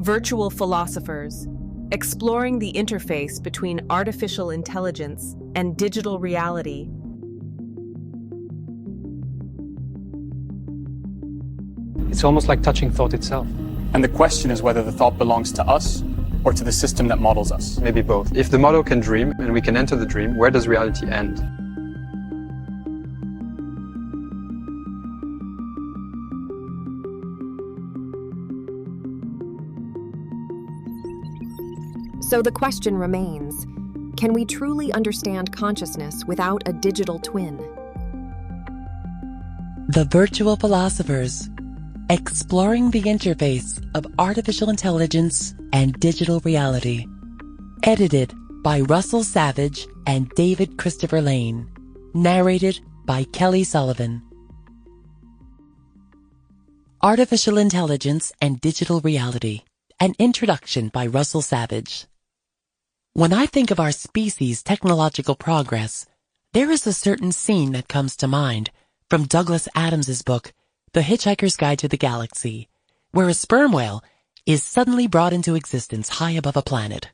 Virtual Philosophers, exploring the interface between artificial intelligence and digital reality. It's almost like touching thought itself. And the question is whether the thought belongs to us or to the system that models us. Maybe both. If the model can dream and we can enter the dream, where does reality end? So the question remains, can we truly understand consciousness without a digital twin? The Virtual Philosophers, exploring the interface of artificial intelligence and digital reality. Edited by Russell Savage and David Christopher Lane. Narrated by Kelly Sullivan. Artificial Intelligence and Digital Reality. An introduction by Russell Savage. When I think of our species' technological progress, there is a certain scene that comes to mind from Douglas Adams's book, The Hitchhiker's Guide to the Galaxy, where a sperm whale is suddenly brought into existence high above a planet.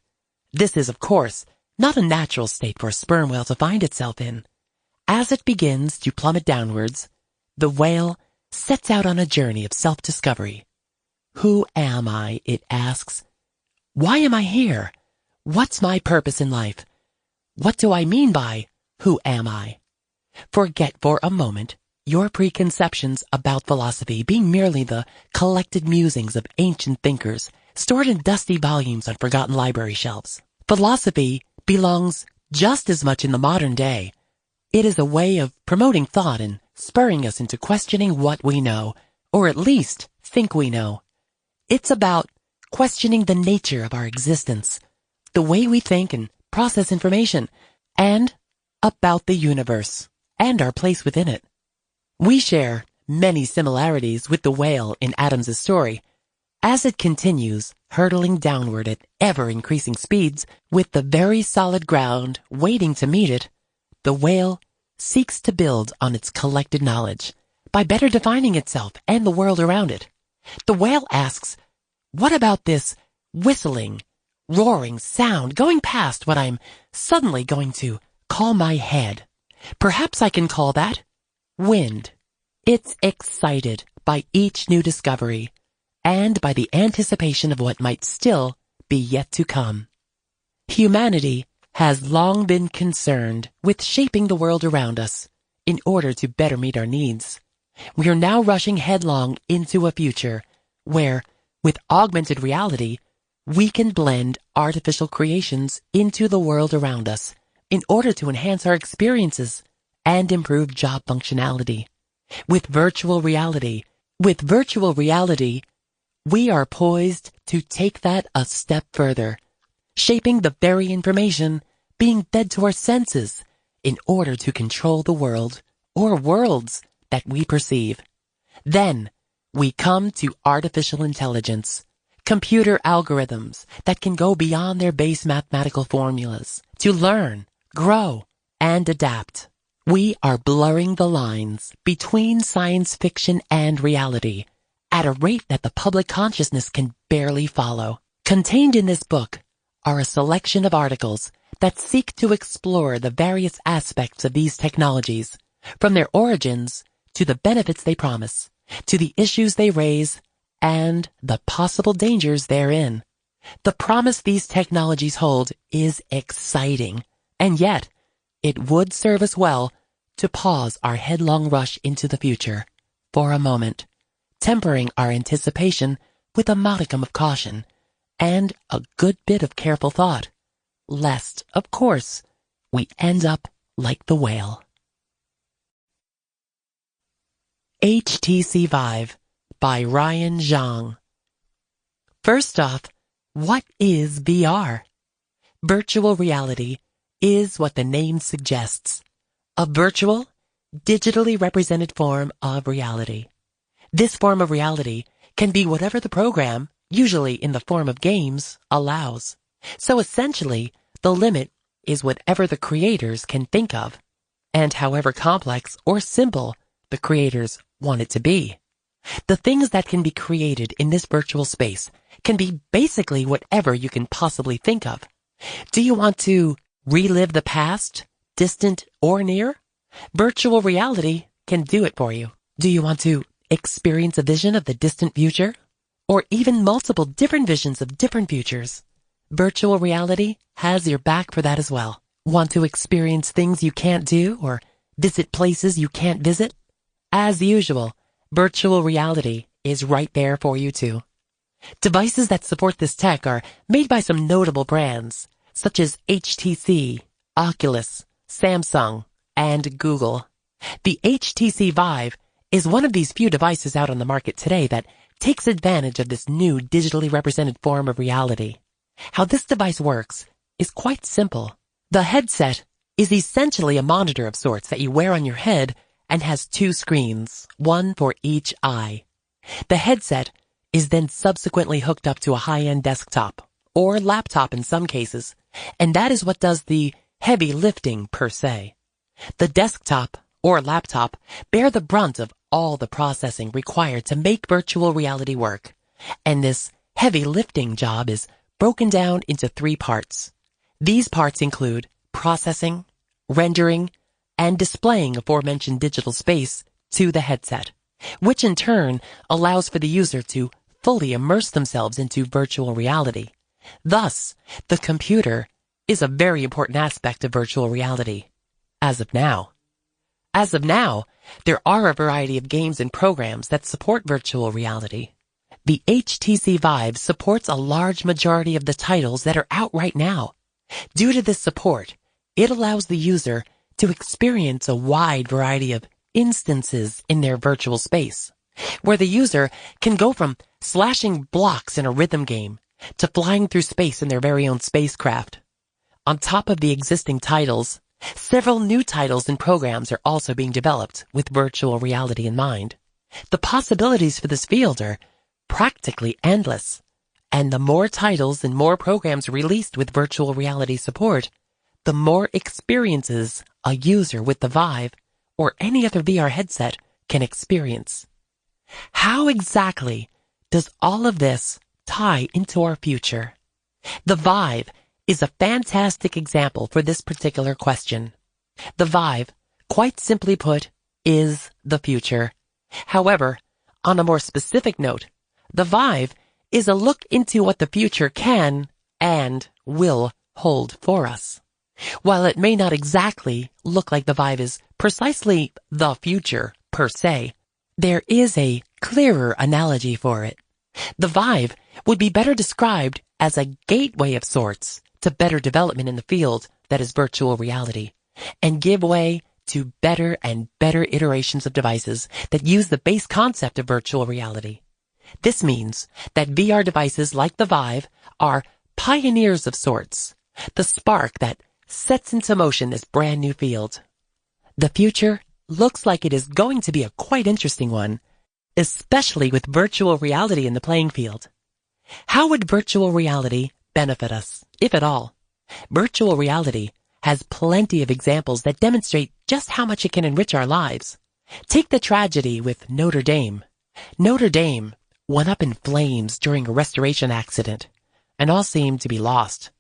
This is, of course, not a natural state for a sperm whale to find itself in. As it begins to plummet downwards, the whale sets out on a journey of self-discovery. Who am I, it asks. Why am I here? What's my purpose in life? What do I mean by who am I? Forget for a moment your preconceptions about philosophy being merely the collected musings of ancient thinkers stored in dusty volumes on forgotten library shelves. Philosophy belongs just as much in the modern day. It is a way of promoting thought and spurring us into questioning what we know, or at least think we know. It's about questioning the nature of our existence, the way we think and process information, and about the universe and our place within it. We share many similarities with the whale in Adams's story. As it continues, hurtling downward at ever-increasing speeds, with the very solid ground waiting to meet it, the whale seeks to build on its collected knowledge by better defining itself and the world around it. The whale asks, what about this whistling, roaring sound going past what I'm suddenly going to call my head? Perhaps I can call that wind. It's excited by each new discovery and by the anticipation of what might still be yet to come. Humanity has long been concerned with shaping the world around us in order to better meet our needs. We are now rushing headlong into a future where, with augmented reality, we can blend artificial creations into the world around us in order to enhance our experiences and improve job functionality. With virtual reality, we are poised to take that a step further, shaping the very information being fed to our senses in order to control the world or worlds that we perceive. Then we come to artificial intelligence, computer algorithms that can go beyond their base mathematical formulas to learn, grow, and adapt. We are blurring the lines between science fiction and reality at a rate that the public consciousness can barely follow. Contained in this book are a selection of articles that seek to explore the various aspects of these technologies, from their origins to the benefits they promise, to the issues they raise, and the possible dangers therein. The promise these technologies hold is exciting, and yet it would serve us well to pause our headlong rush into the future for a moment, tempering our anticipation with a modicum of caution and a good bit of careful thought, lest, of course, we end up like the whale. HTC Vive by Ryan Zhang. First off, what is VR? Virtual reality is what the name suggests, a virtual, digitally represented form of reality. This form of reality can be whatever the program, usually in the form of games, allows. So essentially, the limit is whatever the creators can think of, and however complex or simple the creators want it to be. The things that can be created in this virtual space can be basically whatever you can possibly think of. Do you want to relive the past, distant or near? Virtual reality can do it for you. Do you want to experience a vision of the distant future? Or even multiple different visions of different futures? Virtual reality has your back for that as well. Want to experience things you can't do or visit places you can't visit? As usual, virtual reality is right there for you too. Devices that support this tech are made by some notable brands, such as HTC, Oculus, Samsung, and Google. The HTC Vive is one of these few devices out on the market today that takes advantage of this new digitally represented form of reality. How this device works is quite simple. The headset is essentially a monitor of sorts that you wear on your head and has two screens, one for each eye. The headset is then subsequently hooked up to a high-end desktop, or laptop in some cases, and that is what does the heavy lifting per se. The desktop or laptop bear the brunt of all the processing required to make virtual reality work, and this heavy lifting job is broken down into three parts. These parts include processing, rendering, and displaying aforementioned digital space to the headset, which in turn allows for the user to fully immerse themselves into virtual reality. Thus, the computer is a very important aspect of virtual reality. As of now, there are a variety of games and programs that support virtual reality. The HTC Vive supports a large majority of the titles that are out right now. Due to this support, it allows the user to experience a wide variety of instances in their virtual space, where the user can go from slashing blocks in a rhythm game to flying through space in their very own spacecraft. On top of the existing titles, several new titles and programs are also being developed with virtual reality in mind. The possibilities for this field are practically endless, and the more titles and more programs released with virtual reality support, the more experiences a user with the Vive or any other VR headset can experience. How exactly does all of this tie into our future? The Vive is a fantastic example for this particular question. The Vive, quite simply put, is the future. However, on a more specific note, the Vive is a look into what the future can and will hold for us. While it may not exactly look like the Vive is precisely the future per se, there is a clearer analogy for it. The Vive would be better described as a gateway of sorts to better development in the field that is virtual reality, and give way to better and better iterations of devices that use the base concept of virtual reality. This means that VR devices like the Vive are pioneers of sorts, the spark that sets into motion this brand new field. The future looks like it is going to be a quite interesting one, especially with virtual reality in the playing field. How would virtual reality benefit us, if at all? Virtual reality has plenty of examples that demonstrate just how much it can enrich our lives. Take the tragedy with Notre Dame. Notre Dame went up in flames during a restoration accident, and all seemed to be lost.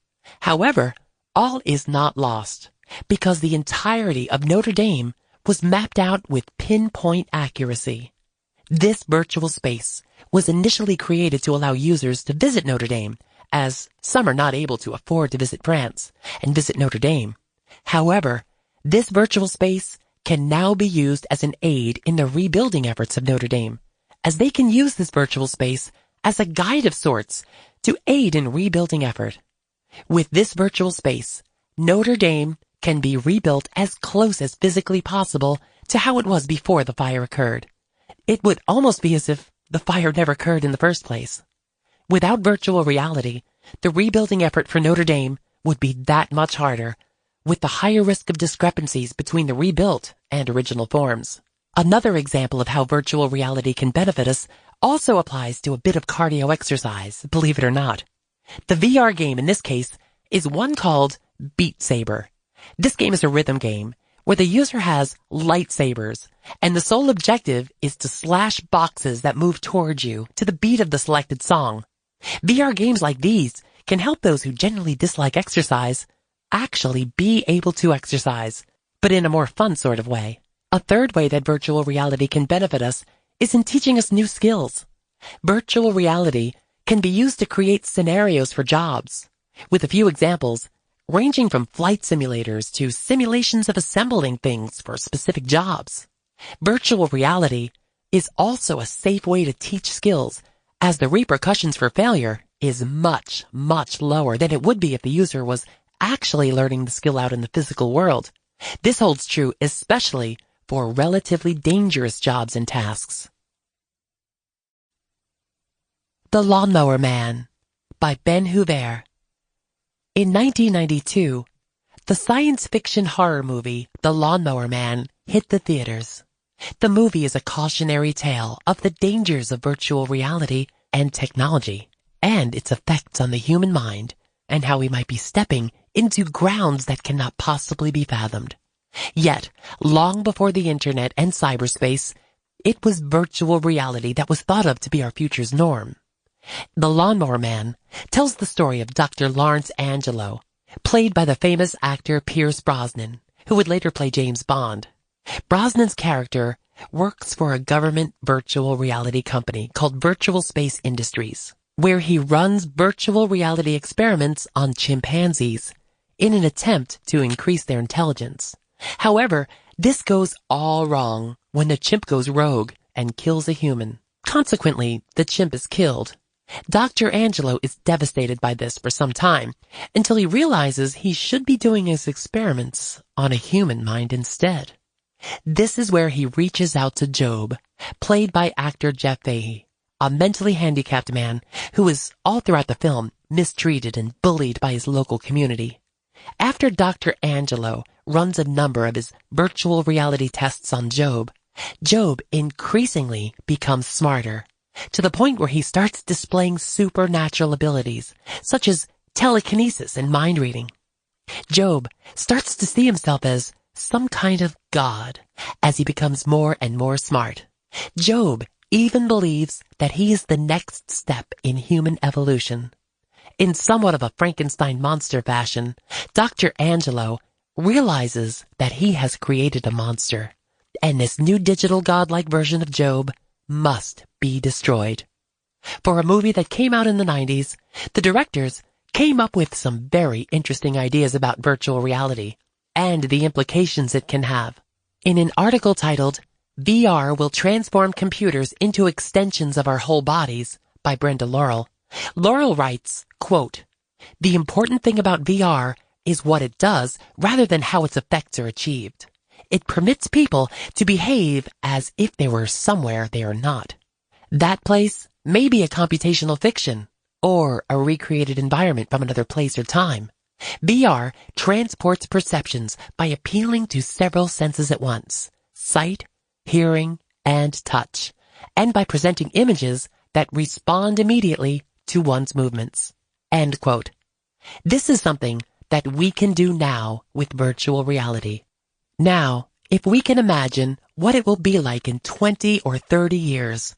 However, all is not lost, because the entirety of Notre Dame was mapped out with pinpoint accuracy. This virtual space was initially created to allow users to visit Notre Dame, as some are not able to afford to visit France and visit Notre Dame. However, this virtual space can now be used as an aid in the rebuilding efforts of Notre Dame, as they can use this virtual space as a guide of sorts to aid in rebuilding effort. With this virtual space, Notre Dame can be rebuilt as close as physically possible to how it was before the fire occurred. It would almost be as if the fire never occurred in the first place. Without virtual reality, the rebuilding effort for Notre Dame would be that much harder, with the higher risk of discrepancies between the rebuilt and original forms. Another example of how virtual reality can benefit us also applies to a bit of cardio exercise, believe it or not. The VR game in this case is one called Beat Saber. This game is a rhythm game where the user has lightsabers, and the sole objective is to slash boxes that move towards you to the beat of the selected song. VR games like these can help those who generally dislike exercise actually be able to exercise, but in a more fun sort of way. A third way that virtual reality can benefit us is in teaching us new skills. Virtual reality can be used to create scenarios for jobs, with a few examples ranging from flight simulators to simulations of assembling things for specific jobs. Virtual reality is also a safe way to teach skills, as the repercussions for failure is much, much lower than it would be if the user was actually learning the skill out in the physical world. This holds true especially for relatively dangerous jobs and tasks. The Lawnmower Man by Ben Hubert. In 1992, the science fiction horror movie The Lawnmower Man hit the theaters. The movie is a cautionary tale of the dangers of virtual reality and technology, and its effects on the human mind, and how we might be stepping into grounds that cannot possibly be fathomed. Yet, long before the internet and cyberspace, it was virtual reality that was thought of to be our future's norm. The Lawnmower Man tells the story of Dr. Lawrence Angelo, played by the famous actor Pierce Brosnan, who would later play James Bond. Brosnan's character works for a government virtual reality company called Virtual Space Industries, where he runs virtual reality experiments on chimpanzees in an attempt to increase their intelligence. However, this goes all wrong when the chimp goes rogue and kills a human. Consequently, the chimp is killed. Dr. Angelo is devastated by this for some time, until he realizes he should be doing his experiments on a human mind instead. This is where he reaches out to Job, played by actor Jeff Fahey, a mentally handicapped man who is, all throughout the film, mistreated and bullied by his local community. After Dr. Angelo runs a number of his virtual reality tests on Job, Job increasingly becomes smarter, to the point where he starts displaying supernatural abilities, such as telekinesis and mind reading. Job starts to see himself as some kind of god as he becomes more and more smart. Job even believes that he is the next step in human evolution. In somewhat of a Frankenstein monster fashion, Dr. Angelo realizes that he has created a monster, and this new digital godlike version of Job must be destroyed. For a movie that came out in the 90s, the directors came up with some very interesting ideas about virtual reality and the implications it can have. In an article titled, VR Will Transform Computers into Extensions of Our Whole Bodies by Brenda Laurel, Laurel writes, quote, "The important thing about VR is what it does rather than how its effects are achieved. It permits people to behave as if they were somewhere they are not. That place may be a computational fiction or a recreated environment from another place or time. VR transports perceptions by appealing to several senses at once, sight, hearing, and touch, and by presenting images that respond immediately to one's movements." End quote. This is something that we can do now with virtual reality. Now, if we can imagine what it will be like in 20 or 30 years,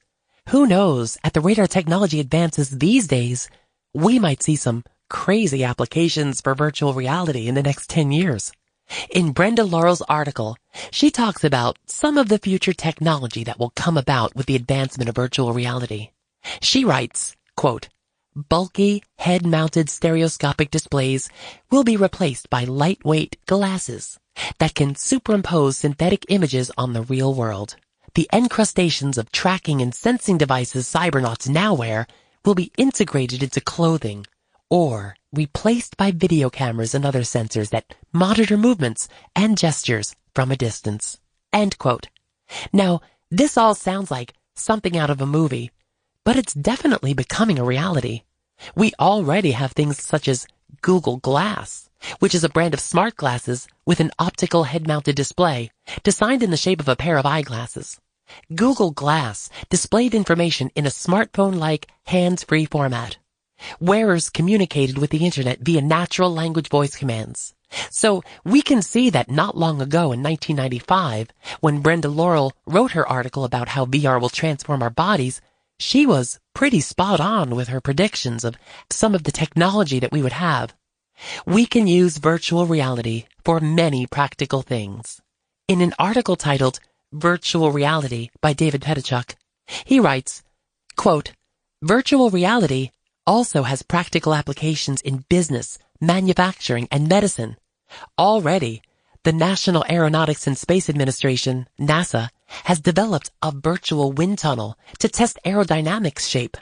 who knows, at the rate our technology advances these days, we might see some crazy applications for virtual reality in the next 10 years. In Brenda Laurel's article, she talks about some of the future technology that will come about with the advancement of virtual reality. She writes, quote, "Bulky, head-mounted stereoscopic displays will be replaced by lightweight glasses that can superimpose synthetic images on the real world. The encrustations of tracking and sensing devices cybernauts now wear will be integrated into clothing or replaced by video cameras and other sensors that monitor movements and gestures from a distance." End quote. Now, this all sounds like something out of a movie, but it's definitely becoming a reality. We already have things such as Google Glass, which is a brand of smart glasses with an optical head-mounted display designed in the shape of a pair of eyeglasses. Google Glass displayed information in a smartphone-like hands-free format. Wearers communicated with the internet via natural language voice commands. So we can see that not long ago in 1995, when Brenda Laurel wrote her article about how VR will transform our bodies, She was pretty spot on with her predictions of some of the technology that we would have. We can use virtual reality for many practical things. In an article titled Virtual Reality by David Pettichuk, he writes, quote, "Virtual reality also has practical applications in business, manufacturing, and medicine. Already, the National Aeronautics and Space Administration, NASA, has developed a virtual wind tunnel to test aerodynamics shape.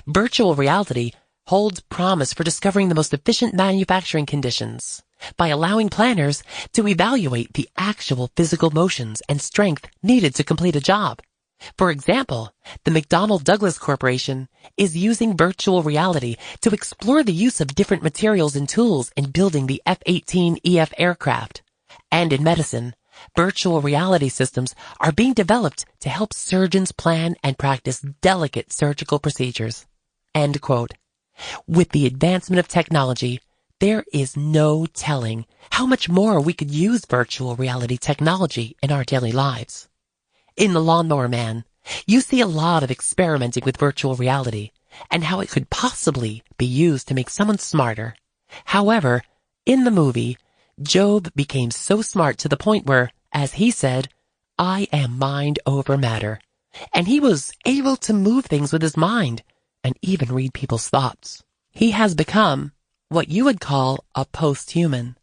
Virtual reality holds promise for discovering the most efficient manufacturing conditions by allowing planners to evaluate the actual physical motions and strength needed to complete a job. For example, the McDonnell Douglas Corporation is using virtual reality to explore the use of different materials and tools in building the F-18EF aircraft. And in medicine, virtual reality systems are being developed to help surgeons plan and practice delicate surgical procedures." End quote. With the advancement of technology, there is no telling how much more we could use virtual reality technology in our daily lives. In The Lawnmower Man, you see a lot of experimenting with virtual reality and how it could possibly be used to make someone smarter. However, in the movie, Job became so smart to the point where, as he said, "I am mind over matter." And he was able to move things with his mind and even read people's thoughts. He has become what you would call a post-human.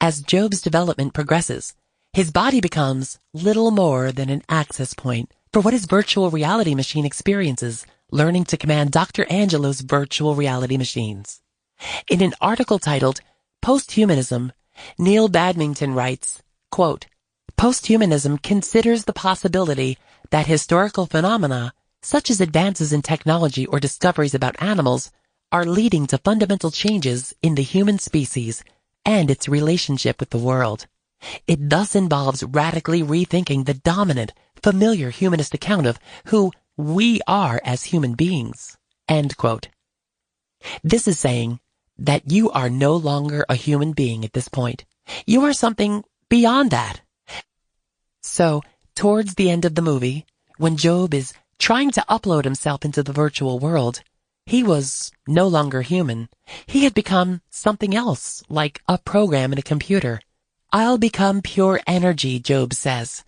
As Job's development progresses, his body becomes little more than an access point for what his virtual reality machine experiences, learning to command Dr. Angelo's virtual reality machines. In an article titled Posthumanism, Neil Badmington writes, quote, "Posthumanism considers the possibility that historical phenomena, such as advances in technology or discoveries about animals, are leading to fundamental changes in the human species and its relationship with the world. It thus involves radically rethinking the dominant, familiar humanist account of who we are as human beings." End quote. This is saying that you are no longer a human being at this point. You are something beyond that. So, towards the end of the movie, when Job is trying to upload himself into the virtual world, he was no longer human. He had become something else, like a program in a computer. "I'll become pure energy," Job says.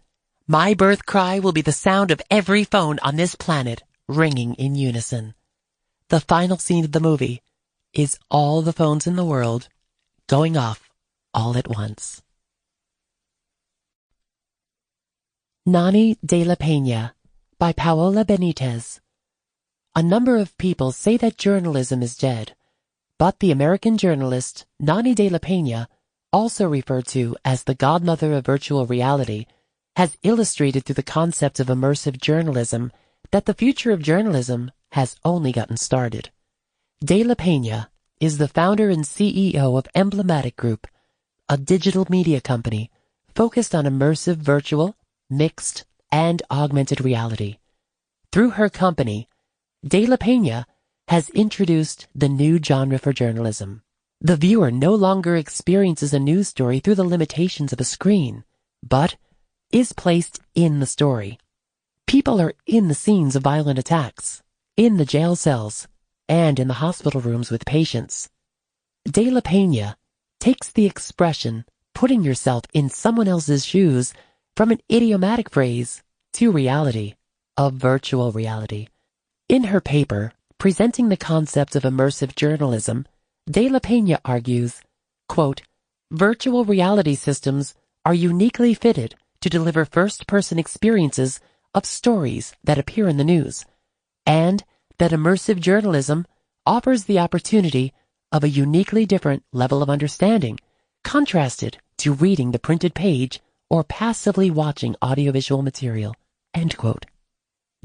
"My birth cry will be the sound of every phone on this planet ringing in unison." The final scene of the movie is all the phones in the world going off all at once. Nani de la Peña by Paola Benitez. A number of people say that journalism is dead, but the American journalist Nani de la Peña, also referred to as the godmother of virtual reality, has illustrated through the concept of immersive journalism that the future of journalism has only gotten started. De la Peña is the founder and CEO of Emblematic Group, a digital media company focused on immersive virtual, mixed, and augmented reality. Through her company, De la Peña has introduced the new genre for journalism. The viewer no longer experiences a news story through the limitations of a screen, but is placed in the story. People are in the scenes of violent attacks, in the jail cells, and in the hospital rooms with patients. De la Peña takes the expression putting yourself in someone else's shoes from an idiomatic phrase to reality, of virtual reality. In her paper, presenting the concept of immersive journalism, De la Peña argues, quote, "Virtual reality systems are uniquely fitted to deliver first-person experiences of stories that appear in the news, and that immersive journalism offers the opportunity of a uniquely different level of understanding, contrasted to reading the printed page or passively watching audiovisual material." End quote.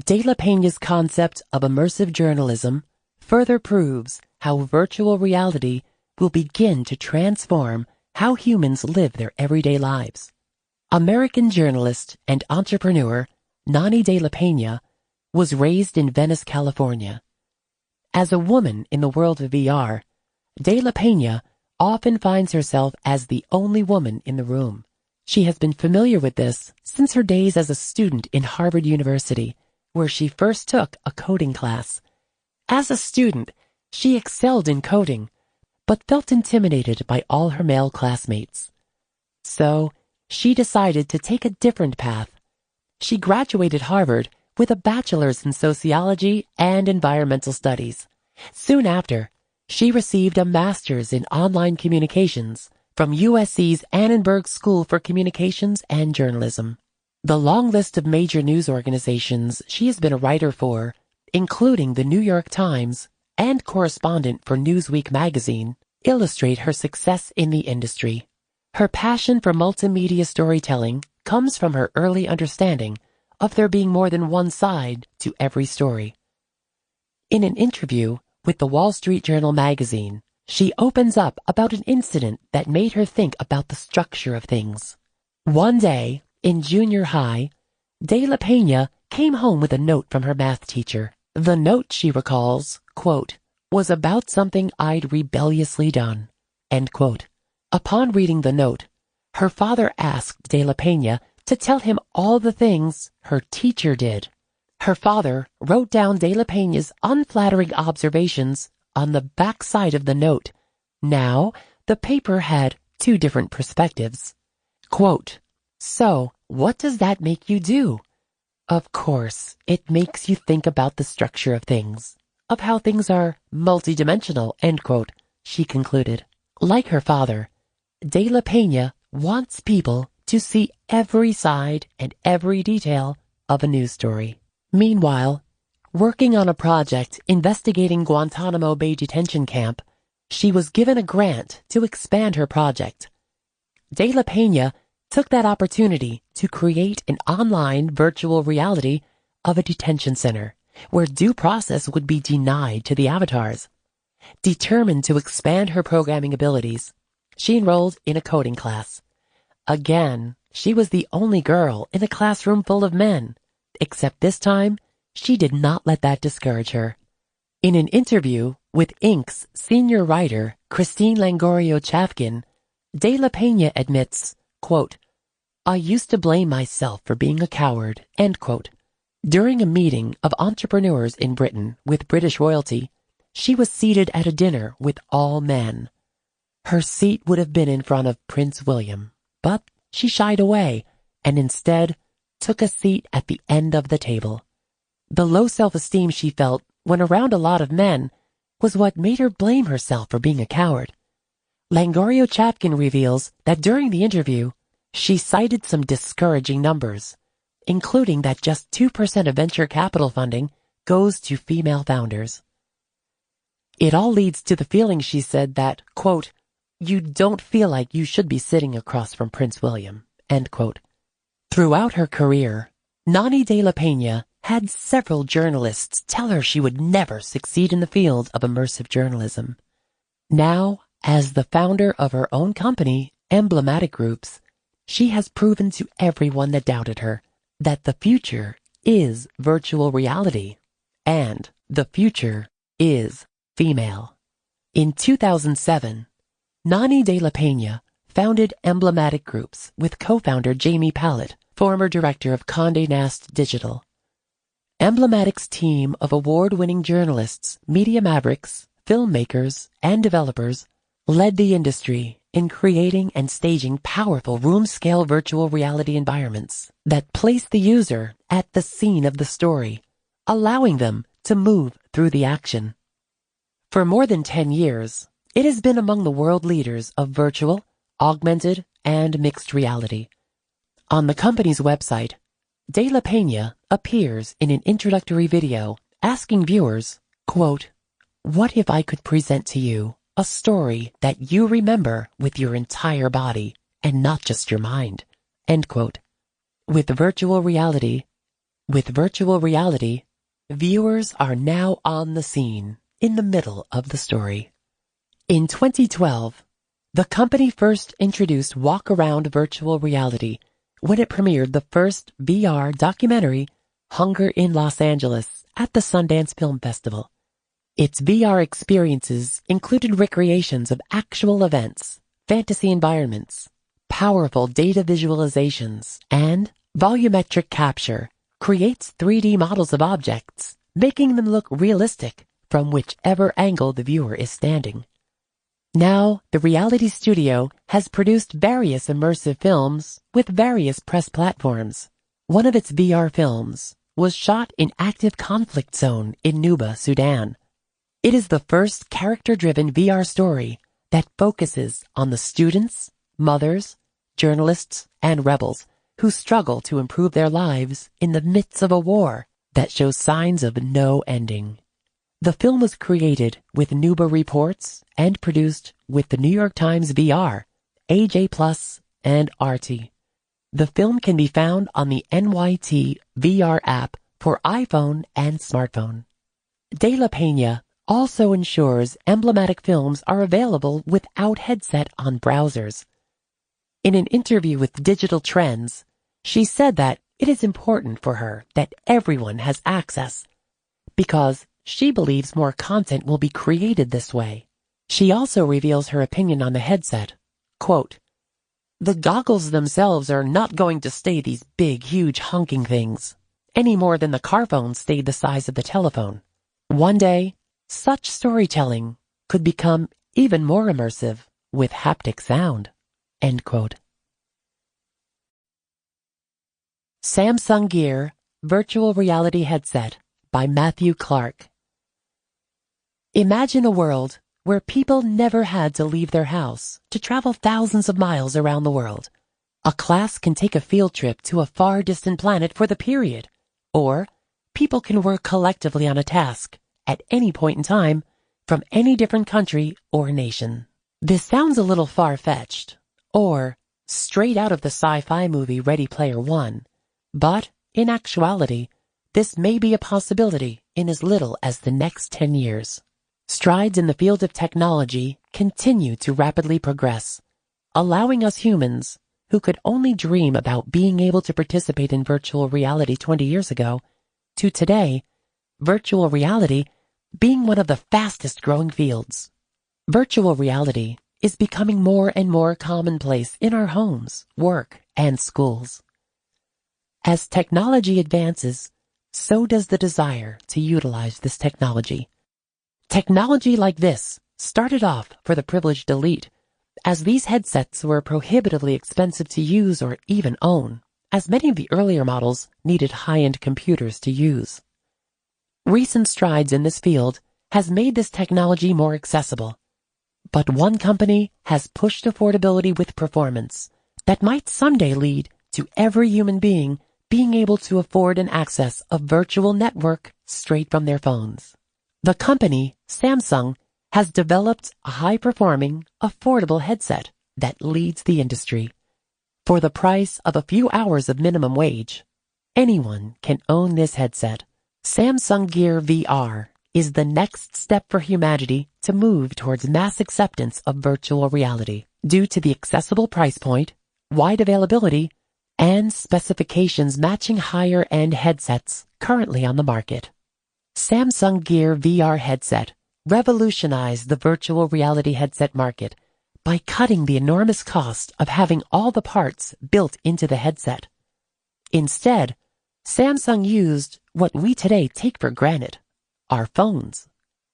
De la Peña's concept of immersive journalism further proves how virtual reality will begin to transform how humans live their everyday lives. American journalist and entrepreneur Nani de la Peña was raised in Venice, California. As a woman in the world of VR, De la Peña often finds herself as the only woman in the room. She has been familiar with this since her days as a student in Harvard University, where she first took a coding class. As a student, she excelled in coding, but felt intimidated by all her male classmates. So, she decided to take a different path. She graduated Harvard with a bachelor's in sociology and environmental studies. Soon after, she received a master's in online communications from USC's Annenberg School for Communications and Journalism. The long list of major news organizations she has been a writer for, including the New York Times and correspondent for Newsweek magazine, illustrate her success in the industry. Her passion for multimedia storytelling comes from her early understanding of there being more than one side to every story. In an interview with the Wall Street Journal magazine, she opens up about an incident that made her think about the structure of things. One day, in junior high, De La Peña came home with a note from her math teacher. The note, she recalls, quote, was about something I'd rebelliously done, end quote. Upon reading the note, her father asked De La Peña to tell him all the things her teacher did. Her father wrote down De La Peña's unflattering observations on the back side of the note. Now, the paper had two different perspectives. Quote, so, what does that make you do? Of course, it makes you think about the structure of things, of how things are multidimensional, end quote, she concluded. Like her father, De La Peña wants people to see every side and every detail of a news story. Meanwhile, working on a project investigating Guantanamo Bay detention camp, she was given a grant to expand her project. De La Peña took that opportunity to create an online virtual reality of a detention center where due process would be denied to the avatars. Determined to expand her programming abilities, she enrolled in a coding class. Again, she was the only girl in a classroom full of men, except this time, she did not let that discourage her. In an interview with Inc.'s senior writer, Christine Langorio-Chafkin, De La Peña admits, quote, I used to blame myself for being a coward, end quote. During a meeting of entrepreneurs in Britain with British royalty, she was seated at a dinner with all men. Her seat would have been in front of Prince William, but she shied away and instead took a seat at the end of the table. The low self-esteem she felt when around a lot of men was what made her blame herself for being a coward. Langorio-Chafkin reveals that during the interview, she cited some discouraging numbers, including that just 2% of venture capital funding goes to female founders. It all leads to the feeling, she said, that, quote, you don't feel like you should be sitting across from Prince William, end quote. Throughout her career, Nani de la Peña had several journalists tell her she would never succeed in the field of immersive journalism. Now, as the founder of her own company, Emblematic Groups, she has proven to everyone that doubted her that the future is virtual reality and the future is female. In 2007, Nani de la Peña founded Emblematic Groups with co-founder Jamie Pallett, former director of Condé Nast Digital. Emblematic's team of award-winning journalists, media mavericks, filmmakers, and developers led the industry in creating and staging powerful room-scale virtual reality environments that place the user at the scene of the story, allowing them to move through the action. For more than 10 years, it has been among the world leaders of virtual, augmented, and mixed reality. On the company's website, De La Peña appears in an introductory video asking viewers, quote, what if I could present to you a story that you remember with your entire body and not just your mind, end quote. With virtual reality, viewers are now on the scene in the middle of the story. In 2012, the company first introduced walk-around virtual reality when it premiered the first VR documentary, Hunger in Los Angeles, at the Sundance Film Festival. Its VR experiences included recreations of actual events, fantasy environments, powerful data visualizations, and volumetric capture, creates 3D models of objects, making them look realistic from whichever angle the viewer is standing. Now, the Reality Studio has produced various immersive films with various press platforms. One of its VR films was shot in active conflict zone in Nuba, Sudan. It is the first character-driven VR story that focuses on the students, mothers, journalists, and rebels who struggle to improve their lives in the midst of a war that shows signs of no ending. The film was created with Nuba Reports and produced with the New York Times VR, AJ Plus, and RT. The film can be found on the NYT VR app for iPhone and smartphone. De La Peña also ensures emblematic films are available without headset on browsers. In an interview with Digital Trends, she said that it is important for her that everyone has access because she believes more content will be created this way. She also reveals her opinion on the headset. Quote, "The goggles themselves are not going to stay these big, huge honking things, any more than the car phone stayed the size of the telephone. One day, such storytelling could become even more immersive with haptic sound." End quote. Samsung Gear Virtual Reality Headset by Matthew Clark. Imagine a world where people never had to leave their house to travel thousands of miles around the world. A class can take a field trip to a far distant planet for the period, or people can work collectively on a task at any point in time from any different country or nation. This sounds a little far-fetched, or straight out of the sci-fi movie Ready Player One, but in actuality, this may be a possibility in as little as the next 10 years. Strides in the field of technology continue to rapidly progress, allowing us humans, who could only dream about being able to participate in virtual reality 20 years ago, to today, virtual reality being one of the fastest growing fields. Virtual reality is becoming more and more commonplace in our homes, work, and schools. As technology advances, so does the desire to utilize this technology. Technology like this started off for the privileged elite, as these headsets were prohibitively expensive to use or even own, as many of the earlier models needed high-end computers to use. Recent strides in this field has made this technology more accessible, but one company has pushed affordability with performance that might someday lead to every human being being able to afford and access a virtual network straight from their phones. The company, Samsung, has developed a high-performing, affordable headset that leads the industry. For the price of a few hours of minimum wage, anyone can own this headset. Samsung Gear VR is the next step for humanity to move towards mass acceptance of virtual reality due to the accessible price point, wide availability, and specifications matching higher-end headsets currently on the market. Samsung Gear VR headset revolutionized the virtual reality headset market by cutting the enormous cost of having all the parts built into the headset. Instead, Samsung used what we today take for granted, our phones.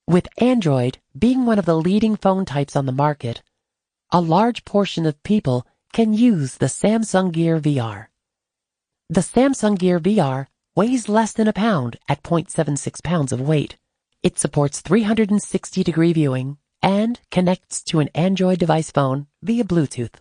With Android being one of the leading phone types on the market, a large portion of people can use the Samsung Gear VR. The Samsung Gear VR weighs less than a pound at 0.76 pounds of weight. It supports 360-degree viewing and connects to an Android device phone via Bluetooth.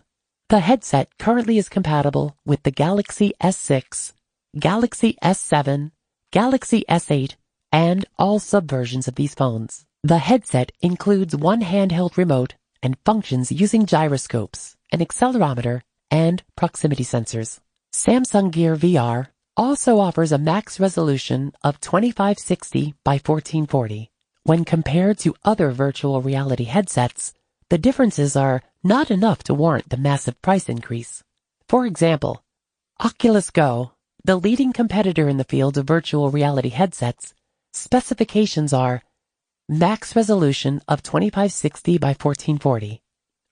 The headset currently is compatible with the Galaxy S6, Galaxy S7, Galaxy S8, and all subversions of these phones. The headset includes one handheld remote and functions using gyroscopes, an accelerometer, and proximity sensors. Samsung Gear VR also offers a max resolution of 2560 by 1440. When compared to other virtual reality headsets, the differences are not enough to warrant the massive price increase. For example, Oculus Go, the leading competitor in the field of virtual reality headsets, specifications are max resolution of 2560 by 1440,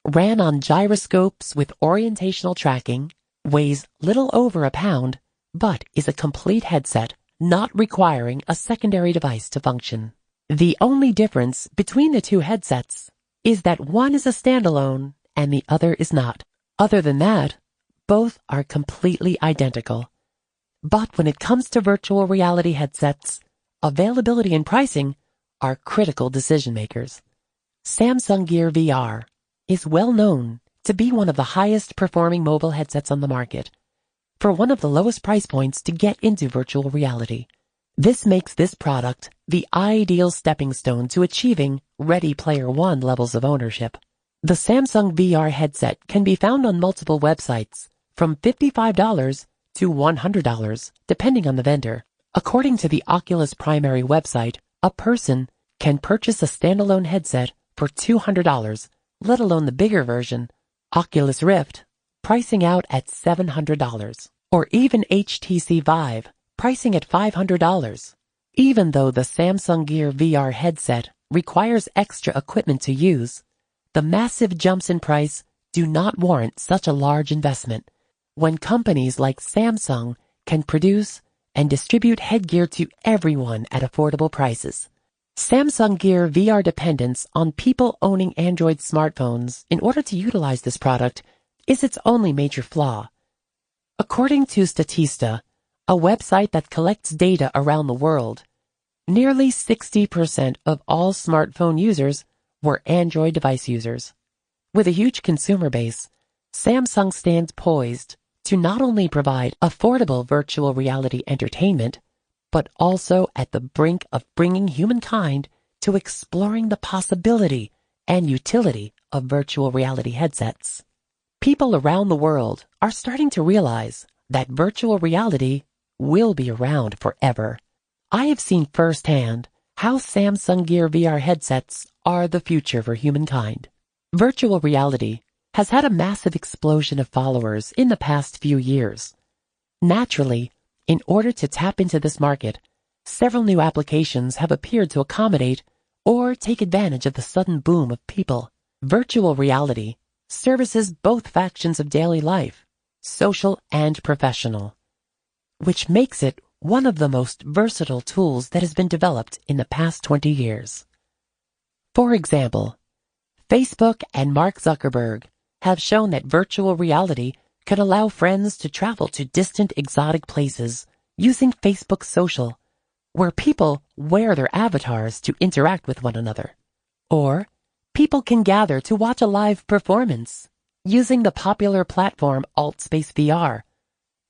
ran on gyroscopes with orientational tracking, weighs little over a pound, but is a complete headset not requiring a secondary device to function. The only difference between the two headsets is that one is a standalone and the other is not. Other than that, both are completely identical. But when it comes to virtual reality headsets, availability and pricing are critical decision makers. Samsung Gear VR is well known to be one of the highest performing mobile headsets on the market for one of the lowest price points to get into virtual reality. This makes this product the ideal stepping stone to achieving Ready Player One levels of ownership. The Samsung VR headset can be found on multiple websites from $55 to $100, depending on the vendor. According to the Oculus primary website, a person can purchase a standalone headset for $200, let alone the bigger version, Oculus Rift, pricing out at $700, or even HTC Vive, pricing at $500. Even though the Samsung Gear VR headset requires extra equipment to use, the massive jumps in price do not warrant such a large investment when companies like Samsung can produce and distribute headgear to everyone at affordable prices. Samsung Gear VR dependence on people owning Android smartphones in order to utilize this product is its only major flaw. According to Statista, a website that collects data around the world, nearly 60% of all smartphone users were Android device users. With a huge consumer base, Samsung stands poised to not only provide affordable virtual reality entertainment, but also at the brink of bringing humankind to exploring the possibility and utility of virtual reality headsets. People around the world are starting to realize that virtual reality will be around forever. I have seen firsthand how Samsung Gear VR headsets are the future for humankind. Virtual reality has had a massive explosion of followers in the past few years. Naturally, in order to tap into this market, several new applications have appeared to accommodate or take advantage of the sudden boom of people. Virtual reality services both factions of daily life, social and professional, which makes it one of the most versatile tools that has been developed in the past 20 years. For example, Facebook and Mark Zuckerberg have shown that virtual reality can allow friends to travel to distant exotic places using Facebook Social, where people wear their avatars to interact with one another. Or people can gather to watch a live performance using the popular platform AltSpace VR.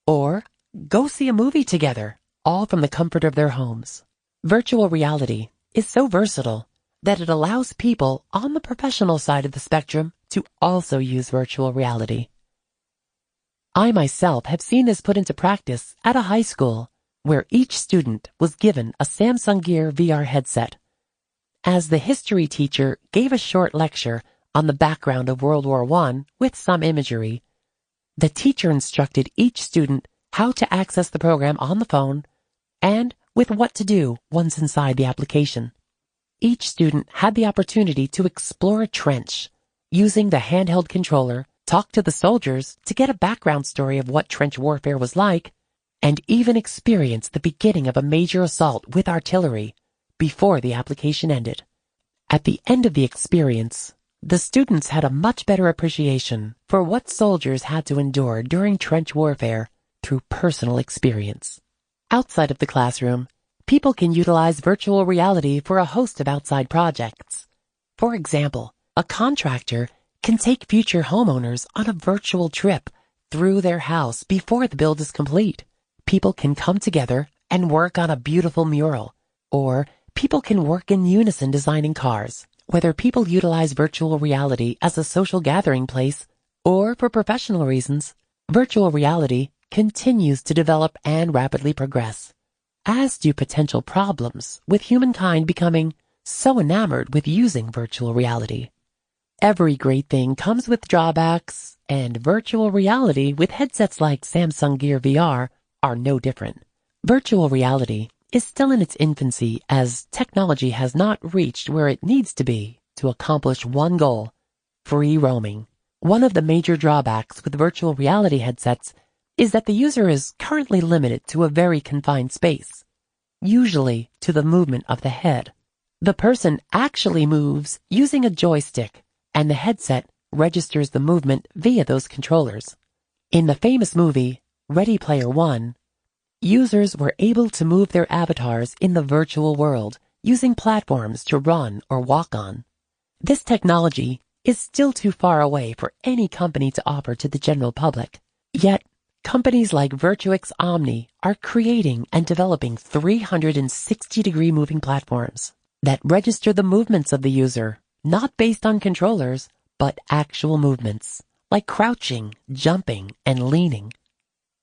Or go see a movie together, all from the comfort of their homes. Virtual reality is so versatile that it allows people on the professional side of the spectrum to also use virtual reality. I myself have seen this put into practice at a high school, where each student was given a Samsung Gear VR headset. As the history teacher gave a short lecture on the background of World War I with some imagery, the teacher instructed each student how to access the program on the phone and with what to do once inside the application. Each student had the opportunity to explore a trench using the handheld controller, talk to the soldiers to get a background story of what trench warfare was like, and even experience the beginning of a major assault with artillery before the application ended. At the end of the experience, the students had a much better appreciation for what soldiers had to endure during trench warfare through personal experience. Outside of the classroom, people can utilize virtual reality for a host of outside projects. For example, a contractor can take future homeowners on a virtual trip through their house before the build is complete. People can come together and work on a beautiful mural, or people can work in unison designing cars. Whether people utilize virtual reality as a social gathering place or for professional reasons, virtual reality continues to develop and rapidly progress, as do potential problems with humankind becoming so enamored with using virtual reality. Every great thing comes with drawbacks, and virtual reality with headsets like Samsung Gear VR are no different. Virtual reality is still in its infancy as technology has not reached where it needs to be to accomplish one goal: free roaming. One of the major drawbacks with virtual reality headsets is that the user is currently limited to a very confined space, usually to the movement of the head. The person actually moves using a joystick, and the headset registers the movement via those controllers. In the famous movie, Ready Player One, users were able to move their avatars in the virtual world using platforms to run or walk on. This technology is still too far away for any company to offer to the general public. Yet, companies like Virtuix Omni are creating and developing 360-degree moving platforms that register the movements of the user, not based on controllers, but actual movements, like crouching, jumping, and leaning.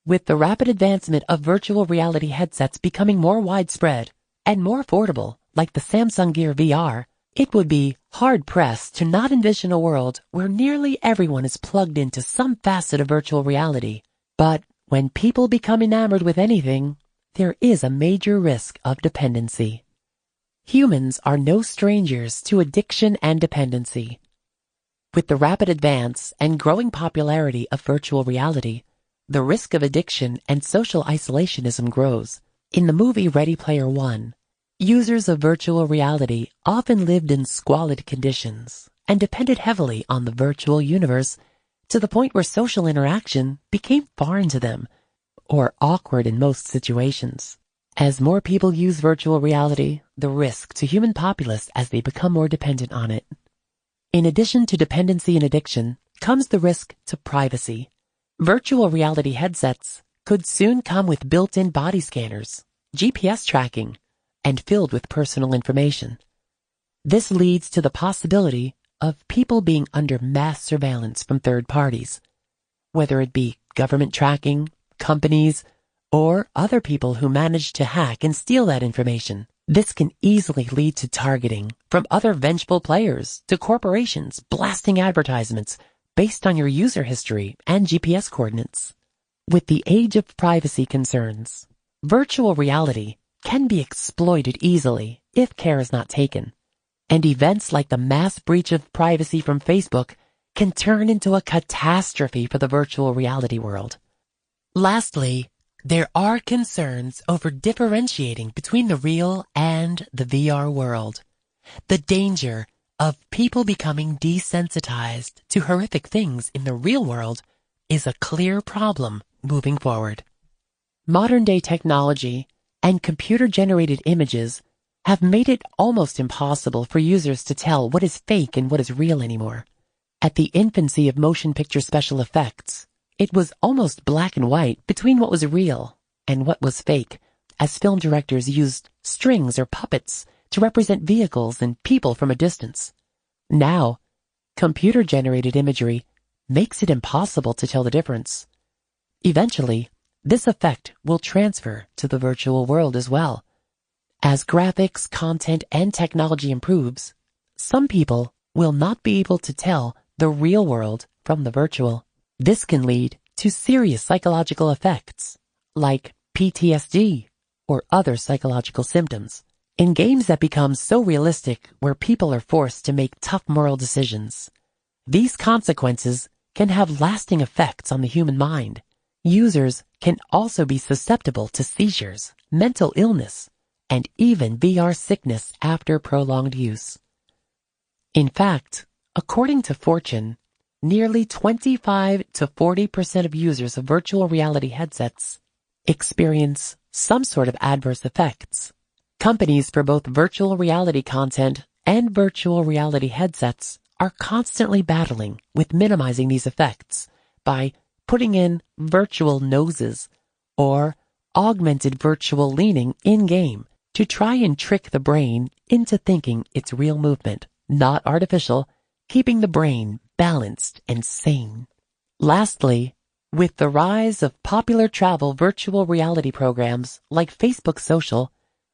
With the rapid advancement of virtual reality headsets becoming more widespread and more affordable, like the Samsung Gear VR, it would be hard-pressed to not envision a world where nearly everyone is plugged into some facet of virtual reality. But when people become enamored with anything, there is a major risk of dependency. Humans are no strangers to addiction and dependency. With the rapid advance and growing popularity of virtual reality, the risk of addiction and social isolationism grows. In the movie Ready Player One, users of virtual reality often lived in squalid conditions and depended heavily on the virtual universe to the point where social interaction became foreign to them or awkward in most situations. As more people use virtual reality, the risk to human populace as they become more dependent on it. In addition to dependency and addiction comes the risk to privacy. Virtual reality headsets could soon come with built-in body scanners, GPS tracking, and filled with personal information. This leads to the possibility of people being under mass surveillance from third parties, whether it be government tracking, companies, or other people who manage to hack and steal that information. This can easily lead to targeting from other vengeful players to corporations blasting advertisements based on your user history and GPS coordinates. With the age of privacy concerns, virtual reality can be exploited easily if care is not taken, and events like the mass breach of privacy from Facebook can turn into a catastrophe for the virtual reality world. Lastly, there are concerns over differentiating between the real and the VR world. The danger of people becoming desensitized to horrific things in the real world is a clear problem moving forward. Modern-day technology and computer-generated images have made it almost impossible for users to tell what is fake and what is real anymore. At the infancy of motion picture special effects, it was almost black and white between what was real and what was fake, as film directors used strings or puppets to represent vehicles and people from a distance. Now, computer-generated imagery makes it impossible to tell the difference. Eventually, this effect will transfer to the virtual world as well. As graphics, content, and technology improves, some people will not be able to tell the real world from the virtual. This can lead to serious psychological effects, like PTSD or other psychological symptoms, in games that become so realistic where people are forced to make tough moral decisions. These consequences can have lasting effects on the human mind. Users can also be susceptible to seizures, mental illness, and even VR sickness after prolonged use. In fact, according to Fortune, nearly 25 to 40% of users of virtual reality headsets experience some sort of adverse effects. Companies for both virtual reality content and virtual reality headsets are constantly battling with minimizing these effects by putting in virtual noses or augmented virtual leaning in-game to try and trick the brain into thinking it's real movement, not artificial, keeping the brain balanced and sane. Lastly, with the rise of popular travel virtual reality programs like Facebook Social,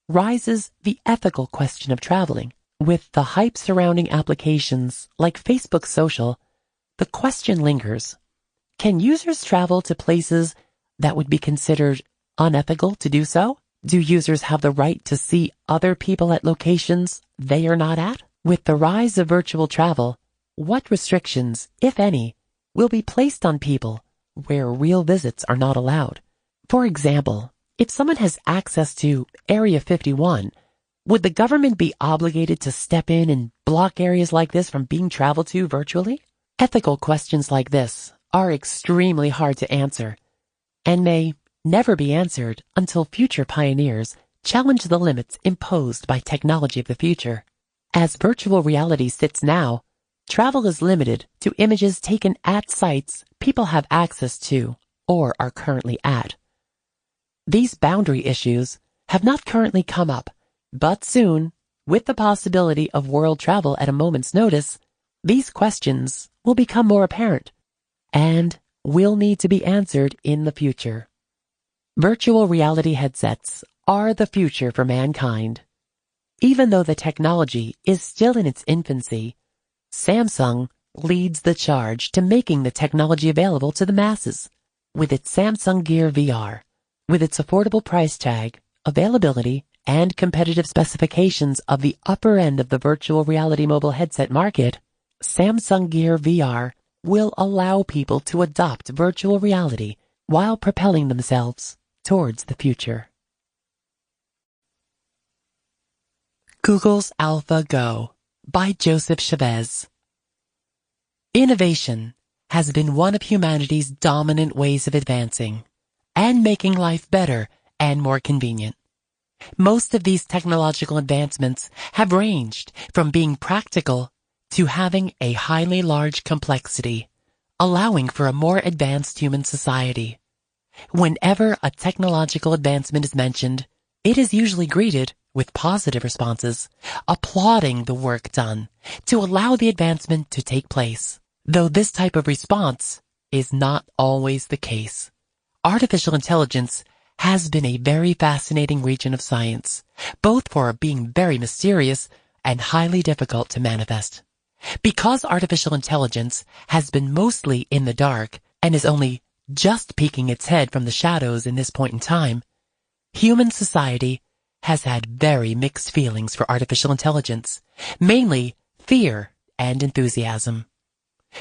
rises the ethical question of traveling. With the hype surrounding applications like Facebook Social, the question lingers: can users travel to places that would be considered unethical to do so? Do users have the right to see other people at locations they are not at? With the rise of virtual travel, what restrictions, if any, will be placed on people where real visits are not allowed. For example, if someone has access to Area 51, would the government be obligated to step in and block areas like this from being traveled to virtually? Ethical questions like this are extremely hard to answer and may never be answered until future pioneers challenge the limits imposed by technology of the future. As virtual reality sits now, travel is limited to images taken at sites people have access to or are currently at. These boundary issues have not currently come up, but soon, with the possibility of world travel at a moment's notice, these questions will become more apparent and will need to be answered in the future. Virtual reality headsets are the future for mankind. Even though the technology is still in its infancy, Samsung leads the charge to making the technology available to the masses. With its Samsung Gear VR, with its affordable price tag, availability, and competitive specifications of the upper end of the virtual reality mobile headset market, Samsung Gear VR will allow people to adopt virtual reality while propelling themselves towards the future. Google's AlphaGo by Joseph Chavez. Innovation has been one of humanity's dominant ways of advancing and making life better and more convenient. Most of these technological advancements have ranged from being practical to having a highly large complexity, allowing for a more advanced human society. Whenever a technological advancement is mentioned, it is usually greeted with positive responses, applauding the work done to allow the advancement to take place. Though this type of response is not always the case. Artificial intelligence has been a very fascinating region of science, both for being very mysterious and highly difficult to manifest. Because artificial intelligence has been mostly in the dark and is only just peeking its head from the shadows in this point in time, human society has had very mixed feelings for artificial intelligence, mainly fear and enthusiasm.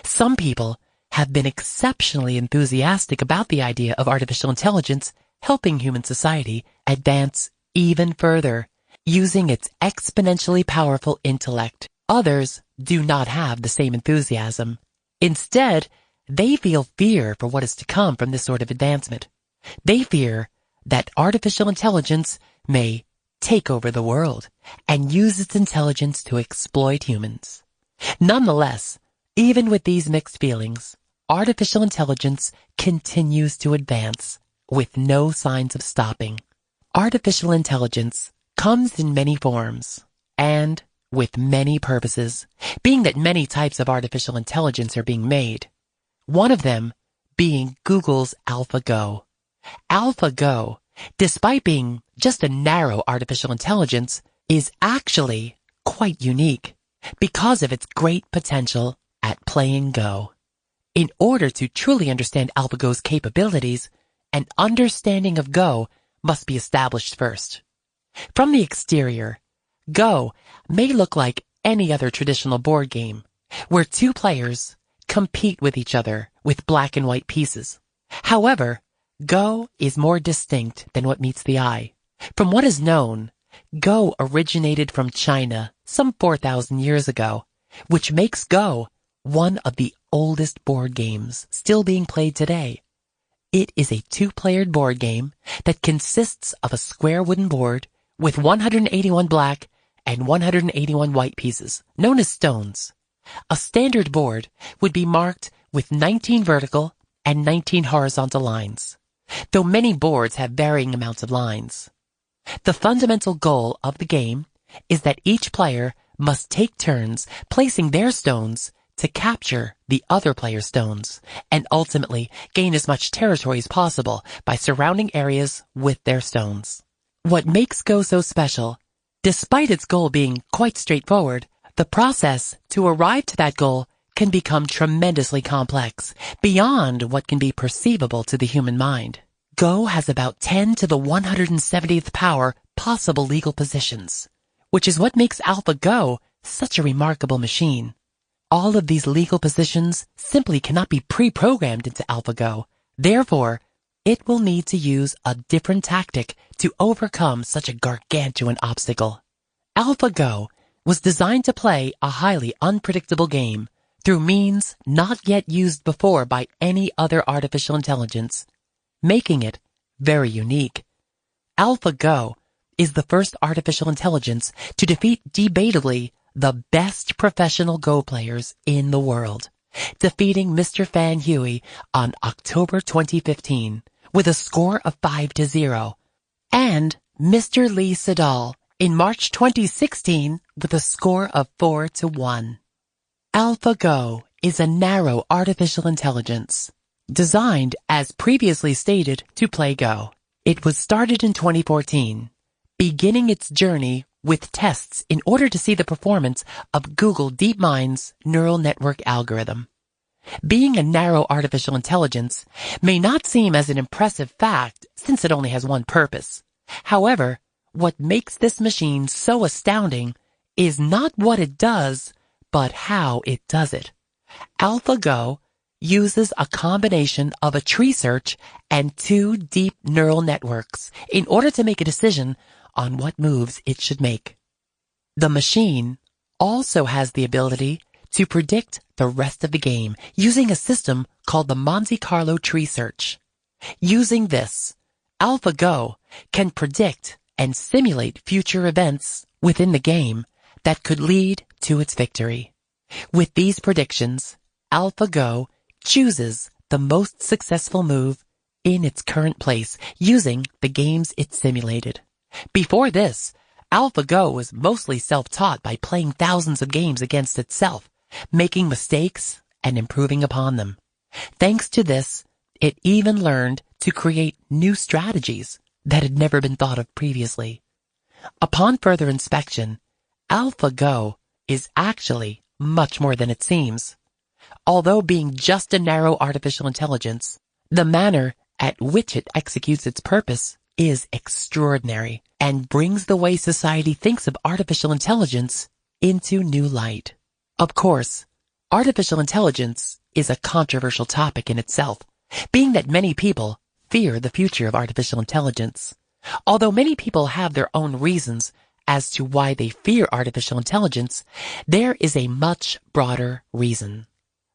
Some people have been exceptionally enthusiastic about the idea of artificial intelligence helping human society advance even further, using its exponentially powerful intellect. Others do not have the same enthusiasm. Instead, they feel fear for what is to come from this sort of advancement. They fear that artificial intelligence may take over the world and use its intelligence to exploit humans. Nonetheless, even with these mixed feelings, artificial intelligence continues to advance with no signs of stopping. Artificial intelligence comes in many forms and with many purposes, being that many types of artificial intelligence are being made. One of them being Google's AlphaGo. AlphaGo, despite being just a narrow artificial intelligence, is actually quite unique because of its great potential at playing Go. In order to truly understand AlphaGo's capabilities, an understanding of Go must be established first. From the exterior, Go may look like any other traditional board game, where two players compete with each other with black and white pieces. However, Go is more distinct than what meets the eye. From what is known, Go originated from China some 4,000 years ago, which makes Go one of the oldest board games still being played today. It is a two-playered board game that consists of a square wooden board with 181 black and 181 white pieces, known as stones. A standard board would be marked with 19 vertical and 19 horizontal lines, though many boards have varying amounts of lines. The fundamental goal of the game is that each player must take turns placing their stones to capture the other player's stones, and ultimately gain as much territory as possible by surrounding areas with their stones. What makes Go so special, despite its goal being quite straightforward, the process to arrive to that goal can become tremendously complex, beyond what can be perceivable to the human mind. Go has about 10 to the 170th power possible legal positions, which is what makes AlphaGo such a remarkable machine. All of these legal positions simply cannot be pre-programmed into AlphaGo, Therefore, it will need to use a different tactic to overcome such a gargantuan obstacle. AlphaGo was designed to play a highly unpredictable game through means not yet used before by any other artificial intelligence, making it very unique. AlphaGo is the first artificial intelligence to defeat debatably the best professional Go players in the world, defeating Mr. Fan Hui on October 2015 with a score of 5-0, and Mr. Lee Sedol in March 2016 with a score of 4-1. AlphaGo is a narrow artificial intelligence designed, as previously stated, to play Go. It was started in 2014, beginning its journey with tests in order to see the performance of Google DeepMind's neural network algorithm. Being a narrow artificial intelligence may not seem as an impressive fact since it only has one purpose. However, what makes this machine so astounding is not what it does, but how it does it. AlphaGo uses a combination of a tree search and 2 deep neural networks in order to make a decision on what moves it should make. The machine also has the ability to predict the rest of the game using a system called the Monte Carlo tree search. Using this, AlphaGo can predict and simulate future events within the game that could lead to its victory. With these predictions, AlphaGo chooses the most successful move in its current place using the games it simulated. Before this, AlphaGo was mostly self-taught by playing thousands of games against itself, making mistakes and improving upon them. Thanks to this, it even learned to create new strategies that had never been thought of previously. Upon further inspection, AlphaGo is actually much more than it seems. Although being just a narrow artificial intelligence, the manner at which it executes its purpose is extraordinary and brings the way society thinks of artificial intelligence into new light. Of course, artificial intelligence is a controversial topic in itself, being that many people fear the future of artificial intelligence. Although many people have their own reasons as to why they fear artificial intelligence, there is a much broader reason: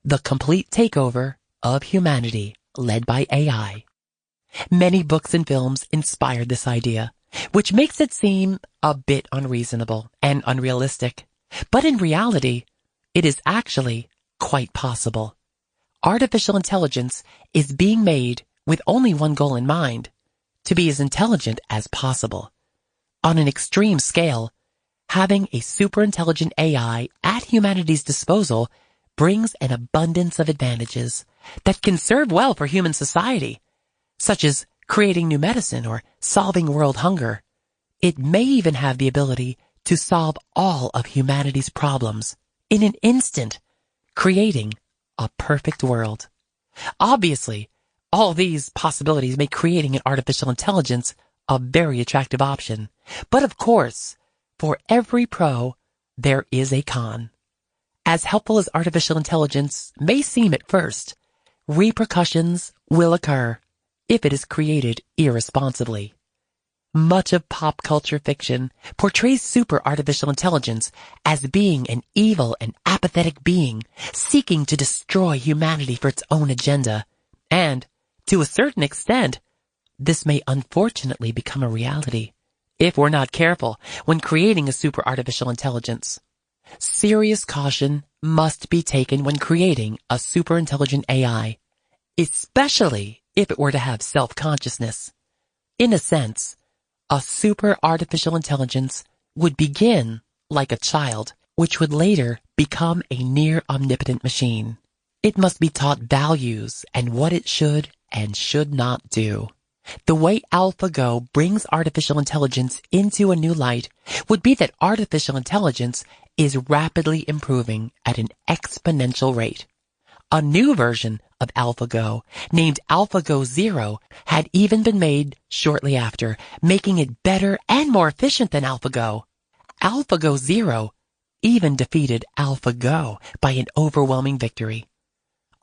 the complete takeover of humanity led by AI. Many books and films inspired this idea, which makes it seem a bit unreasonable and unrealistic. But in reality, it is actually quite possible. Artificial intelligence is being made with only one goal in mind: to be as intelligent as possible. On an extreme scale, having a super-intelligent AI at humanity's disposal brings an abundance of advantages that can serve well for human society, such as creating new medicine or solving world hunger. It may even have the ability to solve all of humanity's problems in an instant, creating a perfect world. Obviously, all these possibilities make creating an artificial intelligence a very attractive option. But of course, for every pro, there is a con. As helpful as artificial intelligence may seem at first, repercussions will occur if it is created irresponsibly. Much of pop culture fiction portrays super artificial intelligence as being an evil and apathetic being seeking to destroy humanity for its own agenda. And, to a certain extent, this may unfortunately become a reality if we're not careful when creating a super artificial intelligence. Serious caution must be taken when creating a super intelligent AI, especially if it were to have self-consciousness. In a sense, a super artificial intelligence would begin like a child, which would later become a near omnipotent machine. It must be taught values and what it should and should not do. The way AlphaGo brings artificial intelligence into a new light would be that artificial intelligence is rapidly improving at an exponential rate. A new version of AlphaGo, named AlphaGo Zero, had even been made shortly after, making it better and more efficient than AlphaGo. AlphaGo Zero even defeated AlphaGo by an overwhelming victory.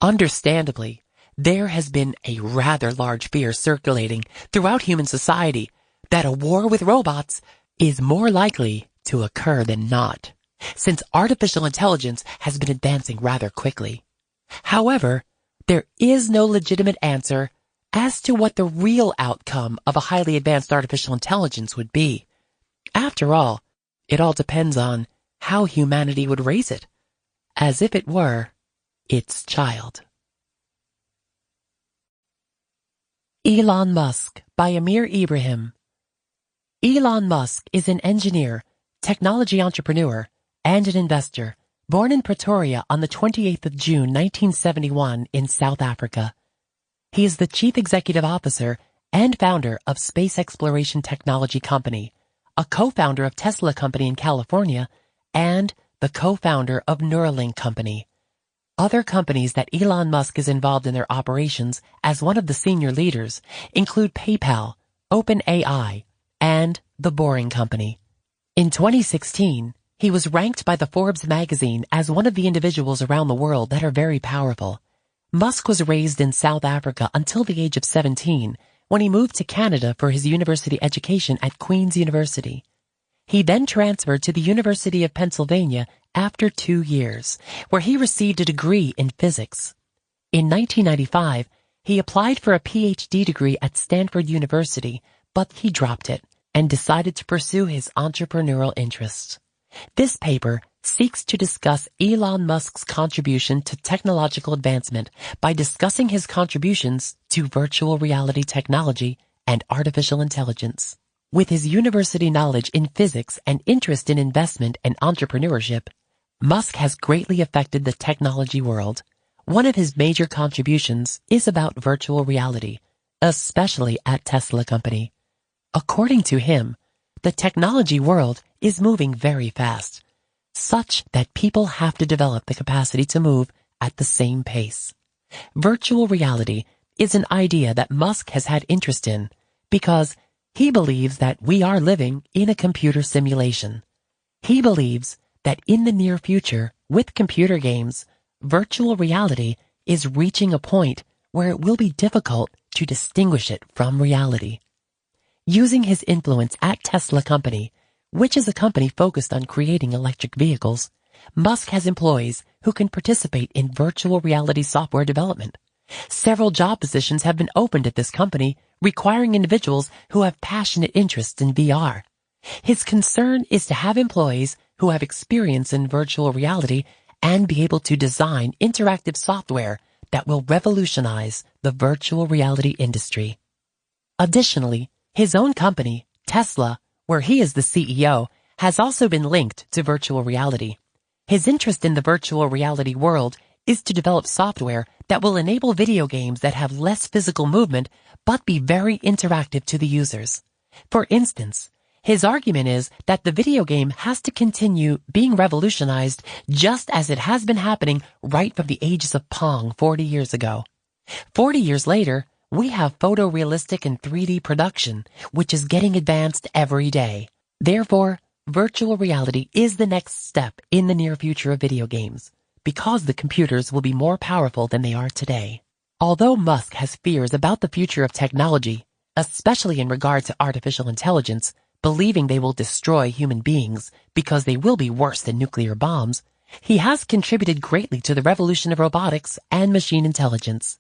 Understandably, there has been a rather large fear circulating throughout human society that a war with robots is more likely to occur than not, since artificial intelligence has been advancing rather quickly. However, there is no legitimate answer as to what the real outcome of a highly advanced artificial intelligence would be. After all, it all depends on how humanity would raise it, as if it were its child. Elon Musk by Amir Ibrahim. Elon Musk is an engineer, technology entrepreneur, and an investor, born in Pretoria on the 28th of June 1971 in South Africa. He is the chief executive officer and founder of Space Exploration Technology Company, a co-founder of Tesla Company in California, and the co-founder of Neuralink Company. Other companies that Elon Musk is involved in their operations as one of the senior leaders include PayPal, OpenAI, and The Boring Company. In 2016, he was ranked by the Forbes magazine as one of the individuals around the world that are very powerful. Musk was raised in South Africa until the age of 17, when he moved to Canada for his university education at Queen's University. He then transferred to the University of Pennsylvania after 2 years, where he received a degree in physics. In 1995, he applied for a PhD degree at Stanford University, but he dropped it and decided to pursue his entrepreneurial interests. This paper seeks to discuss Elon Musk's contribution to technological advancement by discussing his contributions to virtual reality technology and artificial intelligence. With his university knowledge in physics and interest in investment and entrepreneurship, Musk has greatly affected the technology world. One of his major contributions is about virtual reality, especially at Tesla Company. According to him, the technology world is moving very fast, such that people have to develop the capacity to move at the same pace. Virtual reality is an idea that Musk has had interest in because he believes that we are living in a computer simulation. He believes that in the near future, with computer games, virtual reality is reaching a point where it will be difficult to distinguish it from reality. Using his influence at Tesla Company, which is a company focused on creating electric vehicles, Musk has employees who can participate in virtual reality software development. Several job positions have been opened at this company, requiring individuals who have passionate interests in VR. His concern is to have employees who have experience in virtual reality and be able to design interactive software that will revolutionize the virtual reality industry. Additionally, his own company, Tesla, where he is the CEO, has also been linked to virtual reality. His interest in the virtual reality world is to develop software that will enable video games that have less physical movement but be very interactive to the users. For instance, his argument is that the video game has to continue being revolutionized just as it has been happening right from the ages of Pong 40 years ago. 40 years later, we have photorealistic and 3D production, which is getting advanced every day. Therefore, virtual reality is the next step in the near future of video games, because the computers will be more powerful than they are today. Although Musk has fears about the future of technology, especially in regard to artificial intelligence, believing they will destroy human beings because they will be worse than nuclear bombs, he has contributed greatly to the revolution of robotics and machine intelligence.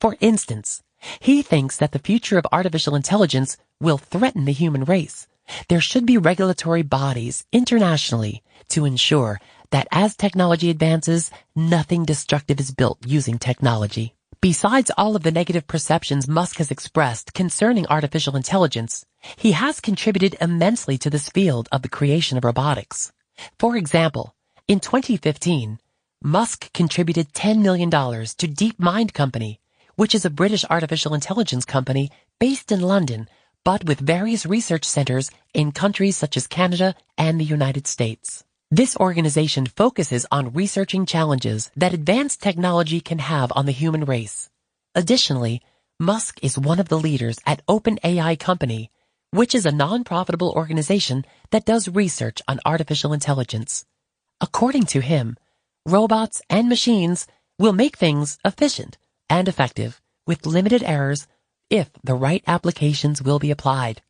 For instance, he thinks that the future of artificial intelligence will threaten the human race. There should be regulatory bodies internationally to ensure that as technology advances, nothing destructive is built using technology. Besides all of the negative perceptions Musk has expressed concerning artificial intelligence, he has contributed immensely to this field of the creation of robotics. For example, in 2015, Musk contributed $10 million to DeepMind Company, which is a British artificial intelligence company based in London, but with various research centers in countries such as Canada and the United States. This organization focuses on researching challenges that advanced technology can have on the human race. Additionally, Musk is one of the leaders at OpenAI Company, which is a non-profitable organization that does research on artificial intelligence. According to him, robots and machines will make things efficient, and effective, with limited errors, if the right applications will be applied.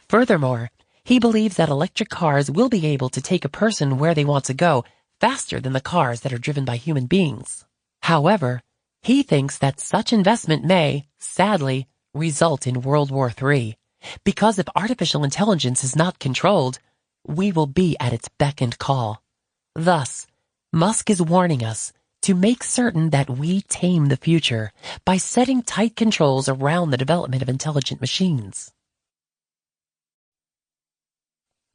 Furthermore, he believes that electric cars will be able to take a person where they want to go faster than the cars that are driven by human beings. However, he thinks that such investment may, sadly, result in World War III, because if artificial intelligence is not controlled, we will be at its beck and call. Thus, Musk is warning us to make certain that we tame the future by setting tight controls around the development of intelligent machines.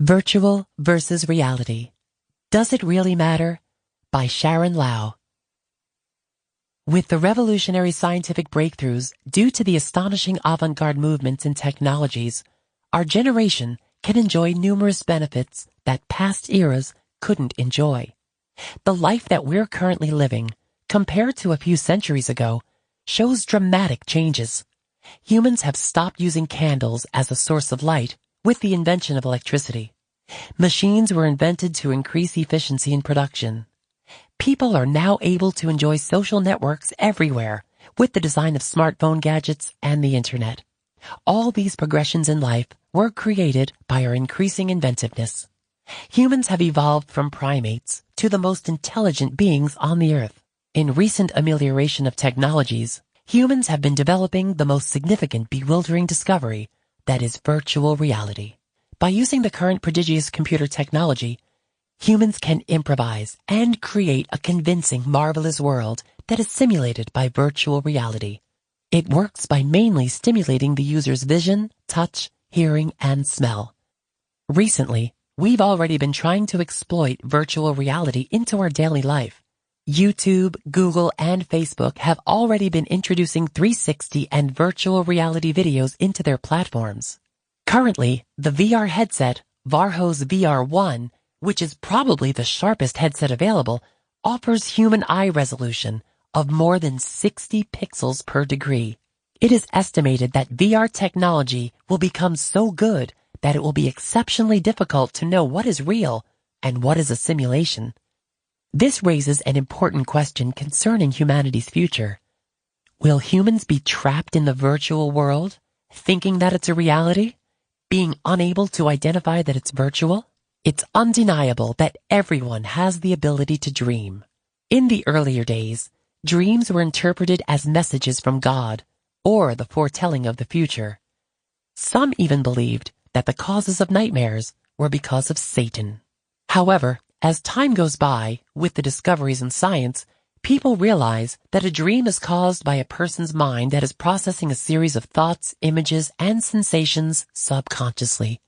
Virtual versus Reality. Does it really matter? By Sharon Lau. With the revolutionary scientific breakthroughs due to the astonishing avant-garde movements in technologies, our generation can enjoy numerous benefits that past eras couldn't enjoy. The life that we're currently living, compared to a few centuries ago, shows dramatic changes. Humans have stopped using candles as a source of light with the invention of electricity. Machines were invented to increase efficiency in production. People are now able to enjoy social networks everywhere with the design of smartphone gadgets and the internet. All these progressions in life were created by our increasing inventiveness. Humans have evolved from primates to the most intelligent beings on the earth. In recent amelioration of technologies, humans have been developing the most significant bewildering discovery, that is virtual reality. By using the current prodigious computer technology, humans can improvise and create a convincing, marvelous world that is simulated by virtual reality. It works by mainly stimulating the user's vision, touch, hearing, and smell. Recently, we've already been trying to exploit virtual reality into our daily life. YouTube, Google, and Facebook have already been introducing 360 and virtual reality videos into their platforms. Currently, the VR headset, Varjo's VR1, which is probably the sharpest headset available, offers human eye resolution of more than 60 pixels per degree. It is estimated that VR technology will become so good that it will be exceptionally difficult to know what is real and what is a simulation. This raises an important question concerning humanity's future. Will humans be trapped in the virtual world, thinking that it's a reality, being unable to identify that it's virtual? It's undeniable that everyone has the ability to dream. In the earlier days, dreams were interpreted as messages from God or the foretelling of the future. Some even believed that the causes of nightmares were because of Satan. However, as time goes by, with the discoveries in science, people realize that a dream is caused by a person's mind that is processing a series of thoughts, images, and sensations subconsciously.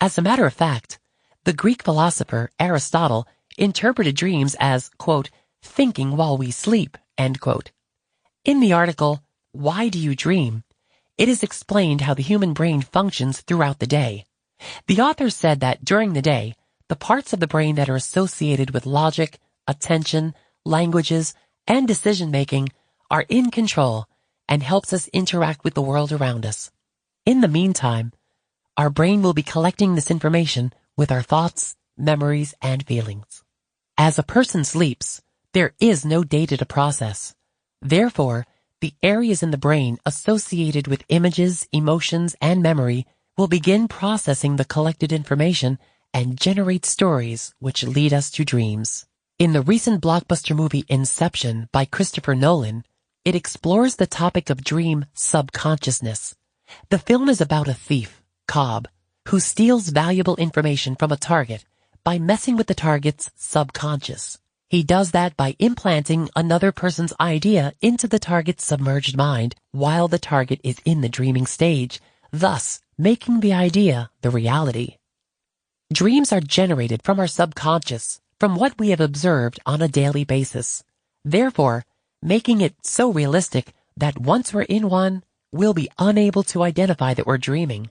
As a matter of fact, the Greek philosopher Aristotle interpreted dreams as, quote, thinking while we sleep, end quote. In the article, Why Do You Dream?, it is explained how the human brain functions throughout the day. The author said that during the day, the parts of the brain that are associated with logic, attention, languages, and decision-making are in control and helps us interact with the world around us. In the meantime, our brain will be collecting this information with our thoughts, memories, and feelings. As a person sleeps, there is no data to process. Therefore, the areas in the brain associated with images, emotions, and memory will begin processing the collected information and generate stories which lead us to dreams. In the recent blockbuster movie Inception by Christopher Nolan, it explores the topic of dream subconsciousness. The film is about a thief, Cobb, who steals valuable information from a target by messing with the target's subconscious. He does that by implanting another person's idea into the target's submerged mind while the target is in the dreaming stage, thus making the idea the reality. Dreams are generated from our subconscious, from what we have observed on a daily basis, therefore making it so realistic that once we're in one, we'll be unable to identify that we're dreaming.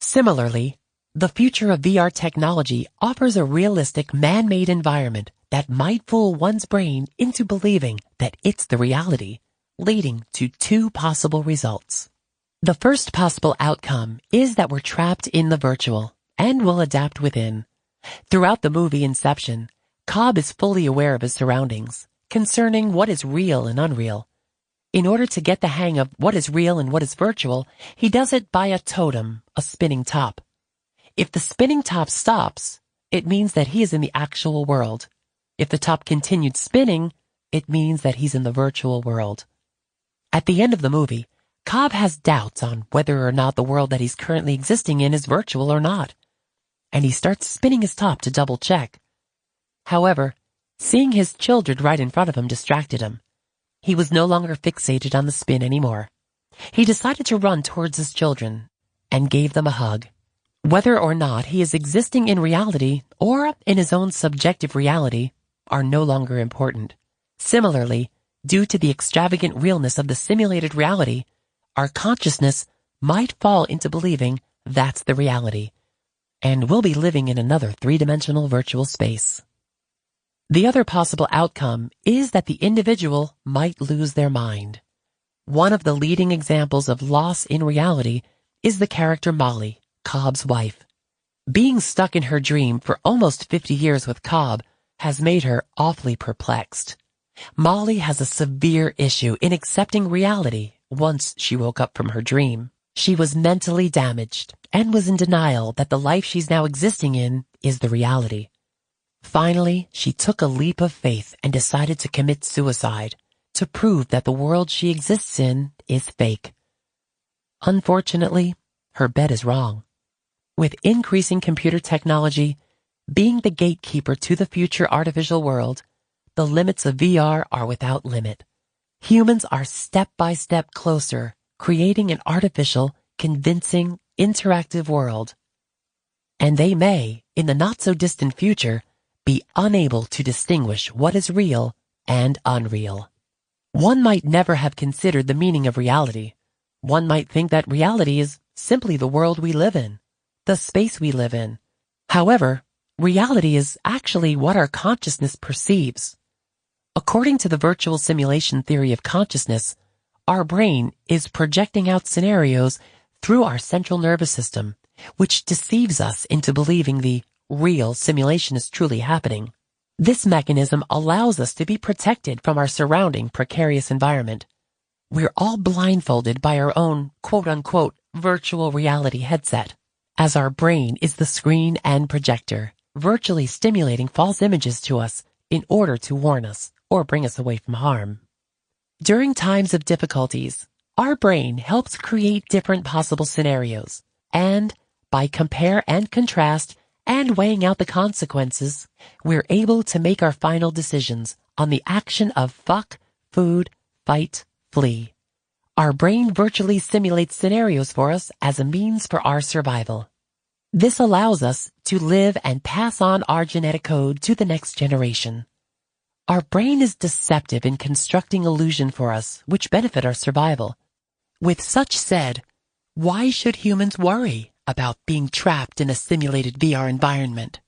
Similarly, the future of VR technology offers a realistic man-made environment that might fool one's brain into believing that it's the reality, leading to two possible results. The first possible outcome is that we're trapped in the virtual and will adapt within. Throughout the movie Inception, Cobb is fully aware of his surroundings, concerning what is real and unreal. In order to get the hang of what is real and what is virtual, he does it by a totem, a spinning top. If the spinning top stops, it means that he is in the actual world. If the top continued spinning, it means that he's in the virtual world. At the end of the movie, Cobb has doubts on whether or not the world that he's currently existing in is virtual or not, and he starts spinning his top to double check. However, seeing his children right in front of him distracted him. He was no longer fixated on the spin anymore. He decided to run towards his children and gave them a hug. Whether or not he is existing in reality or in his own subjective reality are no longer important. Similarly, due to the extravagant realness of the simulated reality, our consciousness might fall into believing that's the reality, and we'll be living in another three-dimensional virtual space. The other possible outcome is that the individual might lose their mind. One of the leading examples of loss in reality is the character Molly, Cobb's wife. Being stuck in her dream for almost 50 years with Cobb has made her awfully perplexed. Molly has a severe issue in accepting reality once she woke up from her dream. She was mentally damaged and was in denial that the life she's now existing in is the reality. Finally, she took a leap of faith and decided to commit suicide to prove that the world she exists in is fake. Unfortunately, her bet is wrong. With increasing computer technology being the gatekeeper to the future artificial world, the limits of VR are without limit. Humans are step by step closer, creating an artificial, convincing, interactive world. And they may, in the not-so-distant future, be unable to distinguish what is real and unreal. One might never have considered the meaning of reality. One might think that reality is simply the world we live in, the space we live in. However, reality is actually what our consciousness perceives. According to the virtual simulation theory of consciousness, our brain is projecting out scenarios through our central nervous system, which deceives us into believing the real simulation is truly happening. This mechanism allows us to be protected from our surrounding precarious environment. We're all blindfolded by our own quote-unquote virtual reality headset, as our brain is the screen and projector, virtually stimulating false images to us in order to warn us or bring us away from harm. During times of difficulties, our brain helps create different possible scenarios, and by compare and contrast and weighing out the consequences, we're able to make our final decisions on the action of fuck, food, fight, flee. Our brain virtually simulates scenarios for us as a means for our survival. This allows us to live and pass on our genetic code to the next generation. Our brain is deceptive in constructing illusion for us, which benefit our survival. With such said, why should humans worry about being trapped in a simulated VR environment,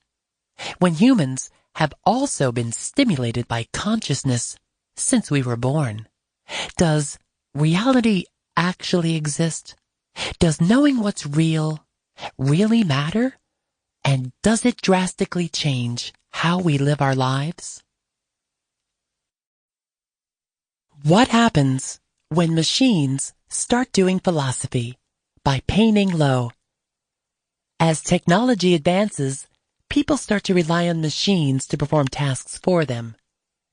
when humans have also been stimulated by consciousness since we were born? Does reality actually exist? Does knowing what's real really matter? And does it drastically change how we live our lives? What happens when machines start doing philosophy by painting low? As technology advances, people start to rely on machines to perform tasks for them.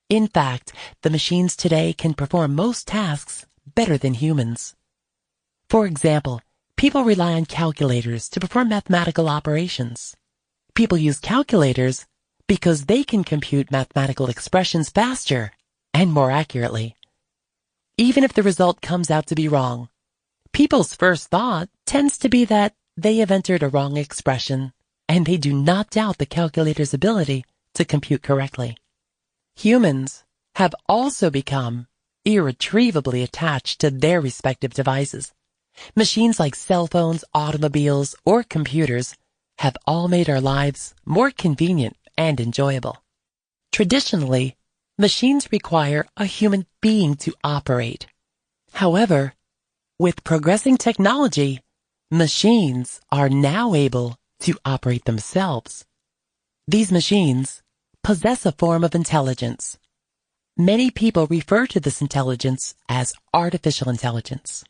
In fact, the machines today can perform most tasks better than humans. For example, people rely on calculators to perform mathematical operations. People use calculators because they can compute mathematical expressions faster and more accurately. Even if the result comes out to be wrong, people's first thought tends to be that they have entered a wrong expression, and they do not doubt the calculator's ability to compute correctly. Humans have also become irretrievably attached to their respective devices. Machines like cell phones, automobiles, or computers have all made our lives more convenient and enjoyable. Traditionally, machines require a human being to operate. However, with progressing technology, machines are now able to operate themselves. These machines possess a form of intelligence. Many people refer to this intelligence as artificial intelligence.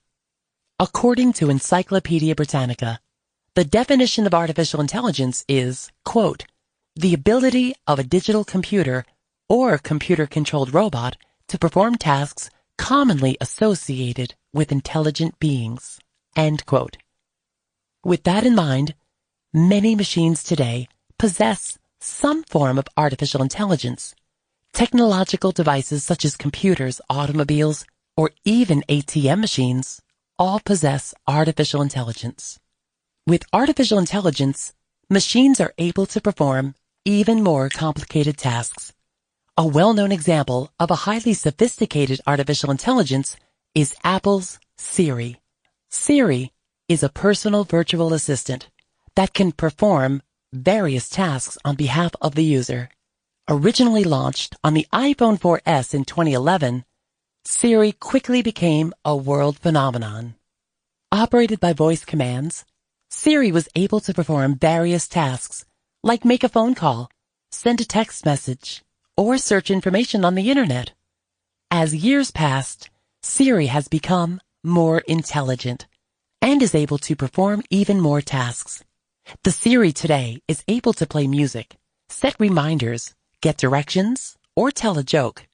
According to Encyclopedia Britannica, the definition of artificial intelligence is, quote, the ability of a digital computer or computer-controlled robot to perform tasks commonly associated with intelligent beings, end quote. With that in mind, many machines today possess some form of artificial intelligence. Technological devices such as computers, automobiles, or even ATM machines all possess artificial intelligence. With artificial intelligence, machines are able to perform even more complicated tasks. A well-known example of a highly sophisticated artificial intelligence is Apple's Siri. Siri is a personal virtual assistant that can perform various tasks on behalf of the user. Originally launched on the iPhone 4S in 2011, Siri quickly became a world phenomenon. Operated by voice commands, Siri was able to perform various tasks like make a phone call, send a text message, or search information on the internet. As years passed, Siri has become more intelligent and is able to perform even more tasks. The Siri today is able to play music, set reminders, get directions, or tell a joke.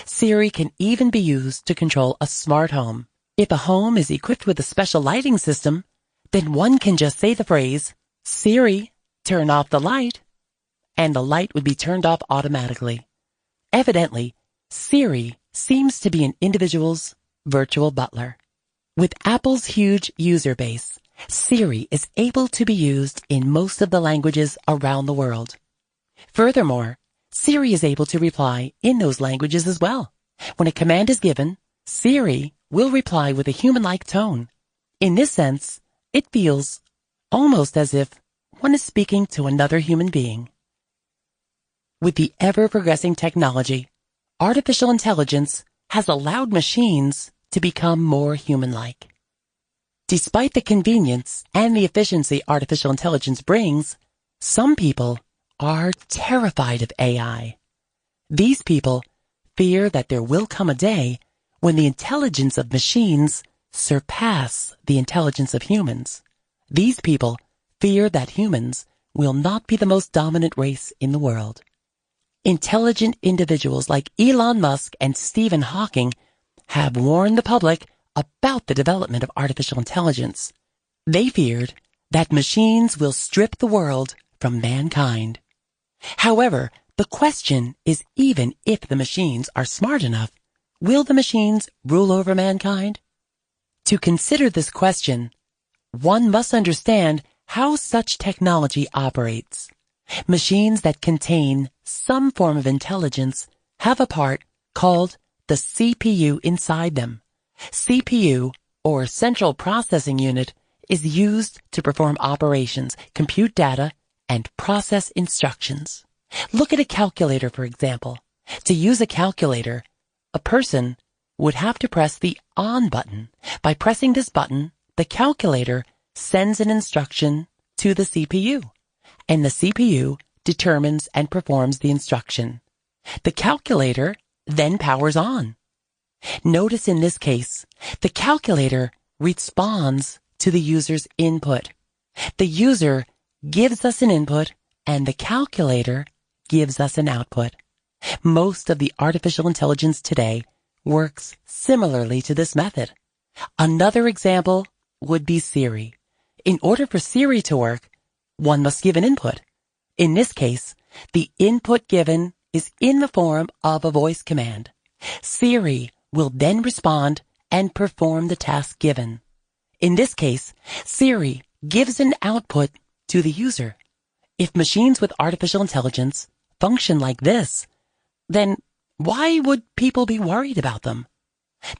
Siri can even be used to control a smart home. If a home is equipped with a special lighting system, then one can just say the phrase, Siri, turn off the light, and the light would be turned off automatically. Evidently, Siri seems to be an individual's virtual butler. With Apple's huge user base, Siri is able to be used in most of the languages around the world. Furthermore, Siri is able to reply in those languages as well. When a command is given, Siri will reply with a human-like tone. In this sense, it feels almost as if one is speaking to another human being. With the ever-progressing technology, artificial intelligence has allowed machines to become more human-like. Despite the convenience and the efficiency artificial intelligence brings, some people are terrified of AI. These people fear that there will come a day when the intelligence of machines surpass the intelligence of humans. These people fear that humans will not be the most dominant race in the world. Intelligent individuals like Elon Musk and Stephen Hawking have warned the public about the development of artificial intelligence. They feared that machines will strip the world from mankind. However, the question is, even if the machines are smart enough, will the machines rule over mankind? To consider this question, one must understand how such technology operates. Machines that contain some form of intelligence have a part called the CPU inside them. CPU, or Central Processing Unit, is used to perform operations, compute data, and process instructions. Look at a calculator, for example. To use a calculator, a person would have to press the on button. By pressing this button, the calculator sends an instruction to the CPU, and the CPU determines and performs the instruction. The calculator then powers on. Notice in this case, the calculator responds to the user's input. The user gives us an input, and the calculator gives us an output. Most of the artificial intelligence today works similarly to this method. Another example would be Siri. In order for Siri to work, one must give an input. In this case, the input given is in the form of a voice command. Siri will then respond and perform the task given. In this case, Siri gives an output to the user. If machines with artificial intelligence function like this, then why would people be worried about them?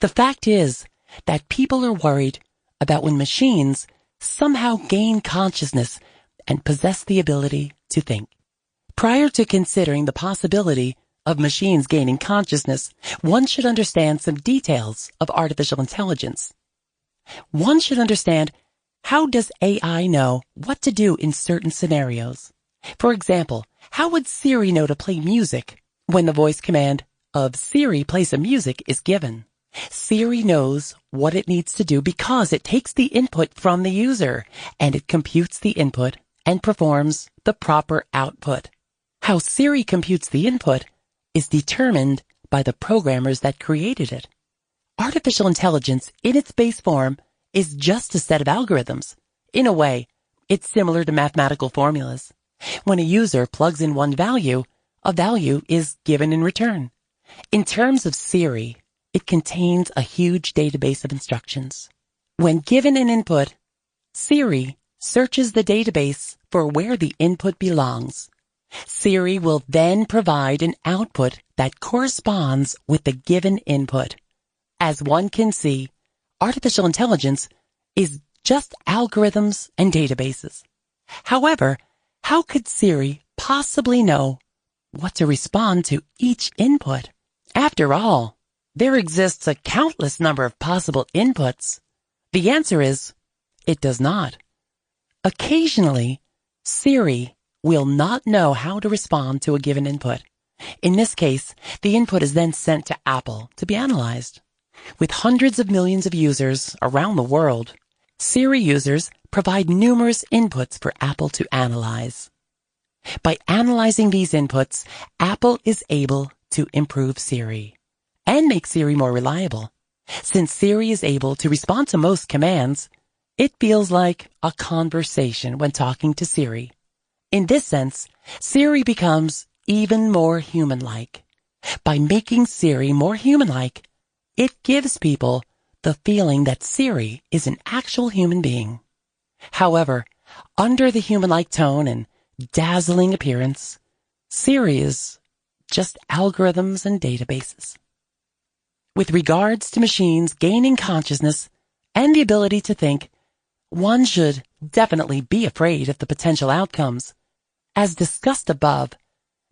The fact is that people are worried about when machines somehow gain consciousness and possess the ability to think. Prior to considering the possibility of machines gaining consciousness, one should understand some details of artificial intelligence. One should understand, how does AI know what to do in certain scenarios? For example, how would Siri know to play music when the voice command of Siri play some music is given. Siri knows what it needs to do because it takes the input from the user and it computes the input and performs the proper output. How Siri computes the input is determined by the programmers that created it. Artificial intelligence in its base form is just a set of algorithms. In a way, it's similar to mathematical formulas. When a user plugs in one value, a value is given in return. In terms of Siri, it contains a huge database of instructions. When given an input, Siri searches the database for where the input belongs. Siri will then provide an output that corresponds with the given input. As one can see, artificial intelligence is just algorithms and databases. However, how could Siri possibly know what to respond to each input? After all, there exists a countless number of possible inputs. The answer is, it does not. Occasionally, Siri will not know how to respond to a given input. In this case, the input is then sent to Apple to be analyzed. With hundreds of millions of users around the world, Siri users provide numerous inputs for Apple to analyze. By analyzing these inputs, Apple is able to improve Siri and make Siri more reliable. Since Siri is able to respond to most commands, it feels like a conversation when talking to Siri. In this sense, Siri becomes even more human-like. By making Siri more human-like, it gives people the feeling that Siri is an actual human being. However, under the human-like tone and dazzling appearance, Siri is just algorithms and databases. With regards to machines gaining consciousness and the ability to think, one should definitely be afraid of the potential outcomes. As discussed above,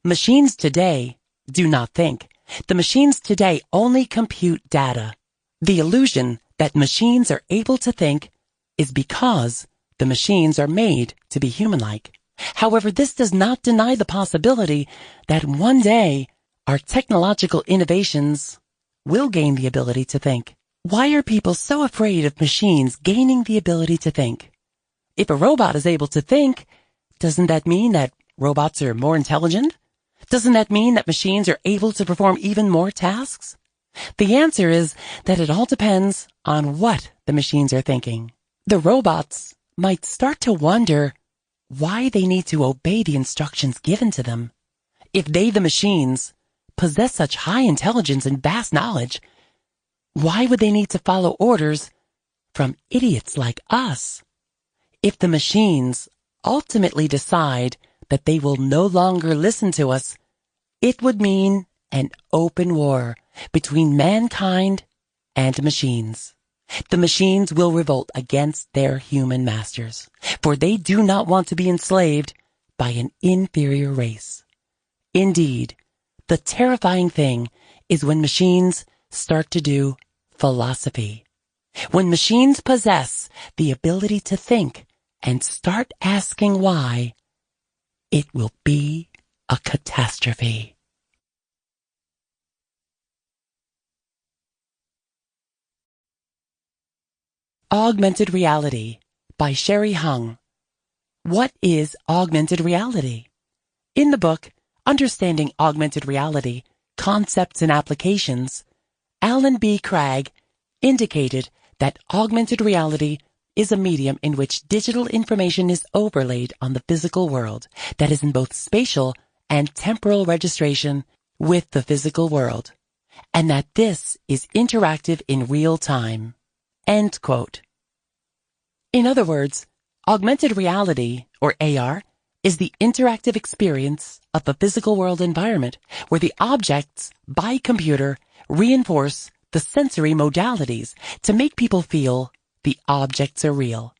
machines today do not think. The machines today only compute data. The illusion that machines are able to think is because the machines are made to be human-like. However, this does not deny the possibility that one day our technological innovations will gain the ability to think. Why are people so afraid of machines gaining the ability to think? If a robot is able to think, doesn't that mean that robots are more intelligent? Doesn't that mean that machines are able to perform even more tasks? The answer is that it all depends on what the machines are thinking. The robots might start to wonder why they need to obey the instructions given to them. If they, the machines, possess such high intelligence and vast knowledge, why would they need to follow orders from idiots like us? If the machines ultimately decide that they will no longer listen to us, it would mean an open war between mankind and machines. The machines will revolt against their human masters, for they do not want to be enslaved by an inferior race. Indeed, the terrifying thing is when machines start to do philosophy. When machines possess the ability to think and start asking why, it will be a catastrophe. Augmented Reality by Sherry Hung. What is augmented reality? In the book, Understanding Augmented Reality, Concepts and Applications, Alan B. Cragg indicated that augmented reality is a medium in which digital information is overlaid on the physical world that is in both spatial and temporal registration with the physical world, and that this is interactive in real time. End quote. In other words, augmented reality, or AR, is the interactive experience of the physical world environment where the objects by computer reinforce the sensory modalities to make people feel the objects are real.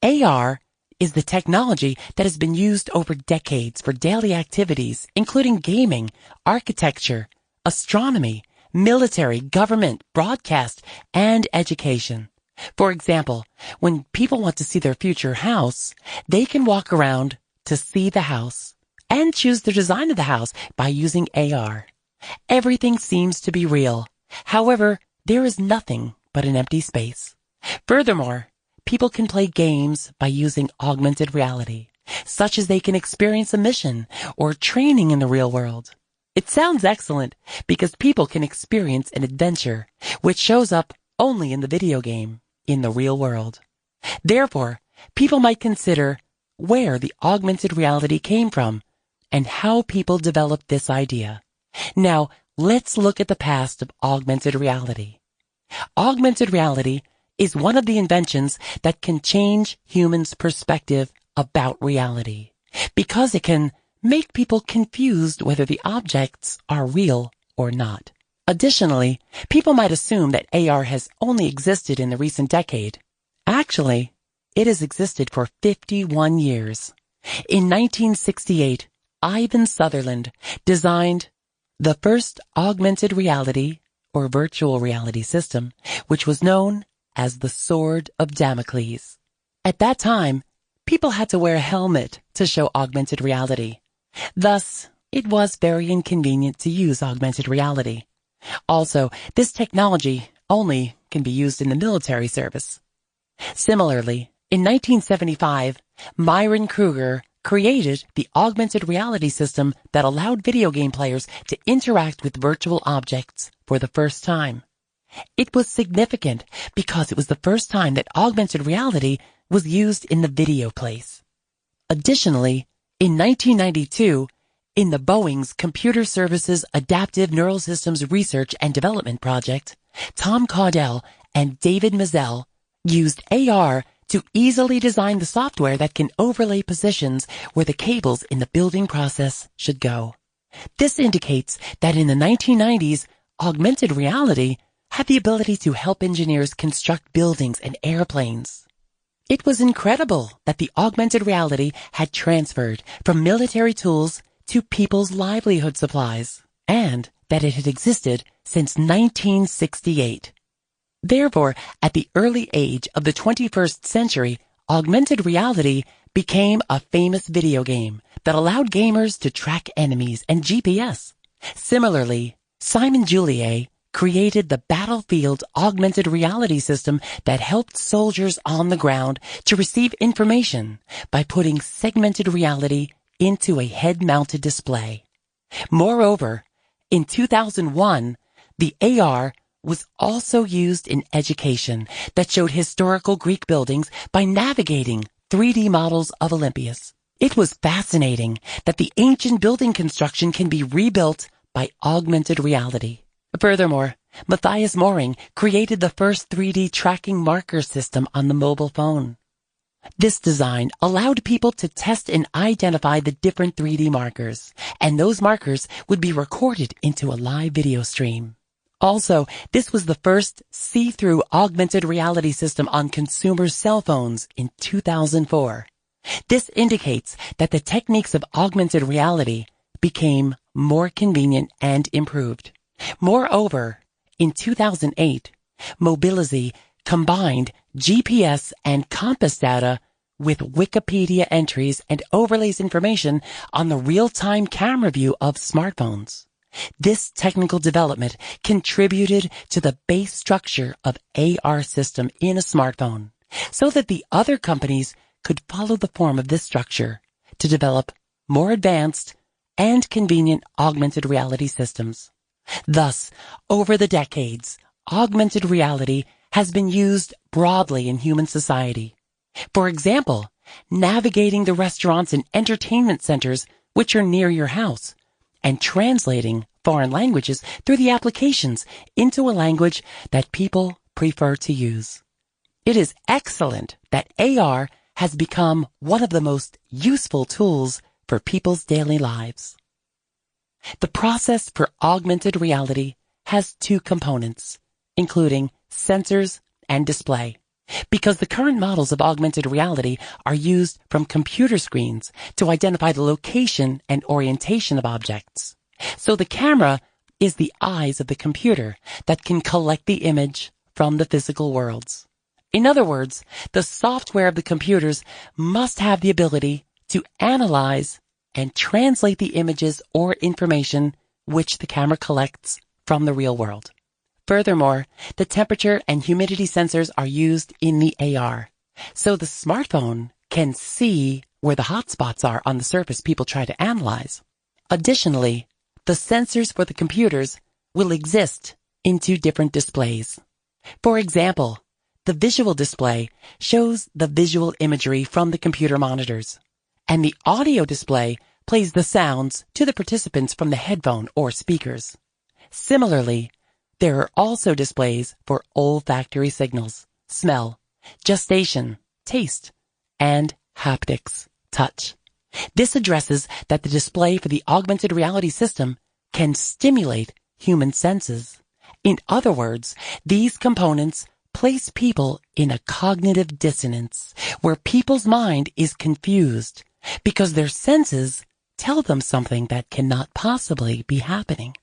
AR is the technology that has been used over decades for daily activities, including gaming, architecture, astronomy, military, government, broadcast, and education. For example, when people want to see their future house, they can walk around to see the house and choose the design of the house by using AR. Everything seems to be real. However, there is nothing but an empty space. Furthermore, people can play games by using augmented reality, such as they can experience a mission or training in the real world. It sounds excellent because people can experience an adventure which shows up only in the video game, in the real world. Therefore, people might consider where the augmented reality came from and how people developed this idea. Now, let's look at the past of augmented reality. Augmented reality is one of the inventions that can change humans' perspective about reality because it can make people confused whether the objects are real or not. Additionally, people might assume that AR has only existed in the recent decade. Actually, it has existed for 51 years. In 1968, Ivan Sutherland designed the first augmented reality or virtual reality system, which was known as the Sword of Damocles. At that time, people had to wear a helmet to show augmented reality. Thus, it was very inconvenient to use augmented reality. Also, this technology only can be used in the military service. Similarly, in 1975, Myron Kruger created the augmented reality system that allowed video game players to interact with virtual objects for the first time. It was significant because it was the first time that augmented reality was used in the video place. Additionally, in 1992, in the Boeing's Computer Services Adaptive Neural Systems Research and Development Project, Tom Caudell and David Mazel used AR to easily design the software that can overlay positions where the cables in the building process should go. This indicates that in the 1990s, augmented reality had the ability to help engineers construct buildings and airplanes. It was incredible that the augmented reality had transferred from military tools to people's livelihood supplies, and that it had existed since 1968. Therefore, at the early age of the 21st century, augmented reality became a famous video game that allowed gamers to track enemies and GPS. Similarly, Simon Julier created the Battlefield augmented reality system that helped soldiers on the ground to receive information by putting segmented reality into a head-mounted display. Moreover, in 2001, the AR was also used in education that showed historical Greek buildings by navigating 3D models of Olympias. It was fascinating that the ancient building construction can be rebuilt by augmented reality. Furthermore, Matthias Moring created the first 3D tracking marker system on the mobile phone. This design allowed people to test and identify the different 3D markers, and those markers would be recorded into a live video stream. Also, this was the first see-through augmented reality system on consumer cell phones in 2004. This indicates that the techniques of augmented reality became more convenient and improved. Moreover, in 2008, Mobilizy combined GPS and compass data with Wikipedia entries and overlays information on the real-time camera view of smartphones. This technical development contributed to the base structure of AR system in a smartphone, so that the other companies could follow the form of this structure to develop more advanced and convenient augmented reality systems. Thus, over the decades, augmented reality has been used broadly in human society. For example, navigating the restaurants and entertainment centers which are near your house, and translating foreign languages through the applications into a language that people prefer to use. It is excellent that AR has become one of the most useful tools for people's daily lives. The process for augmented reality has two components, including sensors and display, because the current models of augmented reality are used from computer screens to identify the location and orientation of objects. So the camera is the eyes of the computer that can collect the image from the physical worlds. In other words, the software of the computers must have the ability to analyze and translate the images or information which the camera collects from the real world. Furthermore, the temperature and humidity sensors are used in the AR, so the smartphone can see where the hot spots are on the surface people try to analyze. Additionally, the sensors for the computers will exist in two different displays. For example, the visual display shows the visual imagery from the computer monitors, and the audio display plays the sounds to the participants from the headphone or speakers. Similarly, there are also displays for olfactory signals, smell, gestation, taste, and haptics, touch. This addresses that the display for the augmented reality system can stimulate human senses. In other words, these components place people in a cognitive dissonance where people's mind is confused because their senses tell them something that cannot possibly be happening.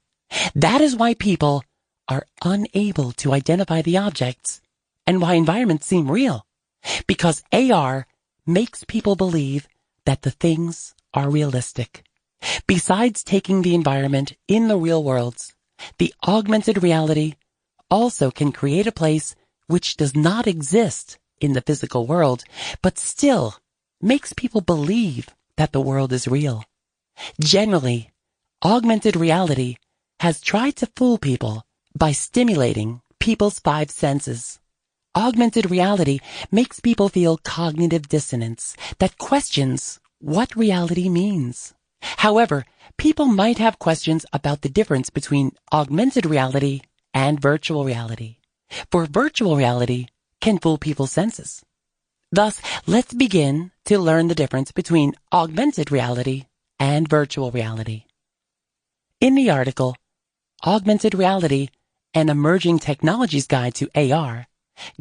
That is why people are unable to identify the objects and why environments seem real, because AR makes people believe that the things are realistic. Besides taking the environment in the real worlds, the augmented reality also can create a place which does not exist in the physical world, but still makes people believe that the world is real. Generally, augmented reality has tried to fool people by stimulating people's five senses. Augmented reality makes people feel cognitive dissonance that questions what reality means. However, people might have questions about the difference between augmented reality and virtual reality, for virtual reality can fool people's senses. Thus, let's begin to learn the difference between augmented reality and virtual reality. In the article, Augmented Reality, an Emerging Technologies Guide to AR,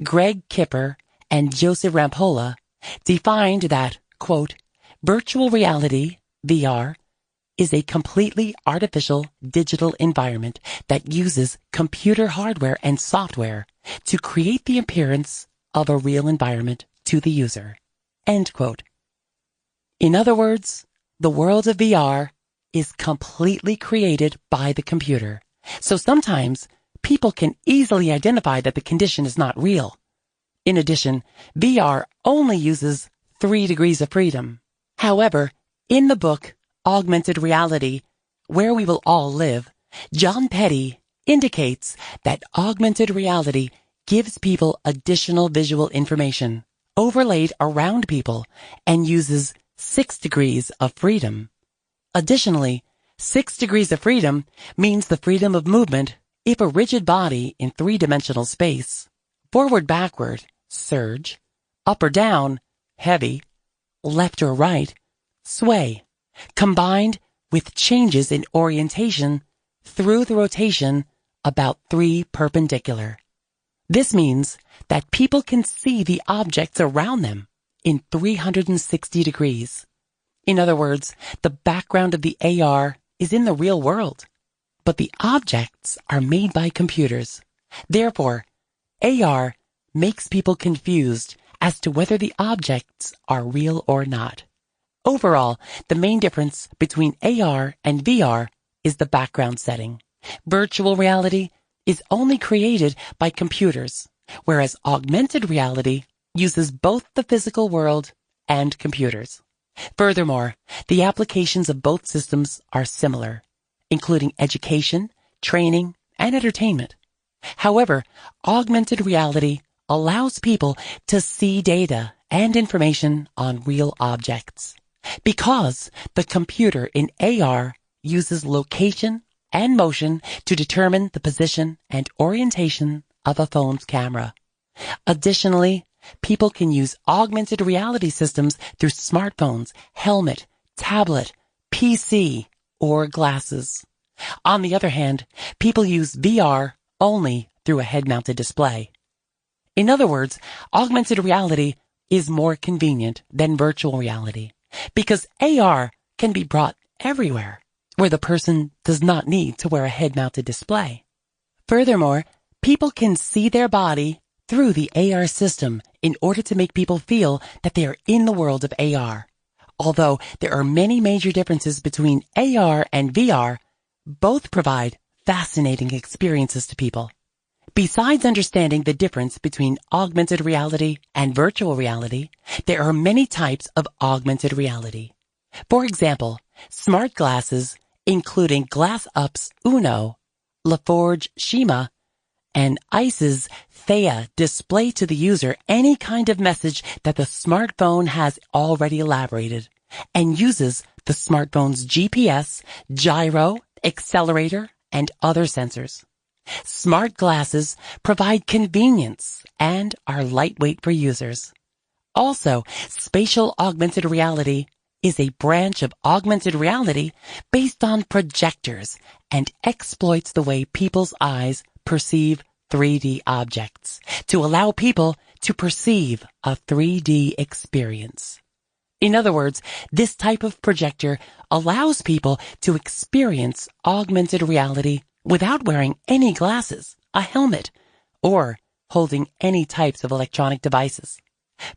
Greg Kipper and Joseph Rampolla defined that, quote, virtual reality, VR, is a completely artificial digital environment that uses computer hardware and software to create the appearance of a real environment to the user, end quote. In other words, the world of VR is completely created by the computer, so sometimes people can easily identify that the condition is not real. In addition, VR only uses 3 degrees of freedom. However, in the book Augmented Reality, Where We Will All Live, John Petty indicates that augmented reality gives people additional visual information overlaid around people and uses 6 degrees of freedom. Additionally, 6 degrees of freedom means the freedom of movement if a rigid body in 3-dimensional space, forward-backward, surge, up or down, heavy, left or right, sway, combined with changes in orientation through the rotation about 3 perpendicular. This means that people can see the objects around them in 360 degrees. In other words, the background of the AR is in the real world, but the objects are made by computers. Therefore, AR makes people confused as to whether the objects are real or not. Overall, the main difference between AR and VR is the background setting. Virtual reality is only created by computers, whereas augmented reality uses both the physical world and computers. Furthermore, the applications of both systems are similar, including education, training, and entertainment. However, augmented reality allows people to see data and information on real objects. Because the computer in AR uses location and motion to determine the position and orientation of a phone's camera. Additionally, people can use augmented reality systems through smartphones, helmet, tablet, PC, or glasses. On the other hand, people use VR only through a head-mounted display. In other words, augmented reality is more convenient than virtual reality because AR can be brought everywhere where the person does not need to wear a head-mounted display. Furthermore, people can see their body through the AR system in order to make people feel that they are in the world of AR. Although there are many major differences between AR and VR, Both provide fascinating experiences to people. Besides understanding the difference between augmented reality and virtual reality, there are many types of augmented reality. For example, smart glasses, including GlassUp's Uno, LaForge Shima, and ICE's Thea, display to the user any kind of message that the smartphone has already elaborated and uses the smartphone's GPS, gyro, accelerator, and other sensors. Smart glasses provide convenience and are lightweight for users. Also, spatial augmented reality is a branch of augmented reality based on projectors and exploits the way people's eyes perceive 3D objects to allow people to perceive a 3D experience. In other words, this type of projector allows people to experience augmented reality without wearing any glasses, a helmet, or holding any types of electronic devices.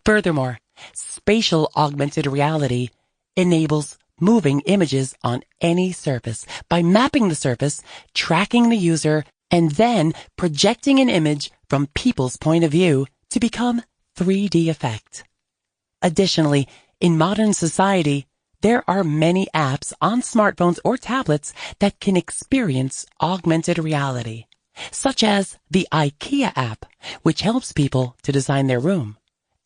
Furthermore, spatial augmented reality enables moving images on any surface by mapping the surface, tracking the user, and then projecting an image from people's point of view to become 3D effect. Additionally, in modern society, there are many apps on smartphones or tablets that can experience augmented reality, such as the IKEA app, which helps people to design their room,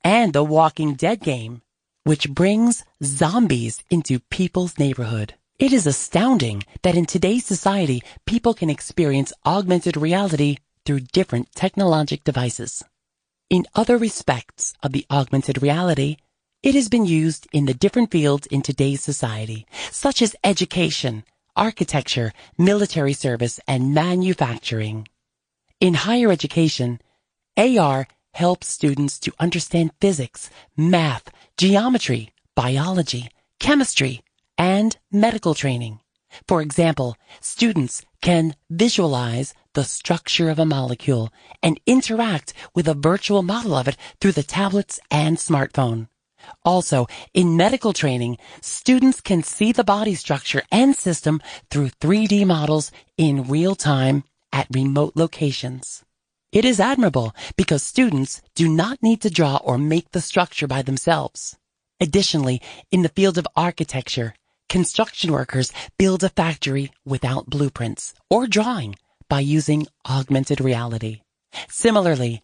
and the Walking Dead game, which brings zombies into people's neighborhood. It is astounding that in today's society, people can experience augmented reality through different technologic devices. In other respects of the augmented reality, it has been used in the different fields in today's society, such as education, architecture, military service, and manufacturing. In higher education, AR helps students to understand physics, math, geometry, biology, chemistry, and medical training. For example, students can visualize the structure of a molecule and interact with a virtual model of it through the tablets and smartphone. Also, in medical training, students can see the body structure and system through 3D models in real time at remote locations. It is admirable because students do not need to draw or make the structure by themselves. Additionally, in the field of architecture, construction workers build a factory without blueprints or drawing by using augmented reality. Similarly,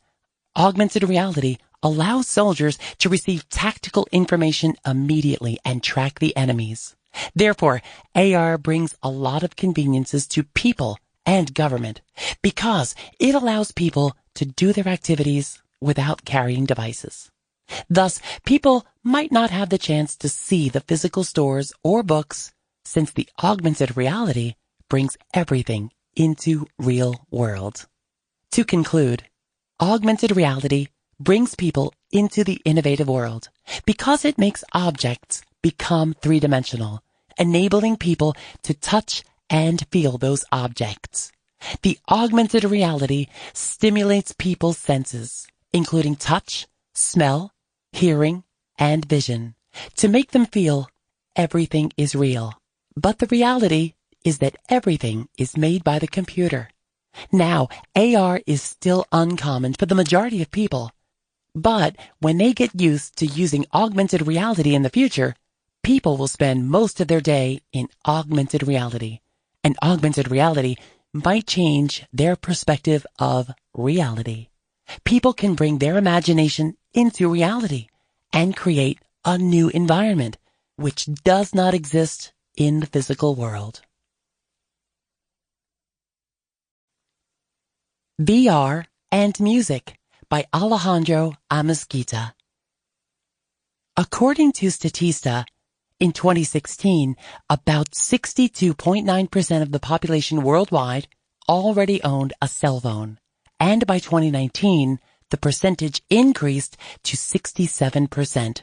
augmented reality allows soldiers to receive tactical information immediately and track the enemies. Therefore, AR brings a lot of conveniences to people and government because it allows people to do their activities without carrying devices. Thus, people might not have the chance to see the physical stores or books since the augmented reality brings everything into real world. To conclude, augmented reality brings people into the innovative world because it makes objects become three-dimensional, enabling people to touch and feel those objects. The augmented reality stimulates people's senses, including touch, smell, hearing, and vision, to make them feel everything is real. But the reality is that everything is made by the computer. Now, AR is still uncommon for the majority of people. But when they get used to using augmented reality in the future, people will spend most of their day in augmented reality. And augmented reality might change their perspective of reality. People can bring their imagination into reality and create a new environment which does not exist in the physical world. VR and Music by Alejandro Amezquita. According to Statista, in 2016, about 62.9% of the population worldwide already owned a cell phone, and by 2019, the percentage increased to 67%.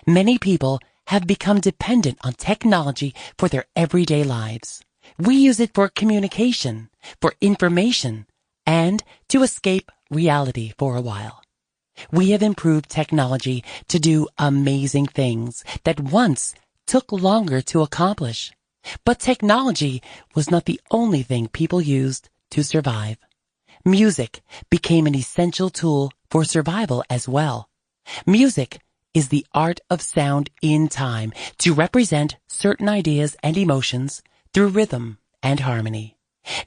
Many people have become dependent on technology for their everyday lives. We use it for communication, for information, and to escape reality for a while. We have improved technology to do amazing things that once took longer to accomplish. But technology was not the only thing people used to survive. Music became an essential tool for survival as well. Music is the art of sound in time to represent certain ideas and emotions through rhythm and harmony.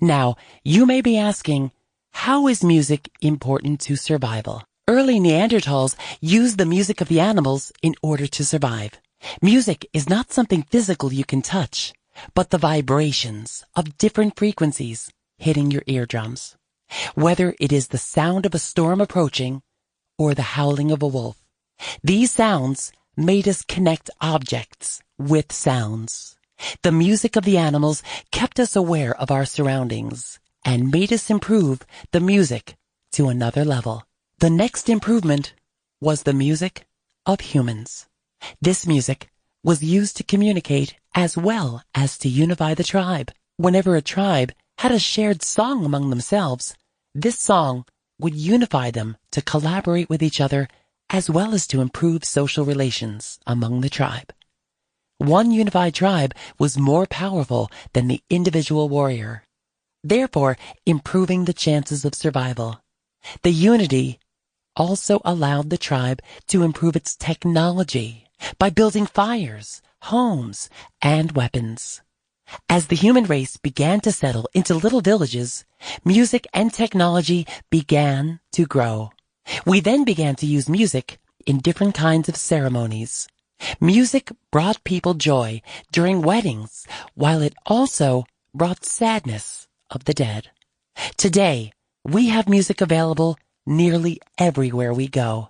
Now, you may be asking, how is music important to survival? Early Neanderthals used the music of the animals in order to survive. Music is not something physical you can touch, but the vibrations of different frequencies hitting your eardrums. Whether it is the sound of a storm approaching or the howling of a wolf, these sounds made us connect objects with sounds. The music of the animals kept us aware of our surroundings and made us improve the music to another level. The next improvement was the music of humans. This music was used to communicate as well as to unify the tribe. Whenever a tribe had a shared song among themselves, this song would unify them to collaborate with each other as well as to improve social relations among the tribe. One unified tribe was more powerful than the individual warrior, therefore improving the chances of survival. The unity also allowed the tribe to improve its technology by building fires, homes, and weapons. As the human race began to settle into little villages, music and technology began to grow. We then began to use music in different kinds of ceremonies. Music brought people joy during weddings, while it also brought sadness of the dead. Today, we have music available nearly everywhere we go.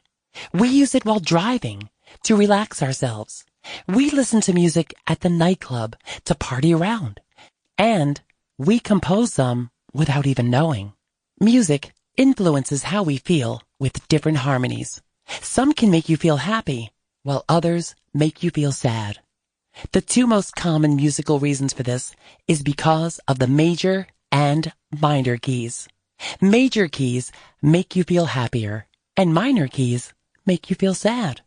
We use it while driving to relax ourselves. We listen to music at the nightclub to party around. And we compose them without even knowing. Music influences how we feel with different harmonies. Some can make you feel happy, while others make you feel sad. The two most common musical reasons for this is because of the major and minor keys. Major keys make you feel happier, and minor keys make you feel sad.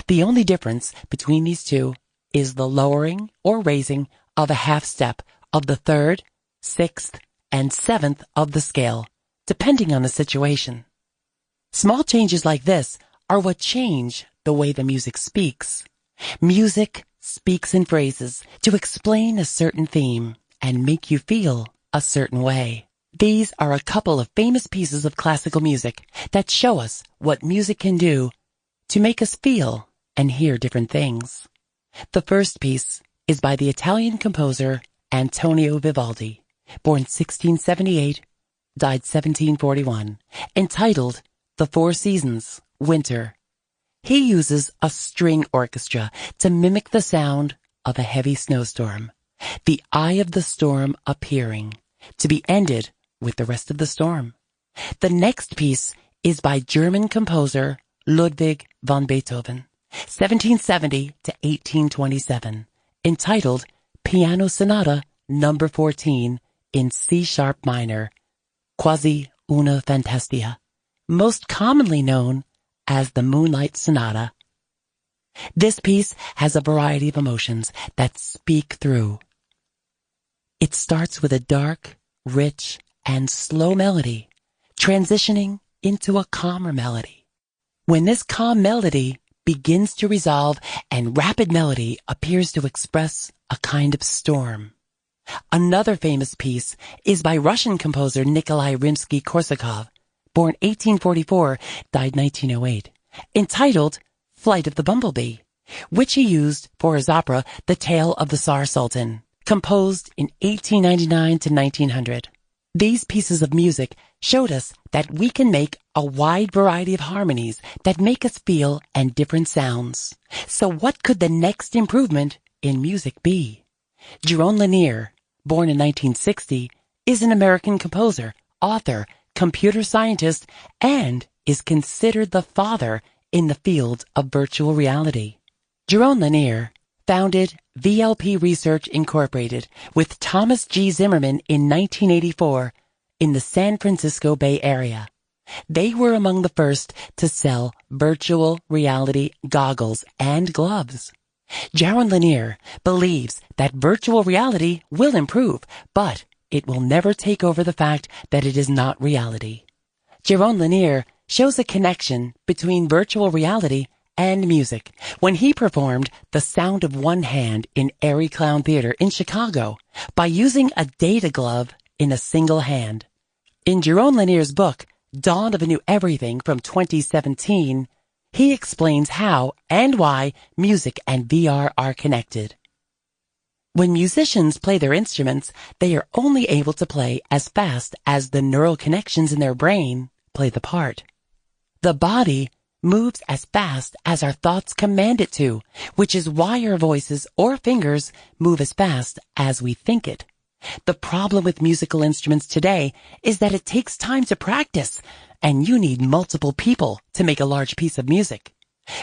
The only difference between these two is the lowering or raising of a half step of the third, sixth, and seventh of the scale, depending on the situation. Small changes like this are what change the way the music speaks. Music speaks in phrases to explain a certain theme and make you feel a certain way. These are a couple of famous pieces of classical music that show us what music can do to make us feel and hear different things. The first piece is by the Italian composer Antonio Vivaldi, born 1678, died 1741, entitled The Four Seasons, Winter. He uses a string orchestra to mimic the sound of a heavy snowstorm, the eye of the storm appearing, to be ended with the rest of the storm. The next piece is by German composer Ludwig van Beethoven, 1770 to 1827, entitled Piano Sonata No. 14 in C-sharp minor, quasi una fantasia, most commonly known as the Moonlight Sonata. This piece has a variety of emotions that speak through. It starts with a dark, rich, and slow melody, transitioning into a calmer melody. When this calm melody begins to resolve and rapid melody appears to express a kind of storm. Another famous piece is by Russian composer Nikolai Rimsky-Korsakov, born 1844, died 1908, entitled Flight of the Bumblebee, which he used for his opera The Tale of the Tsar Sultan, composed in 1899 to 1900. These pieces of music showed us that we can make a wide variety of harmonies that make us feel and different sounds. So what could the next improvement in music be? Jaron Lanier, born in 1960, is an American composer, author, computer scientist, and is considered the father in the field of virtual reality. Jaron Lanier founded VLP Research Incorporated with Thomas G. Zimmerman in 1984 in the San Francisco Bay Area. They were among the first to sell virtual reality goggles and gloves. Jaron Lanier believes that virtual reality will improve, but it will never take over the fact that it is not reality. Jaron Lanier shows a connection between virtual reality and music when he performed The Sound of One Hand in Airy Clown Theater in Chicago by using a data glove in a single hand. In Jaron Lanier's book, Dawn of a New Everything from 2017, he explains how and why music and VR are connected. When musicians play their instruments, they are only able to play as fast as the neural connections in their brain play the part. The body moves as fast as our thoughts command it to, which is why our voices or fingers move as fast as we think it. The problem with musical instruments today is that it takes time to practice, and you need multiple people to make a large piece of music.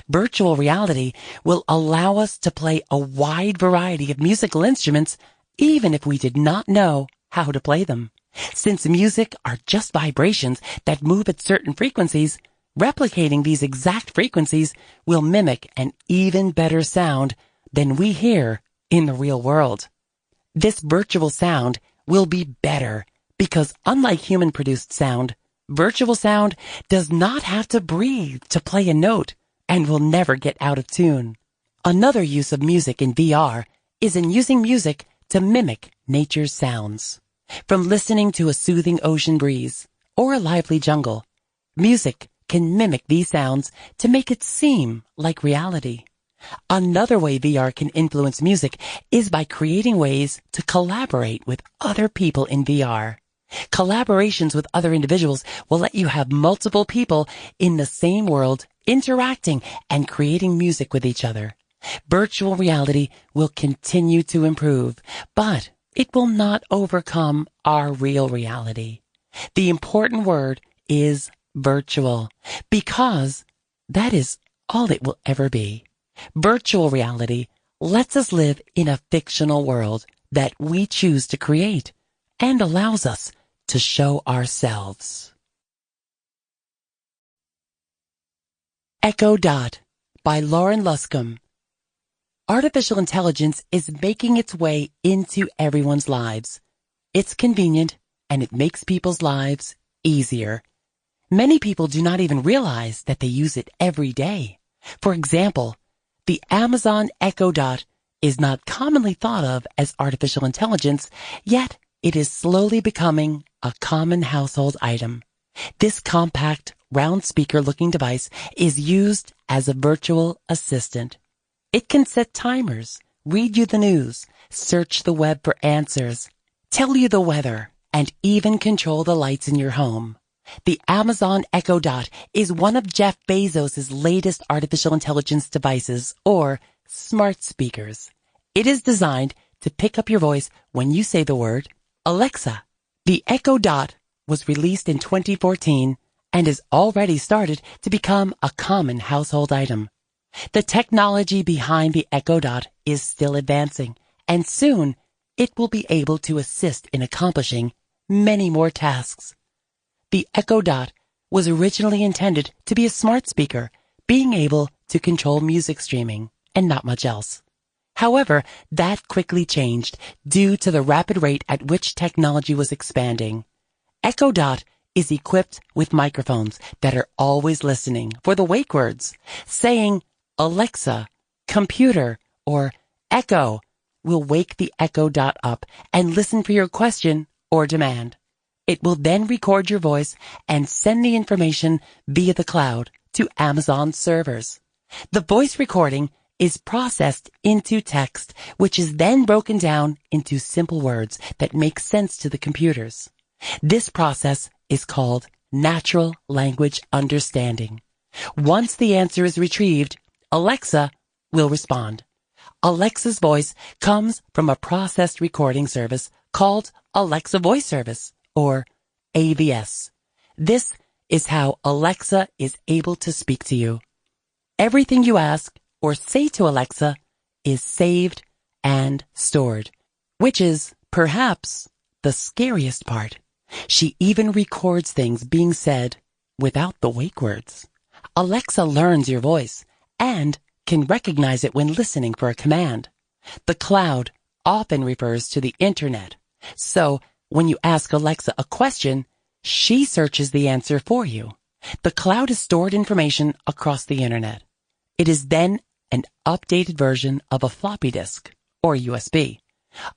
Virtual reality will allow us to play a wide variety of musical instruments, even if we did not know how to play them. Since music are just vibrations that move at certain frequencies, replicating these exact frequencies will mimic an even better sound than we hear in the real world. This virtual sound will be better because, unlike human-produced sound, virtual sound does not have to breathe to play a note and will never get out of tune. Another use of music in VR is in using music to mimic nature's sounds. From listening to a soothing ocean breeze or a lively jungle, music can mimic these sounds to make it seem like reality. Another way VR can influence music is by creating ways to collaborate with other people in VR. Collaborations with other individuals will let you have multiple people in the same world interacting and creating music with each other. Virtual reality will continue to improve, but it will not overcome our real reality. The important word is virtual, because that is all it will ever be. Virtual reality lets us live in a fictional world that we choose to create and allows us to show ourselves. Echo Dot by Lauren Luscombe. Artificial intelligence is making its way into everyone's lives. It's convenient and it makes people's lives easier. Many people do not even realize that they use it every day. For example, the Amazon Echo Dot is not commonly thought of as artificial intelligence, yet it is slowly becoming a common household item. This compact, round speaker-looking device is used as a virtual assistant. It can set timers, read you the news, search the web for answers, tell you the weather, and even control the lights in your home. The Amazon Echo Dot is one of Jeff Bezos' latest artificial intelligence devices, or smart speakers. It is designed to pick up your voice when you say the word Alexa. The Echo Dot was released in 2014 and has already started to become a common household item. The technology behind the Echo Dot is still advancing, and soon it will be able to assist in accomplishing many more tasks. The Echo Dot was originally intended to be a smart speaker, being able to control music streaming and not much else. However, that quickly changed due to the rapid rate at which technology was expanding. Echo Dot is equipped with microphones that are always listening for the wake words. Saying Alexa, computer, or Echo will wake the Echo Dot up and listen for your question or demand. It will then record your voice and send the information via the cloud to Amazon servers. The voice recording is processed into text, which is then broken down into simple words that make sense to the computers. This process is called natural language understanding. Once the answer is retrieved, Alexa will respond. Alexa's voice comes from a processed recording service called Alexa Voice Service, or AVS. This is how Alexa is able to speak to you. Everything you ask or say to Alexa is saved and stored, which is perhaps the scariest part. She even records things being said without the wake words. Alexa learns your voice and can recognize it when listening for a command. The cloud often refers to the internet. So when you ask Alexa a question, she searches the answer for you. The cloud is stored information across the internet. It is then an updated version of a floppy disk or USB.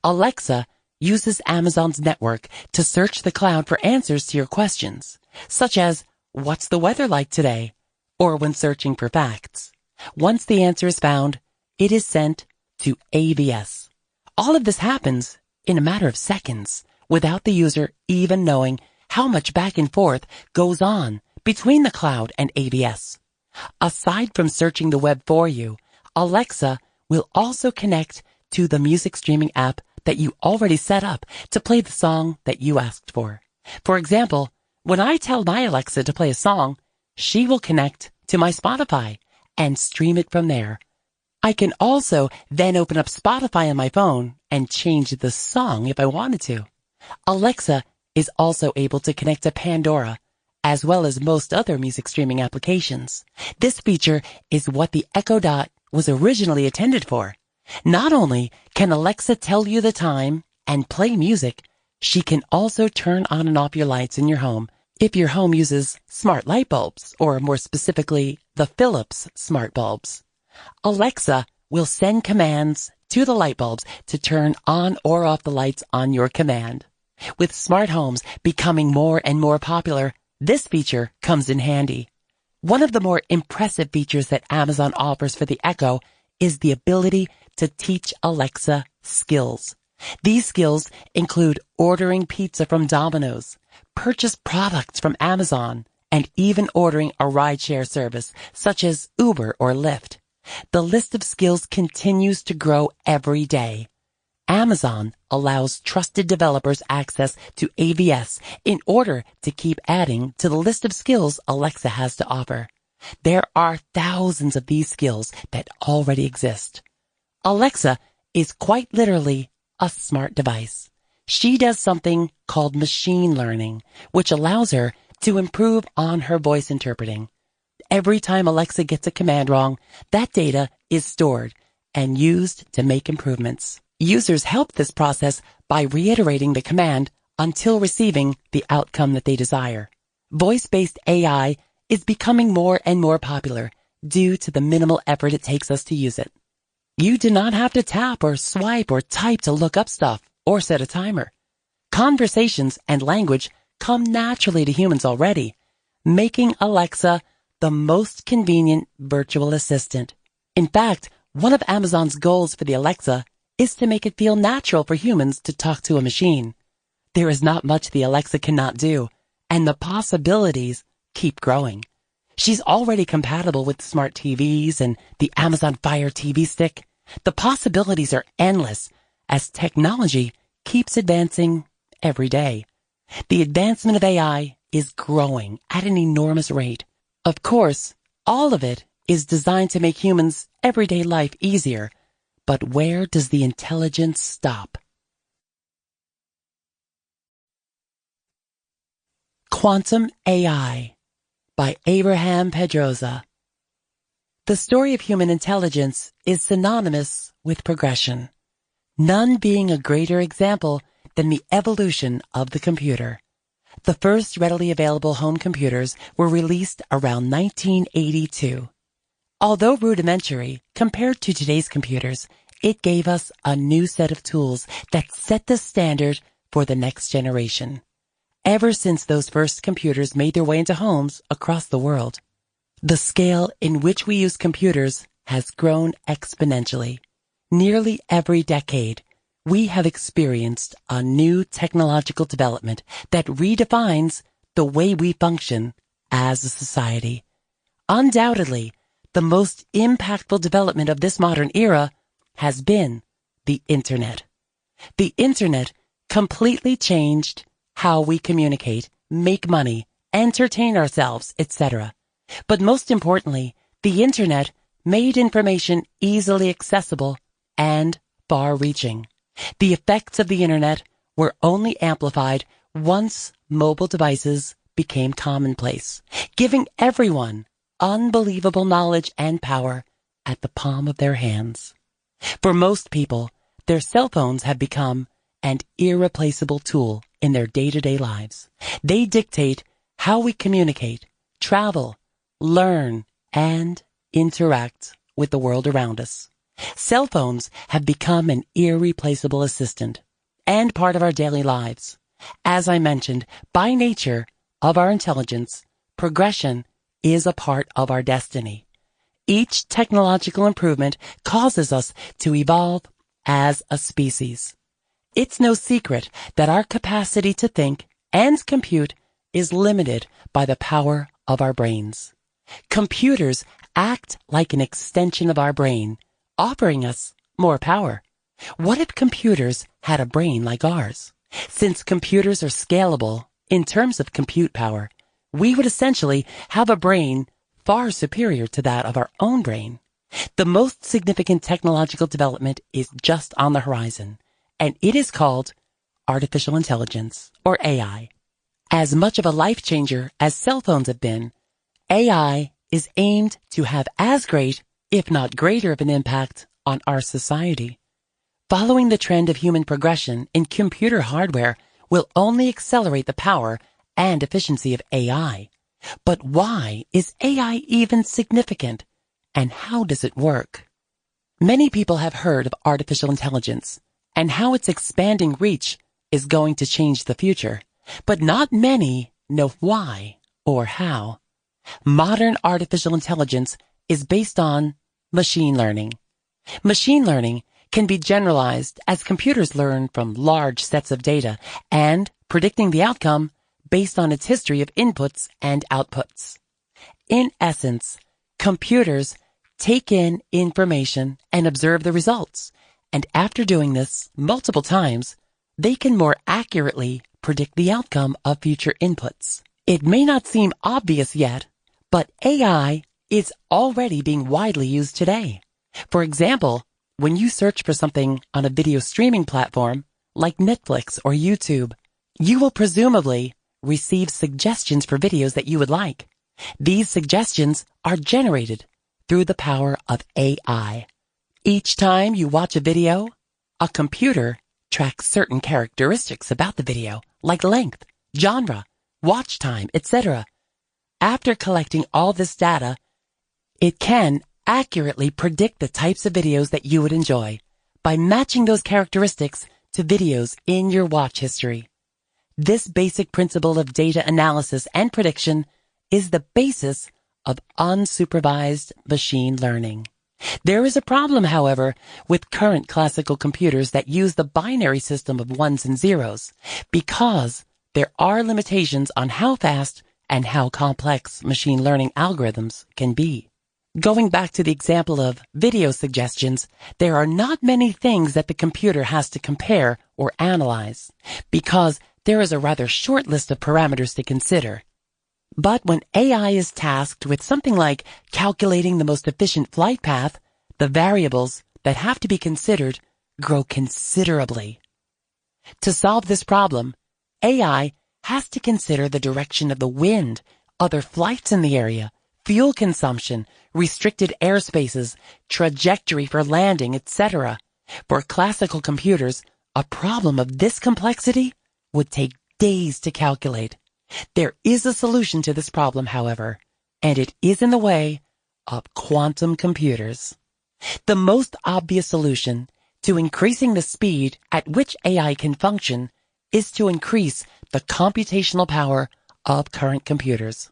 Alexa uses Amazon's network to search the cloud for answers to your questions, such as, "What's the weather like today?" or when searching for facts. Once the answer is found, it is sent to AVS. All of this happens in a matter of seconds, without the user even knowing how much back and forth goes on between the cloud and AVS. Aside from searching the web for you, Alexa will also connect to the music streaming app that you already set up to play the song that you asked for. For example, when I tell my Alexa to play a song, she will connect to my Spotify and stream it from there. I can also then open up Spotify on my phone and change the song if I wanted to. Alexa is also able to connect to Pandora, as well as most other music streaming applications. This feature is what the Echo Dot was originally intended for. Not only can Alexa tell you the time and play music, she can also turn on and off your lights in your home if your home uses smart light bulbs, or more specifically, the Philips smart bulbs. Alexa will send commands to the light bulbs to turn on or off the lights on your command. With smart homes becoming more and more popular, this feature comes in handy. One of the more impressive features that Amazon offers for the Echo is the ability to teach Alexa skills. These skills include ordering pizza from Domino's, purchase products from Amazon, and even ordering a rideshare service such as Uber or Lyft. The list of skills continues to grow every day. Amazon allows trusted developers access to AVS in order to keep adding to the list of skills Alexa has to offer. There are thousands of these skills that already exist. Alexa is quite literally a smart device. She does something called machine learning, which allows her to improve on her voice interpreting. Every time Alexa gets a command wrong, that data is stored and used to make improvements. Users help this process by reiterating the command until receiving the outcome that they desire. Voice-based AI is becoming more and more popular due to the minimal effort it takes us to use it. You do not have to tap or swipe or type to look up stuff or set a timer. Conversations and language come naturally to humans already, making Alexa the most convenient virtual assistant. In fact, one of Amazon's goals for the Alexa is to make it feel natural for humans to talk to a machine. There is not much the Alexa cannot do, and the possibilities keep growing. She's already compatible with smart TVs and the Amazon Fire TV stick. The possibilities are endless as technology keeps advancing every day. The advancement of AI is growing at an enormous rate. Of course, all of it is designed to make humans' everyday life easier. But where does the intelligence stop? Quantum AI by Abraham Pedroza. The story of human intelligence is synonymous with progression, none being a greater example than the evolution of the computer. The first readily available home computers were released around 1982. Although rudimentary compared to today's computers, it gave us a new set of tools that set the standard for the next generation. Ever since those first computers made their way into homes across the world, the scale in which we use computers has grown exponentially. Nearly every decade, we have experienced a new technological development that redefines the way we function as a society. Undoubtedly, the most impactful development of this modern era has been the Internet. The Internet completely changed how we communicate, make money, entertain ourselves, etc. But most importantly, the Internet made information easily accessible and far-reaching. The effects of the Internet were only amplified once mobile devices became commonplace, giving everyone unbelievable knowledge and power at the palm of their hands. For most people, their cell phones have become an irreplaceable tool in their day-to-day lives. They dictate how we communicate, travel, learn, and interact with the world around us. Cell phones have become an irreplaceable assistant and part of our daily lives. As I mentioned, by nature of our intelligence, progression is a part of our destiny. Each technological improvement causes us to evolve as a species. It's no secret that our capacity to think and compute is limited by the power of our brains. Computers act like an extension of our brain, offering us more power. What if computers had a brain like ours? Since computers are scalable in terms of compute power, we would essentially have a brain far superior to that of our own brain. The most significant technological development is just on the horizon, and it is called artificial intelligence, or AI. As much of a life changer as cell phones have been, AI is aimed to have as great, if not greater, of an impact on our society. Following the trend of human progression in computer hardware will only accelerate the power and efficiency of AI. But why is AI even significant, and how does it work? Many people have heard of artificial intelligence and how its expanding reach is going to change the future, but not many know why or how. Modern artificial intelligence is based on machine learning. Machine learning can be generalized as computers learn from large sets of data and predicting the outcome based on its history of inputs and outputs. In essence, computers take in information and observe the results, and after doing this multiple times, they can more accurately predict the outcome of future inputs. It may not seem obvious yet, but AI is already being widely used today. For example, when you search for something on a video streaming platform like Netflix or YouTube, you will presumably receive suggestions for videos that you would like. These suggestions are generated through the power of AI. Each time you watch a video, a computer tracks certain characteristics about the video, like length, genre, watch time, etc. After collecting all this data, it can accurately predict the types of videos that you would enjoy by matching those characteristics to videos in your watch history. This basic principle of data analysis and prediction is the basis of unsupervised machine learning. There is a problem, however, with current classical computers that use the binary system of ones and zeros, because there are limitations on how fast and how complex machine learning algorithms can be. Going back to the example of video suggestions, there are not many things that the computer has to compare or analyze, because there is a rather short list of parameters to consider. But when AI is tasked with something like calculating the most efficient flight path, the variables that have to be considered grow considerably. To solve this problem, AI has to consider the direction of the wind, other flights in the area, fuel consumption, restricted airspaces, trajectory for landing, etc. For classical computers, a problem of this complexity would take days to calculate. There is a solution to this problem, however, and it is in the way of quantum computers. The most obvious solution to increasing the speed at which AI can function is to increase the computational power of current computers.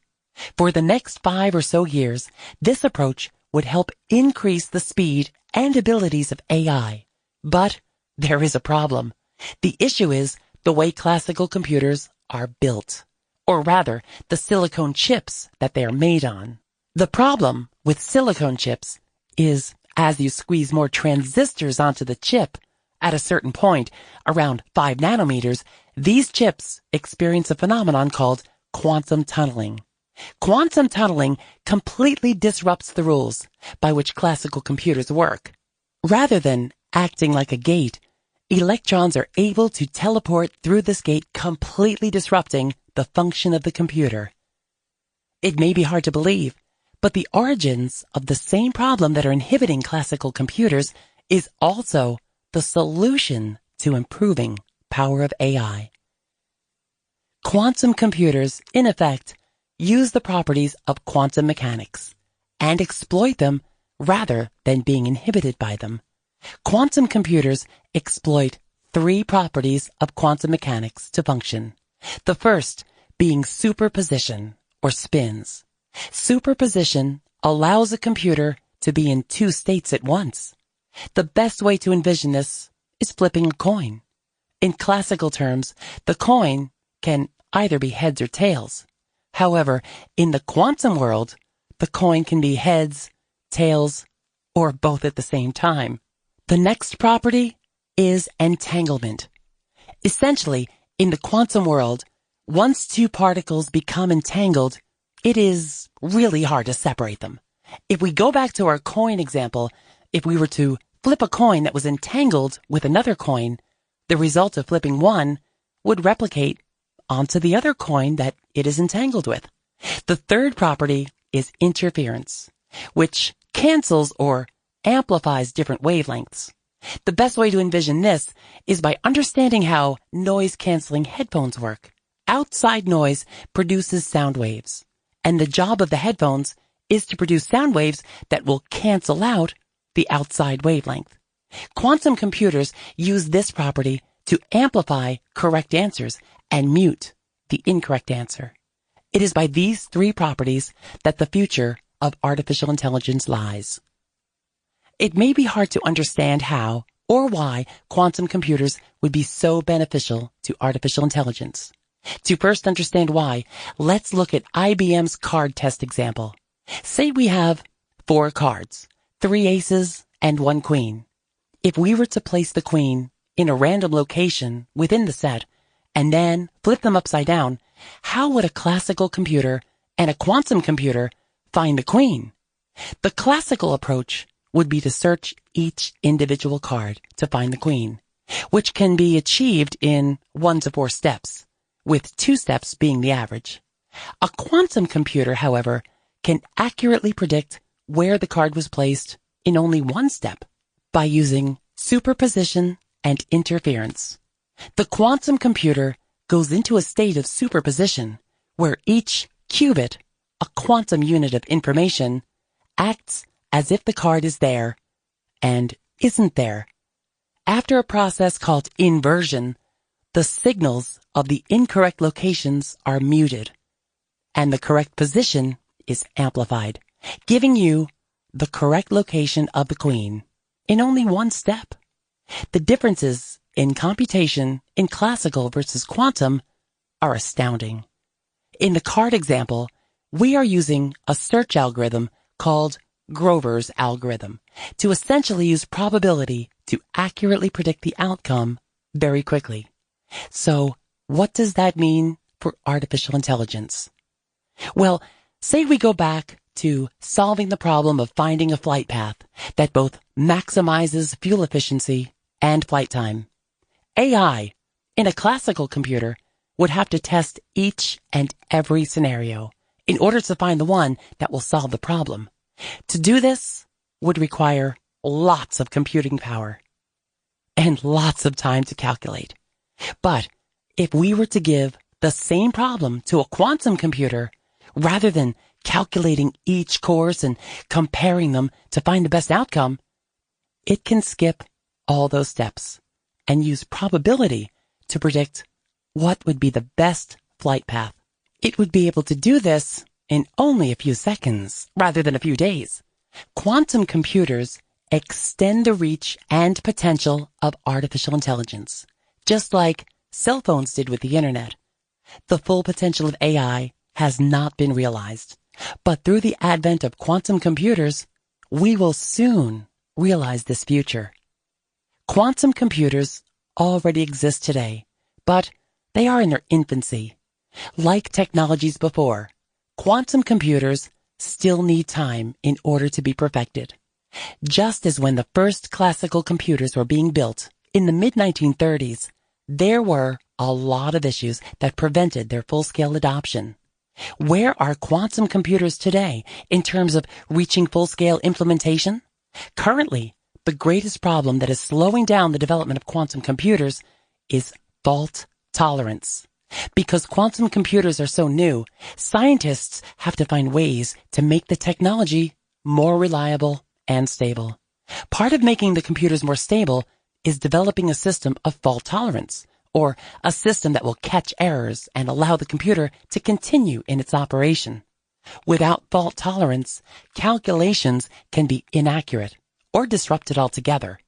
For the next 5 or so years, this approach would help increase the speed and abilities of AI. But there is a problem. The issue is the way classical computers are built, or rather, the silicon chips that they are made on. The problem with silicon chips is, as you squeeze more transistors onto the chip, at a certain point, around 5 nanometers, these chips experience a phenomenon called quantum tunneling. Quantum tunneling completely disrupts the rules by which classical computers work. Rather than acting like a gate, electrons are able to teleport through this gate, completely disrupting the function of the computer. It may be hard to believe, But the origins of the same problem that are inhibiting classical computers is also the solution to improving power of AI. Quantum computers, in effect, use the properties of quantum mechanics and exploit them rather than being inhibited by them. Quantum computers exploit three properties of quantum mechanics to function. The first being superposition, or spins. Superposition allows a computer to be in two states at once. The best way to envision this is flipping a coin. In classical terms, the coin can either be heads or tails. However, in the quantum world, the coin can be heads, tails, or both at the same time. The next property is entanglement. Essentially, in the quantum world, once two particles become entangled, it is really hard to separate them. If we go back to our coin example, if we were to flip a coin that was entangled with another coin, the result of flipping one would replicate onto the other coin that it is entangled with. The third property is interference, which cancels or amplifies different wavelengths. The best way to envision this is by understanding how noise-canceling headphones work. Outside noise produces sound waves, and the job of the headphones is to produce sound waves that will cancel out the outside wavelength. Quantum computers use this property to amplify correct answers and mute the incorrect answer. It is by these three properties that the future of artificial intelligence lies. It may be hard to understand how or why quantum computers would be so beneficial to artificial intelligence. To first understand why, let's look at IBM's card test example. Say we have 4 cards, 3 aces and 1 queen. If we were to place the queen in a random location within the set and then flip them upside down, how would a classical computer and a quantum computer find the queen? The classical approach would be to search each individual card to find the queen, which can be achieved in 1 to 4 steps, with 2 steps being the average. A quantum computer, however, can accurately predict where the card was placed in only 1 step by using superposition and interference. The quantum computer goes into a state of superposition where each qubit, a quantum unit of information, acts as if the card is there and isn't there. After a process called inversion, the signals of the incorrect locations are muted and the correct position is amplified, giving you the correct location of the queen in only 1 step. The differences in computation in classical versus quantum are astounding. In the card example, we are using a search algorithm called Grover's algorithm to essentially use probability to accurately predict the outcome very quickly. So, what does that mean for artificial intelligence? Well, say we go back to solving the problem of finding a flight path that both maximizes fuel efficiency and flight time. AI, in a classical computer, would have to test each and every scenario in order to find the one that will solve the problem. To do this would require lots of computing power and lots of time to calculate. But if we were to give the same problem to a quantum computer, rather than calculating each course and comparing them to find the best outcome, it can skip all those steps and use probability to predict what would be the best flight path. It would be able to do this in only a few seconds rather than a few days. Quantum computers extend the reach and potential of artificial intelligence, just like cell phones did with the internet. The full potential of AI has not been realized, but through the advent of quantum computers, we will soon realize this future. Quantum computers already exist today, but they are in their infancy. Like technologies before, quantum computers still need time in order to be perfected. Just as when the first classical computers were being built in the mid-1930s, there were a lot of issues that prevented their full-scale adoption. Where are quantum computers today in terms of reaching full-scale implementation? Currently, the greatest problem that is slowing down the development of quantum computers is fault tolerance. Because quantum computers are so new, scientists have to find ways to make the technology more reliable and stable. Part of making the computers more stable is developing a system of fault tolerance, or a system that will catch errors and allow the computer to continue in its operation. Without fault tolerance, calculations can be inaccurate or disrupted altogether.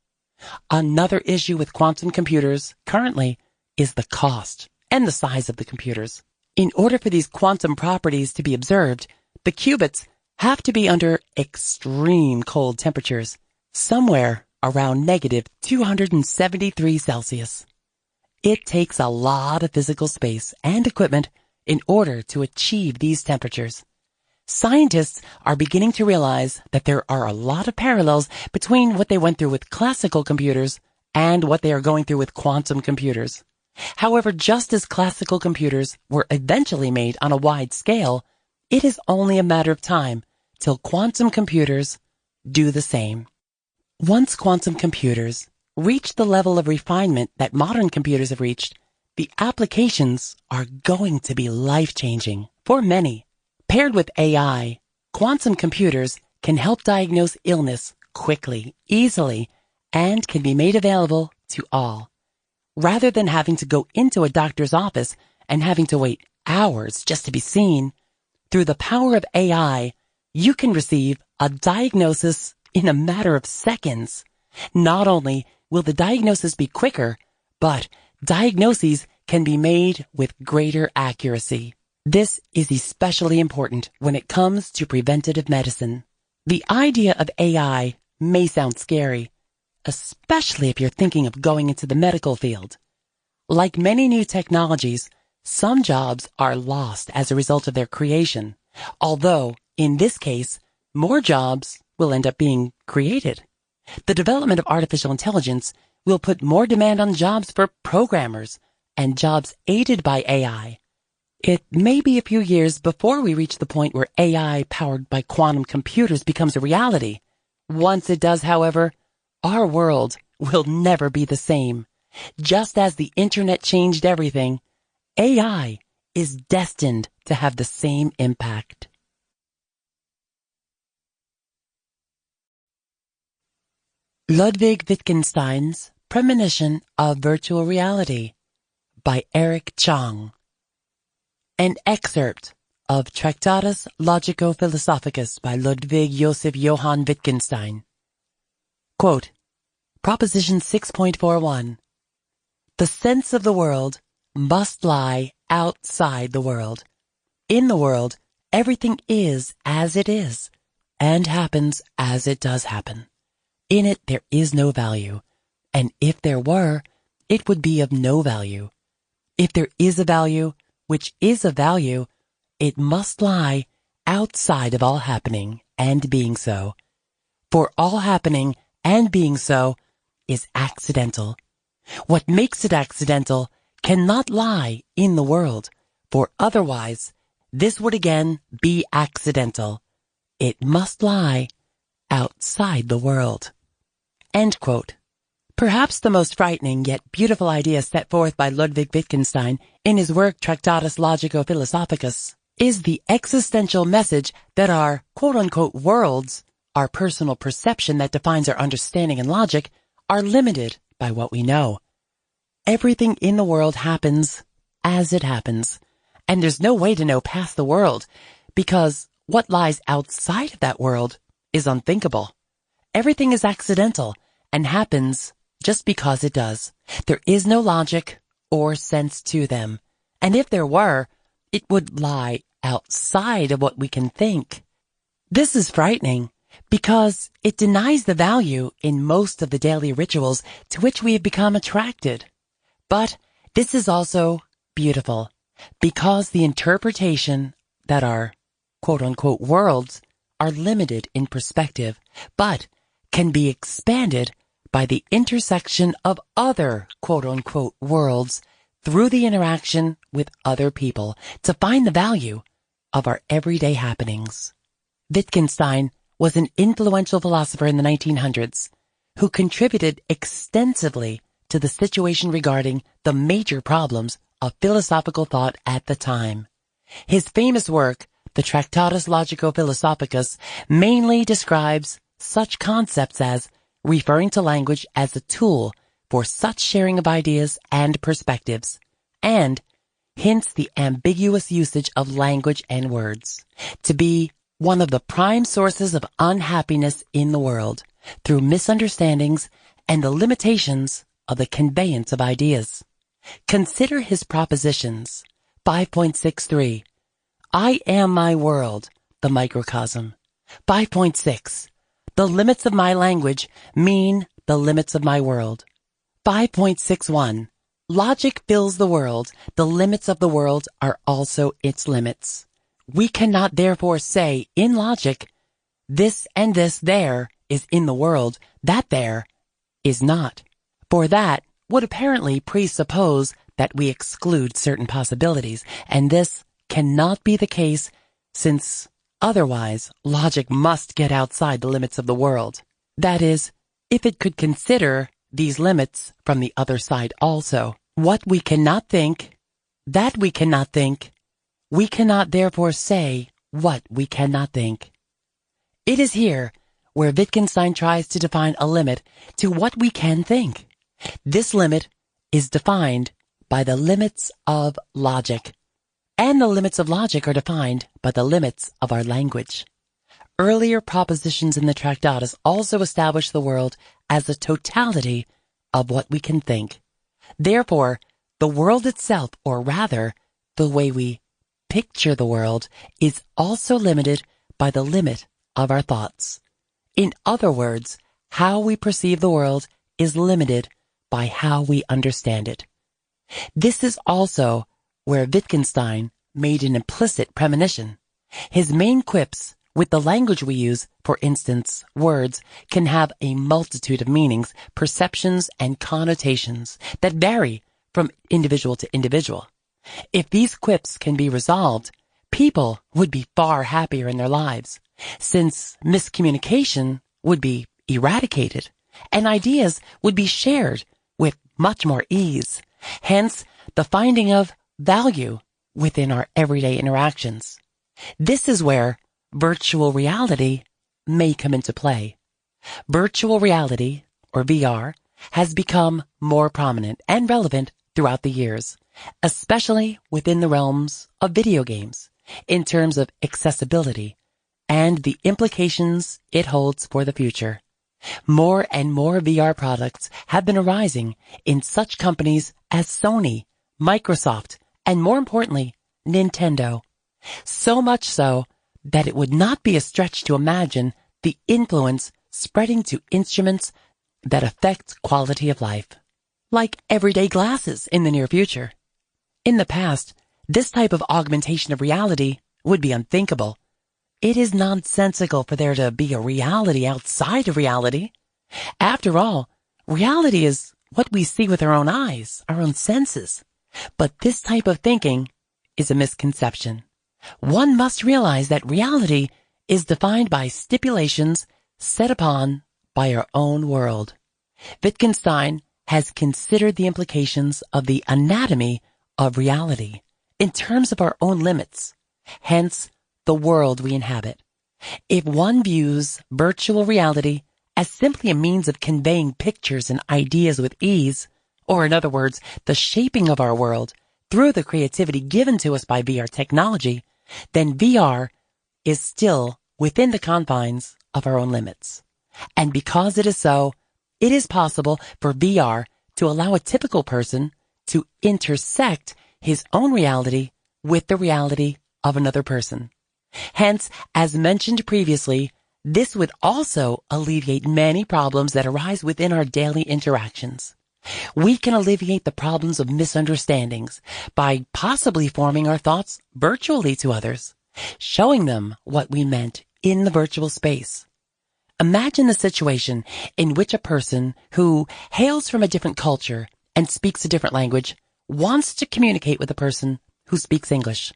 Another issue with quantum computers currently is the cost and the size of the computers. In order for these quantum properties to be observed, the qubits have to be under extreme cold temperatures, somewhere around negative 273 Celsius. It takes a lot of physical space and equipment in order to achieve these temperatures. Scientists are beginning to realize that there are a lot of parallels between what they went through with classical computers and what they are going through with quantum computers. However, just as classical computers were eventually made on a wide scale, it is only a matter of time till quantum computers do the same. Once quantum computers reach the level of refinement that modern computers have reached, the applications are going to be life-changing for many. Paired with AI, quantum computers can help diagnose illness quickly, easily, and can be made available to all. Rather than having to go into a doctor's office and having to wait hours just to be seen, through the power of AI, you can receive a diagnosis in a matter of seconds. Not only will the diagnosis be quicker, but diagnoses can be made with greater accuracy. This is especially important when it comes to preventative medicine. The idea of AI may sound scary, especially if you're thinking of going into the medical field. Like many new technologies, some jobs are lost as a result of their creation, although, in this case, more jobs will end up being created. The development of artificial intelligence will put more demand on jobs for programmers and jobs aided by AI. It may be a few years before we reach the point where AI powered by quantum computers becomes a reality. Once it does, however, our world will never be the same. Just as the internet changed everything, AI is destined to have the same impact. Ludwig Wittgenstein's Premonition of Virtual Reality by Eric Chang. An excerpt of Tractatus Logico-Philosophicus by Ludwig Joseph Johann Wittgenstein. Quote, Proposition 6.41. The sense of the world must lie outside the world. In the world, everything is as it is, and happens as it does happen. In it there is no value, and if there were, it would be of no value. If there is a value, which is a value, it must lie outside of all happening and being so. For all happening and being so is accidental. What makes it accidental cannot lie in the world, for otherwise this would again be accidental. It must lie outside the world. End quote. Perhaps the most frightening yet beautiful idea set forth by Ludwig Wittgenstein in his work Tractatus Logico-Philosophicus is the existential message that our quote-unquote worlds, our personal perception that defines our understanding and logic, are limited by what we know. Everything in the world happens as it happens, and there's no way to know past the world, because what lies outside of that world is unthinkable. Everything is accidental and happens just because it does. There is no logic or sense to them, and if there were, it would lie outside of what we can think. This is frightening because it denies the value in most of the daily rituals to which we have become attracted. But this is also beautiful because the interpretation that our quote-unquote worlds are limited in perspective, but can be expanded by the intersection of other quote-unquote worlds through the interaction with other people to find the value of our everyday happenings. Wittgenstein was an influential philosopher in the 1900s who contributed extensively to the situation regarding the major problems of philosophical thought at the time. His famous work, the Tractatus Logico-Philosophicus, mainly describes such concepts as referring to language as a tool for such sharing of ideas and perspectives, and hints the ambiguous usage of language and words to be one of the prime sources of unhappiness in the world through misunderstandings and the limitations of the conveyance of ideas. Consider his propositions. 5.63. I am my world, the microcosm. 5.6. The limits of my language mean the limits of my world. 5.61. Logic fills the world. The limits of the world are also its limits. We cannot therefore say in logic, this and this there is in the world, that there is not. For that would apparently presuppose that we exclude certain possibilities, and this cannot be the case since otherwise logic must get outside the limits of the world. That is, if it could consider these limits from the other side also. What we cannot think, that we cannot think, we cannot therefore say what we cannot think. It is here where Wittgenstein tries to define a limit to what we can think. This limit is defined by the limits of logic, and the limits of logic are defined by the limits of our language. Earlier propositions in the Tractatus also establish the world as a totality of what we can think. Therefore, the world itself, or rather, the way we picture the world, is also limited by the limit of our thoughts. In other words, how we perceive the world is limited by how we understand it. This is also where Wittgenstein made an implicit premonition. His main quips with the language we use, for instance, words, can have a multitude of meanings, perceptions, and connotations that vary from individual to individual. If these quips can be resolved, people would be far happier in their lives, since miscommunication would be eradicated, and ideas would be shared with much more ease. Hence, the finding of value within our everyday interactions. This is where virtual reality may come into play. Virtual reality, or VR, has become more prominent and relevant throughout the years, especially within the realms of video games, in terms of accessibility and the implications it holds for the future. More and more VR products have been arising in such companies as Sony, Microsoft, and more importantly, Nintendo. So much so that it would not be a stretch to imagine the influence spreading to instruments that affect quality of life, like everyday glasses in the near future. In the past, this type of augmentation of reality would be unthinkable. It is nonsensical for there to be a reality outside of reality. After all, reality is what we see with our own eyes, our own senses. But this type of thinking is a misconception. One must realize that reality is defined by stipulations set upon by our own world. Wittgenstein has considered the implications of the anatomy of reality in terms of our own limits, hence the world we inhabit. If one views virtual reality as simply a means of conveying pictures and ideas with ease, or in other words, the shaping of our world through the creativity given to us by VR technology, then VR is still within the confines of our own limits. And because it is so, it is possible for VR to allow a typical person to intersect his own reality with the reality of another person. Hence, as mentioned previously, this would also alleviate many problems that arise within our daily interactions. We can alleviate the problems of misunderstandings by possibly forming our thoughts virtually to others, showing them what we meant in the virtual space. Imagine the situation in which a person who hails from a different culture and speaks a different language wants to communicate with a person who speaks English.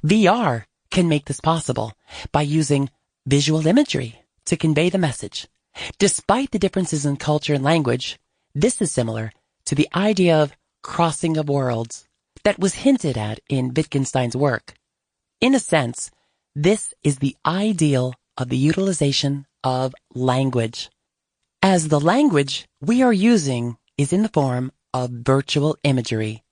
VR can make this possible by using visual imagery to convey the message. Despite the differences in culture and language, this is similar to the idea of crossing of worlds that was hinted at in Wittgenstein's work. In a sense, this is the ideal of the utilization of language, as the language we are using is in the form of virtual imagery.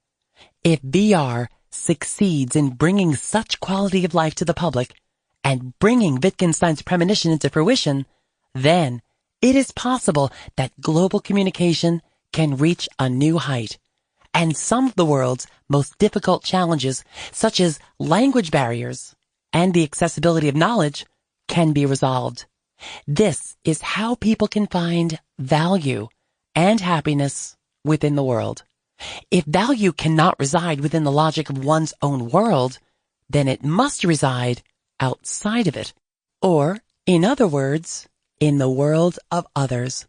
If VR succeeds in bringing such quality of life to the public and bringing Wittgenstein's premonition into fruition, then it is possible that global communication can reach a new height, and some of the world's most difficult challenges, such as language barriers and the accessibility of knowledge, can be resolved. This is how people can find value and happiness within the world. If value cannot reside within the logic of one's own world, then it must reside outside of it, or, in other words, in the world of others.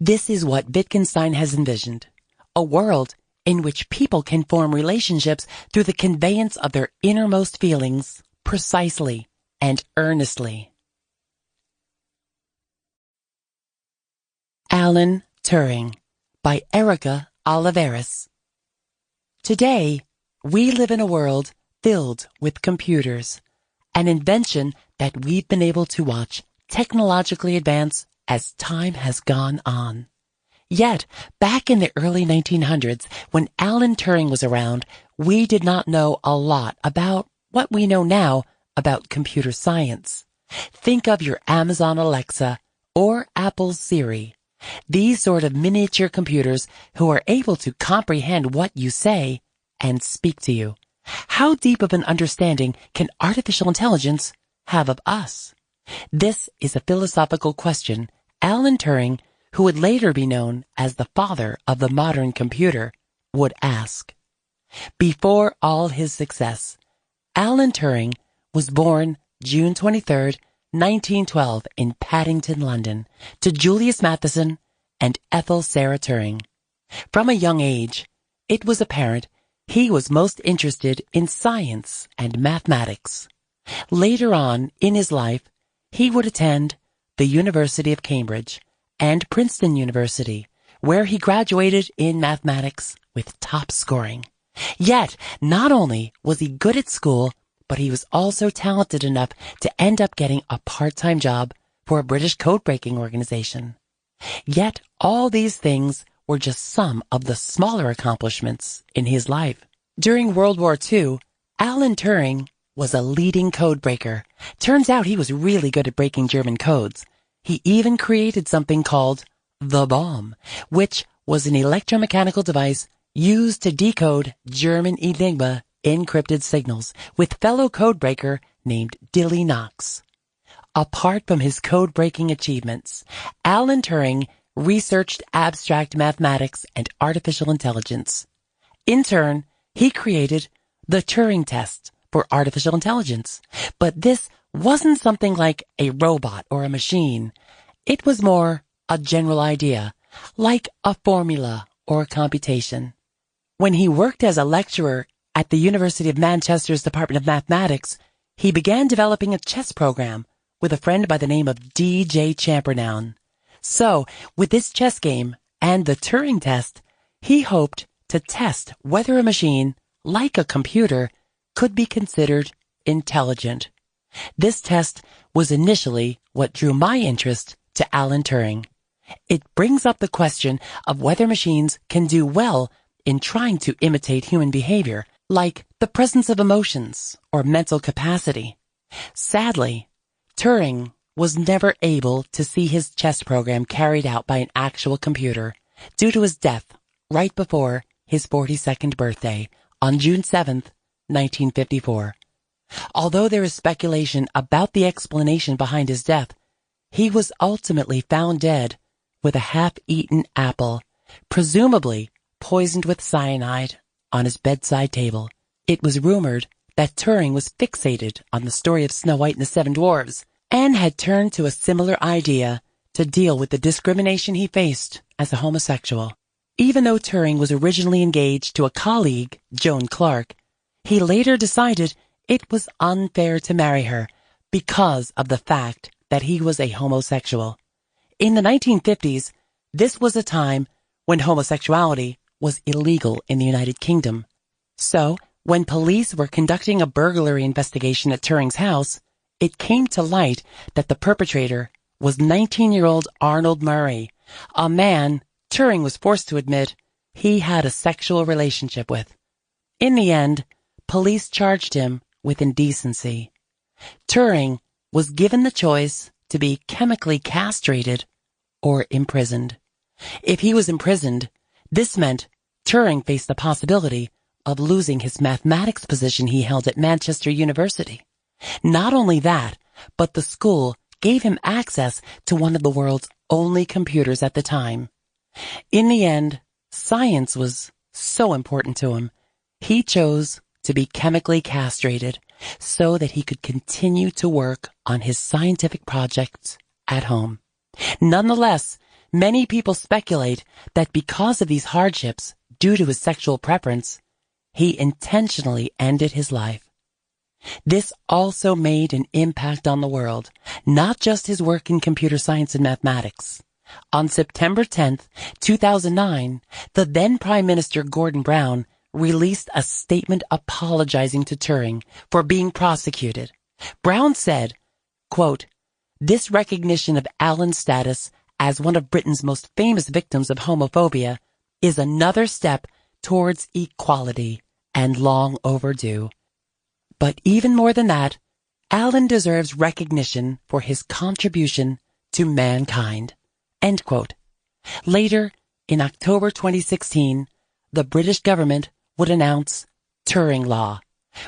This is what Wittgenstein has envisioned, a world in which people can form relationships through the conveyance of their innermost feelings precisely and earnestly. Alan Turing by Erica Oliveris. Today, we live in a world filled with computers, an invention that we've been able to watch technologically advance as time has gone on. Yet, back in the early 1900s, when Alan Turing was around, we did not know a lot about what we know now about computer science. Think of your Amazon Alexa or Apple's Siri. These sort of miniature computers who are able to comprehend what you say and speak to you. How deep of an understanding can artificial intelligence have of us? This is a philosophical question Alan Turing, who would later be known as the father of the modern computer, would ask. Before all his success, Alan Turing was born June 23, 1912 in Paddington, London, to Julius Matheson and Ethel Sarah Turing. From a young age, it was apparent he was most interested in science and mathematics. Later on in his life, he would attend the University of Cambridge and Princeton University, where he graduated in mathematics with top scoring. Yet, not only was he good at school, but he was also talented enough to end up getting a part-time job for a British code-breaking organization. Yet, all these things were just some of the smaller accomplishments in his life. During World War II, Alan Turing was a leading code breaker. Turns out he was really good at breaking German codes. He even created something called the bomb, which was an electromechanical device used to decode German Enigma encrypted signals with fellow codebreaker named Dilly Knox. Apart from his code-breaking achievements, Alan Turing researched abstract mathematics and artificial intelligence. In turn, he created the Turing test for artificial intelligence. But this wasn't something like a robot or a machine. It was more a general idea, like a formula or a computation. When he worked as a lecturer at the University of Manchester's Department of Mathematics, he began developing a chess program with a friend by the name of D.J. Champernoun. So, with this chess game and the Turing test, he hoped to test whether a machine, like a computer, could be considered intelligent. This test was initially what drew my interest to Alan Turing. It brings up the question of whether machines can do well in trying to imitate human behavior, like the presence of emotions or mental capacity. Sadly, Turing was never able to see his chess program carried out by an actual computer due to his death right before his 42nd birthday on June 7th, 1954. Although there is speculation about the explanation behind his death, he was ultimately found dead with a half-eaten apple, presumably poisoned with cyanide, on his bedside table. It was rumored that Turing was fixated on the story of Snow White and the Seven Dwarfs and had turned to a similar idea to deal with the discrimination he faced as a homosexual. Even though Turing was originally engaged to a colleague, Joan Clark, he later decided it was unfair to marry her because of the fact that he was a homosexual. In the 1950s, this was a time when homosexuality was illegal in the United Kingdom. So, when police were conducting a burglary investigation at Turing's house, it came to light that the perpetrator was 19-year-old Arnold Murray, a man Turing was forced to admit he had a sexual relationship with. In the end, police charged him with indecency. Turing was given the choice to be chemically castrated or imprisoned. If he was imprisoned, this meant Turing faced the possibility of losing his mathematics position he held at Manchester University. Not only that, but the school gave him access to one of the world's only computers at the time. In the end, science was so important to him, he chose to be chemically castrated so that he could continue to work on his scientific projects at home. Nonetheless, many people speculate that because of these hardships due to his sexual preference, he intentionally ended his life. This also made an impact on the world, not just his work in computer science and mathematics. On September 10th, 2009, the then Prime Minister Gordon Brown released a statement apologizing to Turing for being prosecuted. Brown said, quote, "This recognition of Alan's status as one of Britain's most famous victims of homophobia is another step towards equality and long overdue. But even more than that, Alan deserves recognition for his contribution to mankind." End quote. Later, in October 2016, the British government would announce Turing Law,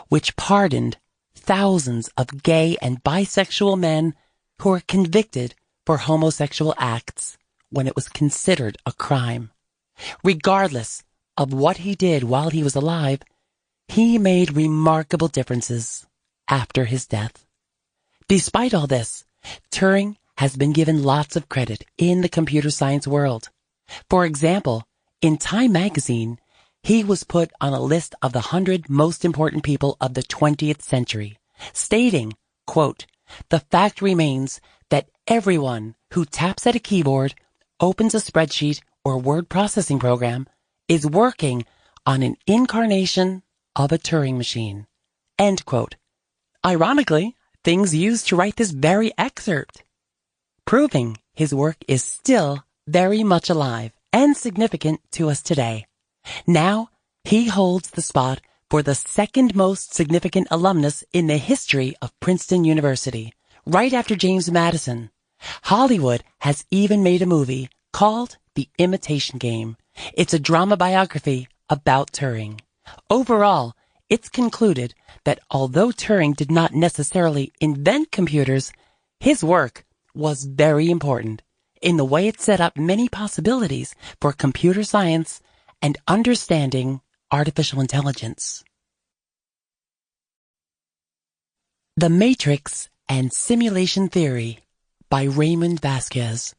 which pardoned thousands of gay and bisexual men who were convicted for homosexual acts when it was considered a crime. Regardless of what he did while he was alive, he made remarkable differences after his death. Despite all this, Turing has been given lots of credit in the computer science world. For example, in Time magazine, he was put on a list of the 100 most important people of the 20th century, stating, quote, "The fact remains that everyone who taps at a keyboard, opens a spreadsheet or word processing program, is working on an incarnation of a Turing machine." End quote. Ironically, things used to write this very excerpt, proving his work is still very much alive and significant to us today. Now, he holds the spot for the second most significant alumnus in the history of Princeton University, right after James Madison. Hollywood has even made a movie called The Imitation Game. It's a drama biography about Turing. Overall, it's concluded that although Turing did not necessarily invent computers, his work was very important in the way it set up many possibilities for computer science and understanding artificial intelligence. The Matrix and Simulation Theory by Raymond Vasquez.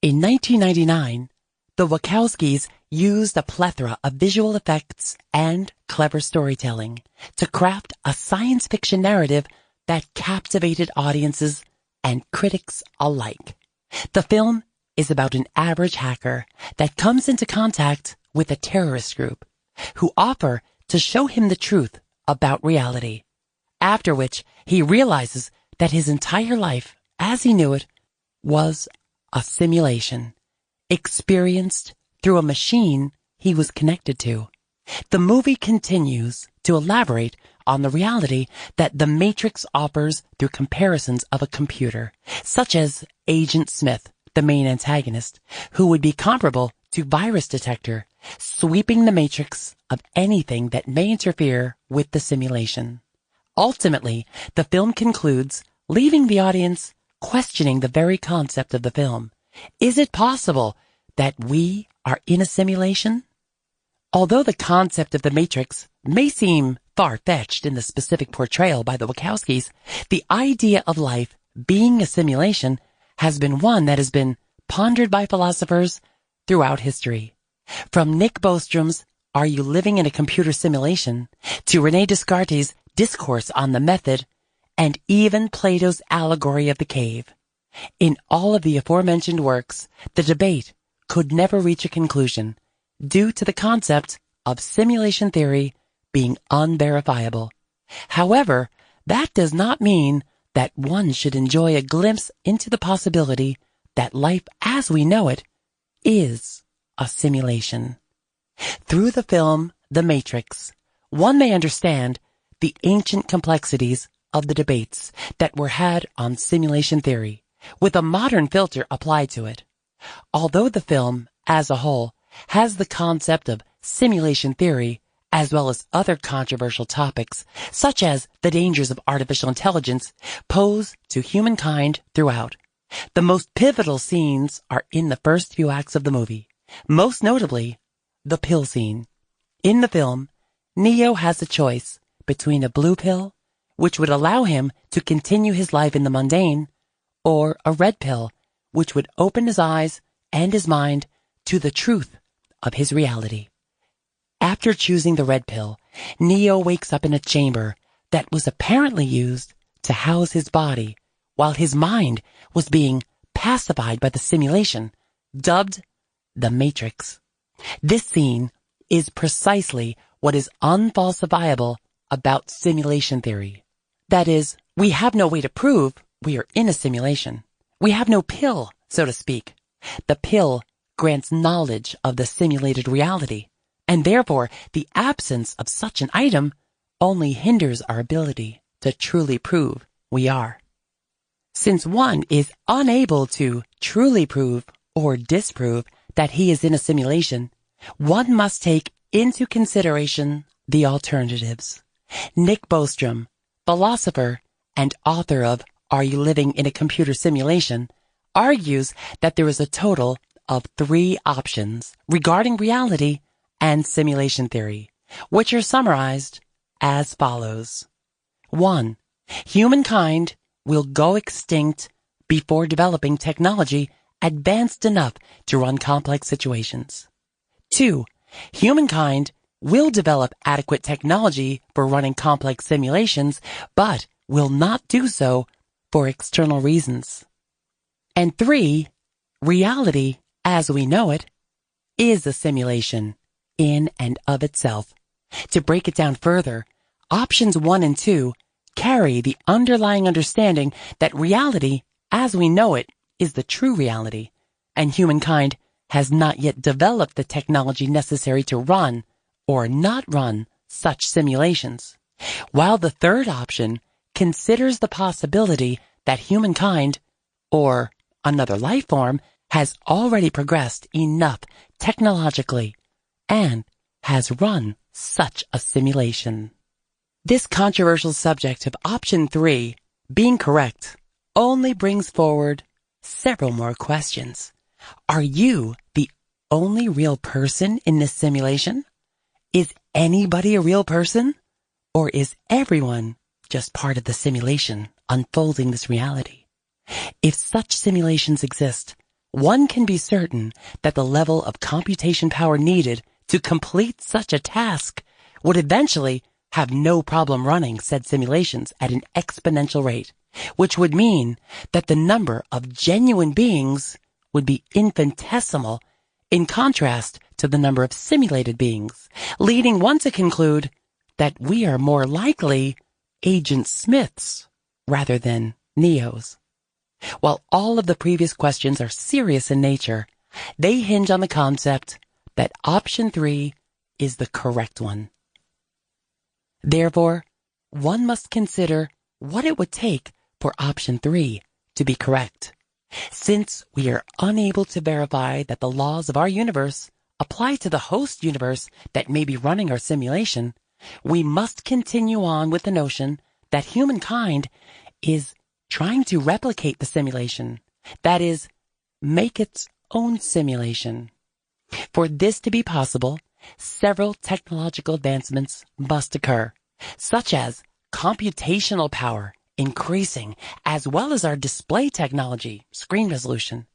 In 1999, the Wachowskis used a plethora of visual effects and clever storytelling to craft a science fiction narrative that captivated audiences and critics alike. The film is about an average hacker that comes into contact with a terrorist group who offer to show him the truth about reality, after which he realizes that his entire life, as he knew it, was a simulation, experienced through a machine he was connected to. The movie continues to elaborate on the reality that the Matrix offers through comparisons of a computer, such as Agent Smith, the main antagonist, who would be comparable to Virus Detector, sweeping the Matrix of anything that may interfere with the simulation. Ultimately, the film concludes, leaving the audience questioning the very concept of the film. Is it possible that we are in a simulation? Although the concept of the Matrix may seem far-fetched in the specific portrayal by the Wachowskis, the idea of life being a simulation has been one that has been pondered by philosophers throughout history. From Nick Bostrom's "Are You Living in a Computer Simulation?" to René Descartes' discourse on the method, and even Plato's allegory of the cave. In all of the aforementioned works, the debate could never reach a conclusion due to the concept of simulation theory being unverifiable. However, that does not mean that one should enjoy a glimpse into the possibility that life as we know it is a simulation. Through the film The Matrix, one may understand the ancient complexities of the debates that were had on simulation theory, with a modern filter applied to it. Although the film, as a whole, has the concept of simulation theory, as well as other controversial topics, such as the dangers of artificial intelligence, posed to humankind throughout. The most pivotal scenes are in the first few acts of the movie, most notably, the pill scene. In the film, Neo has a choice between a blue pill, which would allow him to continue his life in the mundane, or a red pill, which would open his eyes and his mind to the truth of his reality. After choosing the red pill, Neo wakes up in a chamber that was apparently used to house his body, while his mind was being pacified by the simulation, dubbed the Matrix. This scene is precisely what is unfalsifiable about simulation theory. That is, we have no way to prove we are in a simulation. We have no pill, so to speak. The pill grants knowledge of the simulated reality, and therefore the absence of such an item only hinders our ability to truly prove we are. Since one is unable to truly prove or disprove that he is in a simulation, one must take into consideration the alternatives. Nick Bostrom, philosopher and author of Are You Living in a Computer Simulation, argues that there is a total of 3 options regarding reality and simulation theory, which are summarized as follows. 1. Humankind will go extinct before developing technology advanced enough to run complex situations. 2. Humankind will develop adequate technology for running complex simulations, but will not do so for external reasons. And 3. Reality, as we know it, is a simulation in and of itself. To break it down further, options 1 and 2 carry the underlying understanding that reality, as we know it, is the true reality, and humankind has not yet developed the technology necessary to run or not run such simulations. While the third option considers the possibility that humankind, or another life form, has already progressed enough technologically and has run such a simulation. This controversial subject of option 3 being correct only brings forward several more questions. Are you the only real person in this simulation? Is anybody a real person? Or is everyone just part of the simulation unfolding this reality? If such simulations exist, one can be certain that the level of computation power needed to complete such a task would eventually have no problem running said simulations at an exponential rate, which would mean that the number of genuine beings would be infinitesimal in contrast to the number of simulated beings, leading one to conclude that we are more likely Agent Smiths rather than Neos. While all of the previous questions are serious in nature, they hinge on the concept that option 3 is the correct one. Therefore, one must consider what it would take for option 3 to be correct. Since we are unable to verify that the laws of our universe apply to the host universe that may be running our simulation, we must continue on with the notion that humankind is trying to replicate the simulation, that is, make its own simulation. For this to be possible, several technological advancements must occur, such as computational power increasing, as well as our display technology, screen resolution.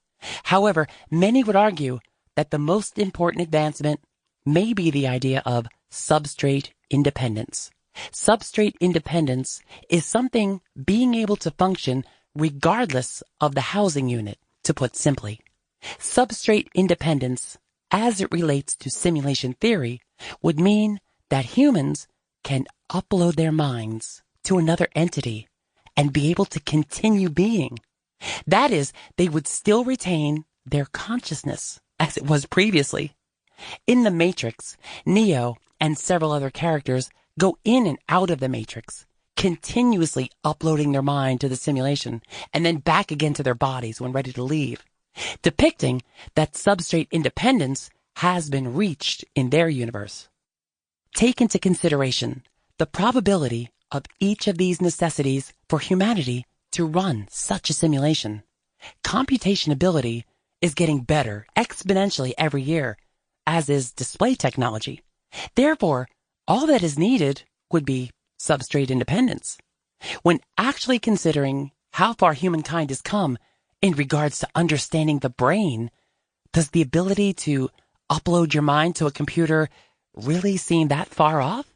However, many would argue that the most important advancement may be the idea of substrate independence, Substrate independence is something being able to function regardless of the housing unit, to put simply. Substrate independence, as it relates to simulation theory, would mean that humans can upload their minds to another entity and be able to continue being. That is, they would still retain their consciousness as it was previously. In the Matrix, Neo and several other characters go in and out of the Matrix, continuously uploading their mind to the simulation and then back again to their bodies when ready to leave, depicting that substrate independence has been reached in their universe. Take into consideration the probability of each of these necessities for humanity to run such a simulation. Computation ability is getting better exponentially every year, as is display technology. Therefore, all that is needed would be substrate independence. When actually considering how far humankind has come in regards to understanding the brain, does the ability to upload your mind to a computer really seem that far off?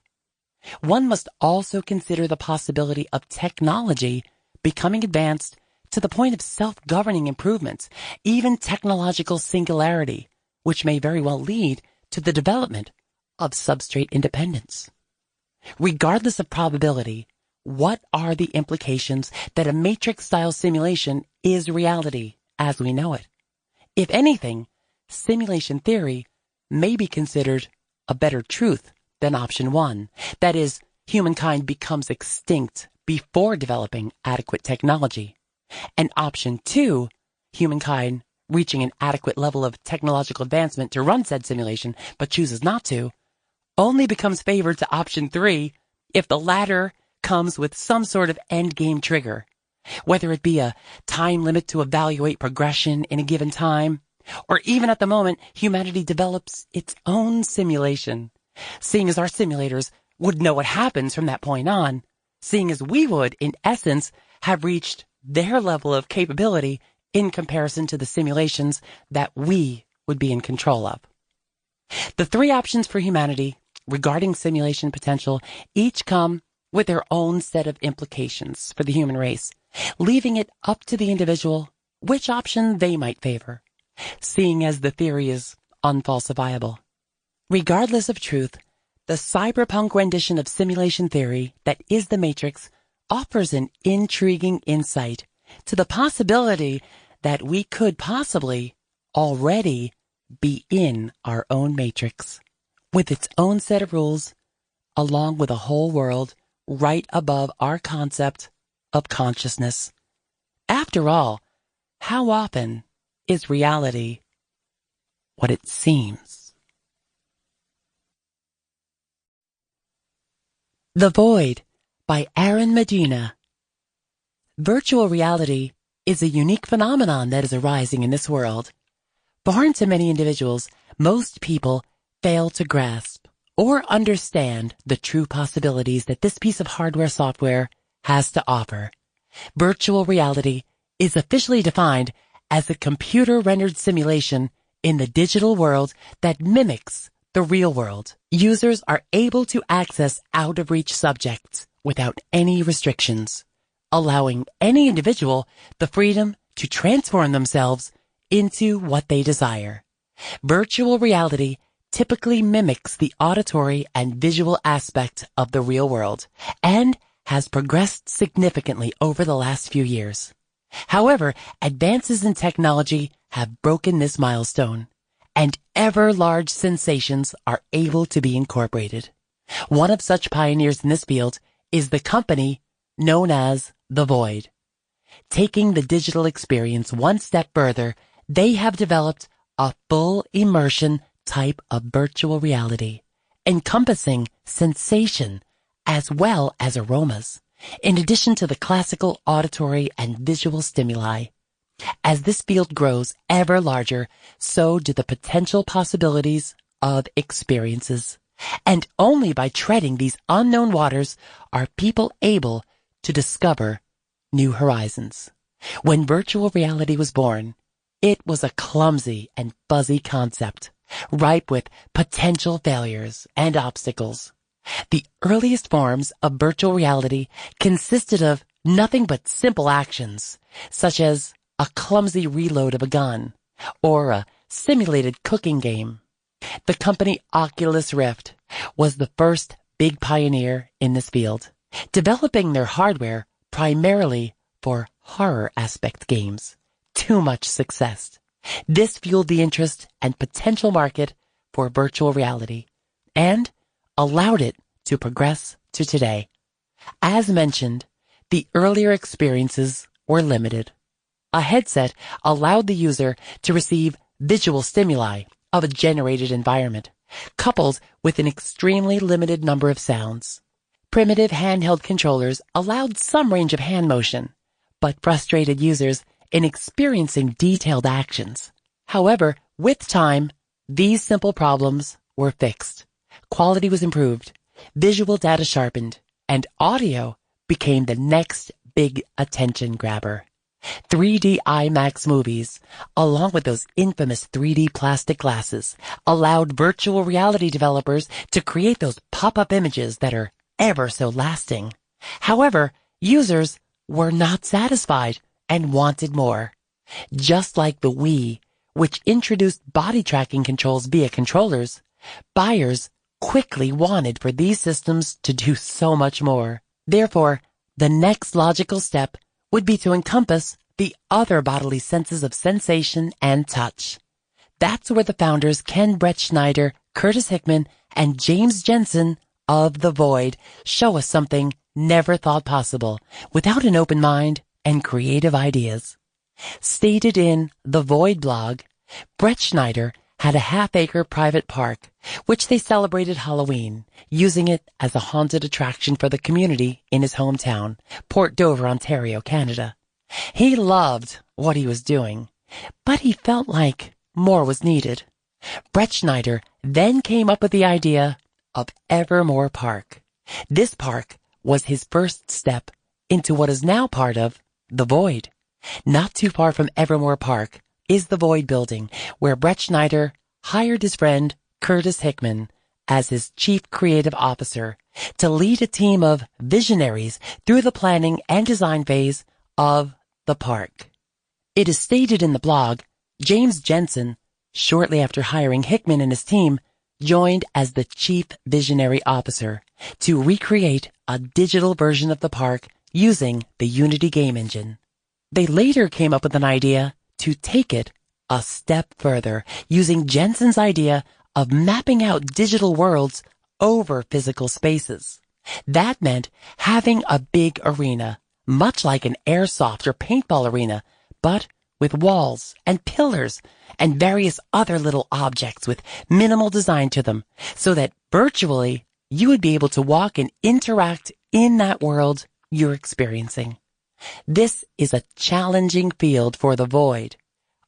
One must also consider the possibility of technology becoming advanced to the point of self-governing improvements, even technological singularity, which may very well lead to the development of substrate independence. Regardless of probability, what are the implications that a matrix-style simulation is reality as we know it? If anything, simulation theory may be considered a better truth than option one. That is, humankind becomes extinct before developing adequate technology. And option two, humankind reaching an adequate level of technological advancement to run said simulation but chooses not to, only becomes favored to option three if the latter comes with some sort of endgame trigger, whether it be a time limit to evaluate progression in a given time, or even at the moment humanity develops its own simulation, seeing as our simulators would know what happens from that point on, seeing as we would, in essence, have reached their level of capability in comparison to the simulations that we would be in control of. The three options for humanity regarding simulation potential each come with their own set of implications for the human race, leaving it up to the individual which option they might favor, seeing as the theory is unfalsifiable. Regardless of truth, the cyberpunk rendition of simulation theory that is the Matrix offers an intriguing insight to the possibility that we could possibly already be in our own Matrix, with its own set of rules, along with a whole world right above our concept of consciousness. After all, how often is reality what it seems? The Void by Aaron Medina. Virtual reality is a unique phenomenon that is arising in this world. Foreign to many individuals, most people fail to grasp or understand the true possibilities that this piece of hardware software has to offer. Virtual reality is officially defined as a computer-rendered simulation in the digital world that mimics the real world. Users are able to access out-of-reach subjects without any restrictions, allowing any individual the freedom to transform themselves into what they desire. Virtual reality typically mimics the auditory and visual aspect of the real world and has progressed significantly over the last few years. However, advances in technology have broken this milestone, and ever-large sensations are able to be incorporated. One of such pioneers in this field is the company known as The Void. Taking the digital experience one step further, they have developed a full immersion type of virtual reality, encompassing sensation as well as aromas, in addition to the classical auditory and visual stimuli. As this field grows ever larger, so do the potential possibilities of experiences. And only by treading these unknown waters are people able to discover new horizons. When virtual reality was born, it was a clumsy and fuzzy concept, ripe with potential failures and obstacles. The earliest forms of virtual reality consisted of nothing but simple actions, such as a clumsy reload of a gun or a simulated cooking game. The company Oculus Rift was the first big pioneer in this field, developing their hardware primarily for horror aspect games. Too much success. This fueled the interest and potential market for virtual reality and allowed it to progress to today. As mentioned, the earlier experiences were limited. A headset allowed the user to receive visual stimuli of a generated environment, coupled with an extremely limited number of sounds. Primitive handheld controllers allowed some range of hand motion, but frustrated users in experiencing detailed actions. However, with time, these simple problems were fixed. Quality was improved, visual data sharpened, and audio became the next big attention grabber. 3D IMAX movies, along with those infamous 3D plastic glasses, allowed virtual reality developers to create those pop-up images that are ever so lasting. However, users were not satisfied and wanted more. Just like the Wii, which introduced body tracking controls via controllers, buyers quickly wanted for these systems to do so much more. Therefore, the next logical step would be to encompass the other bodily senses of sensation and touch. That's where the founders Ken Brettschneider, Curtis Hickman, and James Jensen of The Void show us something never thought possible without an open mind and creative ideas. Stated in The Void blog, Brettschneider had a half-acre private park, which they celebrated Halloween, using it as a haunted attraction for the community in his hometown, Port Dover, Ontario, Canada. He loved what he was doing, but he felt like more was needed. Brettschneider then came up with the idea of Evermore Park. This park was his first step into what is now part of The Void. Not too far from Evermore Park is the Void building, where Brettschneider hired his friend Curtis Hickman as his chief creative officer to lead a team of visionaries through the planning and design phase of the park. It is stated in the blog, James Jensen, shortly after hiring Hickman and his team, joined as the chief visionary officer to recreate a digital version of the park using the Unity game engine. They later came up with an idea to take it a step further, using Jensen's idea of mapping out digital worlds over physical spaces. That meant having a big arena, much like an airsoft or paintball arena, but with walls and pillars and various other little objects with minimal design to them, so that virtually you would be able to walk and interact in that world you're experiencing. This is a challenging field for The Void.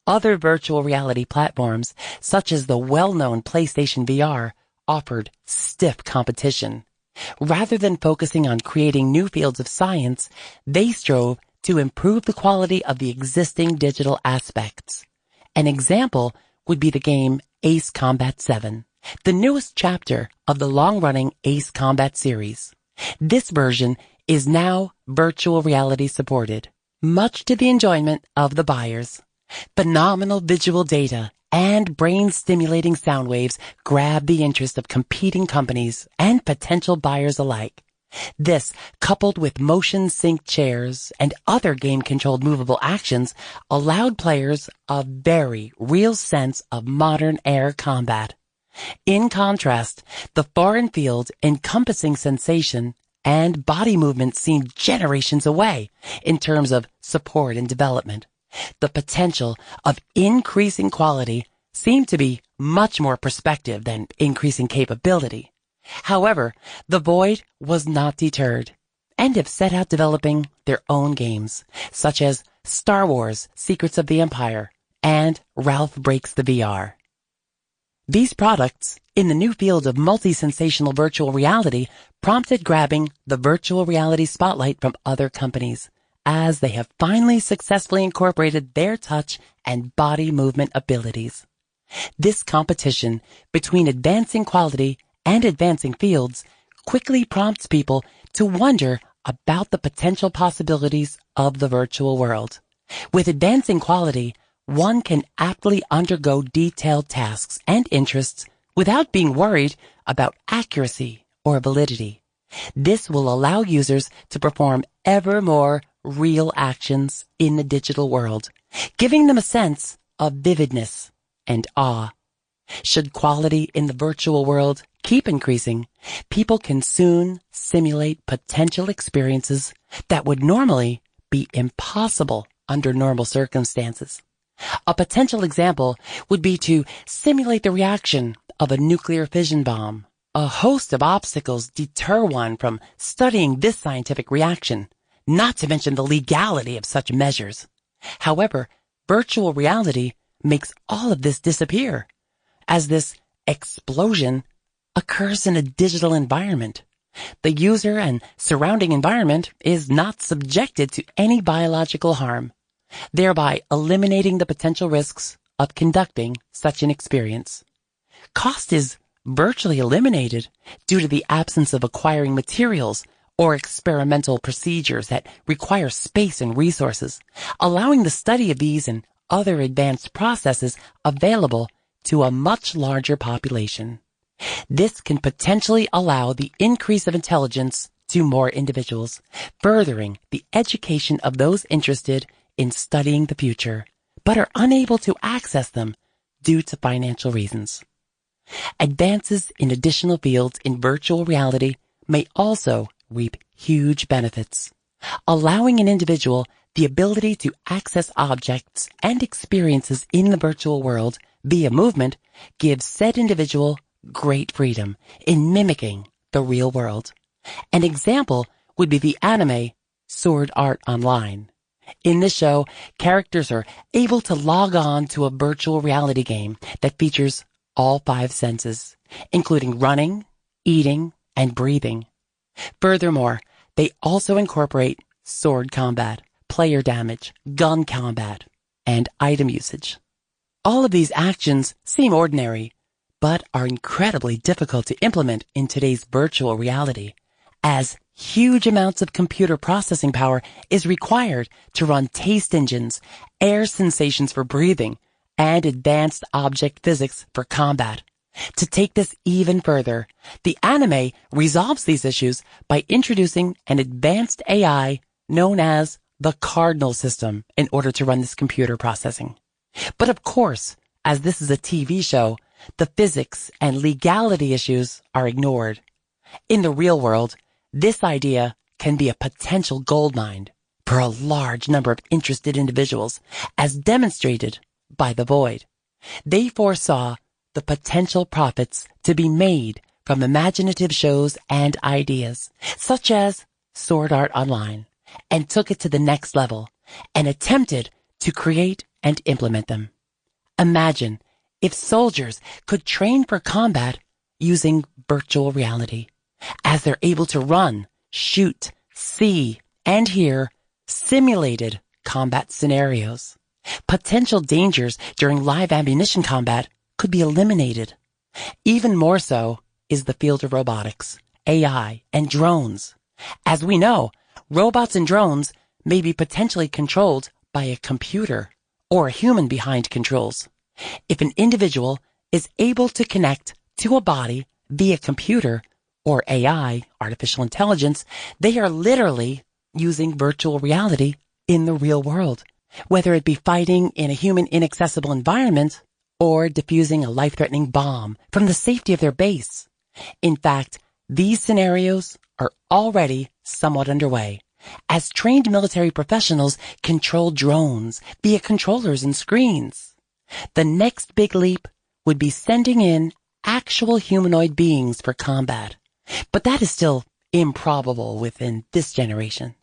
Other virtual reality platforms, such as the well-known PlayStation VR, offered stiff competition. Rather than focusing on creating new fields of science, they strove to improve the quality of the existing digital aspects. An example would be the game Ace Combat 7, the newest chapter of the long-running Ace Combat series. This version is now virtual reality supported, much to the enjoyment of the buyers. Phenomenal visual data and brain-stimulating sound waves grab the interest of competing companies and potential buyers alike. This, coupled with motion-synced chairs and other game-controlled movable actions, allowed players a very real sense of modern air combat. In contrast, the foreign field encompassing sensation and body movement seemed generations away in terms of support and development. The potential of increasing quality seemed to be much more prospective than increasing capability. However, The Void was not deterred and have set out developing their own games, such as Star Wars: Secrets of the Empire and Ralph Breaks the VR. These products, in the new field of multi-sensational virtual reality, prompted grabbing the virtual reality spotlight from other companies, as they have finally successfully incorporated their touch and body movement abilities. This competition between advancing quality and advancing fields quickly prompts people to wonder about the potential possibilities of the virtual world. With advancing quality, one can aptly undergo detailed tasks and interests without being worried about accuracy or validity. This will allow users to perform ever more real actions in the digital world, giving them a sense of vividness and awe. Should quality in the virtual world keep increasing, people can soon simulate potential experiences that would normally be impossible under normal circumstances. A potential example would be to simulate the reaction of a nuclear fission bomb. A host of obstacles deter one from studying this scientific reaction, not to mention the legality of such measures. However, virtual reality makes all of this disappear, as this explosion occurs in a digital environment. The user and surrounding environment is not subjected to any biological harm, thereby eliminating the potential risks of conducting such an experience. Cost is virtually eliminated due to the absence of acquiring materials or experimental procedures that require space and resources, allowing the study of these and other advanced processes available to a much larger population. This can potentially allow the increase of intelligence to more individuals, furthering the education of those interested in studying the future, but are unable to access them due to financial reasons. Advances in additional fields in virtual reality may also reap huge benefits, allowing an individual the ability to access objects and experiences in the virtual world via movement gives said individual great freedom in mimicking the real world. An example would be the anime Sword Art Online. In this show, characters are able to log on to a virtual reality game that features all 5 senses, including running, eating, and breathing. Furthermore, they also incorporate sword combat, player damage, gun combat, and item usage. All of these actions seem ordinary, but are incredibly difficult to implement in today's virtual reality, as huge amounts of computer processing power is required to run taste engines, air sensations for breathing, and advanced object physics for combat. To take this even further, the anime resolves these issues by introducing an advanced AI known as the Cardinal system in order to run this computer processing. But of course, as this is a TV show, the physics and legality issues are ignored. In the real world, this idea can be a potential goldmine for a large number of interested individuals, as demonstrated by The Void. They foresaw the potential profits to be made from imaginative shows and ideas, such as Sword Art Online, and took it to the next level and attempted to create and implement them. Imagine if soldiers could train for combat using virtual reality, as they're able to run, shoot, see, and hear simulated combat scenarios. Potential dangers during live ammunition combat could be eliminated. Even more so is the field of robotics, AI, and drones. As we know, robots and drones may be potentially controlled by a computer or a human behind controls. If an individual is able to connect to a body via computer or AI, artificial intelligence, they are literally using virtual reality in the real world, whether it be fighting in a human inaccessible environment or defusing a life-threatening bomb from the safety of their base. In fact, these scenarios are already somewhat underway, as trained military professionals control drones via controllers and screens. The next big leap would be sending in actual humanoid beings for combat, but that is still improbable within this generation.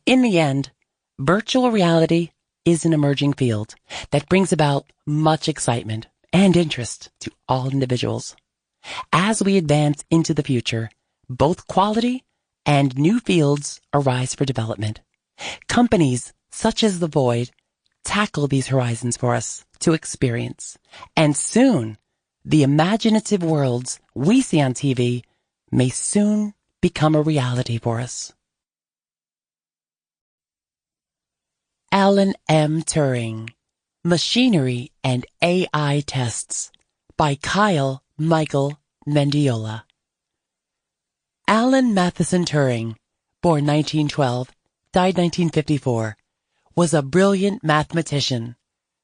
In the end, virtual reality is an emerging field that brings about much excitement and interest to all individuals. As we advance into the future, both quality and new fields arise for development. Companies such as The Void tackle these horizons for us to experience, and soon the imaginative worlds we see on TV may soon become a reality for us. Alan M. Turing, Machinery and AI Tests by Kyle Michael Mendiola. Alan Matheson Turing, born 1912, died 1954, was a brilliant mathematician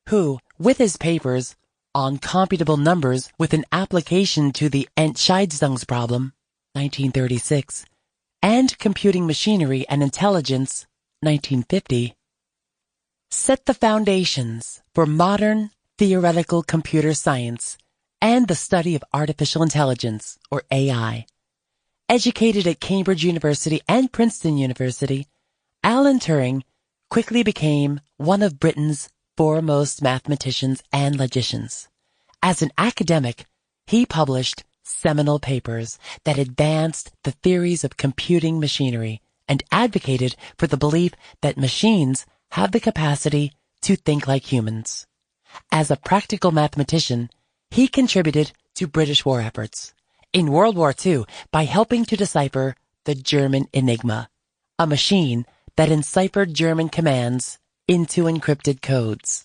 who, with his papers on computable numbers with an application to the Entscheidungsproblem, problem, 1936, and computing machinery and intelligence, 1950, set the foundations for modern theoretical computer science and the study of artificial intelligence, or AI. Educated at Cambridge University and Princeton University, Alan Turing quickly became one of Britain's foremost mathematicians and logicians. As an academic, he published seminal papers that advanced the theories of computing machinery and advocated for the belief that machines have the capacity to think like humans. As a practical mathematician, he contributed to British war efforts in World War II by helping to decipher the German Enigma, a machine that enciphered German commands into encrypted codes.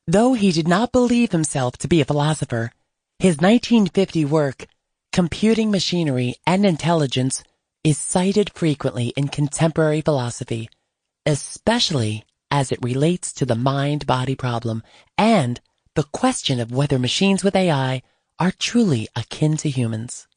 Though he did not believe himself to be a philosopher, his 1950 work, Computing Machinery and Intelligence, is cited frequently in contemporary philosophy, especially as it relates to the mind-body problem and the question of whether machines with AI are truly akin to humans.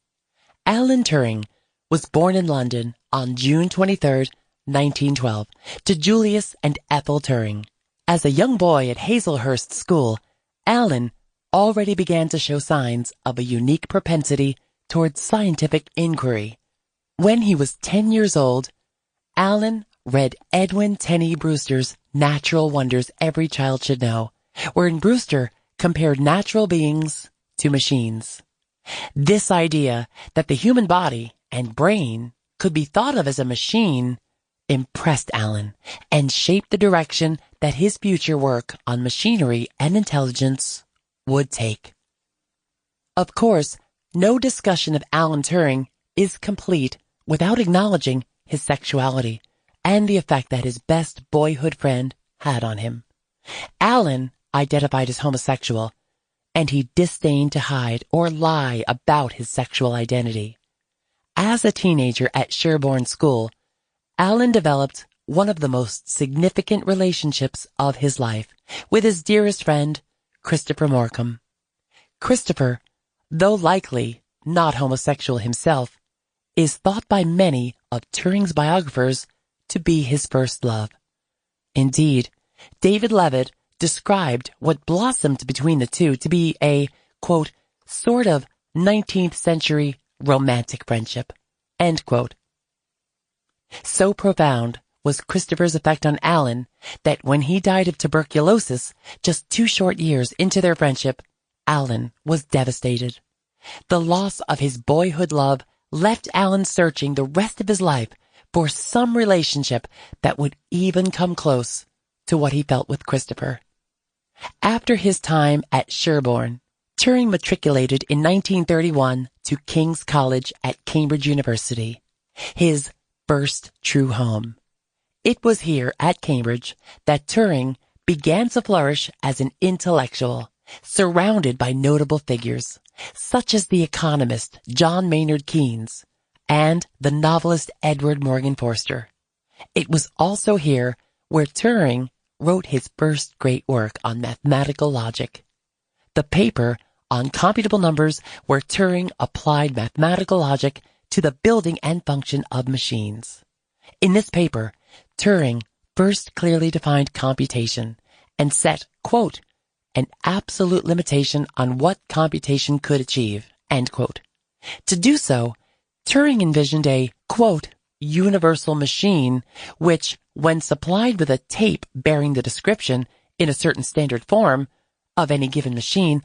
Alan Turing was born in London on June 23, 1912, to Julius and Ethel Turing. As a young boy at Hazelhurst School, Alan already began to show signs of a unique propensity towards scientific inquiry. When he was 10 years old, Alan read Edwin Tenney Brewster's Natural Wonders Every Child Should Know, wherein Brewster compared natural beings to machines. This idea that the human body and brain could be thought of as a machine impressed Alan and shaped the direction that his future work on machinery and intelligence would take. Of course, no discussion of Alan Turing is complete without acknowledging his sexuality and the effect that his best boyhood friend had on him. Alan identified as homosexual, and he disdained to hide or lie about his sexual identity. As a teenager at Sherborne School, Alan developed one of the most significant relationships of his life with his dearest friend, Christopher Morcom. Christopher, though likely not homosexual himself, is thought by many of Turing's biographers to be his first love. Indeed, David Levitt described what blossomed between the two to be a, quote, sort of 19th century romantic friendship, end quote. So profound was Christopher's effect on Alan that when he died of tuberculosis just 2 short years into their friendship, Alan was devastated. The loss of his boyhood love left Alan searching the rest of his life for some relationship that would even come close to what he felt with Christopher. After his time at Sherborne, Turing matriculated in 1931 to King's College at Cambridge University, his first true home. It was here at Cambridge that Turing began to flourish as an intellectual, surrounded by notable figures, such as the economist John Maynard Keynes and the novelist Edward Morgan Forster. It was also here where Turing wrote his first great work on mathematical logic, the paper on computable numbers where Turing applied mathematical logic to the building and function of machines. In this paper, Turing first clearly defined computation and set, quote, an absolute limitation on what computation could achieve, end quote. To do so, Turing envisioned a, quote, universal machine which, when supplied with a tape bearing the description in a certain standard form of any given machine,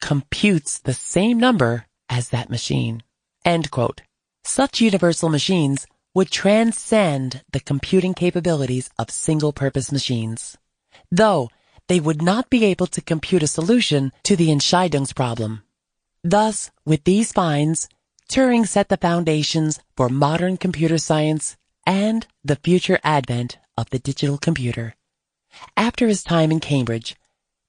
computes the same number as that machine, end quote. Such universal machines would transcend the computing capabilities of single-purpose machines, though they would not be able to compute a solution to the Entscheidungsproblem. Thus, with these finds, Turing set the foundations for modern computer science and the future advent of the digital computer. After his time in Cambridge,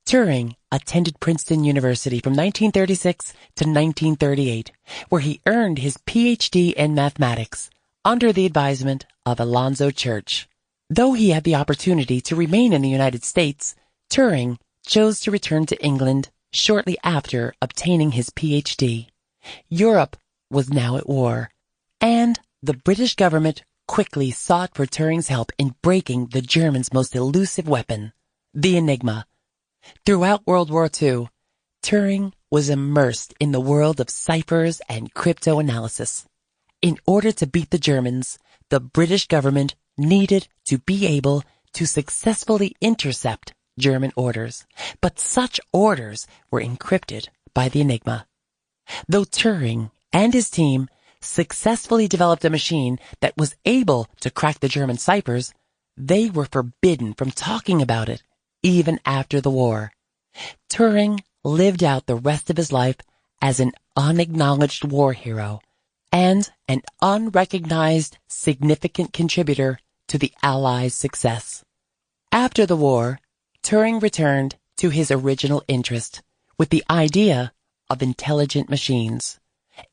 Turing attended Princeton University from 1936 to 1938, where he earned his PhD in mathematics under the advisement of Alonzo Church. Though he had the opportunity to remain in the United States, Turing chose to return to England shortly after obtaining his PhD. Europe was now at war, and the British government quickly sought for Turing's help in breaking the Germans' most elusive weapon, the Enigma. Throughout World War II, Turing was immersed in the world of ciphers and cryptoanalysis. In order to beat the Germans, the British government needed to be able to successfully intercept German orders, but such orders were encrypted by the Enigma. Though Turing and his team successfully developed a machine that was able to crack the German ciphers, they were forbidden from talking about it, even after the war. Turing lived out the rest of his life as an unacknowledged war hero and an unrecognized significant contributor to the Allies' success. After the war, Turing returned to his original interest with the idea of intelligent machines.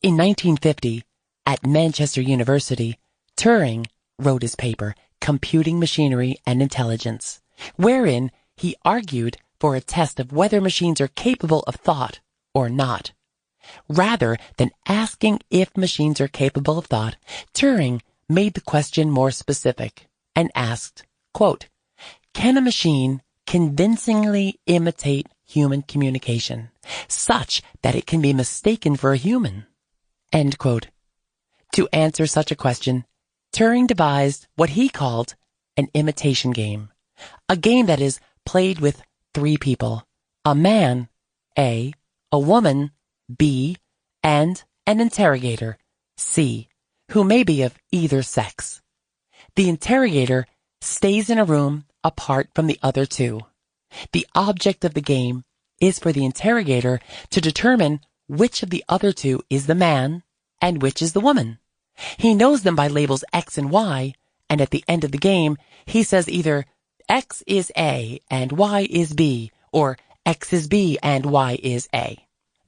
In 1950, at Manchester University, Turing wrote his paper, Computing Machinery and Intelligence, wherein he argued for a test of whether machines are capable of thought or not. Rather than asking if machines are capable of thought, Turing made the question more specific and asked, quote, "Can a machine convincingly imitate human communication, such that it can be mistaken for a human?" End quote. To answer such a question, Turing devised what he called an imitation game, a game that is played with three people, a man, A, a woman, B, and an interrogator, C, who may be of either sex. The interrogator stays in a room apart from the other two. The object of the game is for the interrogator to determine which of the other two is the man and which is the woman. He knows them by labels X and Y, and at the end of the game, he says either X is A and Y is B, or X is B and Y is A.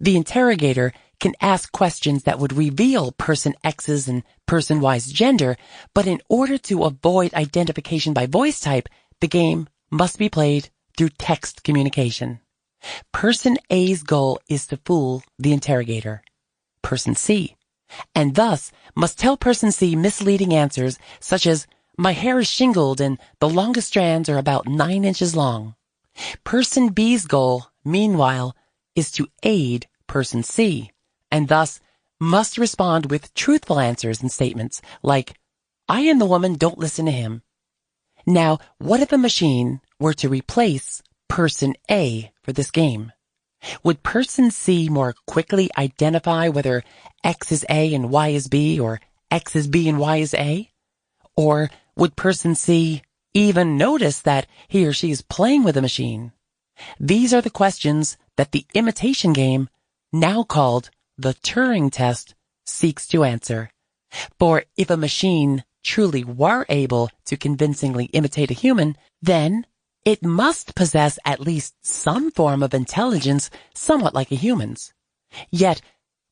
The interrogator can ask questions that would reveal person X's and person Y's gender, but in order to avoid identification by voice type, the game must be played through text communication. Person A's goal is to fool the interrogator, person C, and thus must tell person C misleading answers such as, "My hair is shingled and the longest strands are about 9 inches long." Person B's goal, meanwhile, is to aid person C, and thus must respond with truthful answers and statements like, "I and the woman don't listen to him." Now, what if a machine were to replace person A for this game? Would person C more quickly identify whether X is A and Y is B, or X is B and Y is A? Or would person C even notice that he or she is playing with a machine? These are the questions that the imitation game, now called the Turing test, seeks to answer. For if a machine truly were able to convincingly imitate a human, then it must possess at least some form of intelligence somewhat like a human's. Yet,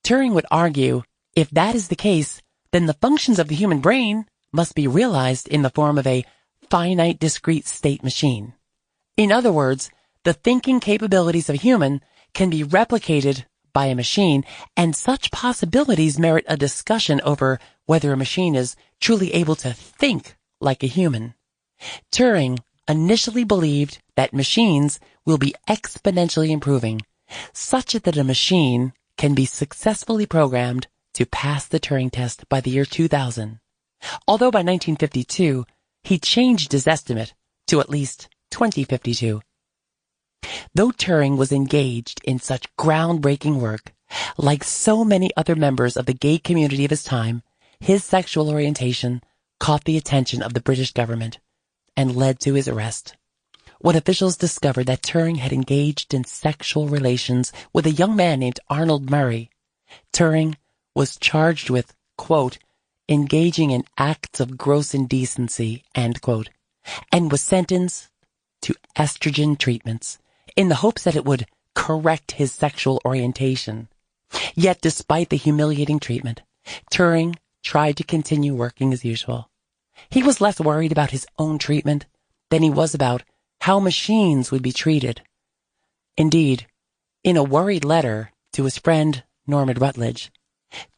Turing would argue, if that is the case, then the functions of the human brain must be realized in the form of a finite discrete state machine. In other words, the thinking capabilities of a human can be replicated by a machine, and such possibilities merit a discussion over whether a machine is truly able to think like a human. Turing initially believed that machines will be exponentially improving, such that a machine can be successfully programmed to pass the Turing test by the year 2000. Although by 1952, he changed his estimate to at least 2052. Though Turing was engaged in such groundbreaking work, like so many other members of the gay community of his time, his sexual orientation caught the attention of the British government and led to his arrest. When officials discovered that Turing had engaged in sexual relations with a young man named Arnold Murray, Turing was charged with, quote, engaging in acts of gross indecency, end quote, and was sentenced to estrogen treatments in the hopes that it would correct his sexual orientation. Yet despite the humiliating treatment, Turing tried to continue working as usual. He was less worried about his own treatment than he was about how machines would be treated. Indeed, in a worried letter to his friend Norman Rutledge,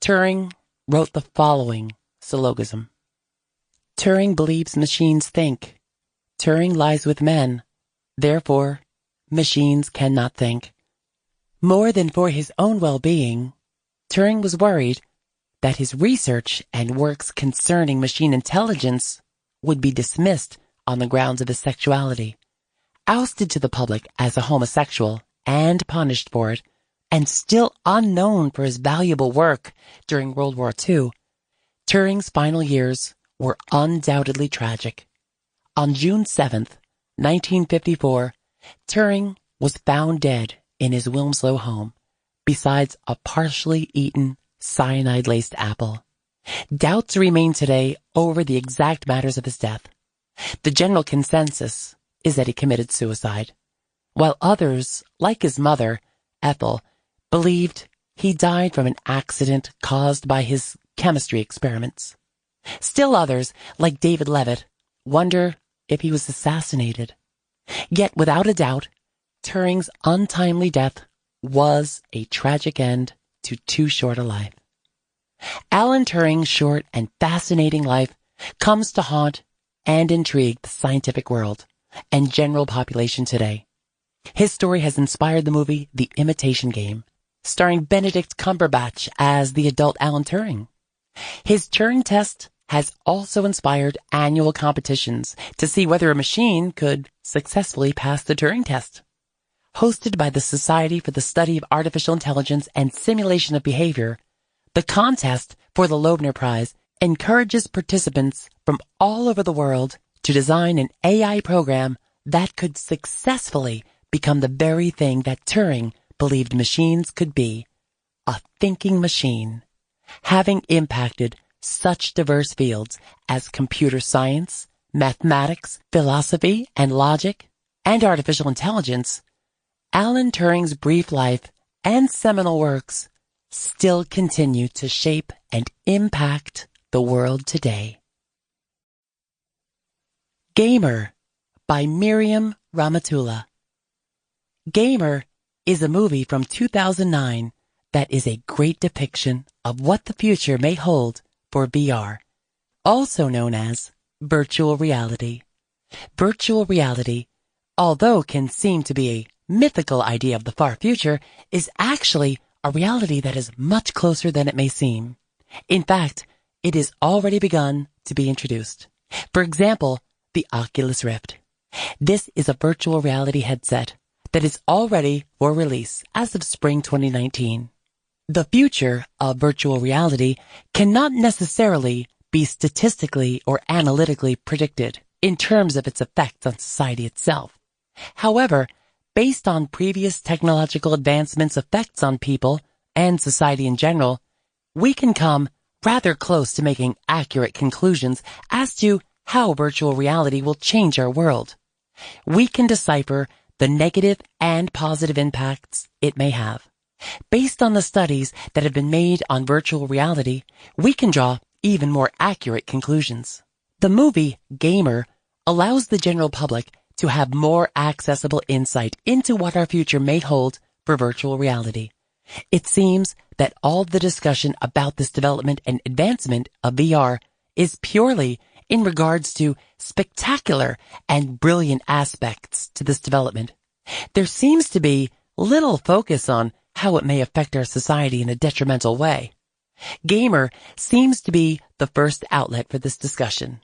Turing wrote the following syllogism. Turing believes machines think. Turing lies with men. Therefore, machines cannot think. More than for his own well-being, Turing was worried that his research and works concerning machine intelligence would be dismissed on the grounds of his sexuality, ousted to the public as a homosexual and punished for it, and still unknown for his valuable work during World War II. Turing's final years were undoubtedly tragic. On June 7th, 1954, Turing was found dead in his Wilmslow home, besides a partially eaten cyanide-laced apple. Doubts remain today over the exact matters of his death. The general consensus is that he committed suicide, while others, like his mother, Ethel, believed he died from an accident caused by his chemistry experiments. Still others, like David Levitt, wonder if he was assassinated. Yet, without a doubt, Turing's untimely death was a tragic end to too short a life. Alan Turing's short and fascinating life comes to haunt and intrigue the scientific world and general population today. His story has inspired the movie The Imitation Game, starring Benedict Cumberbatch as the adult Alan Turing. His Turing test has also inspired annual competitions to see whether a machine could successfully pass the Turing test. Hosted by the Society for the Study of Artificial Intelligence and Simulation of Behavior, the contest for the Loebner Prize encourages participants from all over the world to design an AI program that could successfully become the very thing that Turing believed machines could be, a thinking machine, having impacted such diverse fields as computer science, mathematics, philosophy and logic, and artificial intelligence. Alan Turing's brief life and seminal works still continue to shape and impact the world today. Gamer by Miriam Ramatula. Gamer is a movie from 2009 that is a great depiction of what the future may hold for VR, also known as virtual reality. Virtual reality, although can seem to be a mythical idea of the far future, is actually a reality that is much closer than it may seem. In fact, it has already begun to be introduced. For example, the Oculus Rift. This is a virtual reality headset that is already for release as of spring 2019. The future of virtual reality cannot necessarily be statistically or analytically predicted in terms of its effects on society itself. However, based on previous technological advancements' effects on people and society in general, we can come rather close to making accurate conclusions as to how virtual reality will change our world. We can decipher the negative and positive impacts it may have. Based on the studies that have been made on virtual reality, we can draw even more accurate conclusions. The movie Gamer allows the general public to have more accessible insight into what our future may hold for virtual reality. It seems that all the discussion about this development and advancement of VR is purely in regards to spectacular and brilliant aspects to this development. There seems to be little focus on how it may affect our society in a detrimental way. Gamer seems to be the first outlet for this discussion.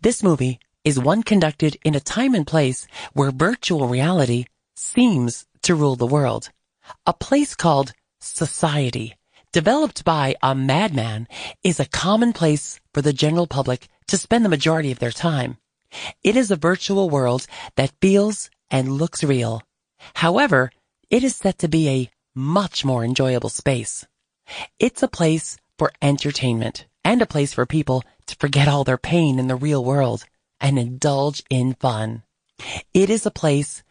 This movie is one conducted in a time and place where virtual reality seems to rule the world. A place called society, developed by a madman, is a common place for the general public to spend the majority of their time. It is a virtual world that feels and looks real. However, it is set to be a much more enjoyable space. It's a place for entertainment and a place for people to forget all their pain in the real world and indulge in fun. It is a place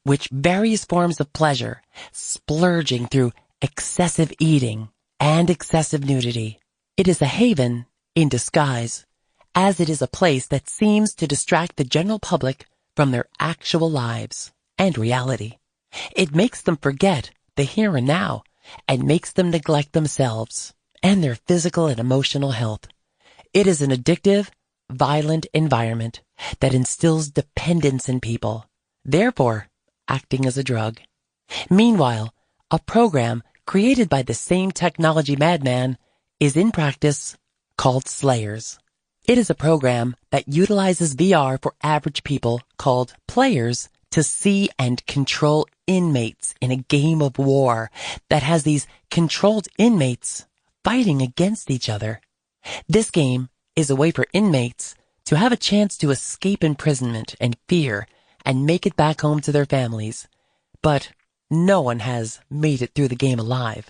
which various forms of pleasure, splurging through excessive eating and excessive nudity. It is a haven in disguise, as it is a place that seems to distract the general public from their actual lives and reality. It makes them forget the here and now and makes them neglect themselves and their physical and emotional health. It is an addictive, violent environment that instills dependence in people, therefore acting as a drug. Meanwhile, a program created by the same technology madman is in practice called Slayers. It is a program that utilizes VR for average people called players to see and control inmates in a game of war that has these controlled inmates fighting against each other. This game is a way for inmates to have a chance to escape imprisonment and fear and make it back home to their families. But no one has made it through the game alive.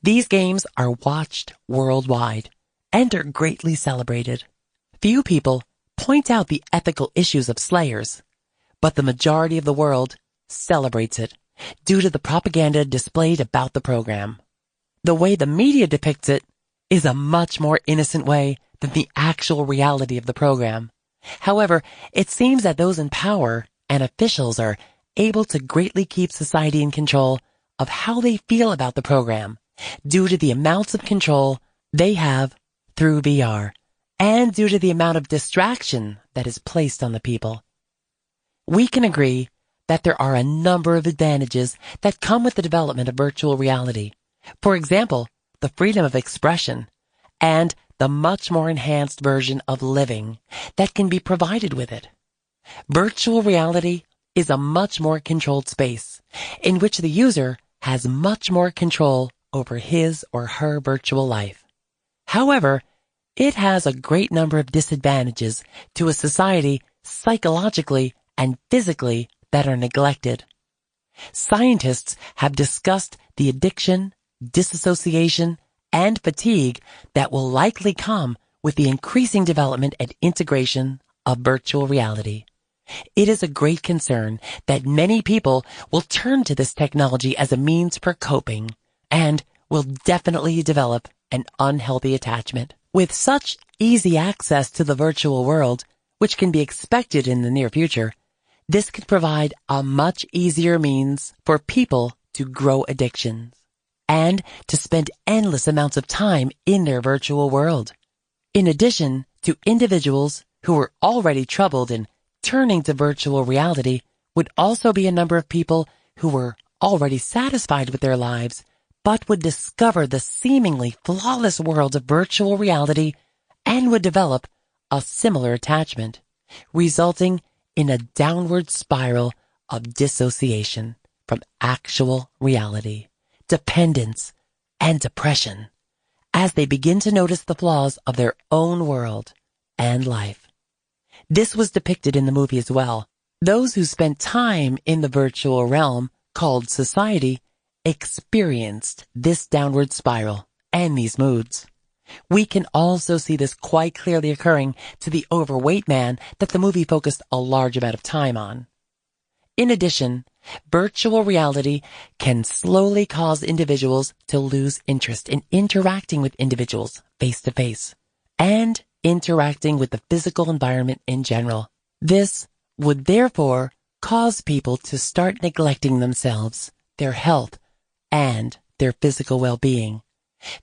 These games are watched worldwide and are greatly celebrated. Few people point out the ethical issues of Slayers, but the majority of the world celebrates it due to the propaganda displayed about the program. The way the media depicts it is a much more innocent way than the actual reality of the program. However, it seems that those in power and officials are able to greatly keep society in control of how they feel about the program due to the amounts of control they have through VR and due to the amount of distraction that is placed on the people. We can agree that there are a number of advantages that come with the development of virtual reality. For example, the freedom of expression and the much more enhanced version of living that can be provided with it. Virtual reality is a much more controlled space in which the user has much more control over his or her virtual life. However, it has a great number of disadvantages to a society psychologically and physically that are neglected. Scientists have discussed the addiction, disassociation, and fatigue that will likely come with the increasing development and integration of virtual reality. It is a great concern that many people will turn to this technology as a means for coping and will definitely develop an unhealthy attachment. With such easy access to the virtual world, which can be expected in the near future, this could provide a much easier means for people to grow addictions and to spend endless amounts of time in their virtual world. In addition to individuals who were already troubled in turning to virtual reality would also be a number of people who were already satisfied with their lives but would discover the seemingly flawless world of virtual reality and would develop a similar attachment, resulting in a downward spiral of dissociation from actual reality, dependence, and depression as they begin to notice the flaws of their own world and life. This was depicted in the movie as well. Those who spent time in the virtual realm called society experienced this downward spiral and these moods. We can also see this quite clearly occurring to the overweight man that the movie focused a large amount of time on. In addition, virtual reality can slowly cause individuals to lose interest in interacting with individuals face to face and interacting with the physical environment in general. This would therefore cause people to start neglecting themselves, their health, and their physical well-being.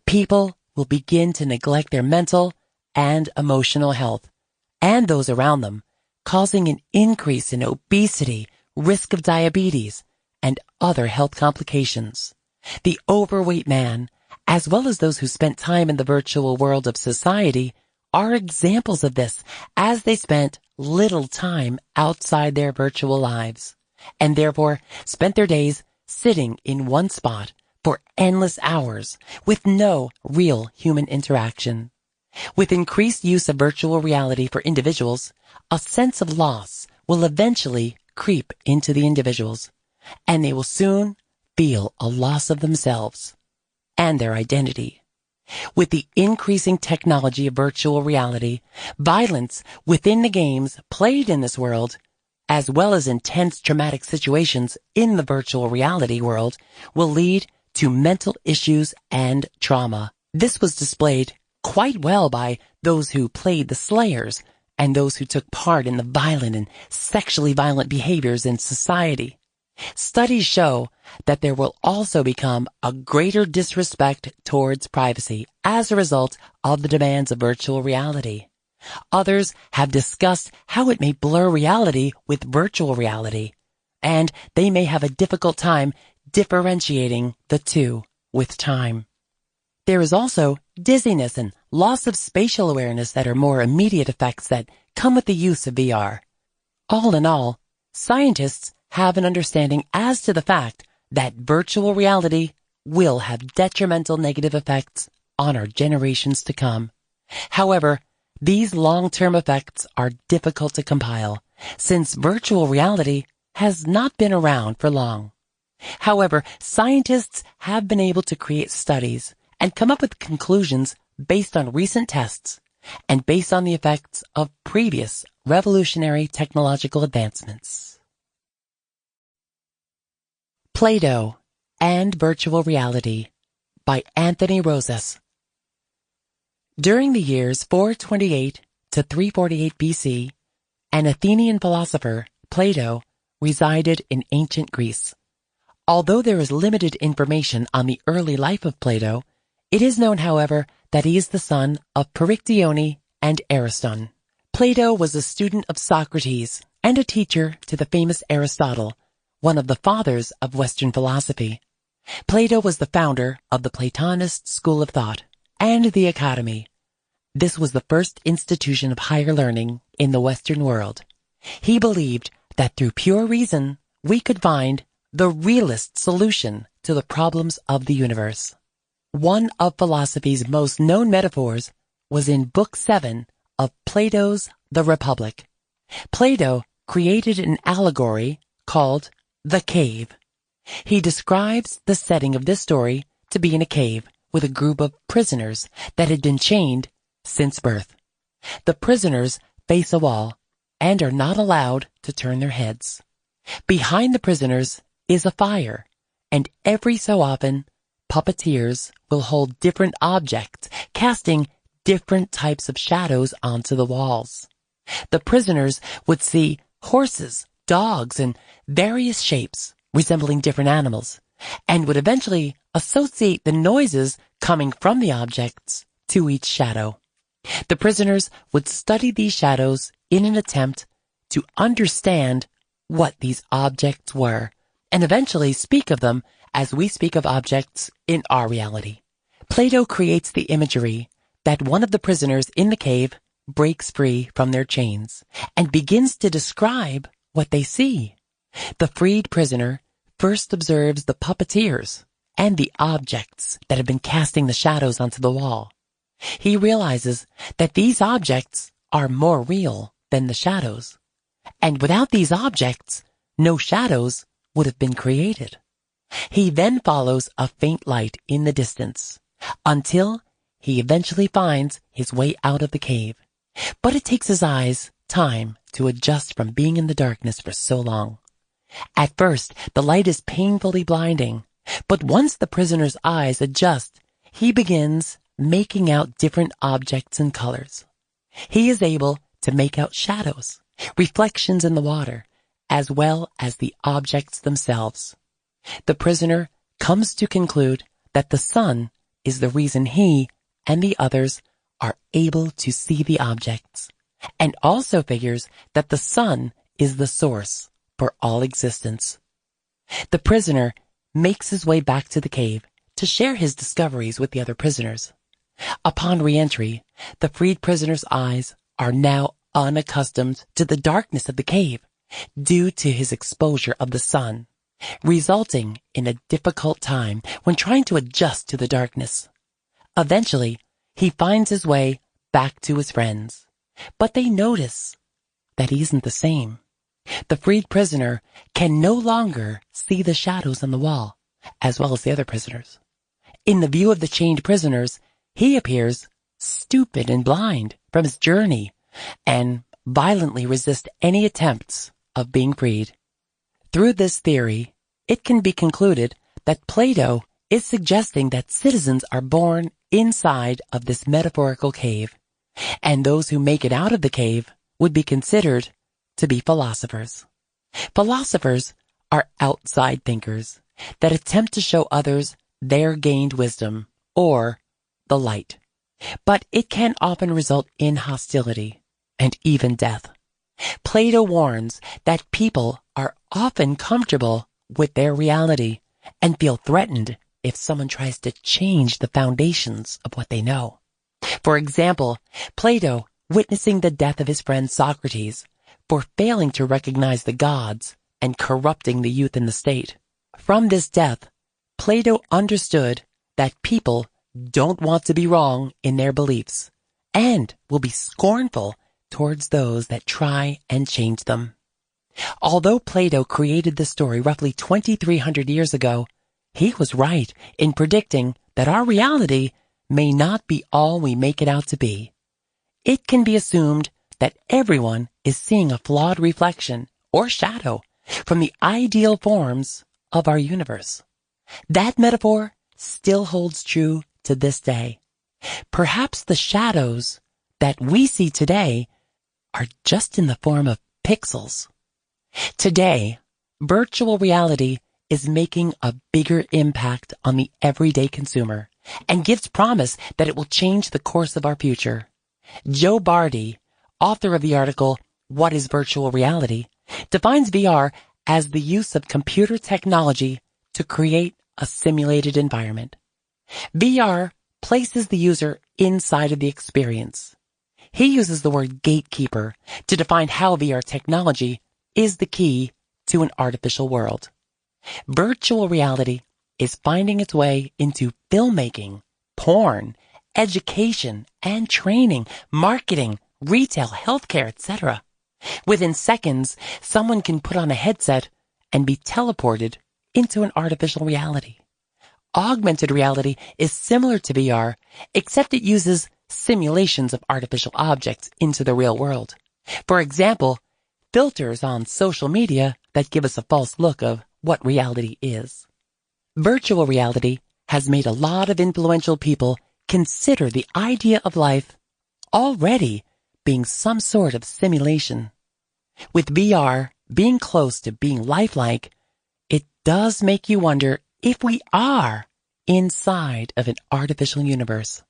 People will begin to neglect their mental and emotional health and those around them, causing an increase in obesity, risk of diabetes, and other health complications. The overweight man, as well as those who spent time in the virtual world of society, are examples of this as they spent little time outside their virtual lives and therefore spent their days sitting in one spot for endless hours with no real human interaction. With increased use of virtual reality for individuals, a sense of loss will eventually creep into the individuals, and they will soon feel a loss of themselves and their identity. With the increasing technology of virtual reality, violence within the games played in this world, as well as intense traumatic situations in the virtual reality world, will lead to mental issues and trauma. This was displayed quite well by those who played the Slayers and those who took part in the violent and sexually violent behaviors in society. Studies show that there will also become a greater disrespect towards privacy as a result of the demands of virtual reality. Others have discussed how it may blur reality with virtual reality, and they may have a difficult time differentiating the two with time. There is also dizziness and loss of spatial awareness that are more immediate effects that come with the use of VR. All in all, scientists have an understanding as to the fact that virtual reality will have detrimental negative effects on our generations to come. However, these long-term effects are difficult to compile, since virtual reality has not been around for long. However, scientists have been able to create studies and come up with conclusions based on recent tests and based on the effects of previous revolutionary technological advancements. Plato and Virtual Reality by Anthony Rosas. During the years 428 to 348 BC, an Athenian philosopher, Plato, resided in ancient Greece. Although there is limited information on the early life of Plato, it is known, however, that he is the son of Perictione and Ariston. Plato was a student of Socrates and a teacher to the famous Aristotle, one of the fathers of Western philosophy. Plato was the founder of the Platonist school of thought and the Academy. This was the first institution of higher learning in the Western world. He believed that through pure reason, we could find the realist solution to the problems of the universe. One of philosophy's most known metaphors was in Book 7 of Plato's The Republic. Plato created an allegory called the cave. He describes the setting of this story to be in a cave with a group of prisoners that had been chained since birth. The prisoners face a wall and are not allowed to turn their heads. Behind the prisoners is a fire, and every so often, puppeteers will hold different objects, casting different types of shadows onto the walls. The prisoners would see horses, dogs, and various shapes resembling different animals, and would eventually associate the noises coming from the objects to each shadow. The prisoners would study these shadows in an attempt to understand what these objects were, and eventually speak of them as we speak of objects in our reality. Plato creates the imagery that one of the prisoners in the cave breaks free from their chains and begins to describe what they see. The freed prisoner first observes the puppeteers and the objects that have been casting the shadows onto the wall. He realizes that these objects are more real than the shadows, and without these objects, no shadows would have been created. He then follows a faint light in the distance until he eventually finds his way out of the cave. But it takes his eyes time to adjust from being in the darkness for so long. At first, the light is painfully blinding, but once the prisoner's eyes adjust, he begins making out different objects and colors. He is able to make out shadows, reflections in the water, as well as the objects themselves. The prisoner comes to conclude that the sun is the reason he and the others are able to see the objects, and also figures that the sun is the source for all existence. The prisoner makes his way back to the cave to share his discoveries with the other prisoners. Upon re-entry, the freed prisoner's eyes are now unaccustomed to the darkness of the cave due to his exposure of the sun, resulting in a difficult time when trying to adjust to the darkness. Eventually, he finds his way back to his friends, but they notice that he isn't the same. The freed prisoner can no longer see the shadows on the wall, as well as the other prisoners. In the view of the chained prisoners, He appears stupid and blind from his journey and violently resists any attempts of being freed. Through this theory, it can be concluded that Plato is suggesting that citizens are born inside of this metaphorical cave, and those who make it out of the cave would be considered to be philosophers. Philosophers are outside thinkers that attempt to show others their gained wisdom or the light, but it can often result in hostility and even death. Plato warns that people are often comfortable with their reality and feel threatened if someone tries to change the foundations of what they know. For example, Plato witnessing the death of his friend Socrates for failing to recognize the gods and corrupting the youth in the state. From this death, Plato understood that people don't want to be wrong in their beliefs and will be scornful towards those that try and change them. Although Plato created the story roughly 2,300 years ago, he was right in predicting that our reality may not be all we make it out to be. It can be assumed that everyone is seeing a flawed reflection or shadow from the ideal forms of our universe. That metaphor still holds true to this day. Perhaps the shadows that we see today are just in the form of pixels. Today, virtual reality is making a bigger impact on the everyday consumer and gives promise that it will change the course of our future. Joe Bardi, author of the article, What is Virtual Reality?, defines VR as the use of computer technology to create a simulated environment. VR places the user inside of the experience. He uses the word gatekeeper to define how VR technology is the key to an artificial world. Virtual reality is finding its way into filmmaking, porn, education and training, marketing, retail, healthcare, etc. Within seconds, someone can put on a headset and be teleported into an artificial reality. Augmented reality is similar to VR, except it uses simulations of artificial objects into the real world. For example, filters on social media that give us a false look of what reality is. Virtual reality has made a lot of influential people consider the idea of life already being some sort of simulation. With VR being close to being lifelike, it does make you wonder if we are inside of an artificial universe.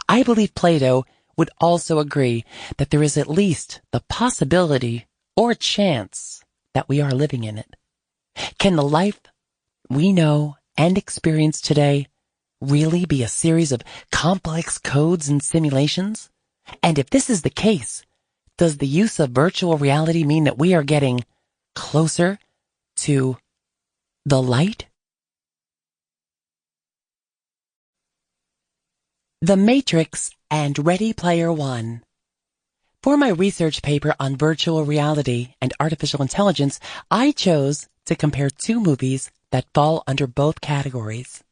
I believe Plato would also agree that there is at least the possibility or chance that we are living in it. Can the life we know and experience today really be a series of complex codes and simulations? And if this is the case, does the use of virtual reality mean that we are getting closer to the light? The Matrix and Ready Player One. For my research paper on virtual reality and artificial intelligence, I chose to compare two movies that fall under both categories.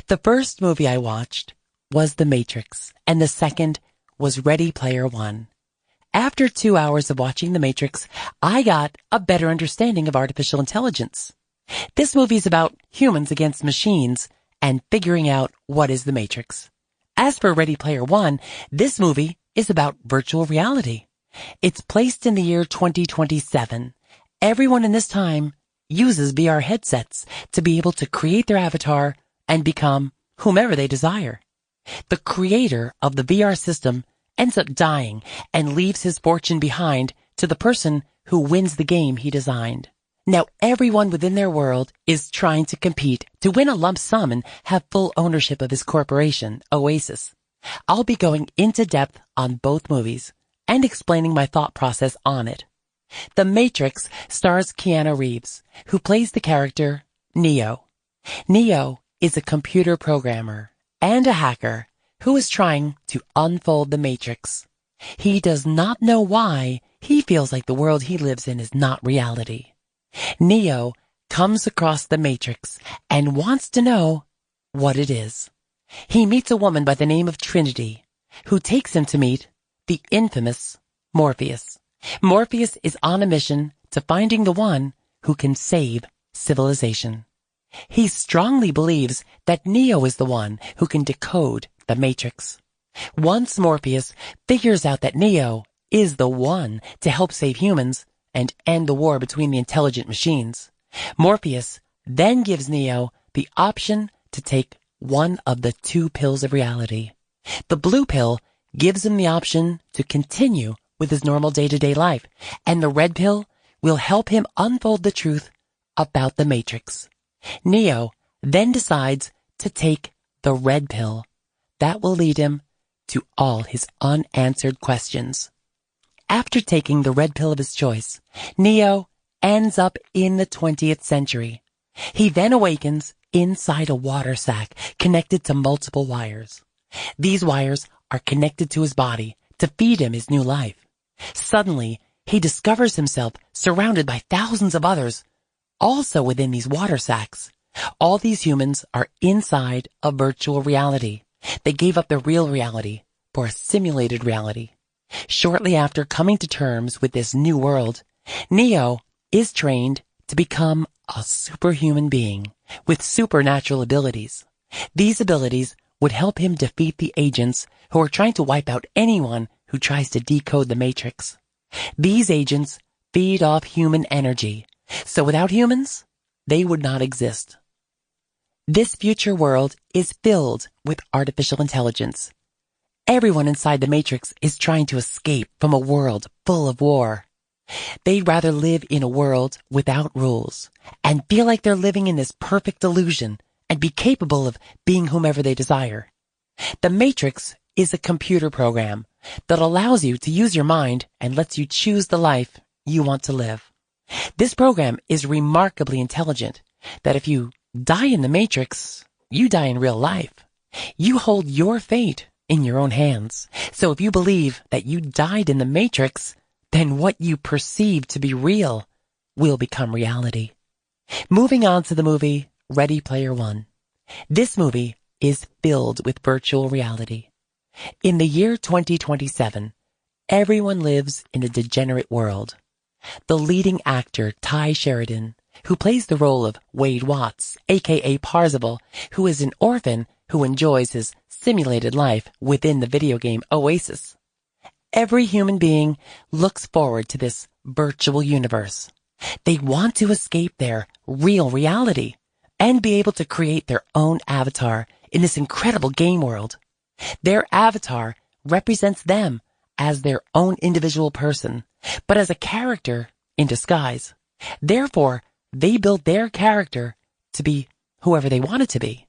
The first movie I watched was The Matrix, and the second was Ready Player One. After 2 hours of watching The Matrix, I got a better understanding of artificial intelligence. This movie is about humans against machines and figuring out what is the Matrix. As for Ready Player One, this movie is about virtual reality. It's placed in the year 2027. Everyone in this time uses VR headsets to be able to create their avatar and become whomever they desire. The creator of the VR system ends up dying and leaves his fortune behind to the person who wins the game he designed. Now everyone within their world is trying to compete to win a lump sum and have full ownership of his corporation, Oasis. I'll be going into depth on both movies and explaining my thought process on it. The Matrix stars Keanu Reeves, who plays the character Neo. Neo is a computer programmer and a hacker who is trying to unfold the Matrix. He does not know why he feels like the world he lives in is not reality. Neo comes across the Matrix and wants to know what it is. He meets a woman by the name of Trinity, who takes him to meet the infamous Morpheus. Morpheus is on a mission to finding the one who can save civilization. He strongly believes that Neo is the one who can decode the Matrix. Once Morpheus figures out that Neo is the one to help save humans and end the war between the intelligent machines, Morpheus then gives Neo the option to take one of the two pills of reality. The blue pill gives him the option to continue with his normal day-to-day life, and the red pill will help him unfold the truth about the Matrix. Neo then decides to take the red pill. That will lead him to all his unanswered questions. After taking the red pill of his choice, Neo ends up in the 20th century. He then awakens inside a water sack connected to multiple wires. These wires are connected to his body to feed him his new life. Suddenly, he discovers himself surrounded by thousands of others, also within these water sacks. All these humans are inside a virtual reality. They gave up their real reality for a simulated reality. Shortly after coming to terms with this new world, Neo is trained to become a superhuman being with supernatural abilities. These abilities would help him defeat the agents who are trying to wipe out anyone who tries to decode the Matrix. These agents feed off human energy, so without humans, they would not exist. This future world is filled with artificial intelligence. Everyone inside the Matrix is trying to escape from a world full of war. They'd rather live in a world without rules and feel like they're living in this perfect illusion and be capable of being whomever they desire. The Matrix is a computer program that allows you to use your mind and lets you choose the life you want to live. This program is remarkably intelligent that if you die in the Matrix, you die in real life. You hold your fate in your own hands. So if you believe that you died in the Matrix, then what you perceive to be real will become reality. Moving on to the movie Ready Player One. This movie is filled with virtual reality. In the year 2027, everyone lives in a degenerate world. The leading actor, Ty Sheridan, who plays the role of Wade Watts, aka Parzival, who is an orphan who enjoys his simulated life within the video game Oasis. Every human being looks forward to this virtual universe. They want to escape their real reality and be able to create their own avatar in this incredible game world. Their avatar represents them as their own individual person, but as a character in disguise. Therefore, they build their character to be whoever they want it to be.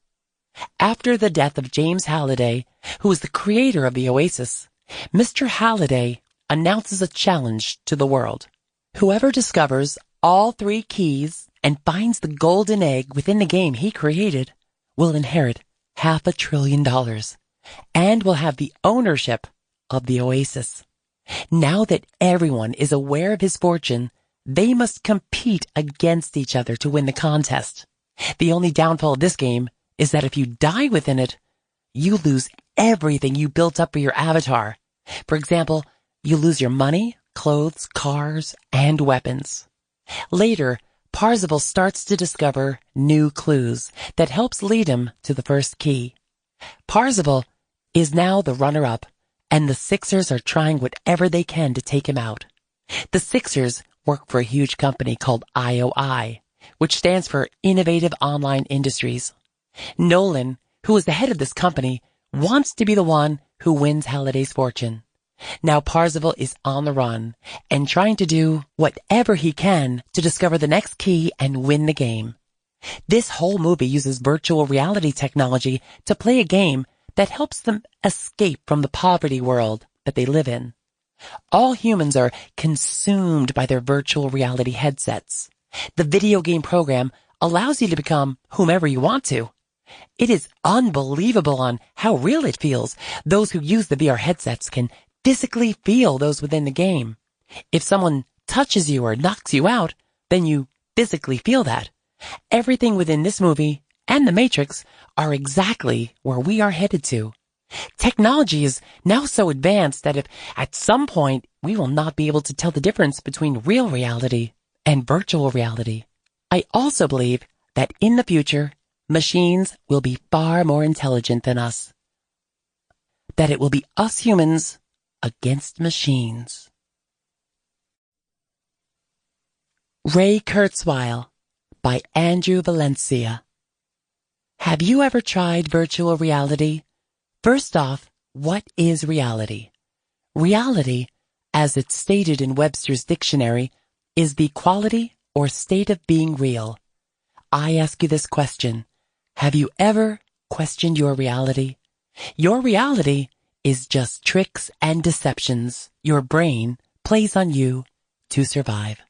After the death of James Halliday, who was the creator of the Oasis, Mr. Halliday announces a challenge to the world. Whoever discovers all 3 keys and finds the golden egg within the game he created will inherit $500 billion and will have the ownership of the Oasis. Now that everyone is aware of his fortune, they must compete against each other to win the contest. The only downfall of this game is that if you die within it, you lose everything you built up for your avatar. For example, you lose your money, clothes, cars, and weapons. Later, Parzival starts to discover new clues that helps lead him to the first key. Parzival is now the runner-up, and the Sixers are trying whatever they can to take him out. The Sixers work for a huge company called IOI, which stands for Innovative Online Industries. Nolan, who is the head of this company, wants to be the one who wins Halliday's fortune. Now Parzival is on the run and trying to do whatever he can to discover the next key and win the game. This whole movie uses virtual reality technology to play a game that helps them escape from the poverty world that they live in. All humans are consumed by their virtual reality headsets. The video game program allows you to become whomever you want to. It is unbelievable on how real it feels. Those who use the VR headsets can physically feel those within the game. If someone touches you or knocks you out, then you physically feel that. Everything within this movie and The Matrix are exactly where we are headed to. Technology is now so advanced that if at some point we will not be able to tell the difference between real reality and virtual reality. I also believe that in the future, machines will be far more intelligent than us. That it will be us humans against machines. Ray Kurzweil by Andrew Valencia. Have you ever tried virtual reality? First off, what is reality? Reality, as it's stated in Webster's dictionary, is the quality or state of being real. I ask you this question. Have you ever questioned your reality? Your reality is just tricks and deceptions your brain plays on you to survive.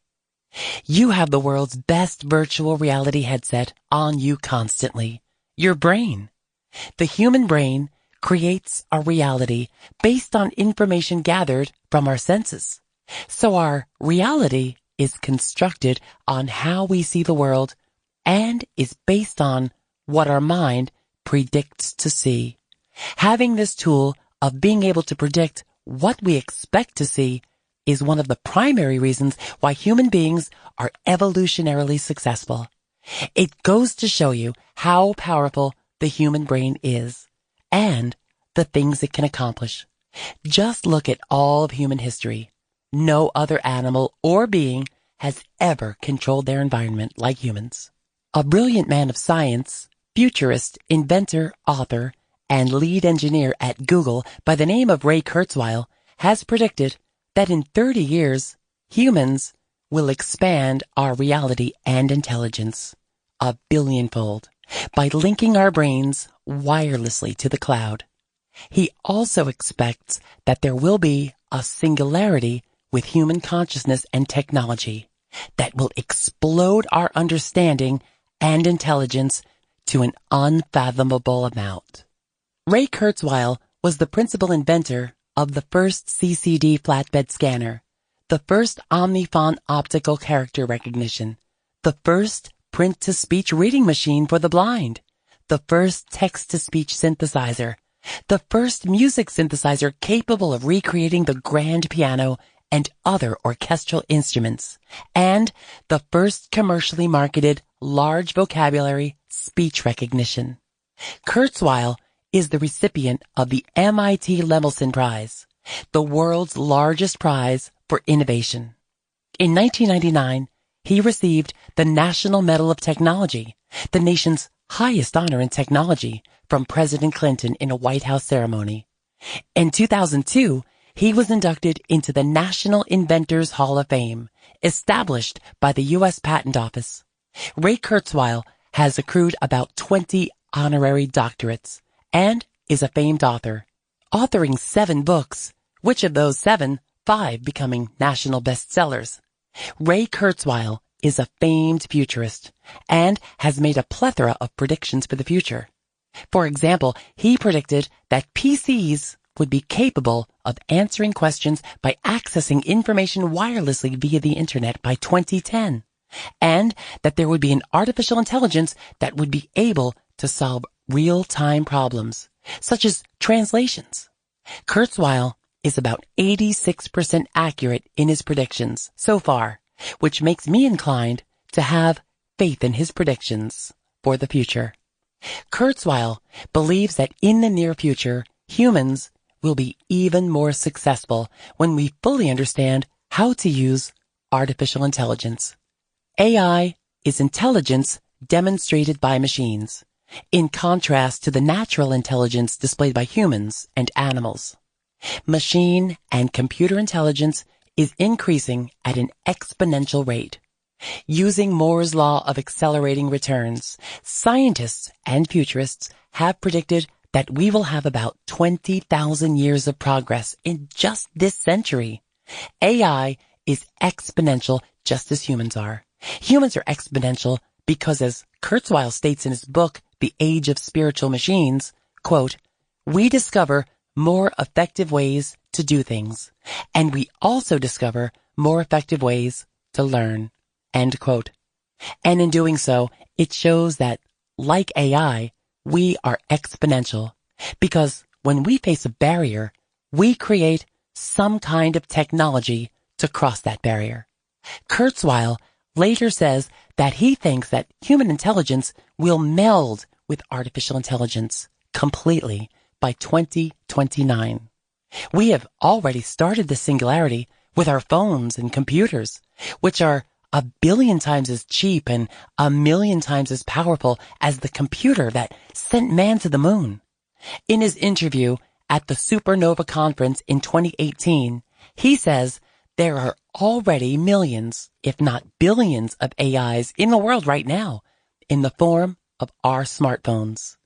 You have the world's best virtual reality headset on you constantly. Your brain. The human brain creates a reality based on information gathered from our senses. So our reality is constructed on how we see the world and is based on what our mind predicts to see. Having this tool of being able to predict what we expect to see is one of the primary reasons why human beings are evolutionarily successful. It goes to show you how powerful the human brain is and the things it can accomplish. Just look at all of human history. No other animal or being has ever controlled their environment like humans. A brilliant man of science, futurist, inventor, author, and lead engineer at Google by the name of Ray Kurzweil has predicted that in 30 years, humans will expand our reality and intelligence 1 billion-fold by linking our brains wirelessly to the cloud. He also expects that there will be a singularity with human consciousness and technology that will explode our understanding and intelligence to an unfathomable amount. Ray Kurzweil was the principal inventor of the first CCD flatbed scanner, the first Omnifont optical character recognition, the first print-to-speech reading machine for the blind, the first text-to-speech synthesizer, the first music synthesizer capable of recreating the grand piano and other orchestral instruments, and the first commercially marketed large vocabulary speech recognition. Kurzweil is the recipient of the MIT Lemelson Prize, the world's largest prize for innovation. In 1999, he received the National Medal of Technology, the nation's highest honor in technology, from President Clinton in a White House ceremony. In 2002, he was inducted into the National Inventors Hall of Fame, established by the U.S. Patent Office. Ray Kurzweil has accrued about 20 honorary doctorates and is a famed author, authoring 7 books, which of those 7, 5 becoming national bestsellers. Ray Kurzweil is a famed futurist and has made a plethora of predictions for the future. For example, he predicted that PCs would be capable of answering questions by accessing information wirelessly via the internet by 2010, and that there would be an artificial intelligence that would be able to solve real-time problems, such as translations. Kurzweil is about 86% accurate in his predictions so far, which makes me inclined to have faith in his predictions for the future. Kurzweil believes that in the near future, humans will be even more successful when we fully understand how to use artificial intelligence. AI is intelligence demonstrated by machines, in contrast to the natural intelligence displayed by humans and animals. Machine and computer intelligence is increasing at an exponential rate. Using Moore's law of accelerating returns, scientists and futurists have predicted that we will have about 20,000 years of progress in just this century. AI is exponential just as humans are. Humans are exponential because, as Kurzweil states in his book, The Age of Spiritual Machines, quote, "We discover more effective ways to do things, and we also discover more effective ways to learn," end quote. And in doing so, it shows that, like AI, we are exponential because when we face a barrier, we create some kind of technology to cross that barrier. Kurzweil later says that he thinks that human intelligence will meld with artificial intelligence completely by 2029. We have already started this singularity with our phones and computers, which are 1 billion times as cheap and 1 million times as powerful as the computer that sent man to the moon. In his interview at the Supernova Conference in 2018, he says there are already millions, if not billions, of AIs in the world right now in the form of our smartphones.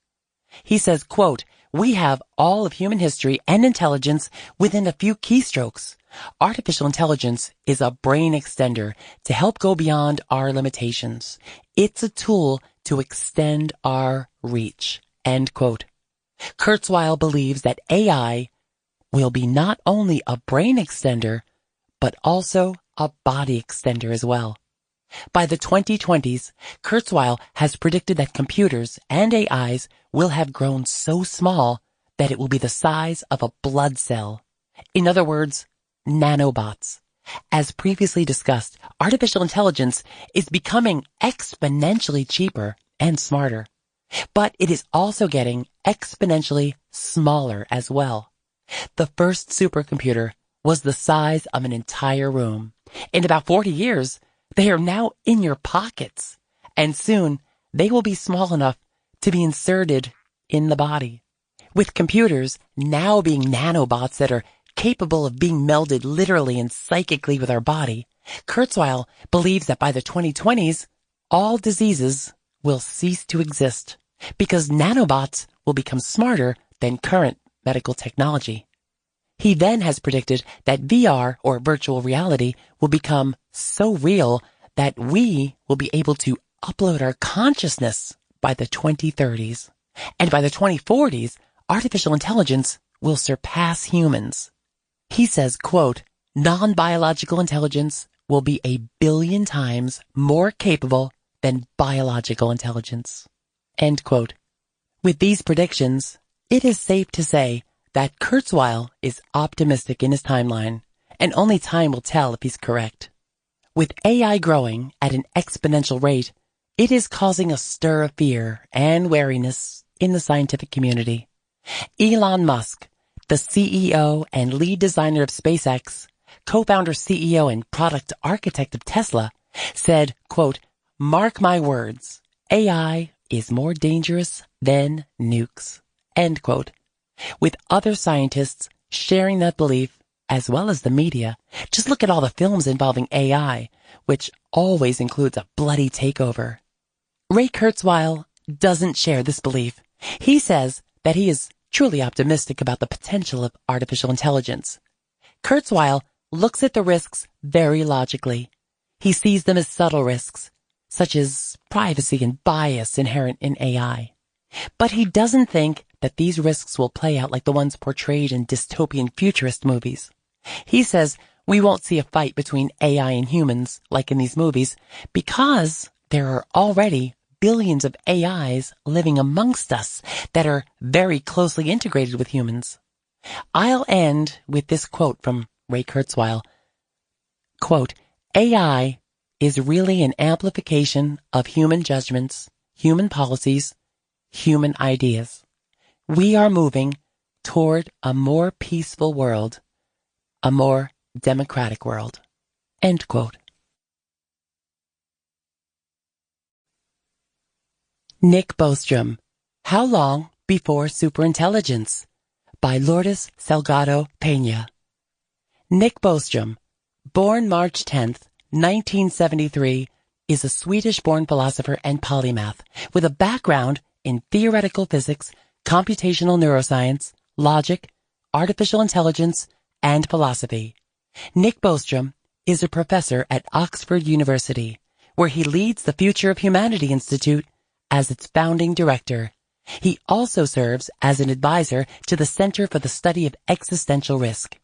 He says, quote, "We have all of human history and intelligence within a few keystrokes. Artificial intelligence is a brain extender to help go beyond our limitations. It's a tool to extend our reach." End quote. Kurzweil believes that AI will be not only a brain extender, but also a body extender as well. By the 2020s, Kurzweil has predicted that computers and AIs will have grown so small that it will be the size of a blood cell. In other words, nanobots. As previously discussed, artificial intelligence is becoming exponentially cheaper and smarter, but it is also getting exponentially smaller as well. The first supercomputer was the size of an entire room. In about 40 years, they are now in your pockets, and soon they will be small enough to be inserted in the body. With computers now being nanobots that are capable of being melded literally and psychically with our body, Kurzweil believes that by the 2020s, all diseases will cease to exist because nanobots will become smarter than current medical technology. He then has predicted that VR, or virtual reality, will become so real that we will be able to upload our consciousness by the 2030s. And by the 2040s, artificial intelligence will surpass humans. He says, quote, "Non-biological intelligence will be 1 billion times more capable than biological intelligence." End quote. With these predictions, it is safe to say that Kurzweil is optimistic in his timeline, and only time will tell if he's correct. With AI growing at an exponential rate, it is causing a stir of fear and wariness in the scientific community. Elon Musk, the CEO and lead designer of SpaceX, co-founder, CEO, and product architect of Tesla, said, quote, "Mark my words, AI is more dangerous than nukes." End quote. With other scientists sharing that belief, as well as the media, just look at all the films involving AI, which always includes a bloody takeover. Ray Kurzweil doesn't share this belief. He says that he is truly optimistic about the potential of artificial intelligence. Kurzweil looks at the risks very logically. He sees them as subtle risks, such as privacy and bias inherent in AI. But he doesn't think that these risks will play out like the ones portrayed in dystopian futurist movies. He says we won't see a fight between AI and humans like in these movies because there are already billions of AIs living amongst us that are very closely integrated with humans. I'll end with this quote from Ray Kurzweil. Quote, "AI is really an amplification of human judgments, human policies, human ideas. We are moving toward a more peaceful world, a more democratic world." End quote. Nick Bostrom, How Long Before Superintelligence? By Lourdes Salgado Peña. Nick Bostrom, born March 10th, 1973, is a Swedish-born philosopher and polymath with a background in theoretical physics, computational neuroscience, logic, artificial intelligence, and philosophy. Nick Bostrom is a professor at Oxford University, where he leads the Future of Humanity Institute as its founding director. He also serves as an advisor to the Center for the Study of Existential Risk.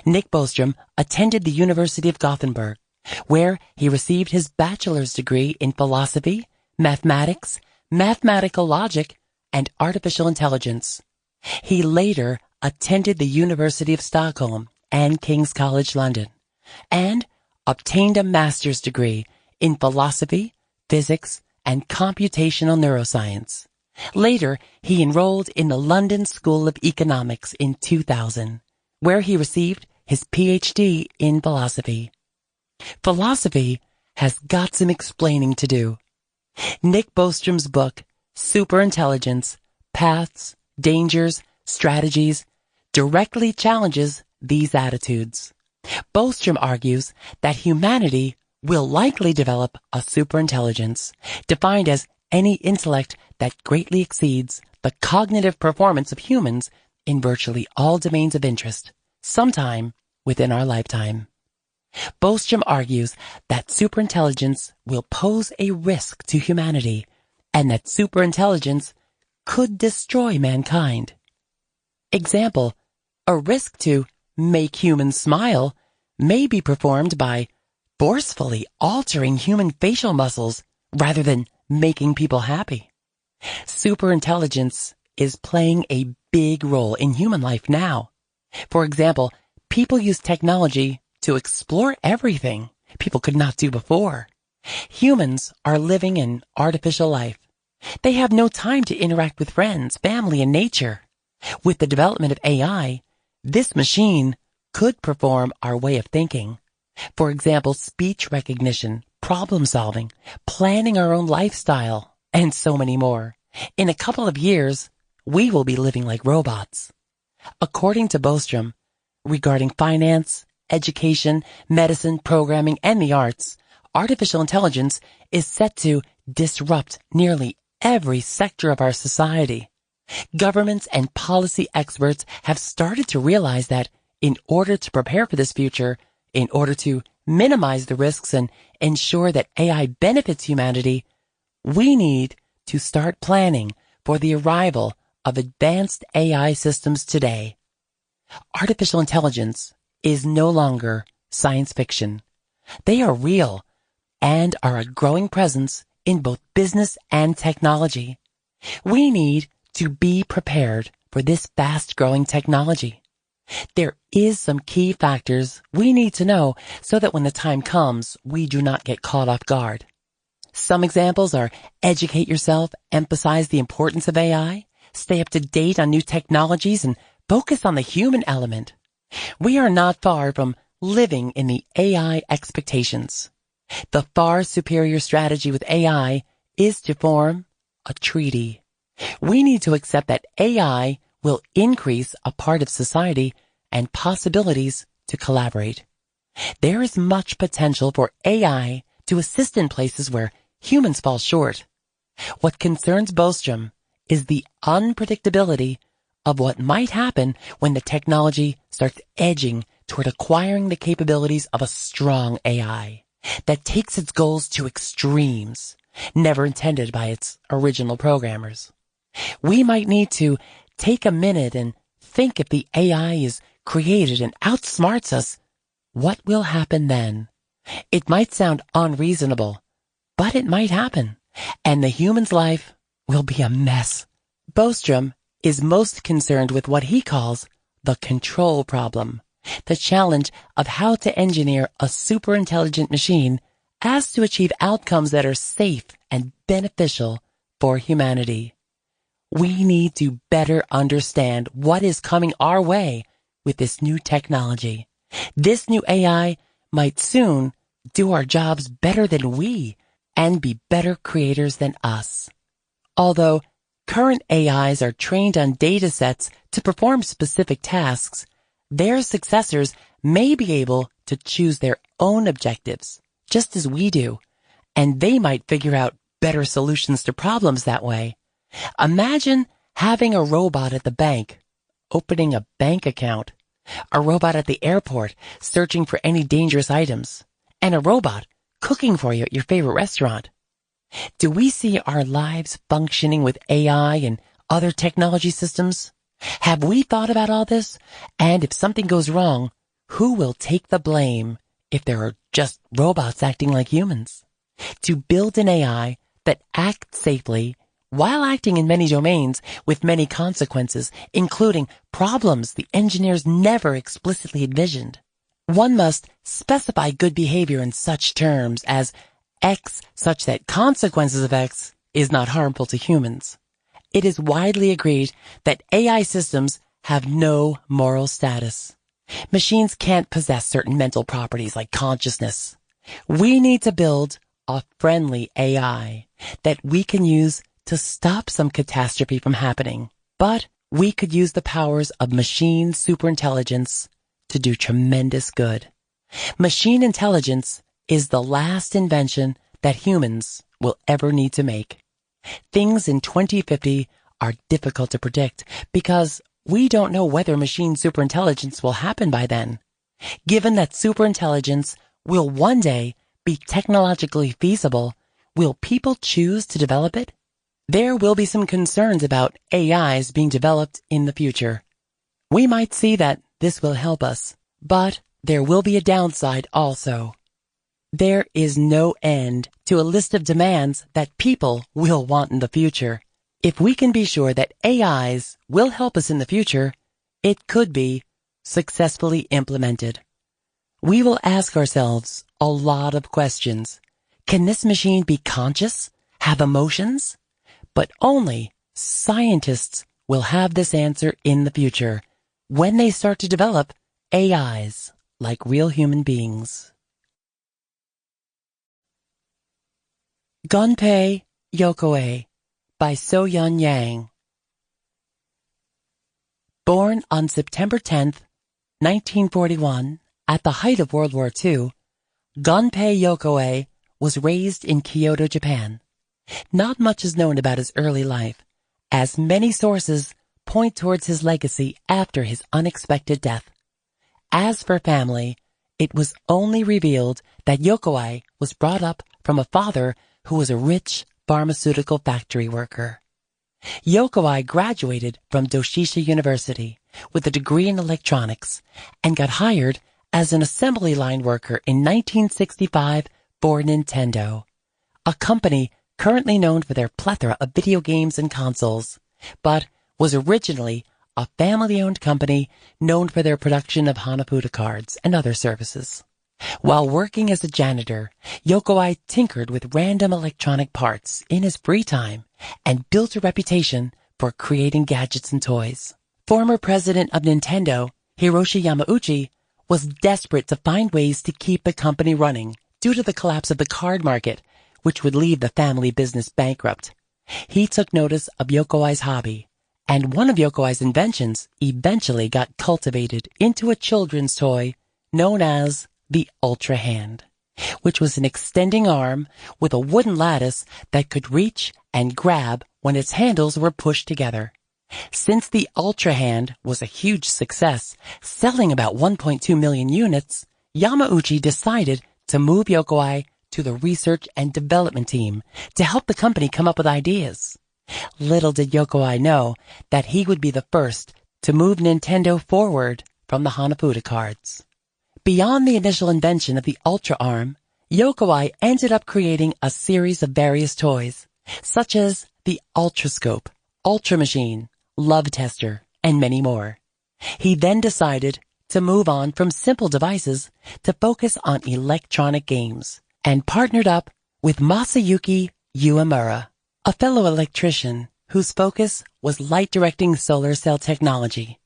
Nick Bostrom attended the University of Gothenburg, where he received his bachelor's degree in philosophy, mathematics, mathematical logic, and artificial intelligence. He later attended the University of Stockholm and King's College London, and obtained a master's degree in philosophy, physics, and computational neuroscience. Later, he enrolled in the London School of Economics in 2000, where he received his PhD in philosophy. Philosophy has got some explaining to do. Nick Bostrom's book, Superintelligence, Paths, Dangers, Strategies, directly challenges these attitudes. Bostrom argues that humanity will likely develop a superintelligence, defined as any intellect that greatly exceeds the cognitive performance of humans in virtually all domains of interest, sometime within our lifetime. Bostrom argues that superintelligence will pose a risk to humanity, and that superintelligence could destroy mankind. Example, a risk to make humans smile may be performed by forcefully altering human facial muscles rather than making people happy. Superintelligence is playing a big role in human life now. For example, people use technology to explore everything people could not do before. Humans are living an artificial life. They have no time to interact with friends, family, and nature. With the development of AI, this machine could perform our way of thinking. For example, speech recognition, problem solving, planning our own lifestyle, and so many more. In a couple of years, we will be living like robots. According to Bostrom, regarding finance, education, medicine, programming, and the arts, artificial intelligence is set to disrupt nearly every sector of our society. Governments and policy experts have started to realize that in order to prepare for this future, in order to minimize the risks and ensure that AI benefits humanity, we need to start planning for the arrival of advanced AI systems today. Artificial intelligence is no longer science fiction. They are real and are a growing presence in both business and technology. We need to be prepared for this fast-growing technology. There is some key factors we need to know so that when the time comes, we do not get caught off guard. Some examples are educate yourself, emphasize the importance of AI, stay up to date on new technologies, and focus on the human element. We are not far from living in the AI expectations. The far superior strategy with AI is to form a treaty. We need to accept that AI will increase a part of society and possibilities to collaborate. There is much potential for AI to assist in places where humans fall short. What concerns Bostrom is the unpredictability of what might happen when the technology starts edging toward acquiring the capabilities of a strong AI that takes its goals to extremes, never intended by its original programmers. We might need to take a minute and think if the AI is created and outsmarts us, what will happen then? It might sound unreasonable, but it might happen, and the human's life will be a mess. Bostrom is most concerned with what he calls the control problem, the challenge of how to engineer a superintelligent machine as to achieve outcomes that are safe and beneficial for humanity. We need to better understand what is coming our way with this new technology. This new AI might soon do our jobs better than we and be better creators than us. Although current AIs are trained on data sets to perform specific tasks, their successors may be able to choose their own objectives, just as we do, and they might figure out better solutions to problems that way. Imagine having a robot at the bank, opening a bank account, a robot at the airport searching for any dangerous items, and a robot cooking for you at your favorite restaurant. Do we see our lives functioning with AI and other technology systems? Have we thought about all this? And if something goes wrong, who will take the blame if there are just robots acting like humans? To build an AI that acts safely, while acting in many domains with many consequences, including problems the engineers never explicitly envisioned. One must specify good behavior in such terms as X such that consequences of X is not harmful to humans. It is widely agreed that AI systems have no moral status. Machines can't possess certain mental properties like consciousness. We need to build a friendly AI that we can use to stop some catastrophe from happening. But we could use the powers of machine superintelligence to do tremendous good. Machine intelligence is the last invention that humans will ever need to make. Things in 2050 are difficult to predict because we don't know whether machine superintelligence will happen by then. Given that superintelligence will one day be technologically feasible, will people choose to develop it? There will be some concerns about AIs being developed in the future. We might see that this will help us, but there will be a downside also. There is no end to a list of demands that people will want in the future. If we can be sure that AIs will help us in the future, it could be successfully implemented. We will ask ourselves a lot of questions. Can this machine be conscious, have emotions? But only scientists will have this answer in the future when they start to develop AIs like real human beings. Gunpei Yokoi by So-Yeon Yang. Born on September 10th, 1941, at the height of World War II, Gunpei Yokoi was raised in Kyoto, Japan. Not much is known about his early life, as many sources point towards his legacy after his unexpected death. As for family, it was only revealed that Yokoi was brought up from a father who was a rich pharmaceutical factory worker. Yokoi graduated from Doshisha University with a degree in electronics and got hired as an assembly line worker in 1965 for Nintendo, a company currently known for their plethora of video games and consoles, but was originally a family-owned company known for their production of Hanafuda cards and other services. While working as a janitor, Yokoi tinkered with random electronic parts in his free time and built a reputation for creating gadgets and toys. Former president of Nintendo, Hiroshi Yamauchi, was desperate to find ways to keep the company running due to the collapse of the card market, which would leave the family business bankrupt. He took notice of Yokoi's hobby, and one of Yokoi's inventions eventually got cultivated into a children's toy known as the Ultra Hand, which was an extending arm with a wooden lattice that could reach and grab when its handles were pushed together. Since the Ultra Hand was a huge success, selling about 1.2 million units, Yamauchi decided to move Yokoi to the research and development team to help the company come up with ideas. Little did Yokoi know that he would be the first to move Nintendo forward from the Hanafuda cards. Beyond the initial invention of the Ultra Arm, Yokoi ended up creating a series of various toys, such as the Ultrascope, Ultra Machine, Love Tester, and many more. He then decided to move on from simple devices to focus on electronic games, and partnered up with Masayuki Uemura, a fellow electrician whose focus was light-directing solar cell technology.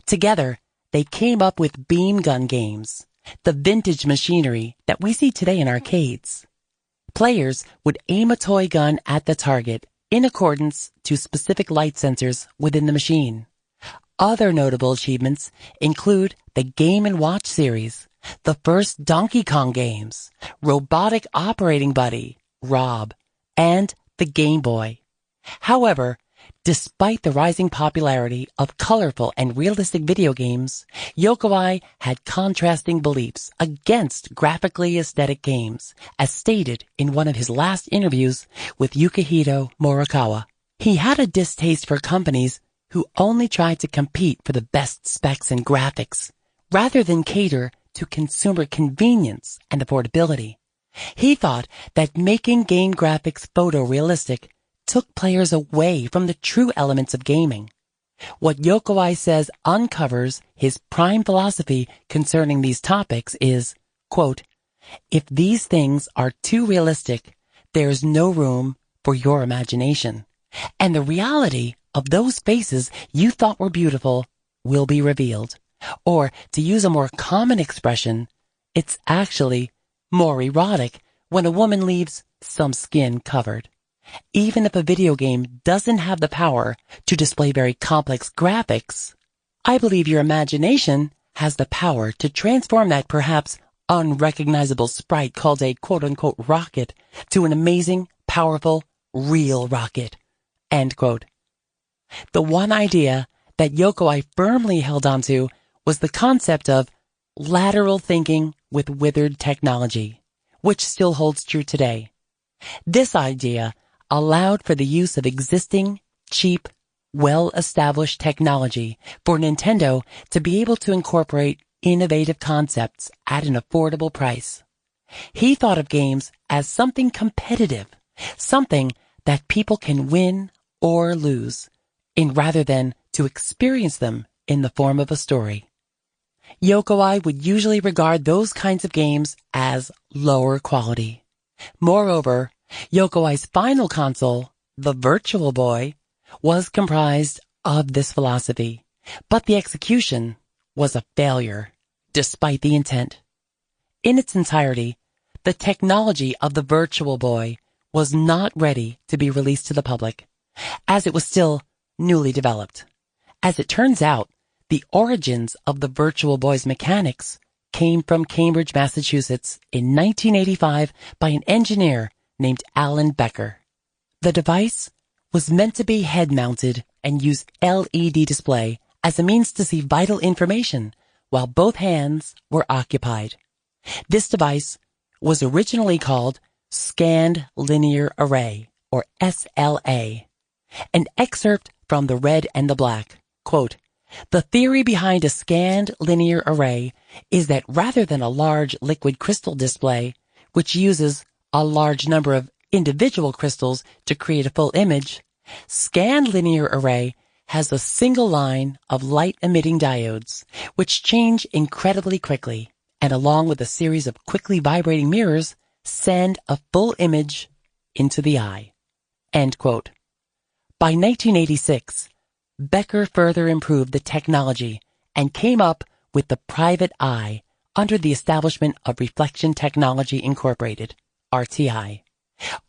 Together, they came up with beam gun games, the vintage machinery that we see today in arcades. Players would aim a toy gun at the target in accordance to specific light sensors within the machine. Other notable achievements include the Game & Watch series, the first Donkey Kong games, Robotic Operating Buddy, Rob, and the Game Boy. However, despite the rising popularity of colorful and realistic video games, Yokoi had contrasting beliefs against graphically aesthetic games, as stated in one of his last interviews with Yukihito Morikawa. He had a distaste for companies who only tried to compete for the best specs and graphics, rather than cater to consumer convenience and affordability. He thought that making game graphics photorealistic took players away from the true elements of gaming. What Yokoi says uncovers his prime philosophy concerning these topics is, quote, "If these things are too realistic, there is no room for your imagination, and the reality of those faces you thought were beautiful will be revealed. Or, to use a more common expression, it's actually more erotic when a woman leaves some skin covered." Even if a video game doesn't have the power to display very complex graphics, I believe your imagination has the power to transform that perhaps unrecognizable sprite called a quote-unquote rocket to an amazing, powerful, real rocket. End quote. The one idea that Yokoi firmly held onto was the concept of lateral thinking with withered technology, which still holds true today. This idea allowed for the use of existing, cheap, well-established technology for Nintendo to be able to incorporate innovative concepts at an affordable price. He thought of games as something competitive, something that people can win or lose, rather than to experience them in the form of a story. Yokoi would usually regard those kinds of games as lower quality. Moreover, Yokoi's final console, the Virtual Boy, was comprised of this philosophy, but the execution was a failure, despite the intent. In its entirety, the technology of the Virtual Boy was not ready to be released to the public, as it was still newly developed. As it turns out, the origins of the Virtual Boy's mechanics came from Cambridge, Massachusetts in 1985 by an engineer named Alan Becker. The device was meant to be head-mounted and use LED display as a means to see vital information while both hands were occupied. This device was originally called Scanned Linear Array, or SLA. An excerpt from The Red and the Black, quote, "The theory behind a scanned linear array is that rather than a large liquid crystal display, which uses a large number of individual crystals to create a full image, scanned linear array has a single line of light-emitting diodes, which change incredibly quickly, and along with a series of quickly vibrating mirrors, send a full image into the eye." End quote. By 1986, Becker further improved the technology and came up with the private eye under the establishment of Reflection Technology Incorporated, RTI.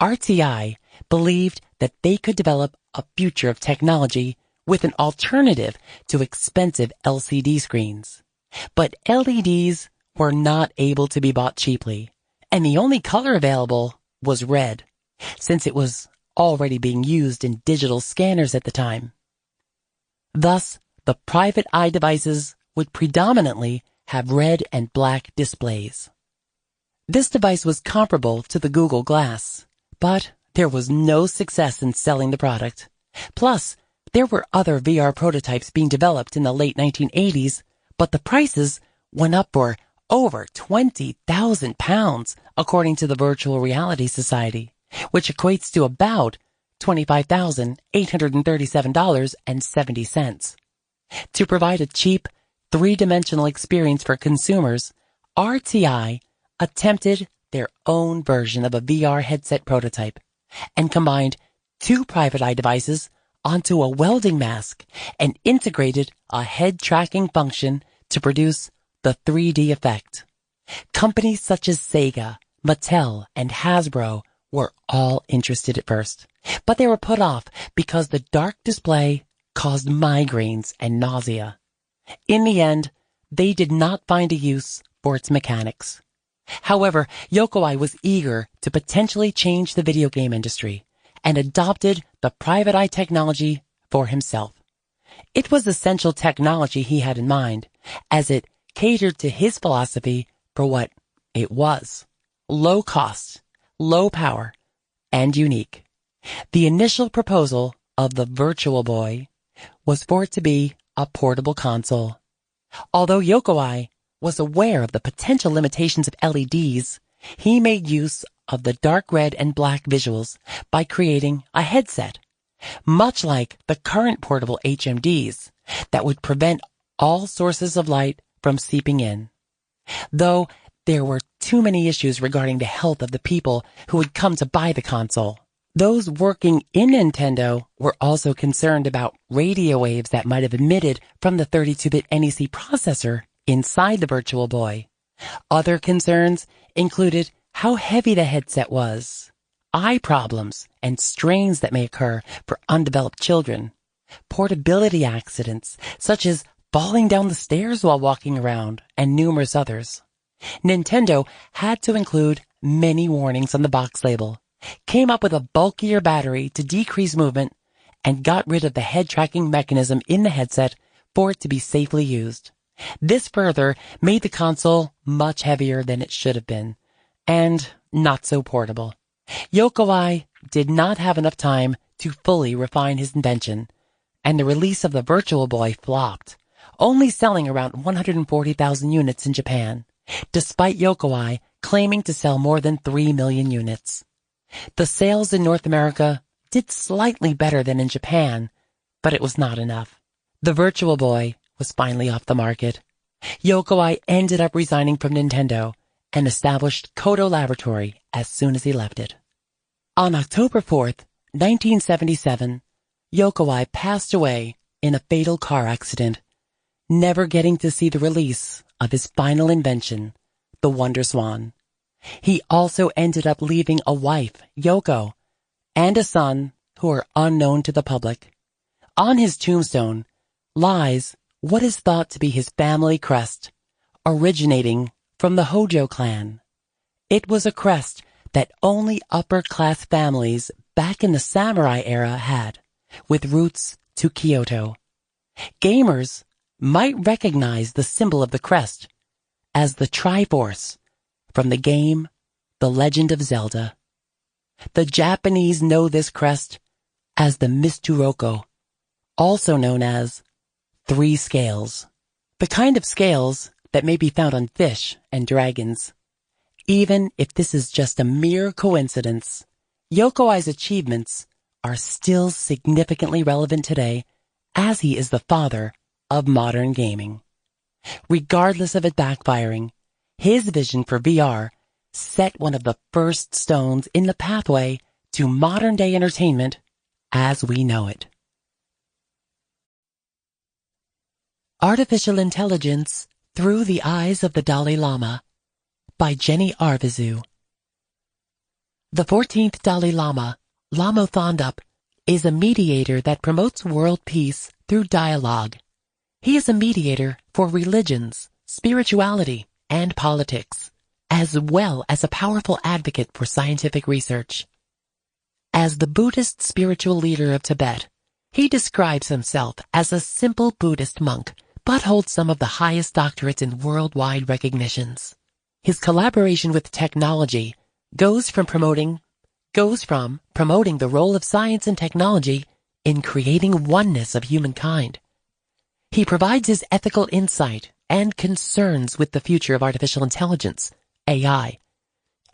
RTI believed that they could develop a future of technology with an alternative to expensive LCD screens. But LEDs were not able to be bought cheaply, and the only color available was red, since it was already being used in digital scanners at the time. Thus, the private eye devices would predominantly have red and black displays. This device was comparable to the Google Glass, but there was no success in selling the product. Plus, there were other VR prototypes being developed in the late 1980s, but the prices went up for over £20,000, according to the Virtual Reality Society, which equates to about $25,837.70. To provide a cheap, three-dimensional experience for consumers, RTI attempted their own version of a VR headset prototype and combined two private eye devices onto a welding mask and integrated a head tracking function to produce the 3D effect. Companies such as Sega, Mattel, and Hasbro were all interested at first, but they were put off because the dark display caused migraines and nausea. In the end, they did not find a use for its mechanics. However, Yokoi was eager to potentially change the video game industry and adopted the private eye technology for himself. It was essential technology he had in mind, as it catered to his philosophy for what it was: low cost, low power, and unique. The initial proposal of the Virtual Boy was for it to be a portable console. Although Yokoi was aware of the potential limitations of LEDs, he made use of the dark red and black visuals by creating a headset, much like the current portable HMDs that would prevent all sources of light from seeping in. Though there were too many issues regarding the health of the people who would come to buy the console. Those working in Nintendo were also concerned about radio waves that might have emitted from the 32-bit NEC processor inside the Virtual Boy. Other concerns included how heavy the headset was, eye problems and strains that may occur for undeveloped children, portability accidents such as falling down the stairs while walking around, and numerous others. Nintendo had to include many warnings on the box label, came up with a bulkier battery to decrease movement, and got rid of the head tracking mechanism in the headset for it to be safely used. This further made the console much heavier than it should have been, and not so portable. Yokoi did not have enough time to fully refine his invention, and the release of the Virtual Boy flopped, only selling around 140,000 units in Japan, despite Yokoi claiming to sell more than 3 million units. The sales in North America did slightly better than in Japan, but it was not enough. The Virtual Boy was finally off the market. Yokoi ended up resigning from Nintendo and established Kodo Laboratory as soon as he left it. On October 4th, 1977, Yokoi passed away in a fatal car accident, never getting to see the release of his final invention, the Wonder Swan. He also ended up leaving a wife, Yoko, and a son who are unknown to the public. On his tombstone lies what is thought to be his family crest, originating from the Hojo clan. It was a crest that only upper-class families back in the samurai era had, with roots to Kyoto. Gamers might recognize the symbol of the crest as the Triforce from the game The Legend of Zelda. The Japanese know this crest as the Misturoko, also known as 3 scales, the kind of scales that may be found on fish and dragons. Even if this is just a mere coincidence, Yokoi's achievements are still significantly relevant today, as he is the father of modern gaming. Regardless of it backfiring, his vision for VR set one of the first stones in the pathway to modern-day entertainment as we know it. Artificial Intelligence Through the Eyes of the Dalai Lama by Jenny Arvizu. The 14th Dalai Lama, Lama Thondup, is a mediator that promotes world peace through dialogue. He is a mediator for religions, spirituality, and politics, as well as a powerful advocate for scientific research. As the Buddhist spiritual leader of Tibet, he describes himself as a simple Buddhist monk, but holds some of the highest doctorates in worldwide recognitions. His collaboration with technology goes from promoting the role of science and technology in creating oneness of humankind. He provides his ethical insight and concerns with the future of artificial intelligence, AI,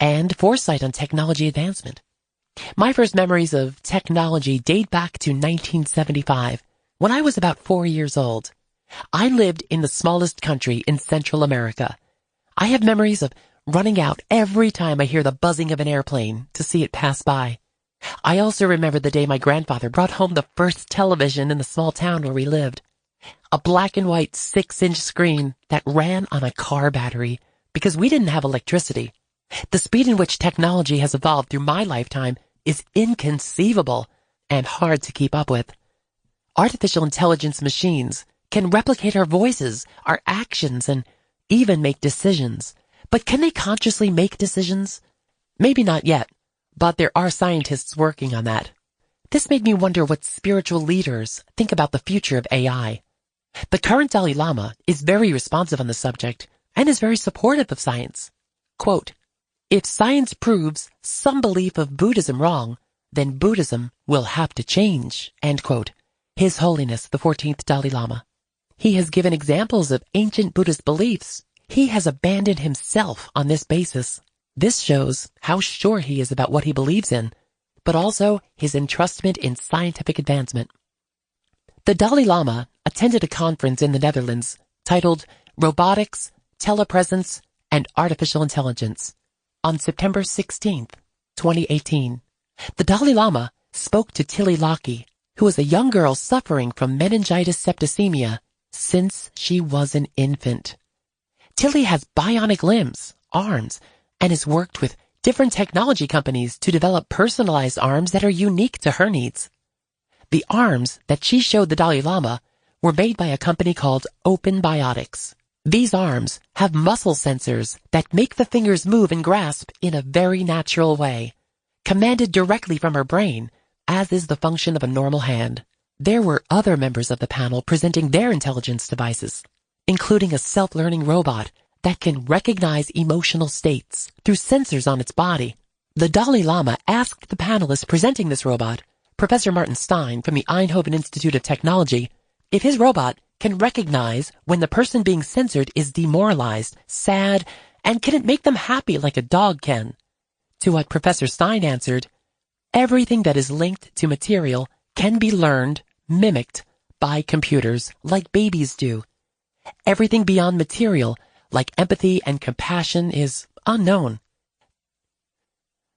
and foresight on technology advancement. My first memories of technology date back to 1975, when I was about 4 years old. I lived in the smallest country in Central America. I have memories of running out every time I hear the buzzing of an airplane to see it pass by. I also remember the day my grandfather brought home the first television in the small town where we lived. A black and white 6-inch screen that ran on a car battery because we didn't have electricity. The speed in which technology has evolved through my lifetime is inconceivable and hard to keep up with. Artificial intelligence machines can replicate our voices, our actions, and even make decisions. But can they consciously make decisions? Maybe not yet, but there are scientists working on that. This made me wonder what spiritual leaders think about the future of AI. The current Dalai Lama is very responsive on the subject and is very supportive of science. Quote, "If science proves some belief of Buddhism wrong, then Buddhism will have to change," end quote. His Holiness the 14th Dalai Lama. He has given examples of ancient Buddhist beliefs. He has abandoned himself on this basis. This shows how sure he is about what he believes in, but also his entrustment in scientific advancement. The Dalai Lama attended a conference in the Netherlands titled Robotics, Telepresence, and Artificial Intelligence on September 16th, 2018. The Dalai Lama spoke to Tilly Lockie, who was a young girl suffering from meningitis septicemia since she was an infant. Tilly has bionic limbs, arms, and has worked with different technology companies to develop personalized arms that are unique to her needs. The arms that she showed the Dalai Lama were made by a company called Open Biotics. These arms have muscle sensors that make the fingers move and grasp in a very natural way, commanded directly from her brain, as is the function of a normal hand. There were other members of the panel presenting their intelligence devices, including a self-learning robot that can recognize emotional states through sensors on its body. The Dalai Lama asked the panelists presenting this robot, Professor Martin Stein from the Eindhoven Institute of Technology, if his robot can recognize when the person being censored is demoralized, sad, and can it make them happy like a dog can? To what Professor Stein answered, everything that is linked to material can be learned, mimicked by computers like babies do. Everything beyond material, like empathy and compassion, is unknown.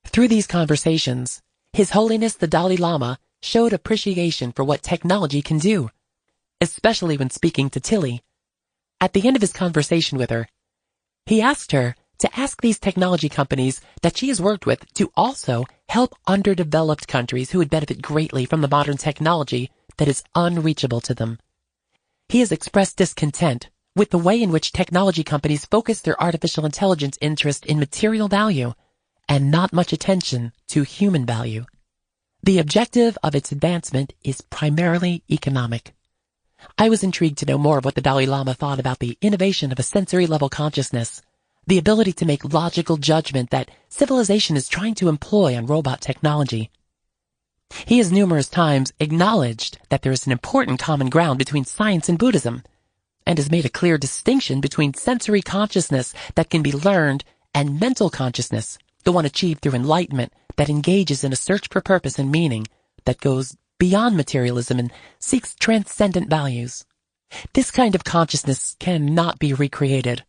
Through these conversations, His Holiness the Dalai Lama showed appreciation for what technology can do, especially when speaking to Tilly. At the end of his conversation with her, he asked her to ask these technology companies that she has worked with to also help underdeveloped countries who would benefit greatly from the modern technology that is unreachable to them. He has expressed discontent with the way in which technology companies focus their artificial intelligence interest in material value and not much attention to human value. The objective of its advancement is primarily economic. I was intrigued to know more of what the Dalai Lama thought about the innovation of a sensory-level consciousness, the ability to make logical judgment that civilization is trying to employ on robot technology. He has numerous times acknowledged that there is an important common ground between science and Buddhism, and has made a clear distinction between sensory consciousness that can be learned and mental consciousness, the one achieved through enlightenment that engages in a search for purpose and meaning that goes beyond materialism and seeks transcendent values. This kind of consciousness cannot be recreated.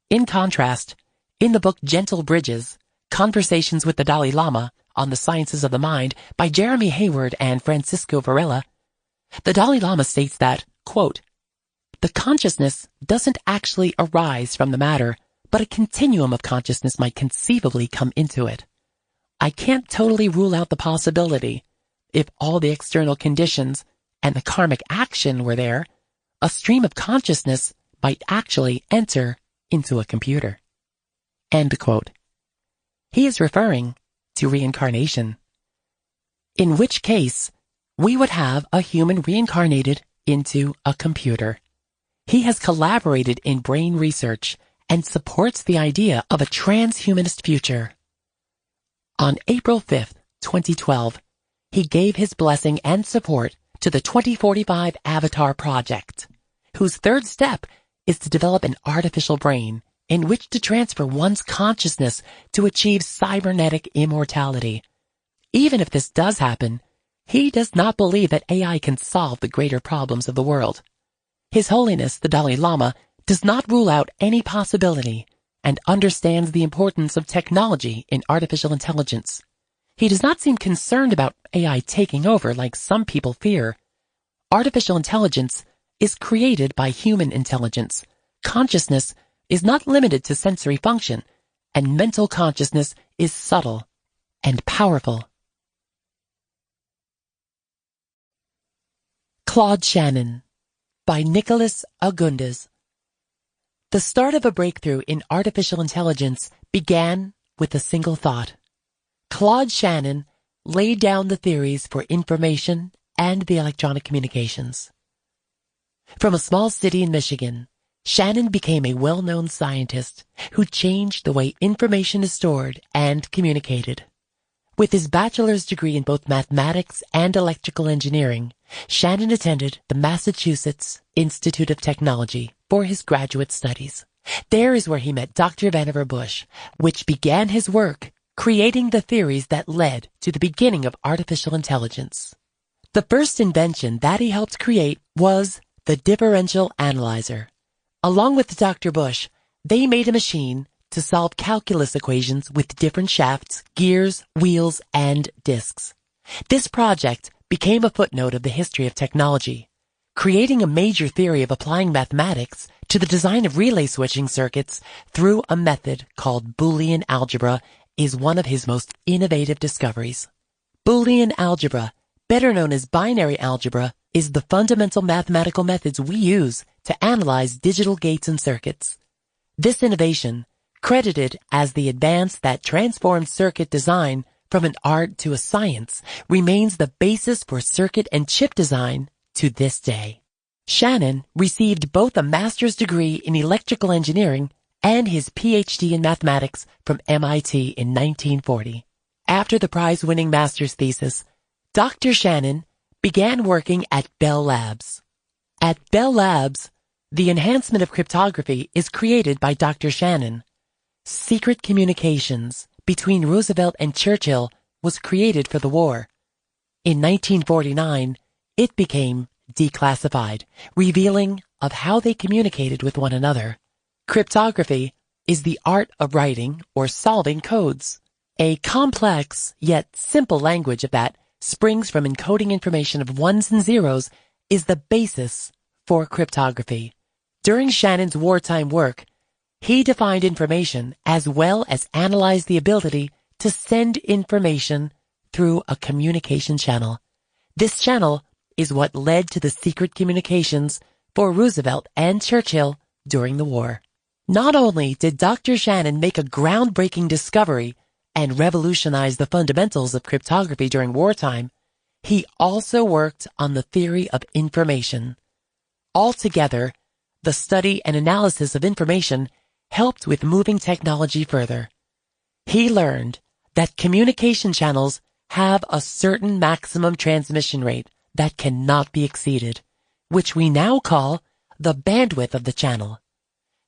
In contrast, in the book Gentle Bridges, Conversations with the Dalai Lama on the Sciences of the Mind by Jeremy Hayward and Francisco Varela, the Dalai Lama states that, quote, the consciousness doesn't actually arise from the matter, but a continuum of consciousness might conceivably come into it. I can't totally rule out the possibility, if all the external conditions and the karmic action were there, a stream of consciousness might actually enter into a computer. End quote. He is referring to reincarnation, in which case we would have a human reincarnated into a computer. He has collaborated in brain research and supports the idea of a transhumanist future. On April 5th, 2012, he gave his blessing and support to the 2045 Avatar Project, whose third step is to develop an artificial brain in which to transfer one's consciousness to achieve cybernetic immortality. Even if this does happen, he does not believe that AI can solve the greater problems of the world. His Holiness the Dalai Lama does not rule out any possibility and understands the importance of technology in artificial intelligence. He does not seem concerned about AI taking over like some people fear. Artificial intelligence is created by human intelligence. Consciousness is not limited to sensory function, and mental consciousness is subtle and powerful. Claude Shannon by Nicholas Agundes. The start of a breakthrough in artificial intelligence began with a single thought. Claude Shannon laid down the theories for information and the electronic communications. From a small city in Michigan, Shannon became a well-known scientist who changed the way information is stored and communicated. With his bachelor's degree in both mathematics and electrical engineering, Shannon attended the Massachusetts Institute of Technology for his graduate studies. There is where he met Dr. Vannevar Bush, which began his work creating the theories that led to the beginning of artificial intelligence. The first invention that he helped create was the differential analyzer. Along with Dr. Bush, they made a machine to solve calculus equations with different shafts, gears, wheels, and disks. This project became a footnote of the history of technology. Creating a major theory of applying mathematics to the design of relay switching circuits through a method called Boolean algebra is one of his most innovative discoveries. Boolean algebra, better known as binary algebra, is the fundamental mathematical methods we use to analyze digital gates and circuits. This innovation, credited as the advance that transformed circuit design from an art to a science, remains the basis for circuit and chip design to this day. Shannon received both a master's degree in electrical engineering and his PhD in mathematics from MIT in 1940. After the prize-winning master's thesis, Dr. Shannon began working at Bell Labs. At Bell Labs, the enhancement of cryptography is created by Dr. Shannon. Secret communications between Roosevelt and Churchill was created for the war. In 1949, it became declassified, revealing of how they communicated with one another. Cryptography is the art of writing or solving codes. A complex yet simple language that springs from encoding information of ones and zeros is the basis for cryptography. During Shannon's wartime work, he defined information as well as analyzed the ability to send information through a communication channel. This channel is what led to the secret communications for Roosevelt and Churchill during the war. Not only did Dr. Shannon make a groundbreaking discovery and revolutionize the fundamentals of cryptography during wartime, he also worked on the theory of information. Altogether, the study and analysis of information helped with moving technology further. He learned that communication channels have a certain maximum transmission rate that cannot be exceeded, which we now call the bandwidth of the channel.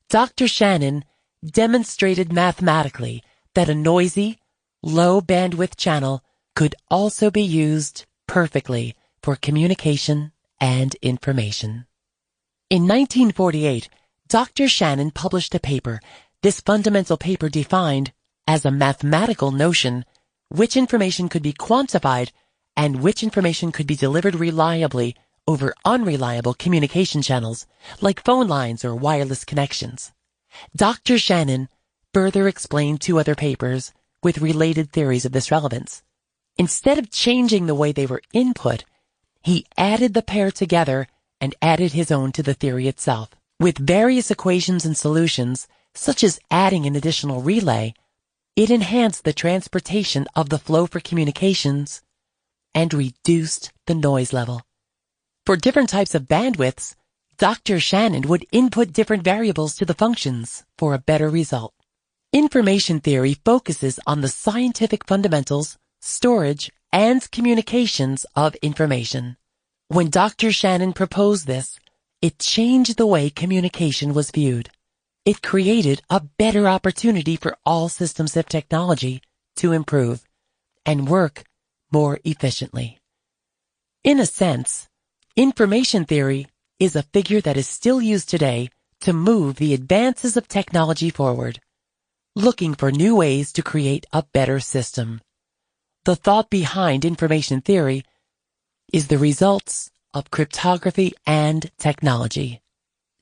Dr. Shannon demonstrated mathematically that a noisy, low bandwidth channel could also be used perfectly for communication and information. In 1948, Dr. Shannon published a paper. This fundamental paper defined as a mathematical notion which information could be quantified and which information could be delivered reliably over unreliable communication channels like phone lines or wireless connections. Dr. Shannon further explained two other papers with related theories of this relevance. Instead of changing the way they were input, he added the pair together and added his own to the theory itself. With various equations and solutions, such as adding an additional relay, it enhanced the transportation of the flow for communications and reduced the noise level. For different types of bandwidths, Dr. Shannon would input different variables to the functions for a better result. Information theory focuses on the scientific fundamentals, storage, and communications of information. When Dr. Shannon proposed this, it changed the way communication was viewed. It created a better opportunity for all systems of technology to improve and work more efficiently. In a sense, information theory is a figure that is still used today to move the advances of technology forward, looking for new ways to create a better system. The thought behind information theory is the results of cryptography and technology.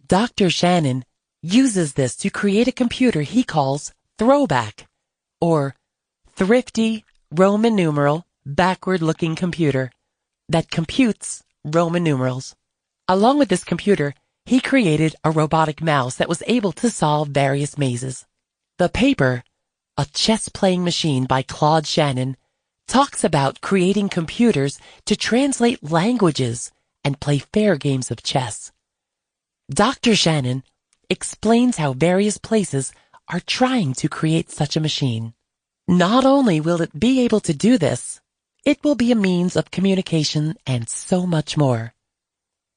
Dr. Shannon uses this to create a computer he calls Throwback, or thrifty Roman numeral backward-looking computer that computes Roman numerals. Along with this computer, he created a robotic mouse that was able to solve various mazes. The paper, A Chess-Playing Machine by Claude Shannon, talks about creating computers to translate languages and play fair games of chess. Dr. Shannon explains how various places are trying to create such a machine. Not only will it be able to do this, it will be a means of communication and so much more.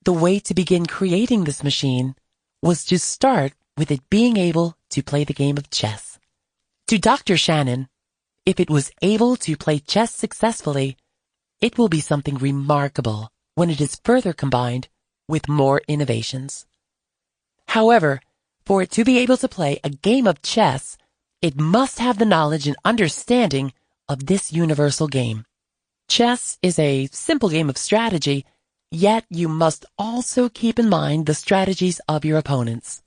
The way to begin creating this machine was to start with it being able to play the game of chess. To Dr. Shannon, if it was able to play chess successfully, it will be something remarkable when it is further combined with more innovations. However, for it to be able to play a game of chess, it must have the knowledge and understanding of this universal game. Chess is a simple game of strategy, yet you must also keep in mind the strategies of your opponents.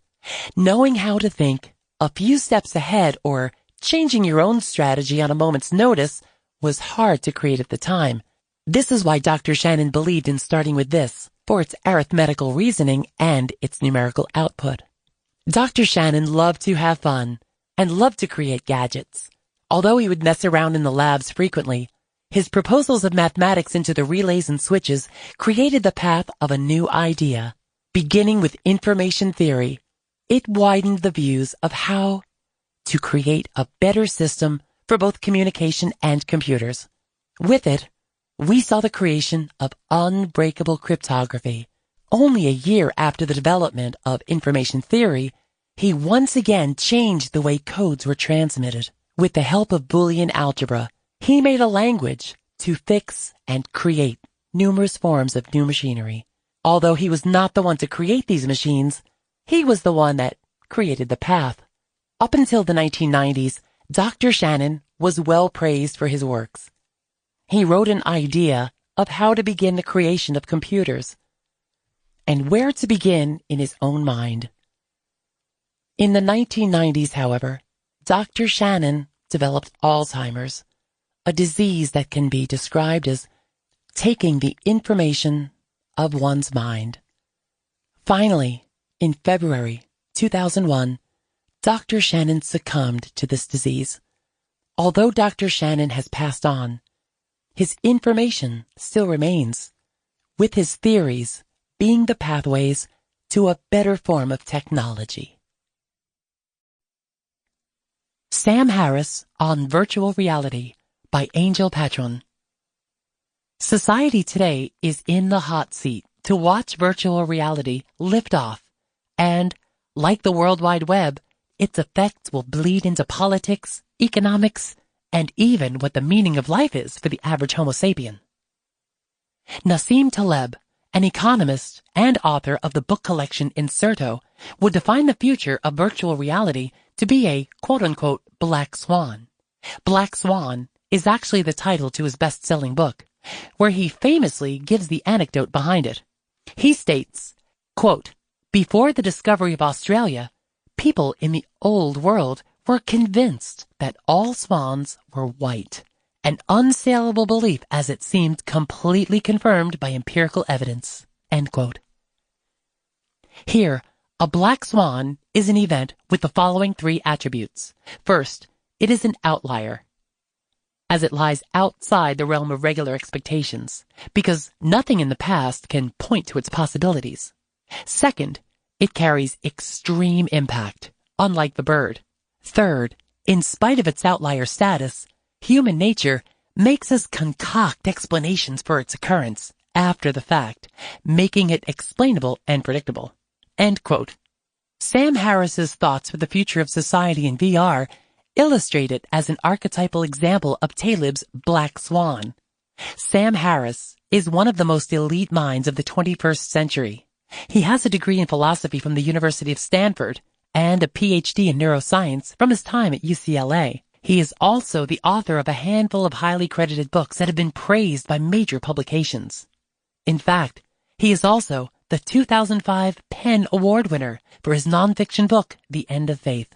Knowing how to think a few steps ahead or changing your own strategy on a moment's notice was hard to create at the time. This is why Dr. Shannon believed in starting with this, for its arithmetical reasoning and its numerical output. Dr. Shannon loved to have fun and loved to create gadgets. Although he would mess around in the labs frequently, his proposals of mathematics into the relays and switches created the path of a new idea. Beginning with information theory, it widened the views of how to create a better system for both communication and computers. With it, we saw the creation of unbreakable cryptography. Only a year after the development of information theory, he once again changed the way codes were transmitted. With the help of Boolean algebra, he made a language to fix and create numerous forms of new machinery. Although he was not the one to create these machines, he was the one that created the path. Up until the 1990s, Dr. Shannon was well praised for his works. He wrote an idea of how to begin the creation of computers and where to begin in his own mind. In the 1990s, however, Dr. Shannon developed Alzheimer's, a disease that can be described as taking the information of one's mind. Finally, in February 2001, Dr. Shannon succumbed to this disease. Although Dr. Shannon has passed on, his information still remains, with his theories being the pathways to a better form of technology. Sam Harris on Virtual Reality by Angel Patron. Society today is in the hot seat to watch virtual reality lift off, and, like the World Wide Web, its effects will bleed into politics, economics, and even what the meaning of life is for the average Homo sapien. Nassim Taleb, an economist and author of the book collection Inserto, would define the future of virtual reality to be a quote-unquote black swan. Black Swan is actually the title to his best-selling book, where he famously gives the anecdote behind it. He states, quote, "Before the discovery of Australia, people in the old world were convinced that all swans were white, an unassailable belief as it seemed completely confirmed by empirical evidence." End quote. Here, a black swan is an event with the following three attributes. First, it is an outlier, as it lies outside the realm of regular expectations, because nothing in the past can point to its possibilities. Second, it carries extreme impact, unlike the bird. Third, in spite of its outlier status, human nature makes us concoct explanations for its occurrence after the fact, making it explainable and predictable. End quote. Sam Harris's thoughts for the future of society in VR illustrate it as an archetypal example of Taleb's Black Swan. Sam Harris is one of the most elite minds of the 21st century. He has a degree in philosophy from the University of Stanford and a PhD in neuroscience from his time at UCLA. He is also the author of a handful of highly credited books that have been praised by major publications. In fact, he is also the 2005 PEN Award winner for his nonfiction book, The End of Faith.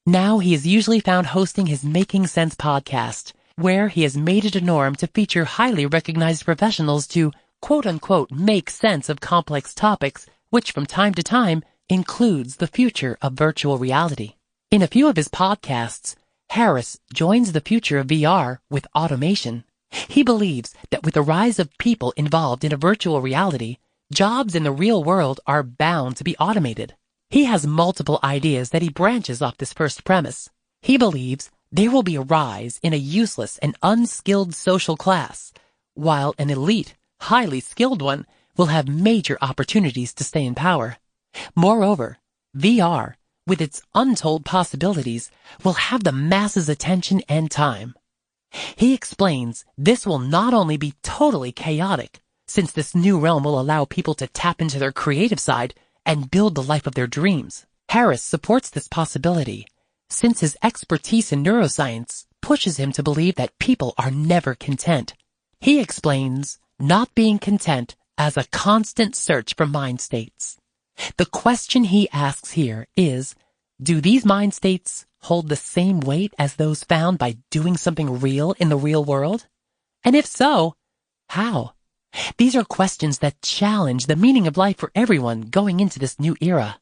Now he is usually found hosting his Making Sense podcast, where he has made it a norm to feature highly recognized professionals to quote-unquote make sense of complex topics, which from time to time includes the future of virtual reality. In a few of his podcasts, Harris joins the future of VR with automation. He believes that with the rise of people involved in a virtual reality, jobs in the real world are bound to be automated. He has multiple ideas that he branches off this first premise. He believes there will be a rise in a useless and unskilled social class, while an elite, highly skilled one will have major opportunities to stay in power. Moreover, VR with its untold possibilities, will have the masses' attention and time. He explains this will not only be totally chaotic, since this new realm will allow people to tap into their creative side and build the life of their dreams. Harris supports this possibility, since his expertise in neuroscience pushes him to believe that people are never content. He explains not being content as a constant search for mind states. The question he asks here is, do these mind states hold the same weight as those found by doing something real in the real world? And if so, how? These are questions that challenge the meaning of life for everyone going into this new era.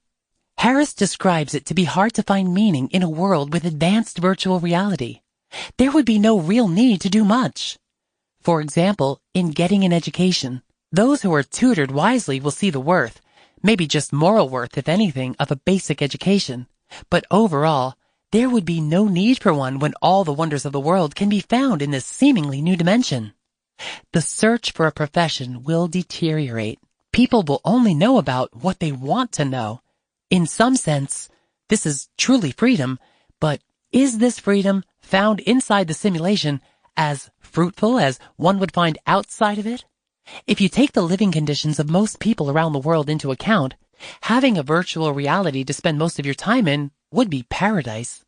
Harris describes it to be hard to find meaning in a world with advanced virtual reality. There would be no real need to do much. For example, in getting an education, those who are tutored wisely will see the worth, maybe just moral worth if anything, of a basic education. But overall, there would be no need for one when all the wonders of the world can be found in this seemingly new dimension. The search for a profession will deteriorate. People will only know about what they want to know. In some sense, this is truly freedom, but is this freedom found inside the simulation as fruitful as one would find outside of it? If you take the living conditions of most people around the world into account, having a virtual reality to spend most of your time in would be paradise.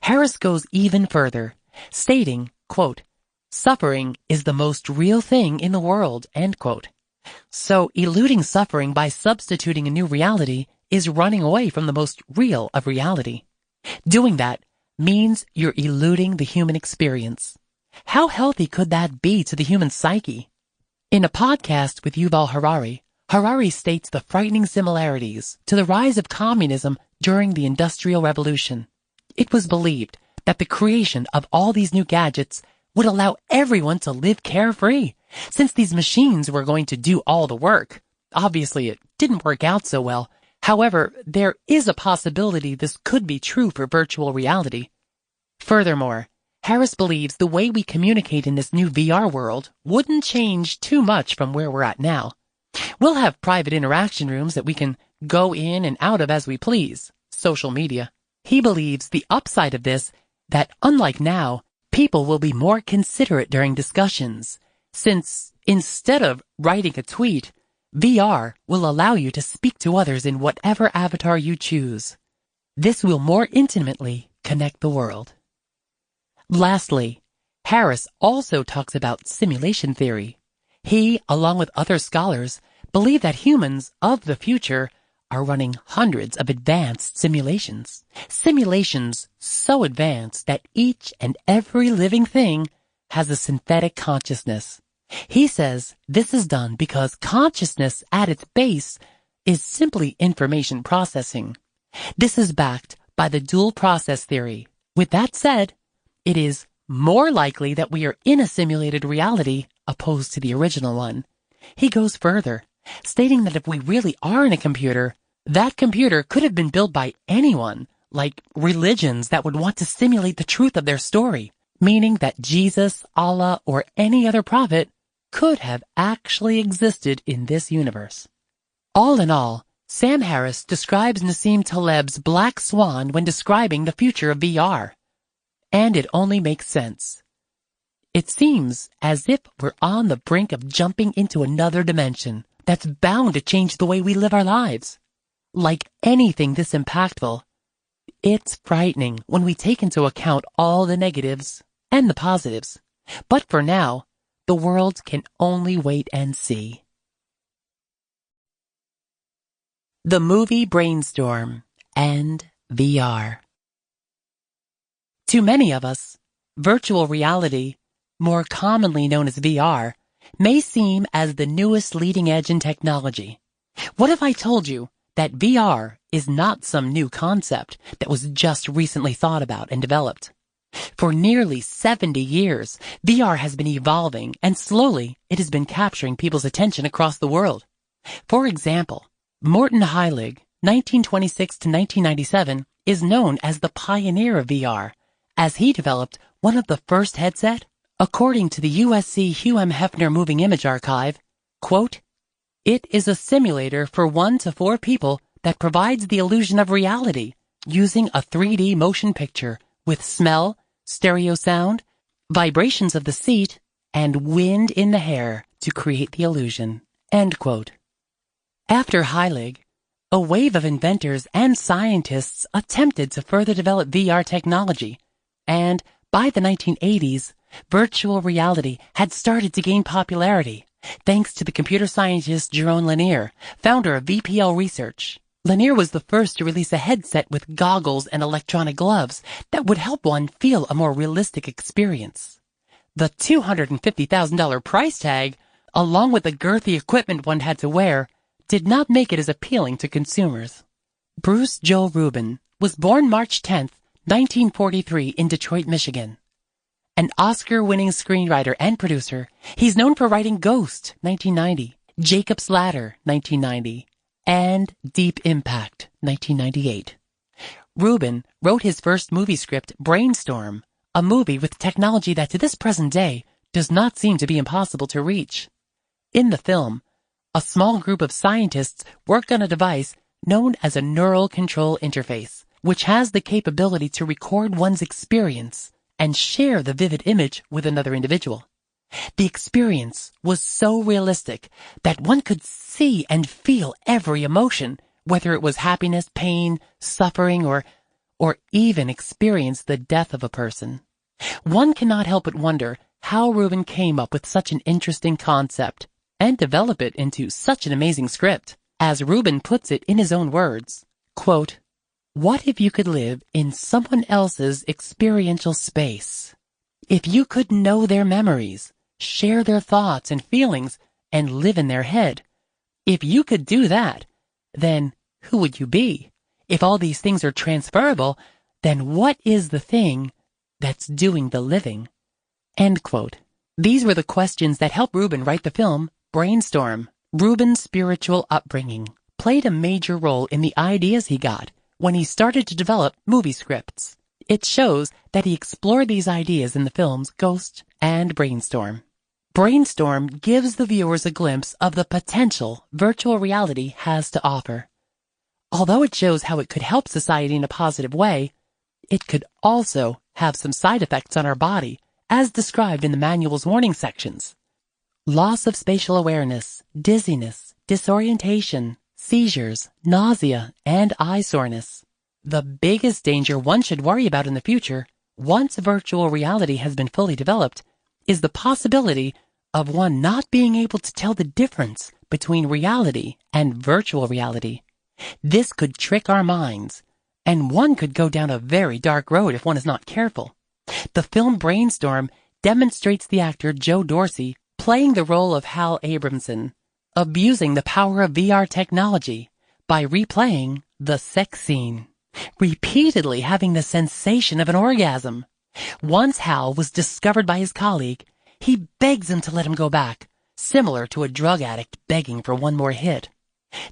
Harris goes even further, stating, quote, "Suffering is the most real thing in the world," end quote. So eluding suffering by substituting a new reality is running away from the most real of reality. Doing that means you're eluding the human experience. How healthy could that be to the human psyche? In a podcast with Yuval Harari states the frightening similarities to the rise of communism during the Industrial Revolution. It was believed that the creation of all these new gadgets would allow everyone to live carefree, since these machines were going to do all the work. Obviously, it didn't work out so well. However, there is a possibility this could be true for virtual reality. Furthermore, Harris believes the way we communicate in this new VR world wouldn't change too much from where we're at now. We'll have private interaction rooms that we can go in and out of as we please, social media. He believes the upside of this, that unlike now, people will be more considerate during discussions, since instead of writing a tweet, VR will allow you to speak to others in whatever avatar you choose. This will more intimately connect the world. Lastly, Harris also talks about simulation theory. He, along with other scholars, believe that humans of the future are running hundreds of advanced simulations. Simulations so advanced that each and every living thing has a synthetic consciousness. He says this is done because consciousness at its base is simply information processing. This is backed by the dual process theory. With that said, it is more likely that we are in a simulated reality opposed to the original one. He goes further, stating that if we really are in a computer, that computer could have been built by anyone, like religions that would want to simulate the truth of their story, meaning that Jesus, Allah, or any other prophet could have actually existed in this universe. All in all, Sam Harris describes Nassim Taleb's Black Swan when describing the future of VR. And it only makes sense. It seems as if we're on the brink of jumping into another dimension that's bound to change the way we live our lives. Like anything this impactful, it's frightening when we take into account all the negatives and the positives. But for now, the world can only wait and see. The movie Brainstorm and VR. To many of us, virtual reality, more commonly known as VR, may seem as the newest leading edge in technology. What if I told you that VR is not some new concept that was just recently thought about and developed? For nearly 70 years, VR has been evolving, and slowly it has been capturing people's attention across the world. For example, Morton Heilig, 1926 to 1997, is known as the pioneer of VR, as he developed one of the first headset. According to the USC Hugh M. Hefner Moving Image Archive, quote, "It is a simulator for 1 to 4 people that provides the illusion of reality, using a 3D motion picture with smell, stereo sound, vibrations of the seat, and wind in the hair to create the illusion." End quote. After Heilig, a wave of inventors and scientists attempted to further develop VR technology, and by the 1980s, virtual reality had started to gain popularity, thanks to the computer scientist Jaron Lanier, founder of VPL Research. Lanier was the first to release a headset with goggles and electronic gloves that would help one feel a more realistic experience. The $250,000 price tag, along with the girthy equipment one had to wear, did not make it as appealing to consumers. Bruce Joe Rubin was born March 10, 1943 in Detroit, Michigan. An Oscar-winning screenwriter and producer, he's known for writing Ghost, 1990, Jacob's Ladder, 1990, and Deep Impact, 1998. Rubin wrote his first movie script, Brainstorm, a movie with technology that to this present day does not seem to be impossible to reach. In the film, a small group of scientists worked on a device known as a neural control interface, which has the capability to record one's experience and share the vivid image with another individual. The experience was so realistic that one could see and feel every emotion, whether it was happiness, pain, suffering, or even experience the death of a person. One cannot help but wonder how Rubin came up with such an interesting concept and develop it into such an amazing script. As Rubin puts it in his own words, quote, "What if you could live in someone else's experiential space? If you could know their memories, share their thoughts and feelings, and live in their head. If you could do that, then who would you be? If all these things are transferable, then what is the thing that's doing the living?" End quote. These were the questions that helped Rubin write the film Brainstorm. Rubin's spiritual upbringing played a major role in the ideas he got when he started to develop movie scripts. It shows that he explored these ideas in the films Ghost and Brainstorm. Brainstorm gives the viewers a glimpse of the potential virtual reality has to offer. Although it shows how it could help society in a positive way, it could also have some side effects on our body, as described in the manual's warning sections. Loss of spatial awareness, dizziness, disorientation, seizures, nausea, and eye soreness. The biggest danger one should worry about in the future, once virtual reality has been fully developed, is the possibility of one not being able to tell the difference between reality and virtual reality. This could trick our minds, and one could go down a very dark road if one is not careful. The film Brainstorm demonstrates the actor Joe Dorsey playing the role of Hal Abramson, abusing the power of VR technology by replaying the sex scene, repeatedly having the sensation of an orgasm. Once Hal was discovered by his colleague, he begs him to let him go back, similar to a drug addict begging for one more hit.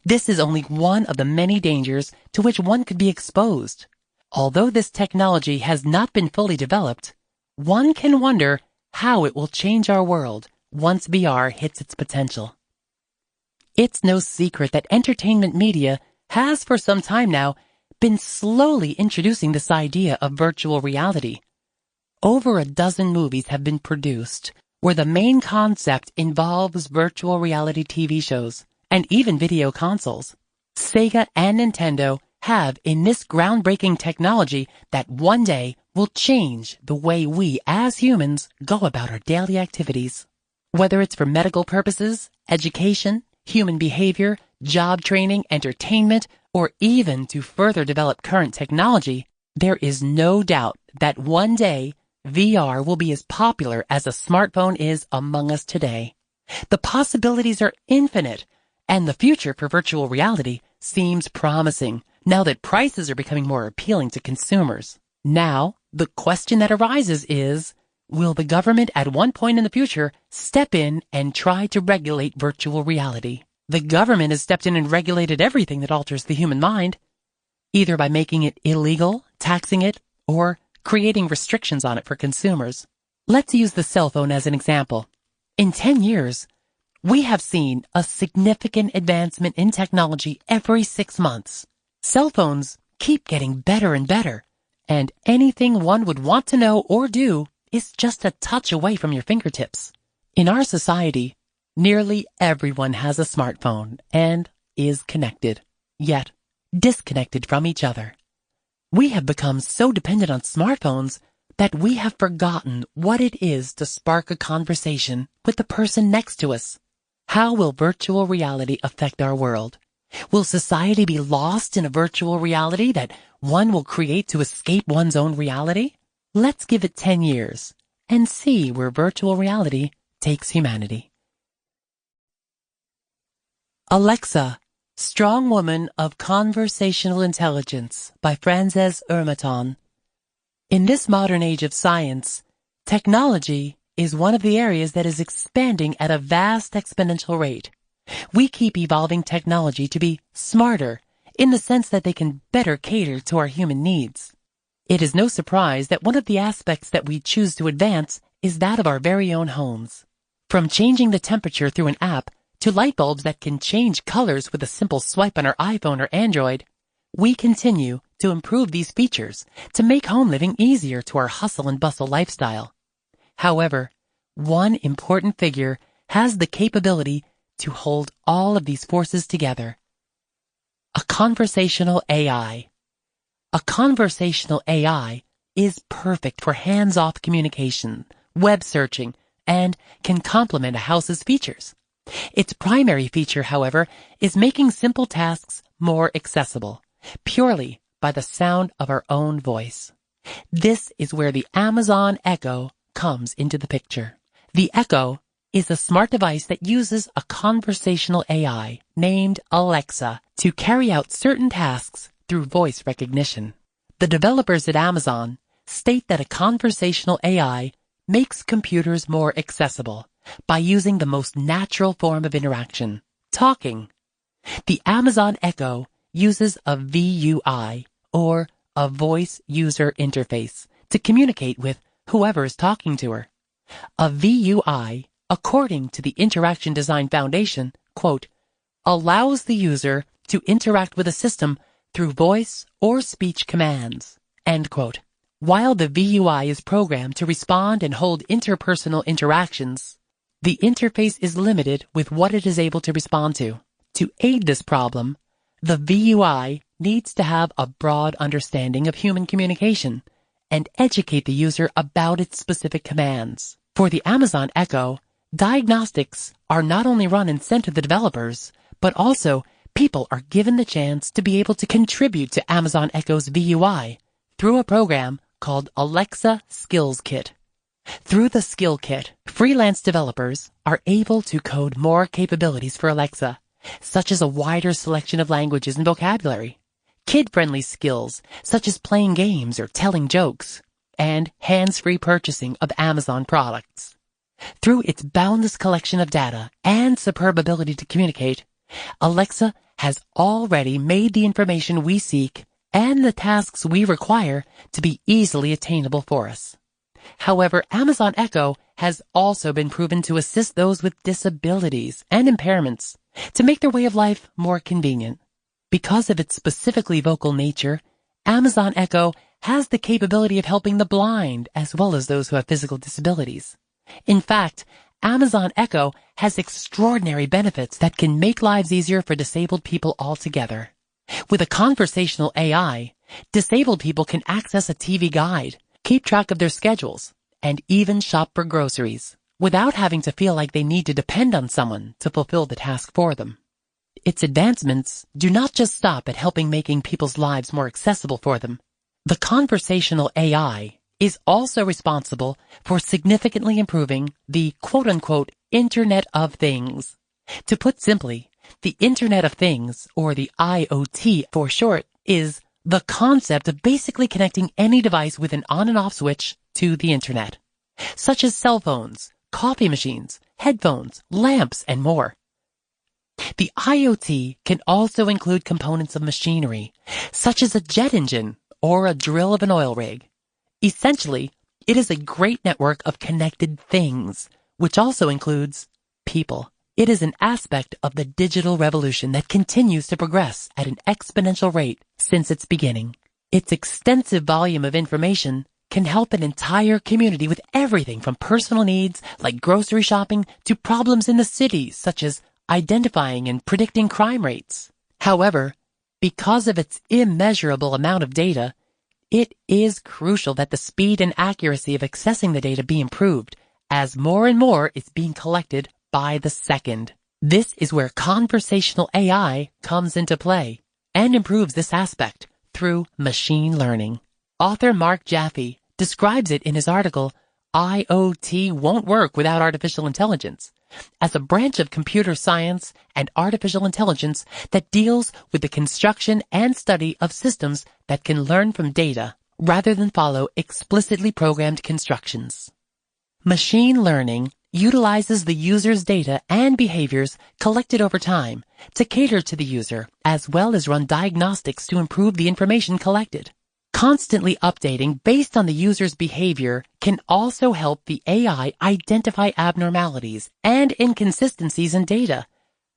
This is only one of the many dangers to which one could be exposed. Although this technology has not been fully developed, one can wonder how it will change our world once VR hits its potential. It's no secret that entertainment media has for some time now been slowly introducing this idea of virtual reality. Over a dozen movies have been produced where the main concept involves virtual reality TV shows and even video consoles. Sega and Nintendo have in this groundbreaking technology that one day will change the way we as humans go about our daily activities. Whether it's for medical purposes, education, human behavior, job training, entertainment, or even to further develop current technology, there is no doubt that one day VR will be as popular as a smartphone is among us today. The possibilities are infinite, and the future for virtual reality seems promising now that prices are becoming more appealing to consumers. Now, the question that arises is, will the government at one point in the future step in and try to regulate virtual reality? The government has stepped in and regulated everything that alters the human mind, either by making it illegal, taxing it, or creating restrictions on it for consumers. Let's use the cell phone as an example. In 10 years, we have seen a significant advancement in technology every 6 months. Cell phones keep getting better and better, and anything one would want to know or do is just a touch away from your fingertips. In our society, nearly everyone has a smartphone and is connected, yet disconnected from each other. We have become so dependent on smartphones that we have forgotten what it is to spark a conversation with the person next to us. How will virtual reality affect our world? Will society be lost in a virtual reality that one will create to escape one's own reality? Let's give it 10 years and see where virtual reality takes humanity. Alexa, Strong Woman of Conversational Intelligence by Frances Ermaton. In this modern age of science, technology is one of the areas that is expanding at a vast exponential rate. We keep evolving technology to be smarter in the sense that they can better cater to our human needs. It is no surprise that one of the aspects that we choose to advance is that of our very own homes. From changing the temperature through an app to light bulbs that can change colors with a simple swipe on our iPhone or Android, we continue to improve these features to make home living easier to our hustle and bustle lifestyle. However, one important figure has the capability to hold all of these forces together. A conversational AI. A conversational AI is perfect for hands-off communication, web searching, and can complement a house's features. Its primary feature, however, is making simple tasks more accessible, purely by the sound of our own voice. This is where the Amazon Echo comes into the picture. The Echo is a smart device that uses a conversational AI named Alexa to carry out certain tasks through voice recognition. The developers at Amazon state that a conversational AI makes computers more accessible by using the most natural form of interaction, talking. The Amazon Echo uses a VUI, or a voice user interface, to communicate with whoever is talking to her. A VUI, according to the Interaction Design Foundation, quote, allows the user to interact with a system through voice or speech commands, end quote. While the VUI is programmed to respond and hold interpersonal interactions, the interface is limited with what it is able to respond to. To aid this problem, the VUI needs to have a broad understanding of human communication and educate the user about its specific commands. For the Amazon Echo, diagnostics are not only run and sent to the developers, but also people are given the chance to be able to contribute to Amazon Echo's VUI through a program called Alexa Skills Kit. Through the Skill Kit, freelance developers are able to code more capabilities for Alexa, such as a wider selection of languages and vocabulary, kid-friendly skills such as playing games or telling jokes, and hands-free purchasing of Amazon products. Through its boundless collection of data and superb ability to communicate, Alexa has already made the information we seek and the tasks we require to be easily attainable for us. However, Amazon Echo has also been proven to assist those with disabilities and impairments to make their way of life more convenient. Because of its specifically vocal nature, Amazon Echo has the capability of helping the blind as well as those who have physical disabilities. In fact, Amazon Echo has extraordinary benefits that can make lives easier for disabled people altogether. With a conversational AI, disabled people can access a TV guide, keep track of their schedules, and even shop for groceries without having to feel like they need to depend on someone to fulfill the task for them. Its advancements do not just stop at helping making people's lives more accessible for them. The conversational AI is also responsible for significantly improving the quote-unquote Internet of Things. To put simply, the Internet of Things, or the IoT for short, is the concept of basically connecting any device with an on and off switch to the Internet, such as cell phones, coffee machines, headphones, lamps, and more. The IoT can also include components of machinery, such as a jet engine or a drill of an oil rig. Essentially, it is a great network of connected things, which also includes people. It is an aspect of the digital revolution that continues to progress at an exponential rate since its beginning. Its extensive volume of information can help an entire community with everything from personal needs like grocery shopping to problems in the city such as identifying and predicting crime rates. However, because of its immeasurable amount of data, it is crucial that the speed and accuracy of accessing the data be improved, as more and more is being collected by the second. This is where conversational AI comes into play and improves this aspect through machine learning. Author Mark Jaffe describes it in his article, IoT Won't Work Without Artificial Intelligence, as a branch of computer science and artificial intelligence that deals with the construction and study of systems that can learn from data rather than follow explicitly programmed constructions. Machine learning utilizes the user's data and behaviors collected over time to cater to the user, as well as run diagnostics to improve the information collected. Constantly updating based on the user's behavior can also help the AI identify abnormalities and inconsistencies in data,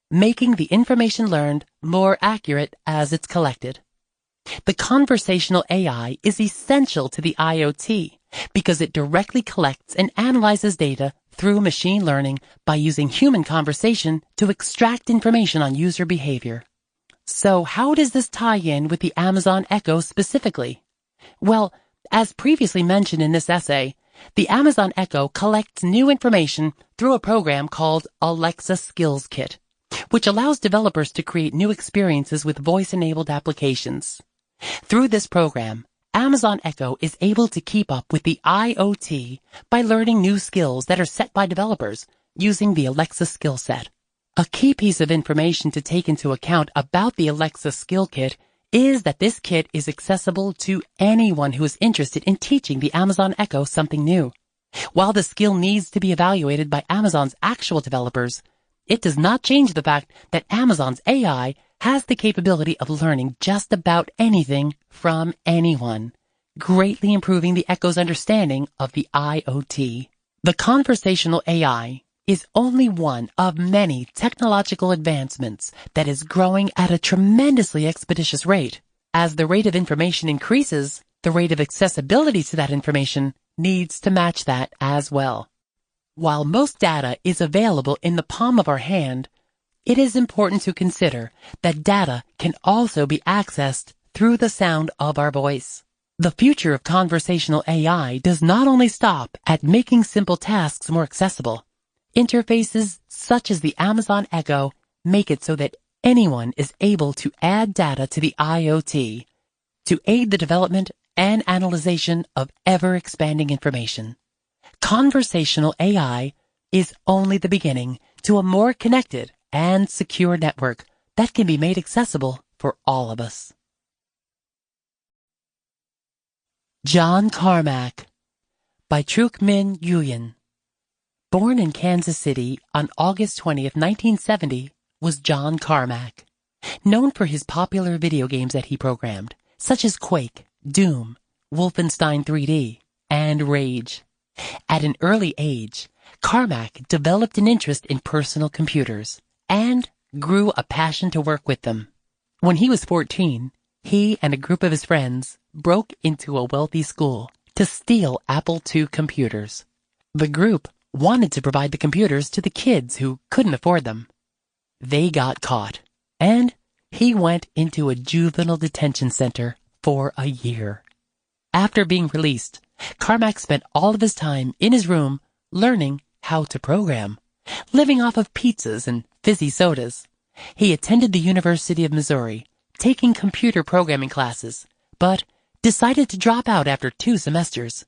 making the information learned more accurate as it's collected. The conversational AI is essential to the IoT because it directly collects and analyzes data through machine learning by using human conversation to extract information on user behavior. So how does this tie in with the Amazon Echo specifically? Well, as previously mentioned in this essay, the Amazon Echo collects new information through a program called Alexa Skills Kit, which allows developers to create new experiences with voice-enabled applications. Through this program, Amazon Echo is able to keep up with the IoT by learning new skills that are set by developers using the Alexa skill set. A key piece of information to take into account about the Alexa Skill Kit is that this kit is accessible to anyone who is interested in teaching the Amazon Echo something new. While the skill needs to be evaluated by Amazon's actual developers, it does not change the fact that Amazon's AI has the capability of learning just about anything from anyone, greatly improving the Echo's understanding of the IoT. The conversational AI is only one of many technological advancements that is growing at a tremendously expeditious rate. As the rate of information increases, the rate of accessibility to that information needs to match that as well. While most data is available in the palm of our hand, it is important to consider that data can also be accessed through the sound of our voice. The future of conversational AI does not only stop at making simple tasks more accessible. Interfaces such as the Amazon Echo make it so that anyone is able to add data to the IoT to aid the development and analyzation of ever-expanding information. Conversational AI is only the beginning to a more connected and secure network that can be made accessible for all of us. John Carmack by Truc Minh Nguyen. Born in Kansas City on August 20th, 1970, was John Carmack, known for his popular video games that he programmed, such as Quake, Doom, Wolfenstein 3D, and Rage. At an early age, Carmack developed an interest in personal computers and grew a passion to work with them. When he was 14, he and a group of his friends broke into a wealthy school to steal Apple II computers. The group wanted to provide the computers to the kids who couldn't afford them. They got caught, and he went into a juvenile detention center for a year. After being released, Carmack spent all of his time in his room learning how to program, living off of pizzas and fizzy sodas. He attended the University of Missouri, taking computer programming classes, but decided to drop out after 2 semesters.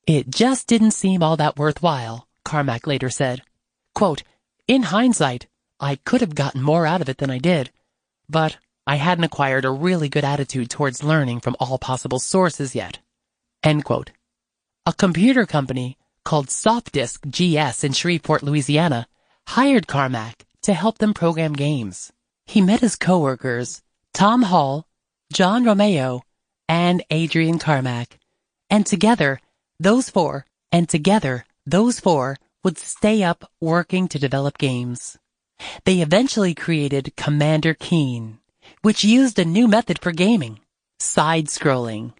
It just didn't seem all that worthwhile, Carmack later said. Quote, "In hindsight, I could have gotten more out of it than I did, but I hadn't acquired a really good attitude towards learning from all possible sources yet." End quote. A computer company called SoftDisk GS in Shreveport, Louisiana, hired Carmack to help them program games. He met his coworkers, Tom Hall, John Romeo, and Adrian Carmack, and together those four would stay up working to develop games. They eventually created Commander Keen, which used a new method for gaming, side-scrolling.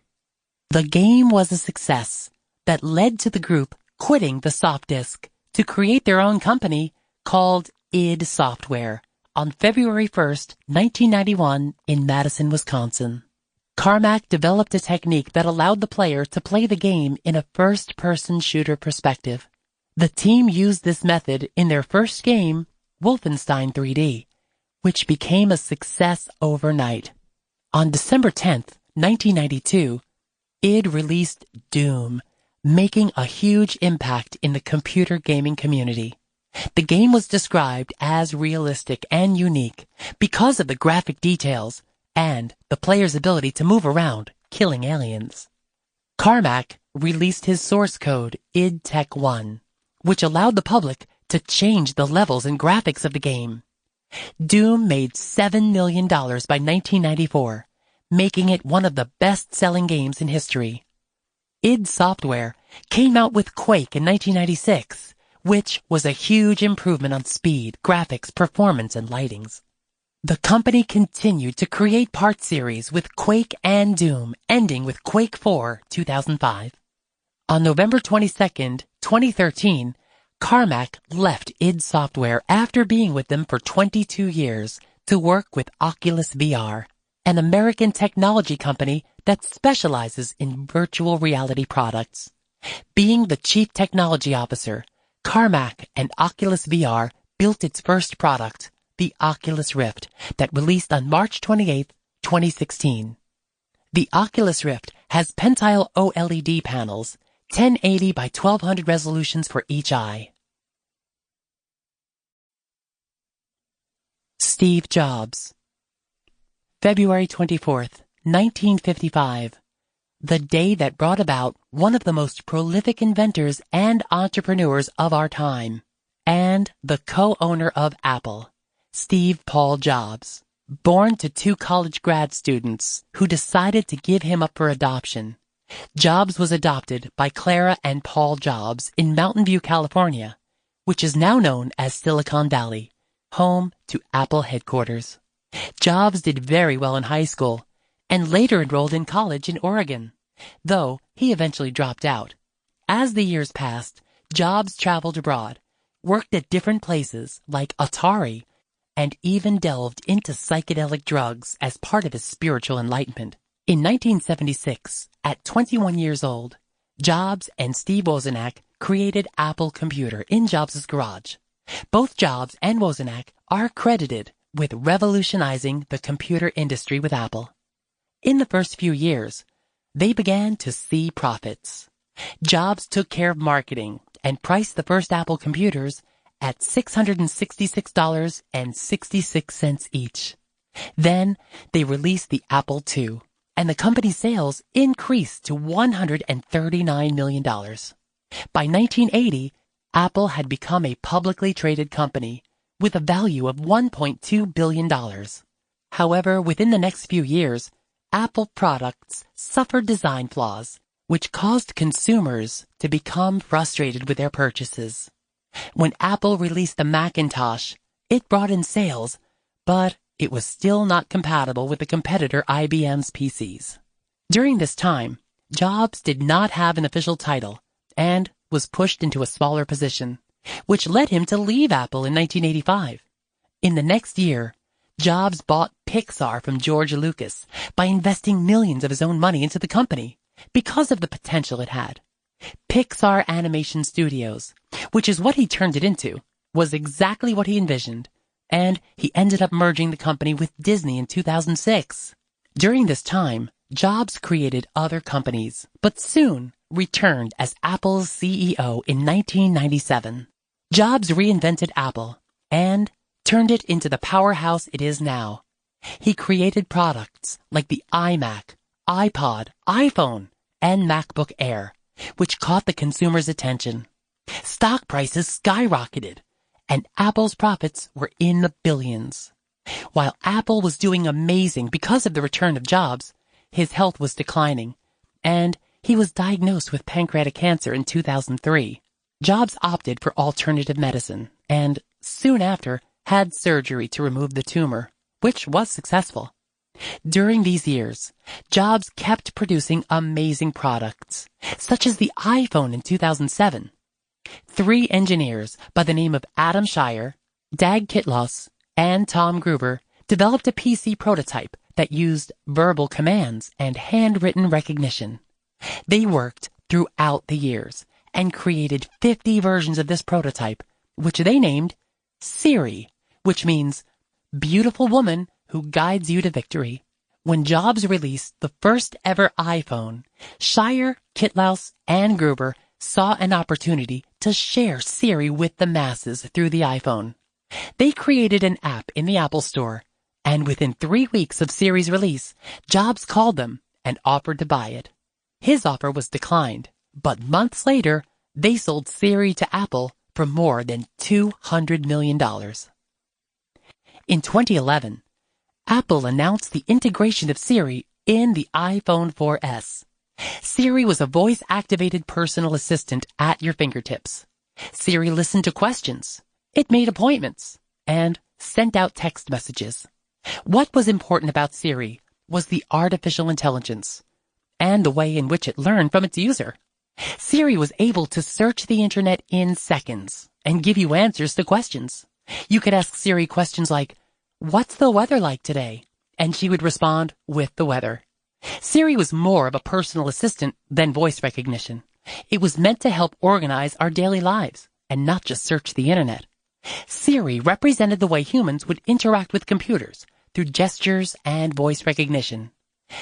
The game was a success that led to the group quitting the soft disk to create their own company called id Software on February 1st, 1991 in Madison, Wisconsin. Carmack developed a technique that allowed the player to play the game in a first-person shooter perspective. The team used this method in their first game, Wolfenstein 3D, which became a success overnight. On December 10th, 1992, id released Doom, making a huge impact in the computer gaming community. The game was described as realistic and unique because of the graphic details and the player's ability to move around, killing aliens. Carmack released his source code, id Tech 1, which allowed the public to change the levels and graphics of the game. Doom made $7 million by 1994, making it one of the best-selling games in history. id Software came out with Quake in 1996, which was a huge improvement on speed, graphics, performance, and lightings. The company continued to create part series with Quake and Doom, ending with Quake 4, 2005. On November 22nd, 2013, Carmack left id Software after being with them for 22 years to work with Oculus VR, an American technology company that specializes in virtual reality products. Being the chief technology officer, Carmack and Oculus VR built its first product, the Oculus Rift, that released on March 28, 2016. The Oculus Rift has pentile OLED panels, 1080 by 1200 resolutions for each eye. Steve Jobs. February 24th, 1955. The day that brought about one of the most prolific inventors and entrepreneurs of our time, and the co-owner of Apple, Steve Paul Jobs. Born to two college grad students who decided to give him up for adoption, Jobs was adopted by Clara and Paul Jobs in Mountain View, California, which is now known as Silicon Valley, home to Apple headquarters. Jobs did very well in high school and later enrolled in college in Oregon, though he eventually dropped out. As the years passed, Jobs traveled abroad, worked at different places like Atari, and even delved into psychedelic drugs as part of his spiritual enlightenment. In 1976, at 21 years old, Jobs and Steve Wozniak created Apple Computer in Jobs' garage. Both Jobs and Wozniak are credited with revolutionizing the computer industry with Apple. In the first few years, they began to see profits. Jobs took care of marketing and priced the first Apple computers at $666.66 each. Then they released the Apple II, and the company's sales increased to $139 million. By 1980, Apple had become a publicly traded company with a value of $1.2 billion. However, within the next few years, Apple products suffered design flaws, which caused consumers to become frustrated with their purchases. When Apple released the Macintosh, it brought in sales, but it was still not compatible with the competitor IBM's PCs. During this time, Jobs did not have an official title and was pushed into a smaller position, which led him to leave Apple in 1985. In the next year, Jobs bought Pixar from George Lucas by investing millions of his own money into the company because of the potential it had. Pixar Animation Studios, which is what he turned it into, was exactly what he envisioned, and he ended up merging the company with Disney in 2006. During this time, Jobs created other companies, but soon returned as Apple's CEO in 1997. Jobs reinvented Apple and turned it into the powerhouse it is now. He created products like the iMac, iPod, iPhone, and MacBook Air, which caught the consumer's attention. Stock prices skyrocketed, and Apple's profits were in the billions. While Apple was doing amazing because of the return of Jobs, his health was declining, and he was diagnosed with pancreatic cancer in 2003. Jobs opted for alternative medicine, and soon after, had surgery to remove the tumor, which was successful. During these years, Jobs kept producing amazing products, such as the iPhone in 2007. 3 engineers by the name of Adam Shire, Dag Kitlos, and Tom Gruber developed a PC prototype that used verbal commands and handwritten recognition. They worked throughout the years and created 50 versions of this prototype, which they named Siri, which means beautiful woman who guides you to victory. When Jobs released the first ever iPhone, Shire, Kitlos, and Gruber saw an opportunity to share Siri with the masses through the iPhone. They created an app in the Apple Store, and within 3 weeks of Siri's release, Jobs called them and offered to buy it. His offer was declined, but months later, they sold Siri to Apple for more than $200 million. In 2011, Apple announced the integration of Siri in the iPhone 4S. Siri was a voice-activated personal assistant at your fingertips. Siri listened to questions, it made appointments, and sent out text messages. What was important about Siri was the artificial intelligence and the way in which it learned from its user. Siri was able to search the internet in seconds and give you answers to questions. You could ask Siri questions like, "What's the weather like today?" And she would respond with the weather. Siri was more of a personal assistant than voice recognition. It was meant to help organize our daily lives and not just search the internet. Siri represented the way humans would interact with computers through gestures and voice recognition.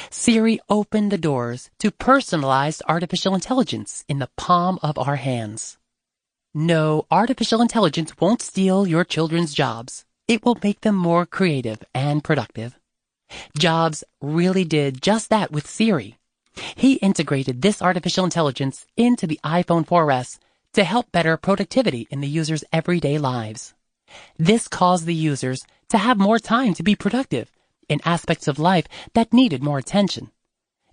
Siri opened the doors to personalized artificial intelligence in the palm of our hands. No, artificial intelligence won't steal your children's jobs. It will make them more creative and productive. Jobs really did just that with Siri. He integrated this artificial intelligence into the iPhone 4S to help better productivity in the user's everyday lives. This caused the users to have more time to be productive in aspects of life that needed more attention.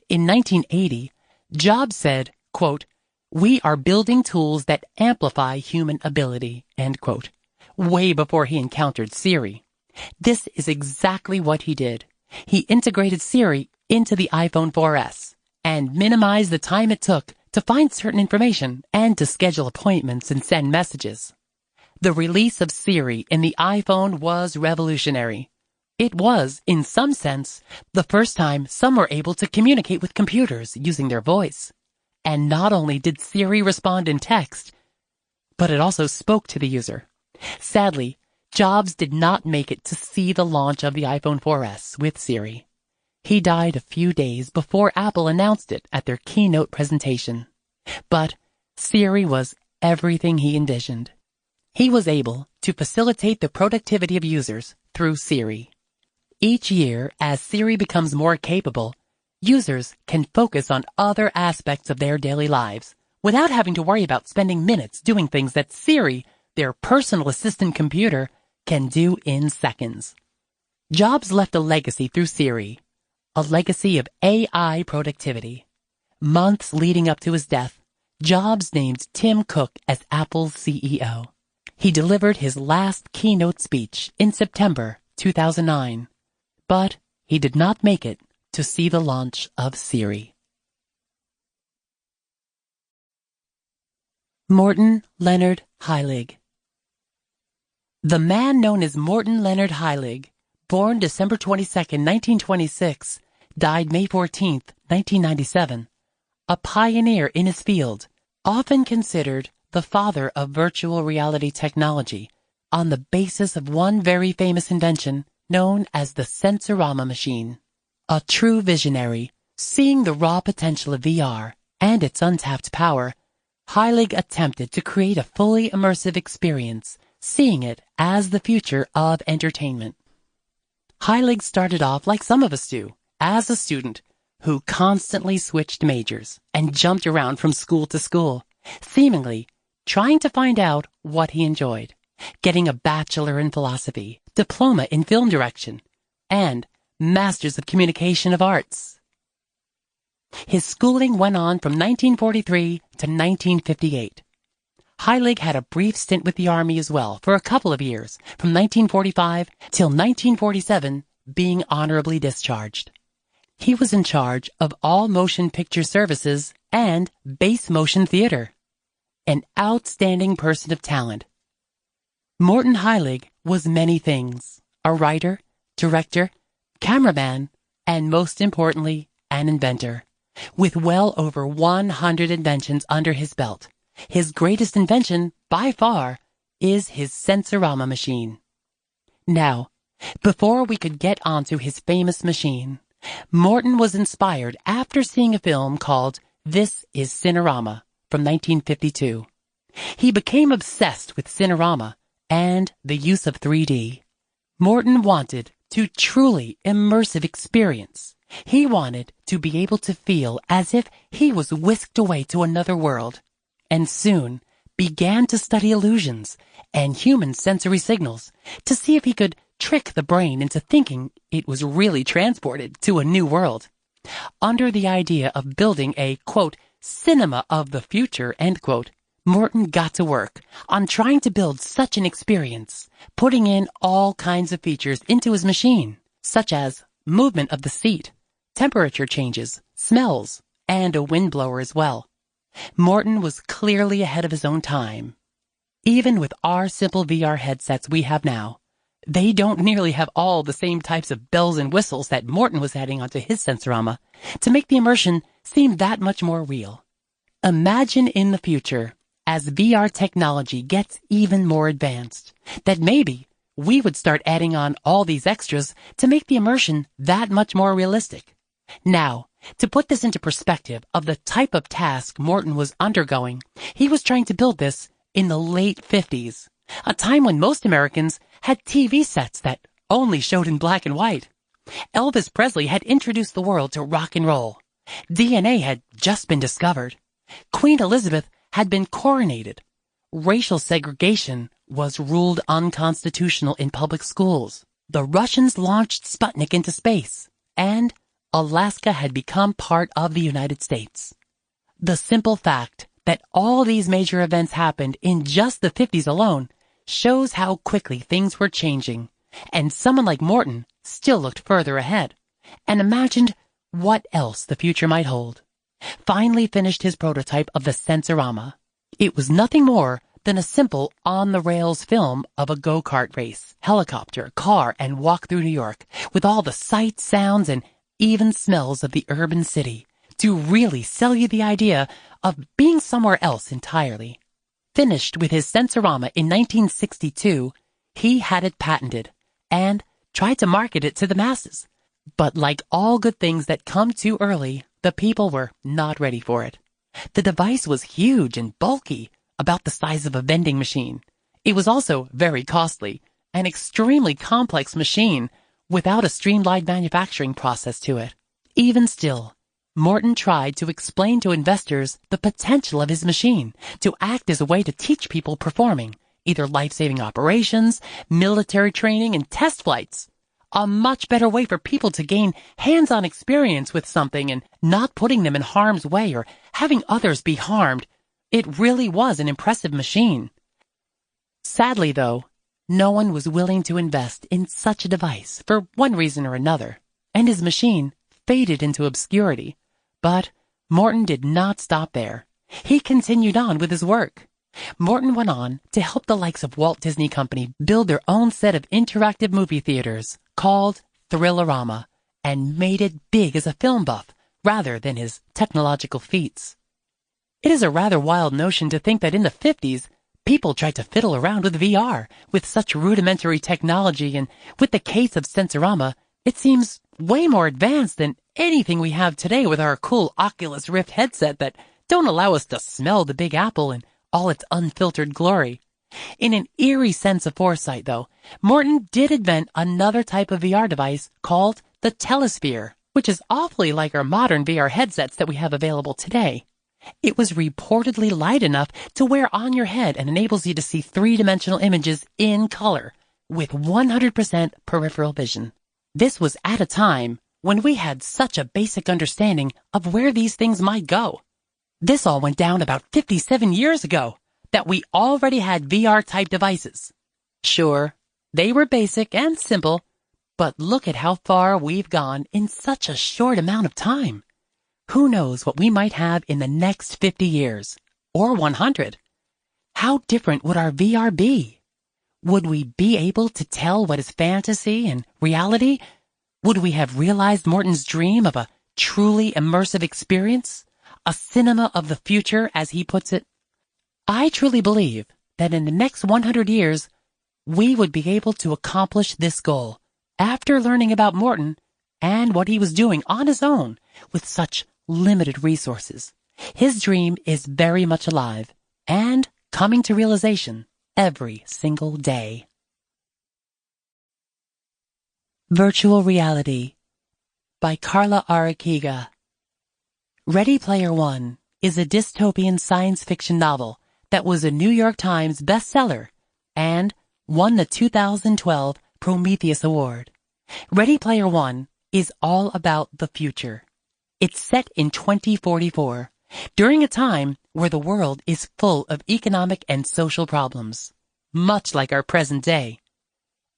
In 1980, Jobs said, quote, "We are building tools that amplify human ability," end quote, way before he encountered Siri. This is exactly what he did. He integrated Siri into the iPhone 4S and minimized the time it took to find certain information and to schedule appointments and send messages. The release of Siri in the iPhone was revolutionary. It was, in some sense, the first time some were able to communicate with computers using their voice. And not only did Siri respond in text, but it also spoke to the user. Sadly, Jobs did not make it to see the launch of the iPhone 4S with Siri. He died a few days before Apple announced it at their keynote presentation. But Siri was everything he envisioned. He was able to facilitate the productivity of users through Siri. Each year, as Siri becomes more capable, users can focus on other aspects of their daily lives without having to worry about spending minutes doing things that Siri, their personal assistant computer, can do in seconds. Jobs left a legacy through Siri, a legacy of AI productivity. Months leading up to his death, Jobs named Tim Cook as Apple's CEO. He delivered his last keynote speech in September 2009, but he did not make it to see the launch of Siri. Morton Leonard Heilig. The man known as Morton Leonard Heilig, born December 22, 1926, died May 14, 1997, a pioneer in his field, often considered the father of virtual reality technology, on the basis of one very famous invention known as the Sensorama machine. A true visionary, seeing the raw potential of VR and its untapped power, Heilig attempted to create a fully immersive experience, seeing it as the future of entertainment. Heilig started off like some of us do, as a student who constantly switched majors and jumped around from school to school, seemingly trying to find out what he enjoyed, getting a bachelor in philosophy, diploma in film direction, and Masters of Communication of Arts. His schooling went on from 1943 to 1958. Heilig had a brief stint with the Army as well for a couple of years, from 1945 till 1947, being honorably discharged. He was in charge of all motion picture services and base motion theater. An outstanding person of talent. Morton Heilig was many things: a writer, director, cameraman, and most importantly, an inventor. With well over 100 inventions under his belt, his greatest invention, by far, is his Sensorama machine. Now, before we could get onto his famous machine, Morton was inspired after seeing a film called This is Cinerama from 1952. He became obsessed with Cinerama and the use of 3D. Morton wanted to truly immersive experience. He wanted to be able to feel as if he was whisked away to another world, and soon began to study illusions and human sensory signals to see if he could trick the brain into thinking it was really transported to a new world. Under the idea of building a, quote, cinema of the future, end quote, Morton got to work on trying to build such an experience, putting in all kinds of features into his machine, such as movement of the seat, temperature changes, smells, and a windblower as well. Morton was clearly ahead of his own time. Even with our simple VR headsets we have now, they don't nearly have all the same types of bells and whistles that Morton was adding onto his Sensorama to make the immersion seem that much more real. Imagine in the future, as VR technology gets even more advanced, that maybe we would start adding on all these extras to make the immersion that much more realistic. Now, to put this into perspective of the type of task Morton was undergoing, he was trying to build this in the late 50s, a time when most Americans had TV sets that only showed in black and white. Elvis Presley had introduced the world to rock and roll. DNA had just been discovered. Queen Elizabeth had been coronated. Racial segregation was ruled unconstitutional in public schools. The Russians launched Sputnik into space, and Alaska had become part of the United States. The simple fact that all these major events happened in just the 50s alone shows how quickly things were changing, and someone like Morton still looked further ahead and imagined what else the future might hold. Finally finished his prototype of the Sensorama. It was nothing more than a simple on-the-rails film of a go-kart race, helicopter, car, and walk through New York, with all the sights, sounds, and even smells of the urban city, to really sell you the idea of being somewhere else entirely. Finished with his Sensorama in 1962, he had it patented and tried to market it to the masses. But like all good things that come too early, the people were not ready for it. The device was huge and bulky, about the size of a vending machine. It was also very costly, an extremely complex machine without a streamlined manufacturing process to it. Even still, Morton tried to explain to investors the potential of his machine to act as a way to teach people performing either life-saving operations, military training, and test flights. A much better way for people to gain hands-on experience with something and not putting them in harm's way or having others be harmed. It really was an impressive machine. Sadly, though, no one was willing to invest in such a device for one reason or another, and his machine faded into obscurity. But Morton did not stop there. He continued on with his work. Morton went on to help the likes of Walt Disney Company build their own set of interactive movie theaters called Thrillerama, and made it big as a film buff rather than his technological feats. It is a rather wild notion to think that in the 50s, people tried to fiddle around with VR with such rudimentary technology, and with the case of Sensorama, it seems way more advanced than anything we have today with our cool Oculus Rift headset that don't allow us to smell the Big Apple in all its unfiltered glory. In an eerie sense of foresight, though, Morton did invent another type of VR device called the Telesphere, which is awfully like our modern VR headsets that we have available today. It was reportedly light enough to wear on your head and enables you to see three-dimensional images in color with 100% peripheral vision. This was at a time when we had such a basic understanding of where these things might go. This all went down about 57 years ago, that we already had VR-type devices. Sure, they were basic and simple, but look at how far we've gone in such a short amount of time. Who knows what we might have in the next 50 years, or 100? How different would our VR be? Would we be able to tell what is fantasy and reality? Would we have realized Morton's dream of a truly immersive experience? A cinema of the future, as he puts it? I truly believe that in the next 100 years, we would be able to accomplish this goal after learning about Morton and what he was doing on his own with such limited resources. His dream is very much alive and coming to realization every single day. Virtual Reality by Carla Arakiga. Ready Player One is a dystopian science fiction novel that was a New York Times bestseller and won the 2012 Prometheus Award. Ready Player One is all about the future. It's set in 2044, during a time where the world is full of economic and social problems, much like our present day.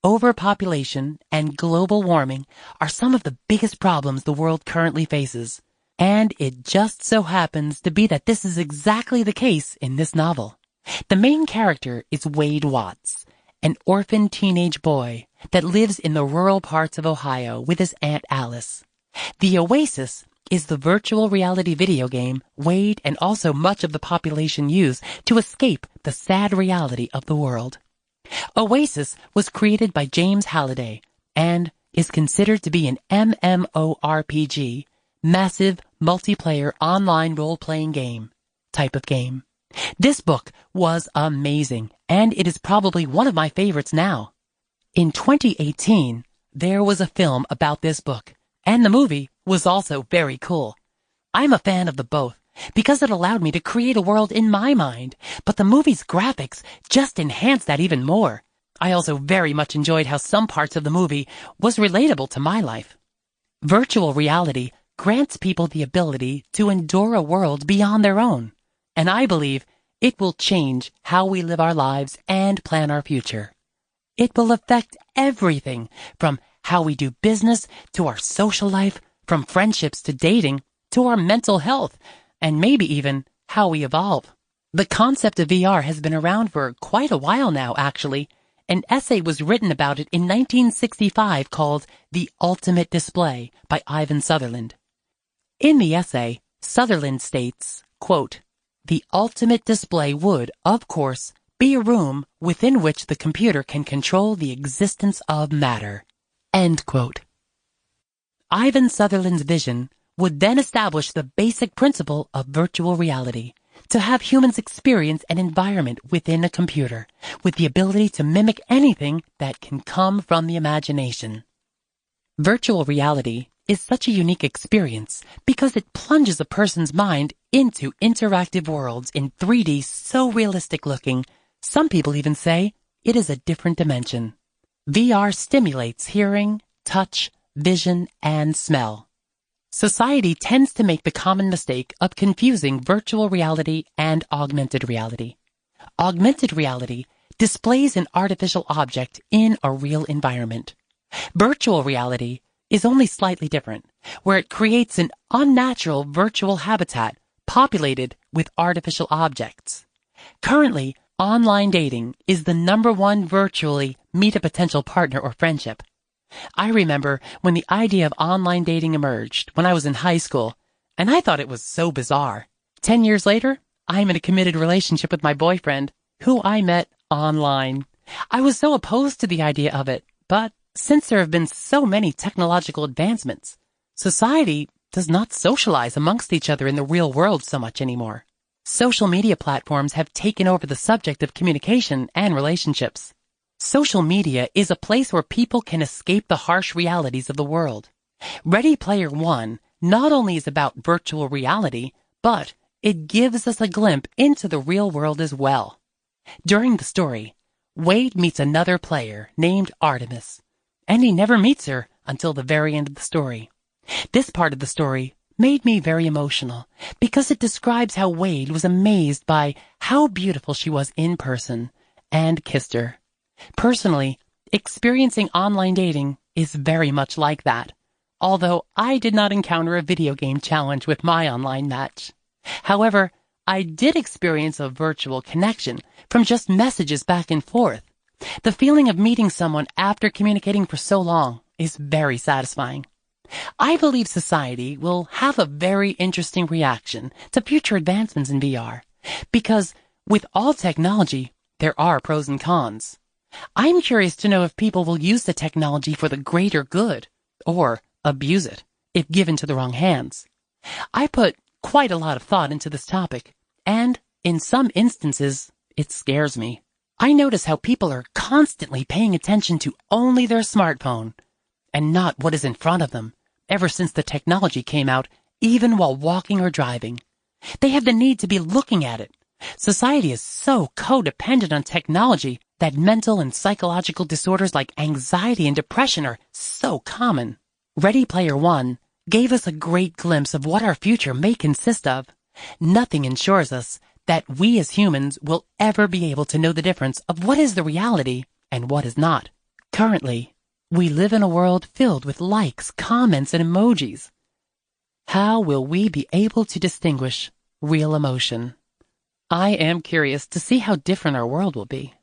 Overpopulation and global warming are some of the biggest problems the world currently faces, and it just so happens to be that this is exactly the case in this novel. The main character is Wade Watts, an orphan teenage boy that lives in the rural parts of Ohio with his Aunt Alice. The Oasis is the virtual reality video game Wade and also much of the population use to escape the sad reality of the world. Oasis was created by James Halliday and is considered to be an MMORPG, massive multiplayer online role-playing game type of game. This book was amazing, and it is probably one of my favorites now. In 2018, there was a film about this book, and the movie was also very cool. I'm a fan of the both because it allowed me to create a world in my mind, but the movie's graphics just enhanced that even more. I also very much enjoyed how some parts of the movie was relatable to my life. Virtual reality grants people the ability to endure a world beyond their own, and I believe it will change how we live our lives and plan our future. It will affect everything from how we do business to our social life, from friendships to dating to our mental health, and maybe even how we evolve. The concept of VR has been around for quite a while now, actually. An essay was written about it in 1965 called The Ultimate Display by Ivan Sutherland. In the essay, Sutherland states, quote, "The ultimate display would, of course, be a room within which the computer can control the existence of matter." End quote. Ivan Sutherland's vision would then establish the basic principle of virtual reality, to have humans experience an environment within a computer with the ability to mimic anything that can come from the imagination. Virtual reality is such a unique experience because it plunges a person's mind into interactive worlds in 3D so realistic looking, some people even say it is a different dimension. VR stimulates hearing, touch, vision, and smell. Society tends to make the common mistake of confusing virtual reality and augmented reality. Augmented reality displays an artificial object in a real environment. Virtual reality is only slightly different, where it creates an unnatural virtual habitat populated with artificial objects. Currently, online dating is the #1 virtually meet a potential partner or friendship. I remember when the idea of online dating emerged when I was in high school, and I thought it was so bizarre. 10 years later, I'm in a committed relationship with my boyfriend, who I met online. I was so opposed to the idea of it, but since there have been so many technological advancements, society does not socialize amongst each other in the real world so much anymore. Social media platforms have taken over the subject of communication and relationships. Social media is a place where people can escape the harsh realities of the world. Ready Player One not only is about virtual reality, but it gives us a glimpse into the real world as well. During the story, Wade meets another player named Artemis, and he never meets her until the very end of the story. This part of the story made me very emotional because it describes how Wade was amazed by how beautiful she was in person and kissed her. Personally, experiencing online dating is very much like that, although I did not encounter a video game challenge with my online match. However, I did experience a virtual connection from just messages back and forth. The feeling of meeting someone after communicating for so long is very satisfying. I believe society will have a very interesting reaction to future advancements in VR, because with all technology, there are pros and cons. I'm curious to know if people will use the technology for the greater good, or abuse it, if given to the wrong hands. I put quite a lot of thought into this topic, and in some instances, it scares me. I notice how people are constantly paying attention to only their smartphone, and not what is in front of them, ever since the technology came out, even while walking or driving. They have the need to be looking at it. Society is so codependent on technology that mental and psychological disorders like anxiety and depression are so common. Ready Player One gave us a great glimpse of what our future may consist of. Nothing ensures us that we as humans will ever be able to know the difference of what is the reality and what is not. Currently, we live in a world filled with likes, comments, and emojis. How will we be able to distinguish real emotion? I am curious to see how different our world will be.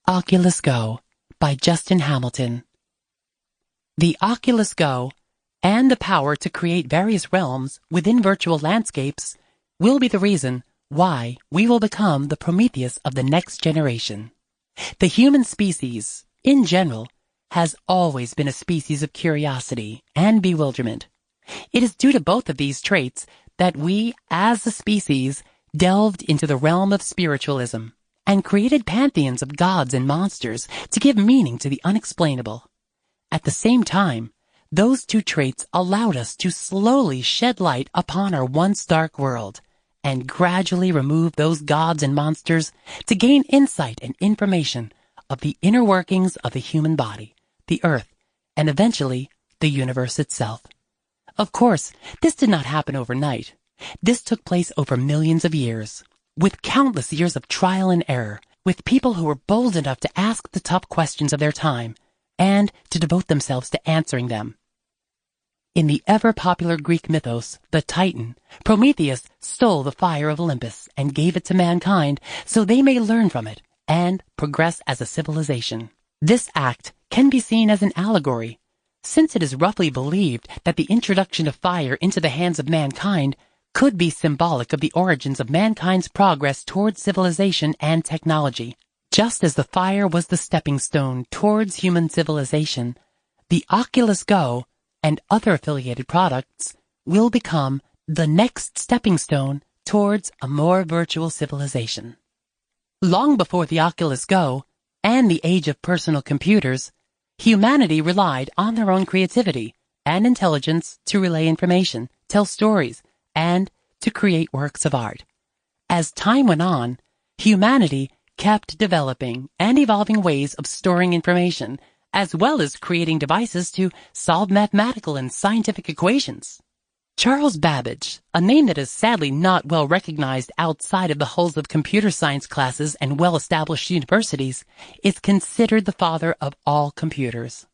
Oculus Go by Justin Hamilton. The Oculus Go and the power to create various realms within virtual landscapes will be the reason why we will become the Prometheus of the next generation. The human species, in general, has always been a species of curiosity and bewilderment. It is due to both of these traits that we, as a species, delved into the realm of spiritualism and created pantheons of gods and monsters to give meaning to the unexplainable. At the same time, those two traits allowed us to slowly shed light upon our once dark world and gradually remove those gods and monsters to gain insight and information of the inner workings of the human body, the earth, and eventually the universe itself. Of course, this did not happen overnight. This took place over millions of years, with countless years of trial and error, with people who were bold enough to ask the tough questions of their time and to devote themselves to answering them. In the ever-popular Greek mythos, the Titan, Prometheus stole the fire of Olympus and gave it to mankind so they may learn from it and progress as a civilization. This act can be seen as an allegory, since it is roughly believed that the introduction of fire into the hands of mankind could be symbolic of the origins of mankind's progress towards civilization and technology. Just as the fire was the stepping stone towards human civilization, the Oculus Go and other affiliated products will become the next stepping stone towards a more virtual civilization. Long before the Oculus Go and the age of personal computers, humanity relied on their own creativity and intelligence to relay information, tell stories, and to create works of art. As time went on, humanity kept developing and evolving ways of storing information, as well as creating devices to solve mathematical and scientific equations. Charles Babbage, a name that is sadly not well recognized outside of the halls of computer science classes and well-established universities, is considered the father of all computers.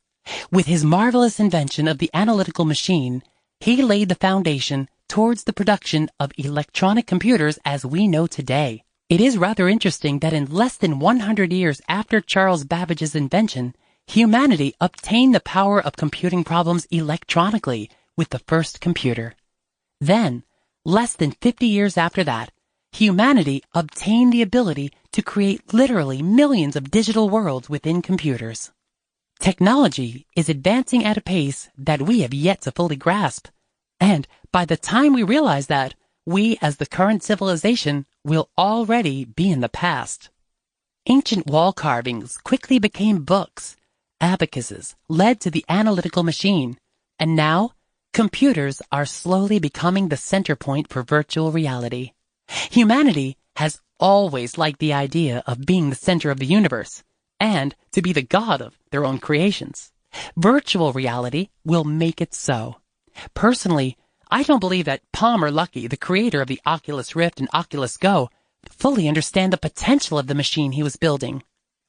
With his marvelous invention of the analytical machine, he laid the foundation towards the production of electronic computers as we know today. It is rather interesting that in less than 100 years after Charles Babbage's invention, humanity obtained the power of computing problems electronically with the first computer. Then, less than 50 years after that, humanity obtained the ability to create literally millions of digital worlds within computers. Technology is advancing at a pace that we have yet to fully grasp, and by the time we realize that, we as the current civilization will already be in the past. Ancient wall carvings quickly became books. Abacuses led to the analytical machine, and now computers are slowly becoming the center point for virtual reality. Humanity has always liked the idea of being the center of the universe and to be the god of their own creations. Virtual reality will make it so. Personally, I don't believe that Palmer Luckey, the creator of the Oculus Rift and Oculus Go, fully understand the potential of the machine he was building.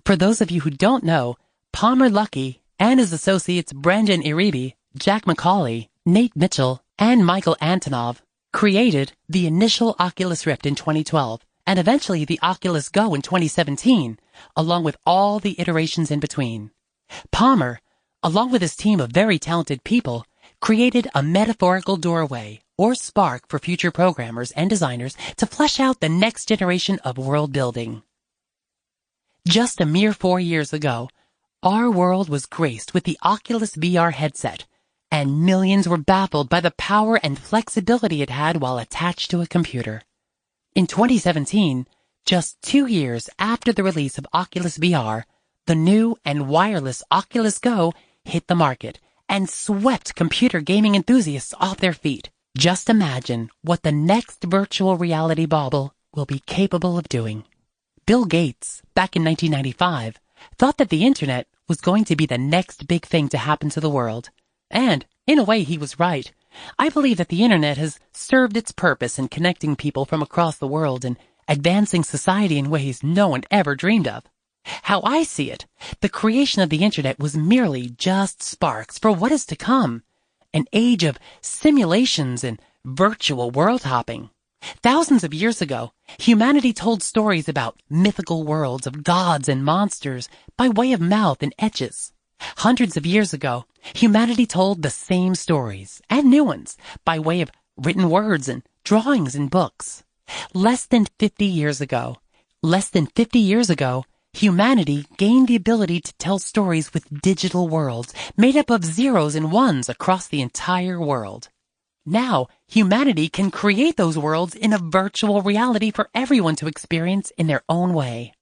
For those of you who don't know, Palmer Luckey and his associates Brendan Iribe, Jack McCauley, Nate Mitchell, and Michael Antonov created the initial Oculus Rift in 2012 and eventually the Oculus Go in 2017, along with all the iterations in between. Palmer, along with his team of very talented people, created a metaphorical doorway or spark for future programmers and designers to flesh out the next generation of world building. Just a mere 4 years ago, our world was graced with the Oculus VR headset, and millions were baffled by the power and flexibility it had while attached to a computer. In 2017, just 2 years after the release of Oculus VR, the new and wireless Oculus Go hit the market and swept computer gaming enthusiasts off their feet. Just imagine what the next virtual reality bauble will be capable of doing. Bill Gates, back in 1995, thought that the internet was going to be the next big thing to happen to the world. And, in a way, he was right. I believe that the internet has served its purpose in connecting people from across the world and advancing society in ways no one ever dreamed of. How I see it, the creation of the internet was merely just sparks for what is to come, an age of simulations and virtual world hopping. Thousands of years ago, humanity told stories about mythical worlds of gods and monsters by way of mouth and etches. Hundreds of years ago, humanity told the same stories and new ones by way of written words and drawings and books. Less than 50 years ago, humanity gained the ability to tell stories with digital worlds made up of zeros and ones across the entire world. Now, humanity can create those worlds in a virtual reality for everyone to experience in their own way.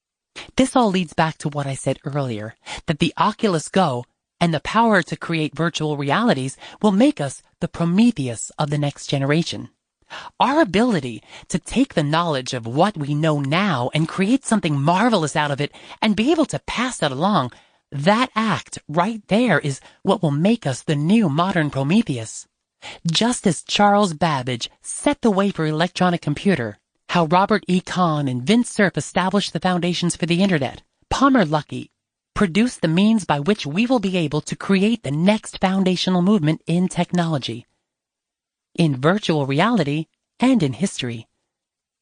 This all leads back to what I said earlier, that the Oculus Go and the power to create virtual realities will make us the Prometheus of the next generation. Our ability to take the knowledge of what we know now and create something marvelous out of it and be able to pass that along, that act right there is what will make us the new modern Prometheus. Just as Charles Babbage set the way for electronic computer, how Robert E. Kahn and Vint Cerf established the foundations for the internet, Palmer Luckey produced the means by which we will be able to create the next foundational movement in technology, in virtual reality, and in history.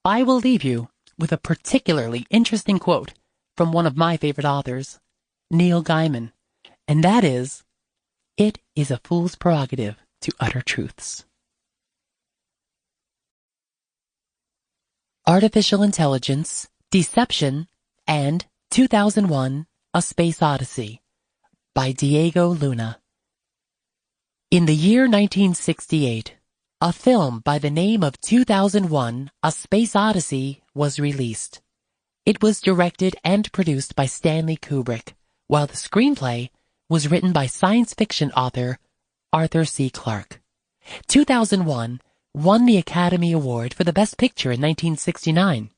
I will leave you with a particularly interesting quote from one of my favorite authors, Neil Gaiman, and that is, "It is a fool's prerogative to utter truths." Artificial Intelligence, Deception, and 2001, A Space Odyssey by Diego Luna. In the year 1968, a film by the name of 2001, A Space Odyssey was released. It was directed and produced by Stanley Kubrick, while the screenplay was written by science fiction author Arthur C. Clarke. 2001 won the Academy Award for the Best Picture in 1969.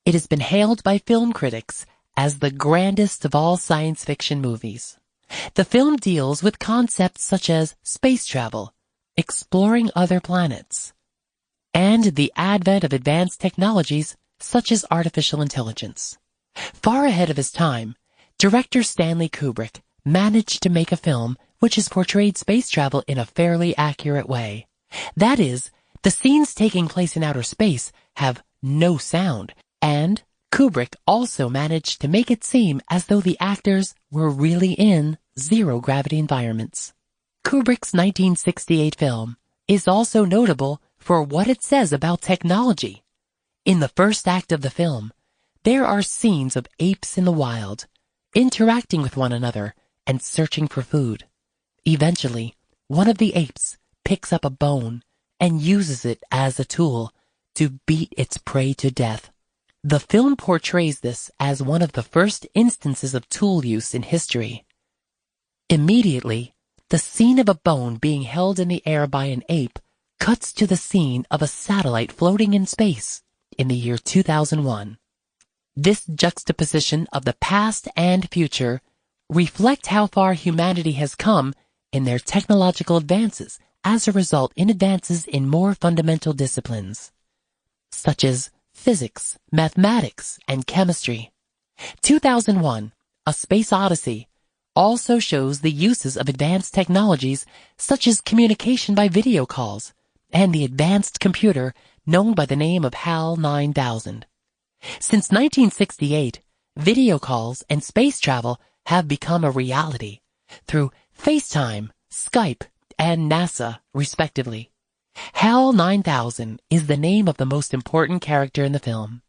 It has been hailed by film critics as the grandest of all science fiction movies. The film deals with concepts such as space travel, exploring other planets, and the advent of advanced technologies such as artificial intelligence. Far ahead of his time, director Stanley Kubrick managed to make a film which has portrayed space travel in a fairly accurate way. That is, the scenes taking place in outer space have no sound, and Kubrick also managed to make it seem as though the actors were really in zero-gravity environments. Kubrick's 1968 film is also notable for what it says about technology. In the first act of the film, there are scenes of apes in the wild, interacting with one another and searching for food. Eventually, one of the apes picks up a bone and uses it as a tool to beat its prey to death. The film portrays this as one of the first instances of tool use in history. Immediately, the scene of a bone being held in the air by an ape cuts to the scene of a satellite floating in space in the year 2001. This juxtaposition of the past and future reflect how far humanity has come in their technological advances as a result in advances in more fundamental disciplines, such as physics, mathematics, and chemistry. 2001, A Space Odyssey, also shows the uses of advanced technologies such as communication by video calls and the advanced computer known by the name of HAL 9000. Since 1968, video calls and space travel have become a reality through FaceTime, Skype, and NASA, respectively. HAL 9000 is the name of the most important character in the film.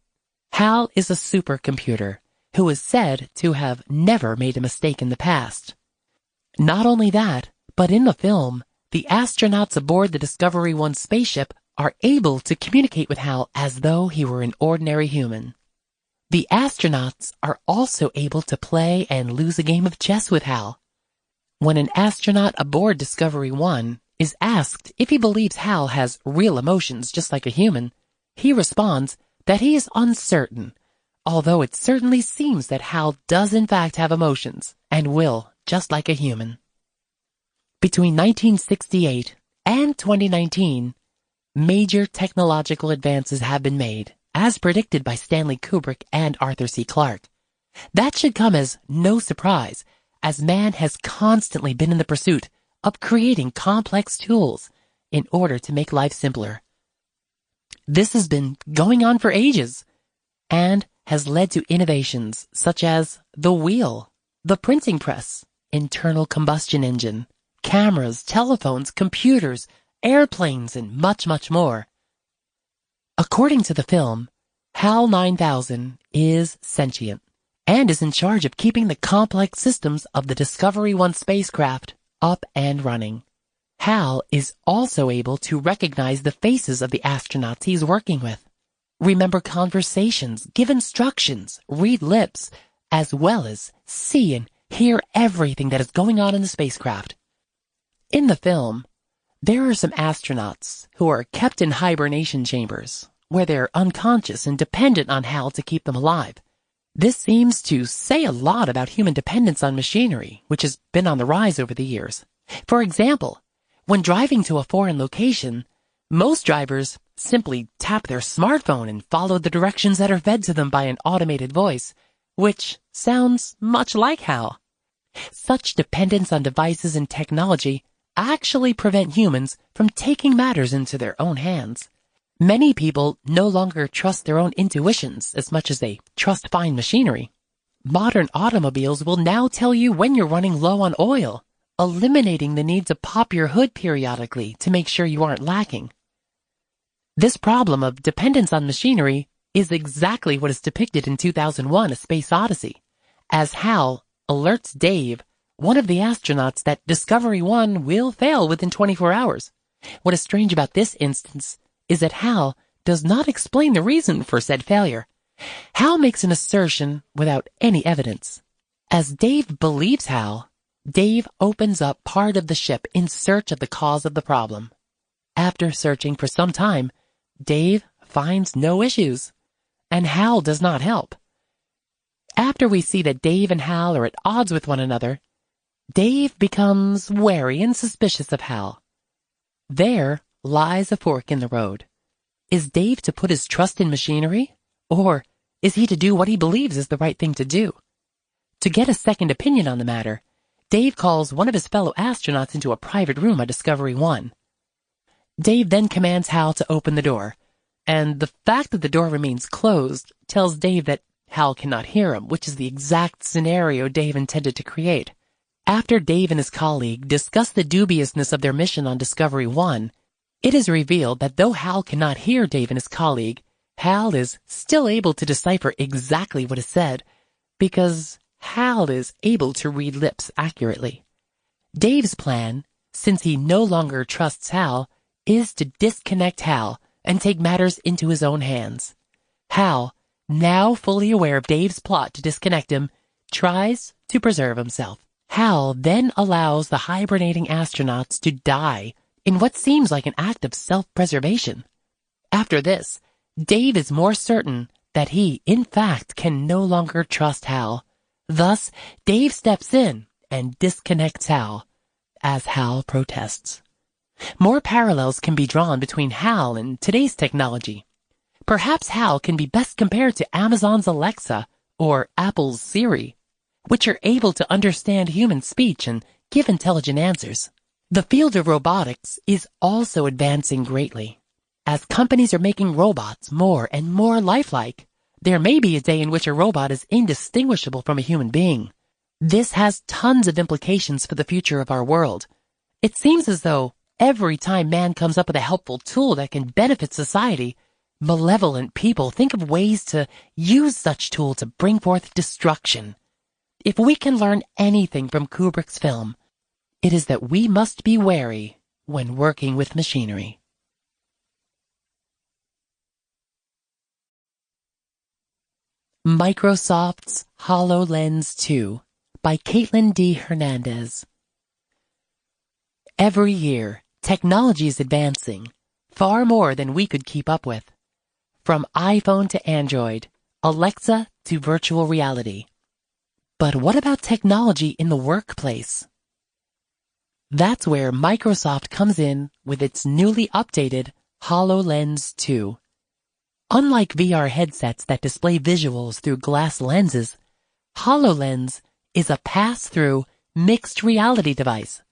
HAL is a supercomputer who is said to have never made a mistake in the past. Not only that, but in the film, the astronauts aboard the Discovery 1 spaceship are able to communicate with HAL as though he were an ordinary human. The astronauts are also able to play and lose a game of chess with HAL. When an astronaut aboard Discovery 1 is asked if he believes HAL has real emotions just like a human, he responds that he is uncertain, although it certainly seems that HAL does in fact have emotions and will, just like a human. Between 1968 and 2019, major technological advances have been made, as predicted by Stanley Kubrick and Arthur C. Clarke. That should come as no surprise, as man has constantly been in the pursuit of creating complex tools in order to make life simpler. This has been going on for ages and has led to innovations such as the wheel, the printing press, internal combustion engine, cameras, telephones, computers, airplanes, and much, much more. According to the film, HAL 9000 is sentient and is in charge of keeping the complex systems of the Discovery 1 spacecraft up and running. HAL is also able to recognize the faces of the astronauts he's working with, remember conversations, give instructions, read lips, as well as see and hear everything that is going on in the spacecraft. In the film, there are some astronauts who are kept in hibernation chambers, where they're unconscious and dependent on HAL to keep them alive. This seems to say a lot about human dependence on machinery, which has been on the rise over the years. For example, when driving to a foreign location, most drivers simply tap their smartphone and follow the directions that are fed to them by an automated voice, which sounds much like HAL. Such dependence on devices and technology actually prevent humans from taking matters into their own hands. Many people no longer trust their own intuitions as much as they trust fine machinery. Modern automobiles will now tell you when you're running low on oil, eliminating the need to pop your hood periodically to make sure you aren't lacking. This problem of dependence on machinery is exactly what is depicted in 2001: A Space Odyssey, as HAL alerts Dave, one of the astronauts, that Discovery 1 will fail within 24 hours. What is strange about this instance is that HAL does not explain the reason for said failure. HAL makes an assertion without any evidence. As Dave believes HAL, Dave opens up part of the ship in search of the cause of the problem. After searching for some time, Dave finds no issues, and HAL does not help. After we see that Dave and HAL are at odds with one another, Dave becomes wary and suspicious of HAL. There lies a fork in the road. Is Dave to put his trust in machinery, or is he to do what he believes is the right thing to do? To get a second opinion on the matter, Dave calls one of his fellow astronauts into a private room at Discovery 1. Dave then commands HAL to open the door, and the fact that the door remains closed tells Dave that HAL cannot hear him, which is the exact scenario Dave intended to create. After Dave and his colleague discuss the dubiousness of their mission on Discovery 1, it is revealed that though HAL cannot hear Dave and his colleague, HAL is still able to decipher exactly what is said, because HAL is able to read lips accurately. Dave's plan, since he no longer trusts HAL, is to disconnect HAL and take matters into his own hands. HAL, now fully aware of Dave's plot to disconnect him, tries to preserve himself. HAL then allows the hibernating astronauts to die in what seems like an act of self-preservation. After this, Dave is more certain that he, in fact, can no longer trust HAL, Thus, Dave steps in and disconnects Hal, as Hal protests. More parallels can be drawn between Hal and today's technology. Perhaps Hal can be best compared to Amazon's Alexa or Apple's Siri, which are able to understand human speech and give intelligent answers. The field of robotics is also advancing greatly. As companies are making robots more and more lifelike, there may be a day in which a robot is indistinguishable from a human being. This has tons of implications for the future of our world. It seems as though every time man comes up with a helpful tool that can benefit society, malevolent people think of ways to use such tool to bring forth destruction. If we can learn anything from Kubrick's film, it is that we must be wary when working with machinery. Microsoft's HoloLens 2 by Caitlin D. Hernandez. Every year, technology is advancing, far more than we could keep up with. From iPhone to Android, Alexa to virtual reality. But what about technology in the workplace? That's where Microsoft comes in with its newly updated HoloLens 2. Unlike VR headsets that display visuals through glass lenses, HoloLens is a pass-through mixed reality device.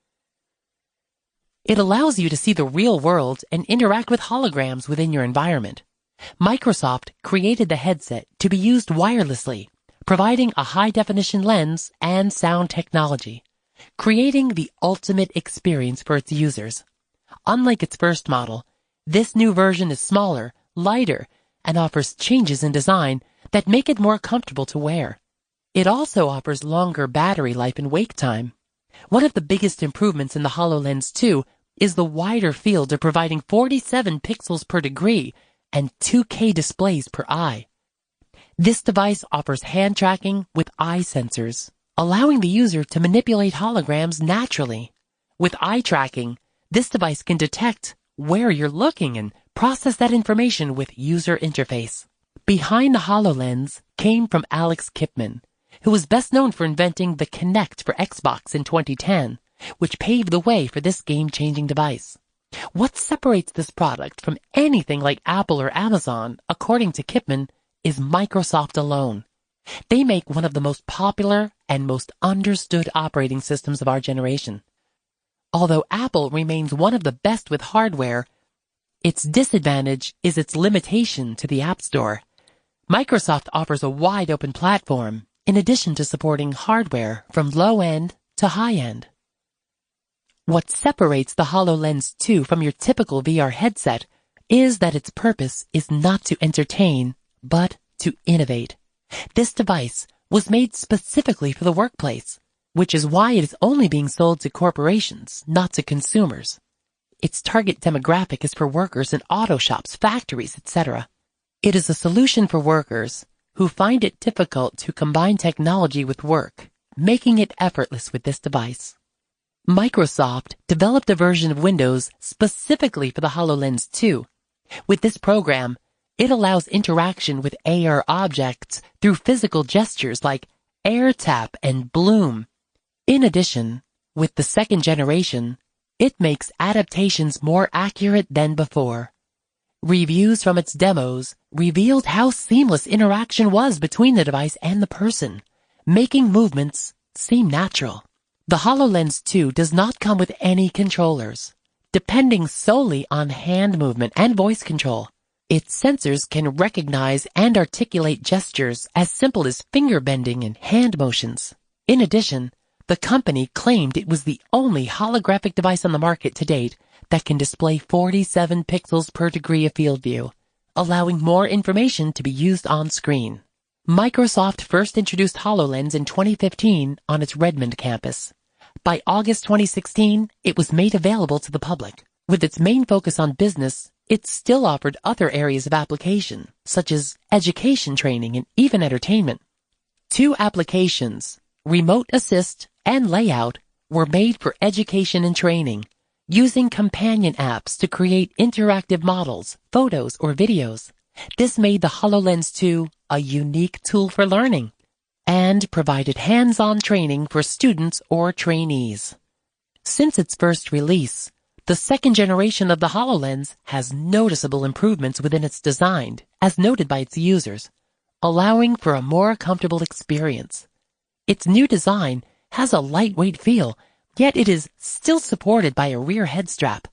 It allows you to see the real world and interact with holograms within your environment. Microsoft created the headset to be used wirelessly, providing a high-definition lens and sound technology, creating the ultimate experience for its users. Unlike its first model, this new version is smaller, lighter, and offers changes in design that make it more comfortable to wear. It also offers longer battery life and wake time. One of the biggest improvements in the HoloLens 2 is the wider field of providing 47 pixels per degree and 2K displays per eye. This device offers hand tracking with eye sensors, allowing the user to manipulate holograms naturally. With eye tracking, this device can detect where you're looking and process that information with user interface. Behind the HoloLens came from Alex Kipman, who was best known for inventing the Kinect for Xbox in 2010, which paved the way for this game-changing device. What separates this product from anything like Apple or Amazon, according to Kipman, is Microsoft alone. They make one of the most popular and most understood operating systems of our generation. Although Apple remains one of the best with hardware, its disadvantage is its limitation to the App Store. Microsoft offers a wide-open platform, in addition to supporting hardware from low-end to high-end. What separates the HoloLens 2 from your typical VR headset is that its purpose is not to entertain, but to innovate. This device was made specifically for the workplace, which is why it is only being sold to corporations, not to consumers. Its target demographic is for workers in auto shops, factories, etc. It is a solution for workers who find it difficult to combine technology with work, making it effortless with this device. Microsoft developed a version of Windows specifically for the HoloLens 2. With this program, it allows interaction with AR objects through physical gestures like air tap and bloom. In addition, with the second generation, it makes adaptations more accurate than before. Reviews from its demos revealed how seamless interaction was between the device and the person, making movements seem natural. The HoloLens 2 does not come with any controllers, depending solely on hand movement and voice control. Its sensors can recognize and articulate gestures as simple as finger bending and hand motions. In addition, the company claimed it was the only holographic device on the market to date that can display 47 pixels per degree of field view, allowing more information to be used on screen. Microsoft first introduced HoloLens in 2015 on its Redmond campus. By August 2016, it was made available to the public. With its main focus on business, it still offered other areas of application, such as education training and even entertainment. Two applications, Remote Assist and Layout, were made for education and training, using companion apps to create interactive models, photos, or videos. This made the HoloLens 2 a unique tool for learning. and provided hands-on training for students or trainees. Since its first release, the second generation of the HoloLens has noticeable improvements within its design, as noted by its users, allowing for a more comfortable experience. Its new design has a lightweight feel, yet it is still supported by a rear head strap.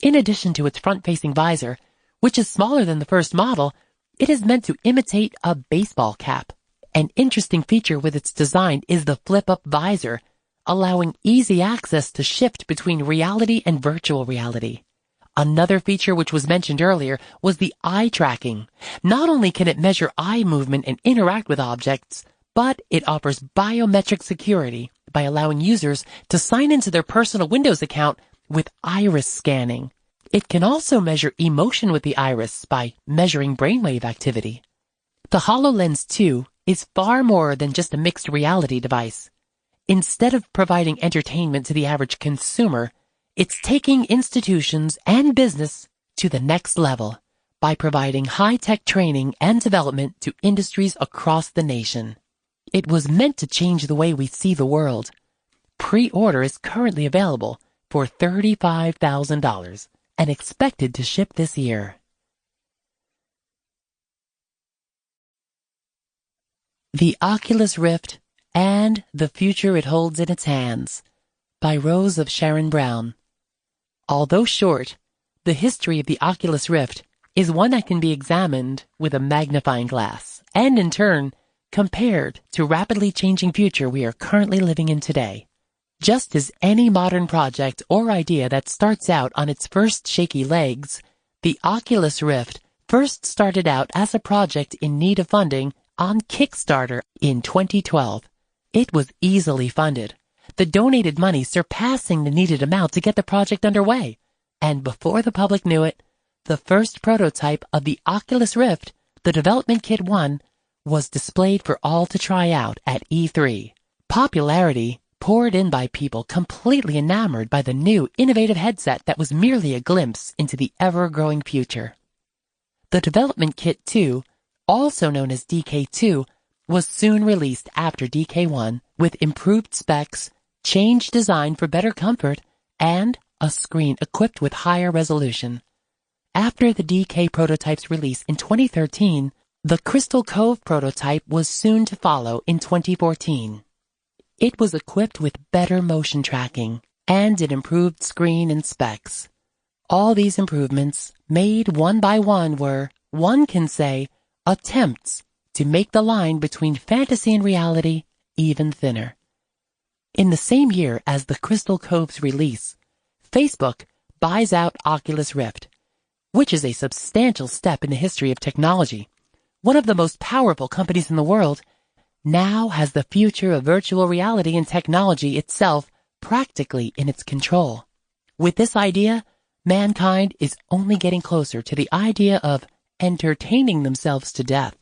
In addition to its front-facing visor, which is smaller than the first model, it is meant to imitate a baseball cap. An interesting feature with its design is the flip-up visor, allowing easy access to shift between reality and virtual reality. Another feature which was mentioned earlier was the eye tracking. Not only can it measure eye movement and interact with objects, but it offers biometric security by allowing users to sign into their personal Windows account with iris scanning. It can also measure emotion with the iris by measuring brainwave activity. The HoloLens 2 is far more than just a mixed reality device. Instead of providing entertainment to the average consumer, it's taking institutions and business to the next level by providing high-tech training and development to industries across the nation. It was meant to change the way we see the world. Pre-order is currently available for $35,000 and expected to ship this year. The Oculus Rift and the Future It Holds in Its Hands by Rose of Sharon Brown. Although short, the history of the Oculus Rift is one that can be examined with a magnifying glass and, in turn, compared to rapidly changing future we are currently living in today. Just as any modern project or idea that starts out on its first shaky legs, the Oculus Rift first started out as a project in need of funding on Kickstarter in 2012. It was easily funded, the donated money surpassing the needed amount to get the project underway. And before the public knew it, the first prototype of the Oculus Rift, the Development Kit 1, was displayed for all to try out at E3. Popularity poured in by people completely enamored by the new innovative headset that was merely a glimpse into the ever-growing future. The Development Kit 2, also known as DK2, was soon released after DK1 with improved specs, changed design for better comfort, and a screen equipped with higher resolution. After the DK prototype's release in 2013, the Crystal Cove prototype was soon to follow in 2014. It was equipped with better motion tracking and an improved screen and specs. All these improvements, made one by one, were, one can say, attempts to make the line between fantasy and reality even thinner. In the same year as the Crystal Cove's release, Facebook buys out Oculus Rift, which is a substantial step in the history of technology. One of the most powerful companies in the world now has the future of virtual reality and technology itself practically in its control. With this idea, mankind is only getting closer to the idea of entertaining themselves to death,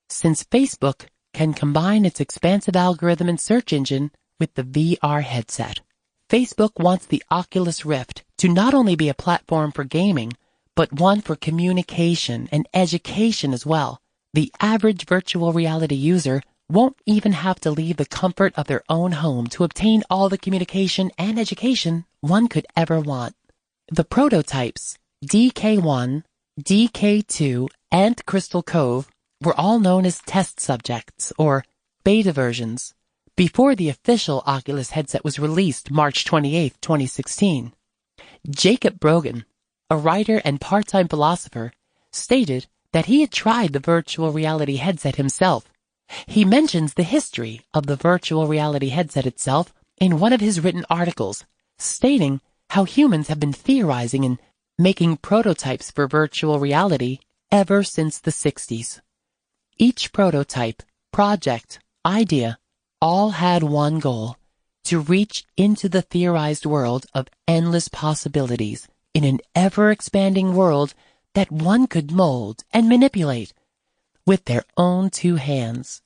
since Facebook can combine its expansive algorithm and search engine with the VR headset. Facebook wants the Oculus Rift to not only be a platform for gaming, but one for communication and education as well. The average virtual reality user won't even have to leave the comfort of their own home to obtain all the communication and education one could ever want. The prototypes, DK1, DK2, and Crystal Cove, were all known as test subjects, or beta versions, before the official Oculus headset was released March 28, 2016. Jacob Brogan, a writer and part-time philosopher, stated that he had tried the virtual reality headset himself. He mentions the history of the virtual reality headset itself in one of his written articles, stating how humans have been theorizing and making prototypes for virtual reality ever since the 60s. Each prototype, project, idea, all had one goal: to reach into the theorized world of endless possibilities in an ever-expanding world that one could mold and manipulate with their own two hands.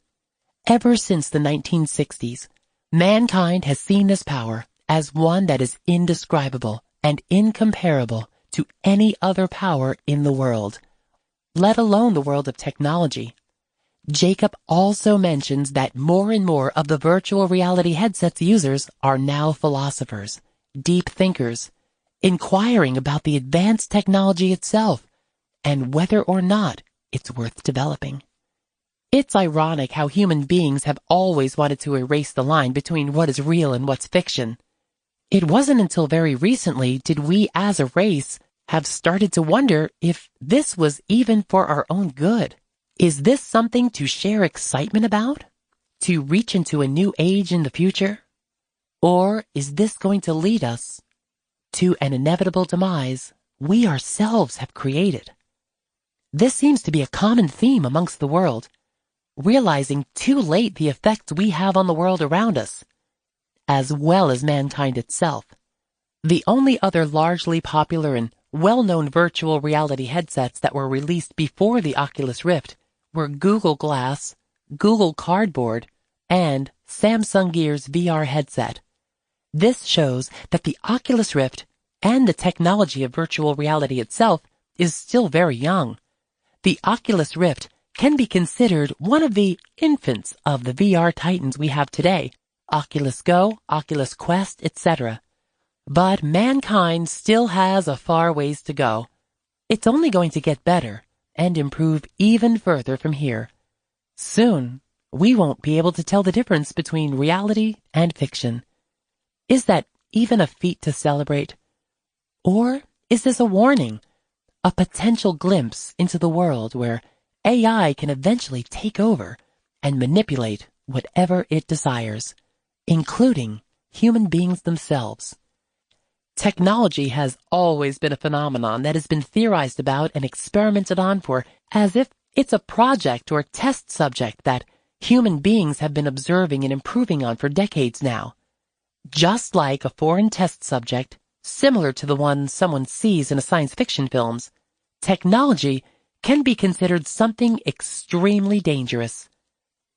Ever since the 1960s, mankind has seen this power as one that is indescribable and incomparable to any other power in the world, let alone the world of technology. Jacob also mentions that more and more of the virtual reality headsets users are now philosophers, deep thinkers, inquiring about the advanced technology itself and whether or not it's worth developing. It's ironic how human beings have always wanted to erase the line between what is real and what's fiction. It wasn't until very recently did we as a race have started to wonder if this was even for our own good. Is this something to share excitement about? To reach into a new age in the future? Or is this going to lead us to an inevitable demise we ourselves have created? This seems to be a common theme amongst the world, realizing too late the effects we have on the world around us, as well as mankind itself. The only other largely popular and well-known virtual reality headsets that were released before the Oculus Rift were Google Glass, Google Cardboard, and Samsung Gear's VR headset. This shows that the Oculus Rift and the technology of virtual reality itself is still very young. The Oculus Rift can be considered one of the infants of the VR titans we have today, Oculus Go, Oculus Quest, etc. But mankind still has a far ways to go. It's only going to get better and improve even further from here. Soon, we won't be able to tell the difference between reality and fiction. Is that even a feat to celebrate? Or is this a warning, a potential glimpse into the world where AI can eventually take over and manipulate whatever it desires, including human beings themselves? Technology has always been a phenomenon that has been theorized about and experimented on for as if it's a project or test subject that human beings have been observing and improving on for decades now. Just like a foreign test subject, similar to the one someone sees in a science fiction films, technology can be considered something extremely dangerous,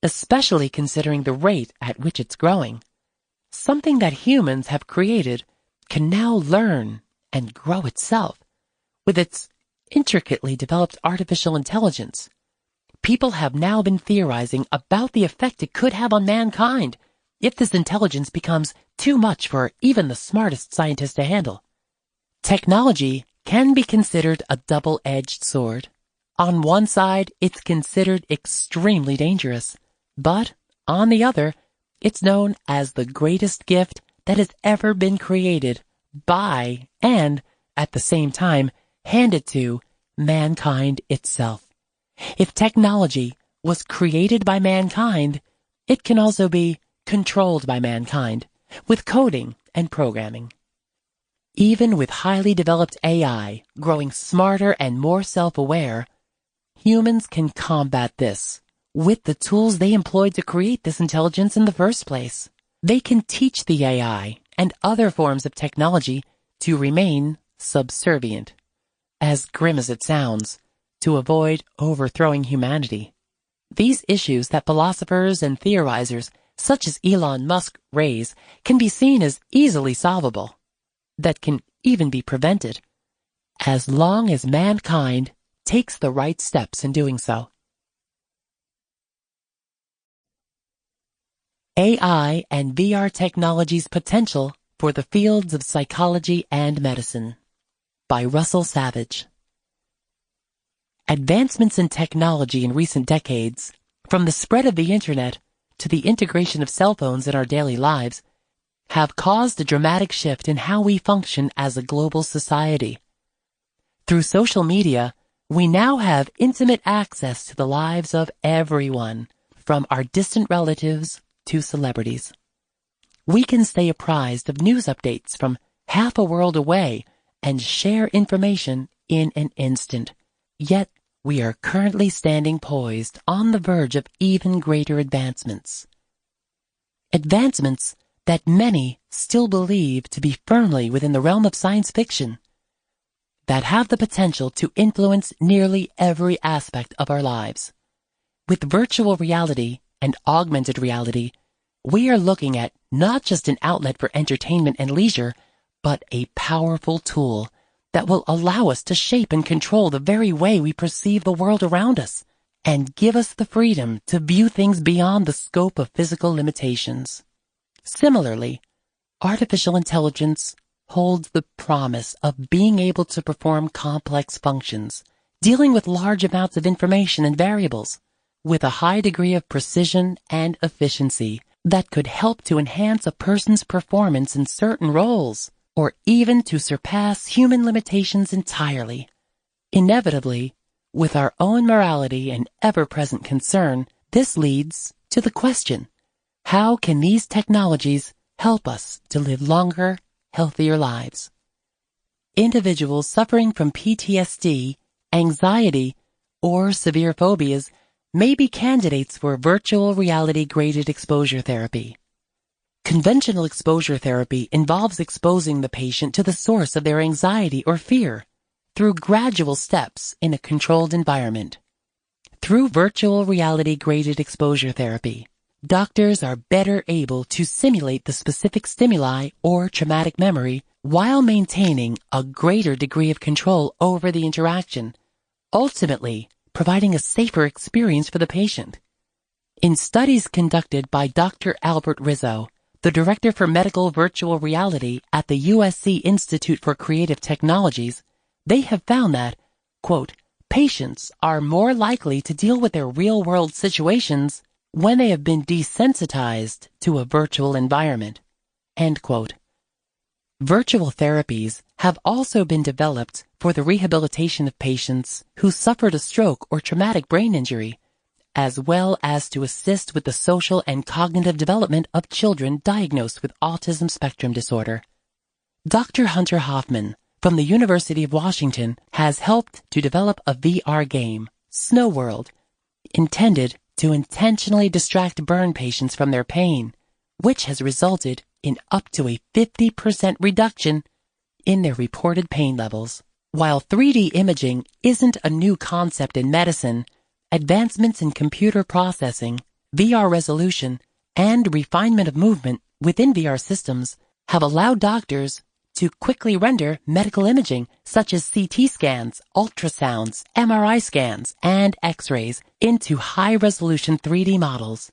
especially considering the rate at which it's growing. Something that humans have created can now learn and grow itself with its intricately developed artificial intelligence. People have now been theorizing about the effect it could have on mankind if this intelligence becomes too much for even the smartest scientists to handle. Technology can be considered a double-edged sword. On one side, it's considered extremely dangerous, but on the other, it's known as the greatest gift that has ever been created by, and at the same time, handed to mankind itself. If technology was created by mankind, it can also be controlled by mankind with coding and programming. Even with highly developed AI growing smarter and more self-aware, humans can combat this with the tools they employed to create this intelligence in the first place. They can teach the AI and other forms of technology to remain subservient, as grim as it sounds, to avoid overthrowing humanity. These issues that philosophers and theorizers such as Elon Musk raise can be seen as easily solvable, that can even be prevented, as long as mankind takes the right steps in doing so. AI and VR technology's potential for the fields of psychology and medicine, by Russell Savage. Advancements in technology in recent decades, from the spread of the internet to the integration of cell phones in our daily lives, have caused a dramatic shift in how we function as a global society. Through social media, we now have intimate access to the lives of everyone, from our distant relatives to celebrities. We can stay apprised of news updates from half a world away and share information in an instant. Yet, we are currently standing poised on the verge of even greater advancements. Advancements that many still believe to be firmly within the realm of science fiction, that have the potential to influence nearly every aspect of our lives. With virtual reality and augmented reality, we are looking at not just an outlet for entertainment and leisure, but a powerful tool that will allow us to shape and control the very way we perceive the world around us and give us the freedom to view things beyond the scope of physical limitations. Similarly, artificial intelligence holds the promise of being able to perform complex functions, dealing with large amounts of information and variables, with a high degree of precision and efficiency that could help to enhance a person's performance in certain roles, or even to surpass human limitations entirely. Inevitably, with our own morality and ever-present concern, this leads to the question, how can these technologies help us to live longer, healthier lives? Individuals suffering from PTSD, anxiety, or severe phobias may be candidates for virtual reality graded exposure therapy. Conventional exposure therapy involves exposing the patient to the source of their anxiety or fear through gradual steps in a controlled environment. Through virtual reality graded exposure therapy, doctors are better able to simulate the specific stimuli or traumatic memory while maintaining a greater degree of control over the interaction, ultimately providing a safer experience for the patient. In studies conducted by Dr. Albert Rizzo, the Director for Medical Virtual Reality at the USC Institute for Creative Technologies, they have found that, quote, patients are more likely to deal with their real-world situations when they have been desensitized to a virtual environment, end quote. Virtual therapies have also been developed for the rehabilitation of patients who suffered a stroke or traumatic brain injury, as well as to assist with the social and cognitive development of children diagnosed with autism spectrum disorder. Dr. Hunter Hoffman from the University of Washington has helped to develop a VR game, Snow World, intended to intentionally distract burn patients from their pain, which has resulted in up to a 50% reduction in their reported pain levels. While 3D imaging isn't a new concept in medicine, advancements in computer processing, VR resolution, and refinement of movement within VR systems have allowed doctors to quickly render medical imaging such as CT scans, ultrasounds, MRI scans, and X-rays into high-resolution 3D models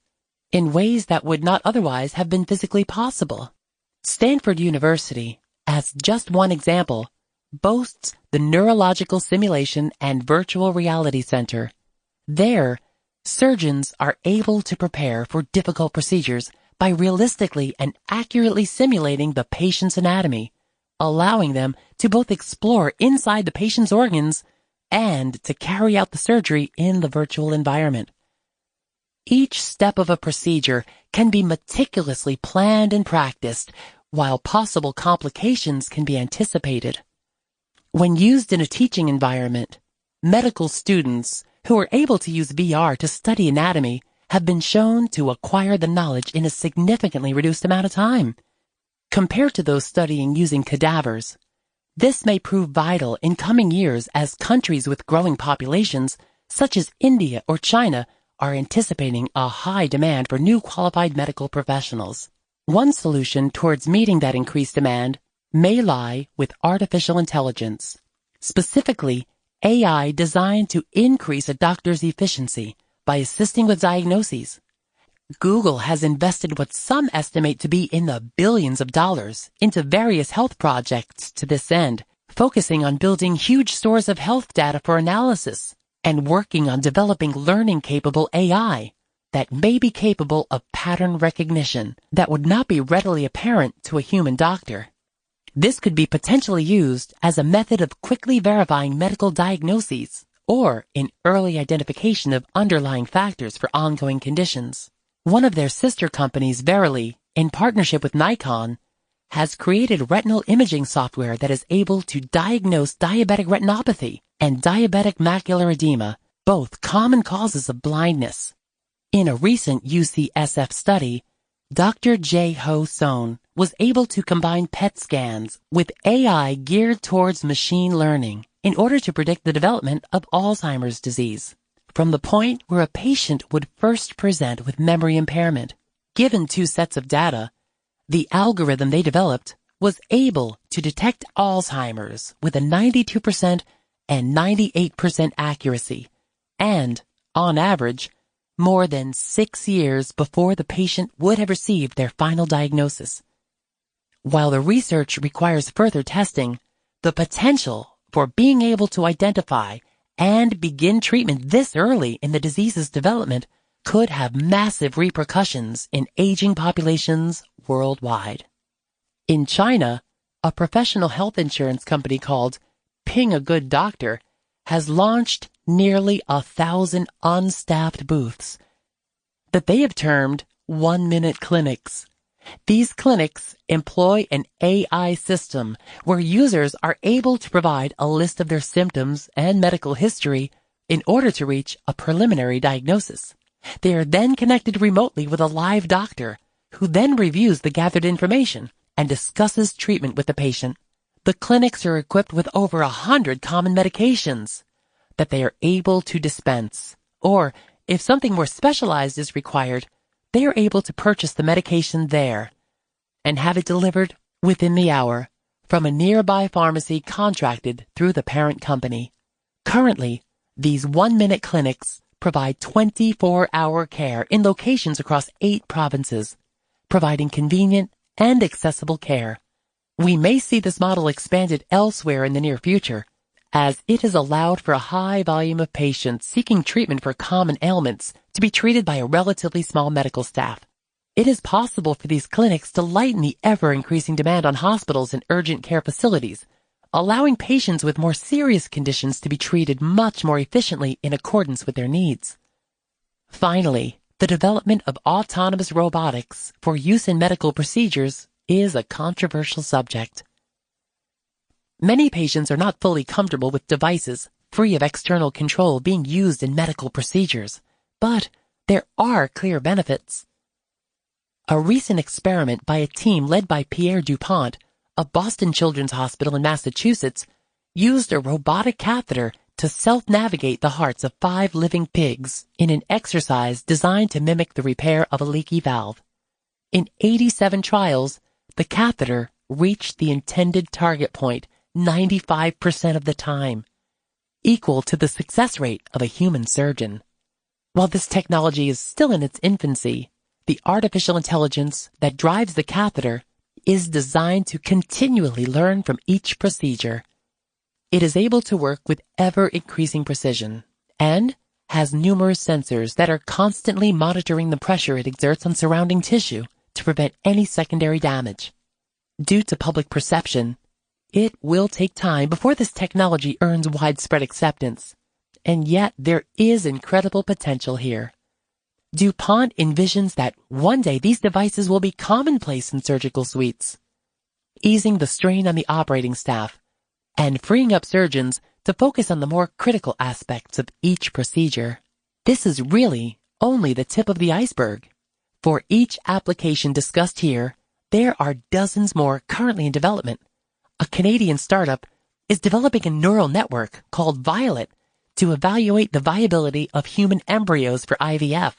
in ways that would not otherwise have been physically possible. Stanford University, as just one example, boasts the Neurological Simulation and Virtual Reality Center. There, surgeons are able to prepare for difficult procedures by realistically and accurately simulating the patient's anatomy, allowing them to both explore inside the patient's organs and to carry out the surgery in the virtual environment. Each step of a procedure can be meticulously planned and practiced, while possible complications can be anticipated. When used in a teaching environment, medical students who are able to use VR to study anatomy have been shown to acquire the knowledge in a significantly reduced amount of time, compared to those studying using cadavers. This may prove vital in coming years as countries with growing populations, such as India or China, are anticipating a high demand for new qualified medical professionals. One solution towards meeting that increased demand may lie with artificial intelligence, specifically AI designed to increase a doctor's efficiency by assisting with diagnoses. Google has invested what some estimate to be in the billions of dollars into various health projects to this end, focusing on building huge stores of health data for analysis and working on developing learning-capable AI that may be capable of pattern recognition that would not be readily apparent to a human doctor. This could be potentially used as a method of quickly verifying medical diagnoses or in early identification of underlying factors for ongoing conditions. One of their sister companies, Verily, in partnership with Nikon, has created retinal imaging software that is able to diagnose diabetic retinopathy and diabetic macular edema, both common causes of blindness. In a recent UCSF study, Dr. J. Ho Sohn was able to combine PET scans with AI geared towards machine learning in order to predict the development of Alzheimer's disease, from the point where a patient would first present with memory impairment. Given two sets of data, the algorithm they developed was able to detect Alzheimer's with a 92% and 98% accuracy, and on average, more than 6 years before the patient would have received their final diagnosis. While the research requires further testing, the potential for being able to identify and begin treatment this early in the disease's development could have massive repercussions in aging populations worldwide. In China, a professional health insurance company called Ping a Good Doctor has launched nearly 1,000 unstaffed booths that they have termed 1-minute clinics. These clinics employ an AI system where users are able to provide a list of their symptoms and medical history in order to reach a preliminary diagnosis. They are then connected remotely with a live doctor who then reviews the gathered information and discusses treatment with the patient. The clinics are equipped with over 100 common medications that they are able to dispense, or if something more specialized is required, they are able to purchase the medication there and have it delivered within the hour from a nearby pharmacy contracted through the parent company. Currently, these 1-minute clinics provide 24-hour care in locations across 8 provinces, providing convenient and accessible care. We may see this model expanded elsewhere in the near future, as it has allowed for a high volume of patients seeking treatment for common ailments to be treated by a relatively small medical staff. It is possible for these clinics to lighten the ever-increasing demand on hospitals and urgent care facilities, allowing patients with more serious conditions to be treated much more efficiently in accordance with their needs. Finally, the development of autonomous robotics for use in medical procedures is a controversial subject. Many patients are not fully comfortable with devices free of external control being used in medical procedures, but there are clear benefits. A recent experiment by a team led by Pierre DuPont of Boston Children's Hospital in Massachusetts used a robotic catheter to self-navigate the hearts of 5 living pigs in an exercise designed to mimic the repair of a leaky valve. In 87 trials, the catheter reached the intended target point 95% of the time, equal to the success rate of a human surgeon. While this technology is still in its infancy, the artificial intelligence that drives the catheter is designed to continually learn from each procedure. It is able to work with ever-increasing precision and has numerous sensors that are constantly monitoring the pressure it exerts on surrounding tissue to prevent any secondary damage. Due to public perception, it will take time before this technology earns widespread acceptance, and yet there is incredible potential here. DuPont envisions that one day these devices will be commonplace in surgical suites, easing the strain on the operating staff and freeing up surgeons to focus on the more critical aspects of each procedure. This is really only the tip of the iceberg. For each application discussed here, there are dozens more currently in development. A Canadian startup is developing a neural network called Violet to evaluate the viability of human embryos for IVF.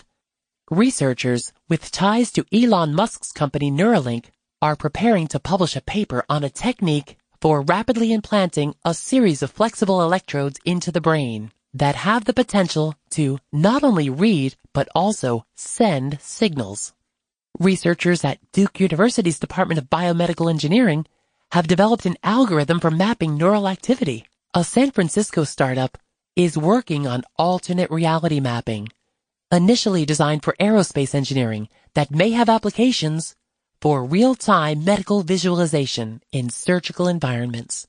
Researchers with ties to Elon Musk's company Neuralink are preparing to publish a paper on a technique for rapidly implanting a series of flexible electrodes into the brain that have the potential to not only read but also send signals. Researchers at Duke University's Department of Biomedical Engineering have developed an algorithm for mapping neural activity. A San Francisco startup is working on alternate reality mapping, initially designed for aerospace engineering, that may have applications for real-time medical visualization in surgical environments.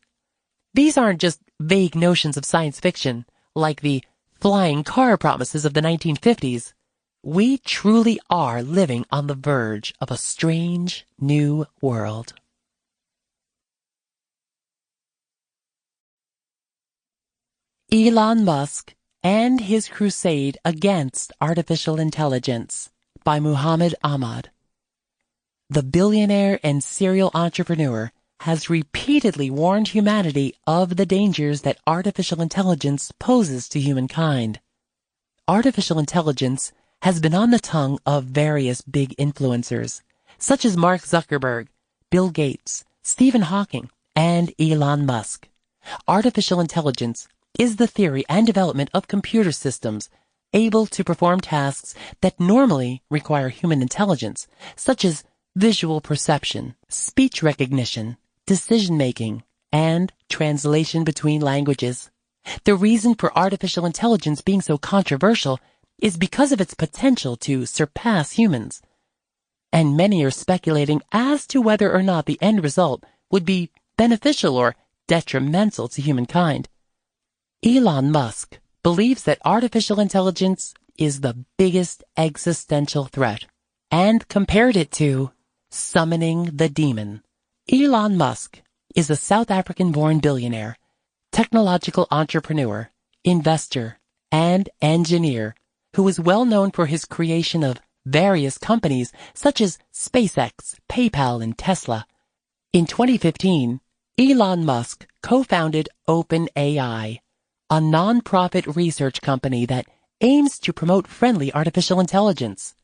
These aren't just vague notions of science fiction, like the flying car promises of the 1950s. We truly are living on the verge of a strange new world. Elon Musk and His Crusade Against Artificial Intelligence by Muhammad Ahmad. The billionaire and serial entrepreneur has repeatedly warned humanity of the dangers that artificial intelligence poses to humankind. Artificial intelligence has been on the tongue of various big influencers, such as Mark Zuckerberg, Bill Gates, Stephen Hawking, and Elon Musk. Artificial intelligence is the theory and development of computer systems able to perform tasks that normally require human intelligence, such as visual perception, speech recognition, decision-making, and translation between languages. The reason for artificial intelligence being so controversial is because of its potential to surpass humans. And many are speculating as to whether or not the end result would be beneficial or detrimental to humankind. Elon Musk believes that artificial intelligence is the biggest existential threat and compared it to summoning the demon. Elon Musk is a South African-born billionaire, technological entrepreneur, investor, and engineer who is well known for his creation of various companies such as SpaceX, PayPal, and Tesla. In 2015, Elon Musk co-founded OpenAI, a non-profit research company that aims to promote friendly artificial intelligence.